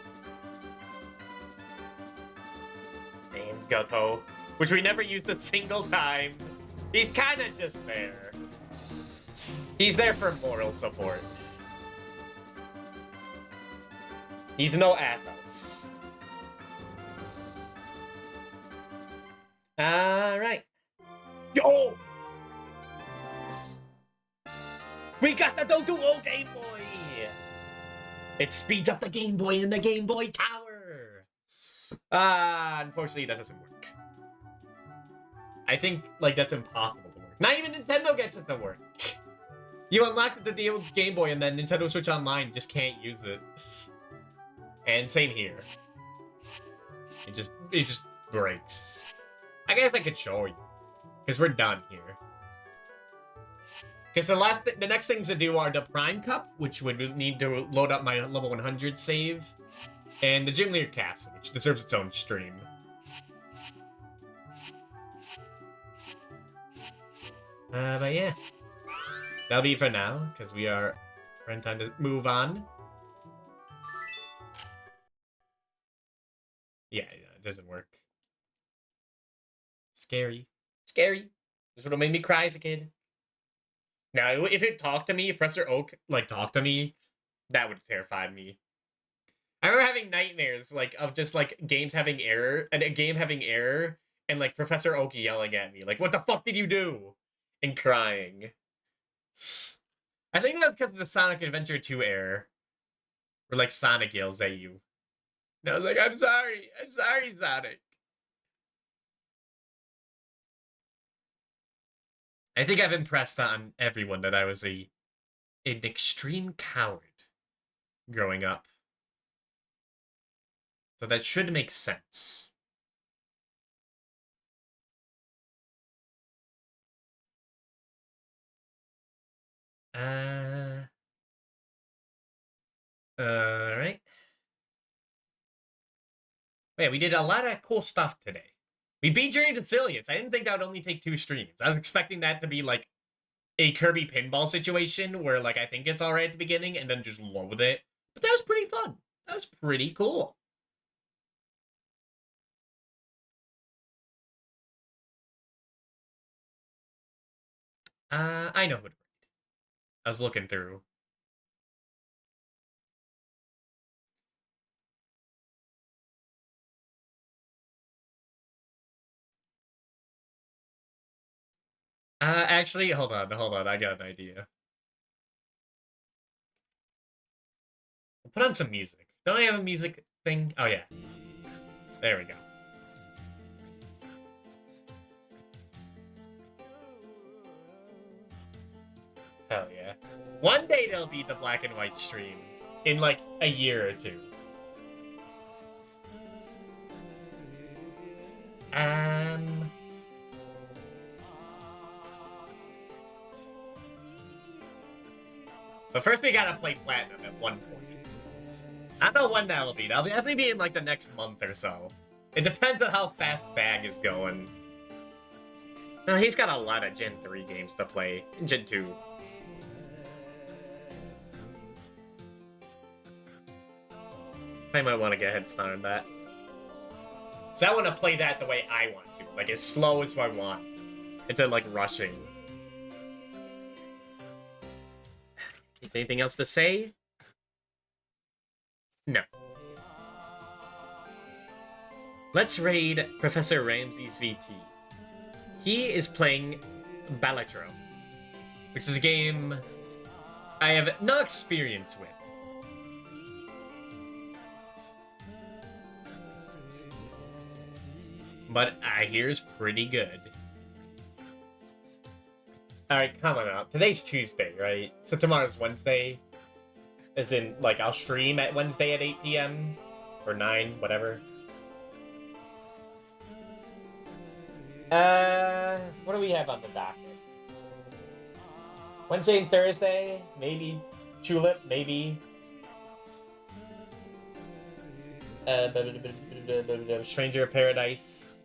And Gutto. Which we never used a single time. He's kinda just there. He's there for moral support. He's no Athos. Alright. Yo! We got the Doduo Game Boy! It speeds up the Game Boy in the Game Boy Tower! Unfortunately that doesn't work. I think, like, that's impossible to work. Not even Nintendo gets it to work. You unlock the deal Game Boy and then Nintendo Switch Online just can't use it. And same here. It just breaks. I guess I could show you. Because we're done here. Because the next things to do are the Prime Cup, which would need to load up my level 100 save. And the Gym Leader Castle, which deserves its own stream. But yeah. That'll be for now, because we're in time to move on. Yeah, it doesn't work. Scary. Scary. This would have made me cry as a kid. Now, if it talked to me, if Professor Oak, like, talked to me, that would have terrified me. I remember having nightmares, like, of just, like, games having error, and a game having error, and, like, Professor Oak yelling at me, like, what the fuck did you do? And crying. I think that was because of the Sonic Adventure 2 error. Where, like, Sonic yells at you. And I was like, I'm sorry, Sonic. I think I've impressed on everyone that I was an extreme coward growing up. So that should make sense. Alright. Yeah, we did a lot of cool stuff today. We beat Journey to Silius. I didn't think that would only take 2 streams. I was expecting that to be like a Kirby pinball situation where like I think it's alright at the beginning and then just loathe it. But that was pretty fun. That was pretty cool. I know who to read. I was looking through. Actually, hold on, I got an idea. We'll put on some music. Don't I have a music thing? Oh, yeah. There we go. Hell yeah. One day there'll be the black and white stream. In, like, a year or 2. But first we gotta play Platinum at one point. I don't know when that'll be. That'll definitely be in like the next month or so. It depends on how fast Bag is going. No, he's got a lot of Gen 3 games to play. Gen 2. I might want to get a head start on that. So I want to play that the way I want to. Like as slow as I want. Instead of like rushing. Is there anything else to say? No. Let's raid Professor Ramsey's VT. He is playing Balatro, which is a game I have no experience with. But I hear it's pretty good. Alright, come on out. Today's Tuesday, right? So tomorrow's Wednesday. As in, like, I'll stream at Wednesday at 8 p.m. Or 9, whatever. What do we have on the docket? Wednesday and Thursday? Maybe Tulip, maybe. Stranger of Paradise.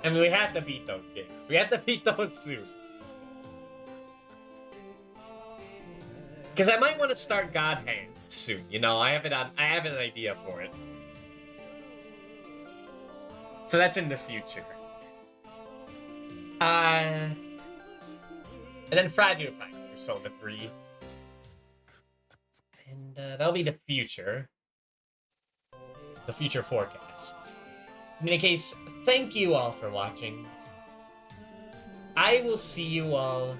I mean, we have to beat those games. We have to beat those soon. Because I might want to start God Hand soon. You know, I have an idea for it. So that's in the future. And then Friday we'll probably do Persona 3. And that'll be the future. The future forecast. In any case, thank you all for watching. I will see you all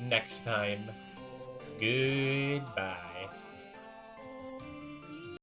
next time. Goodbye.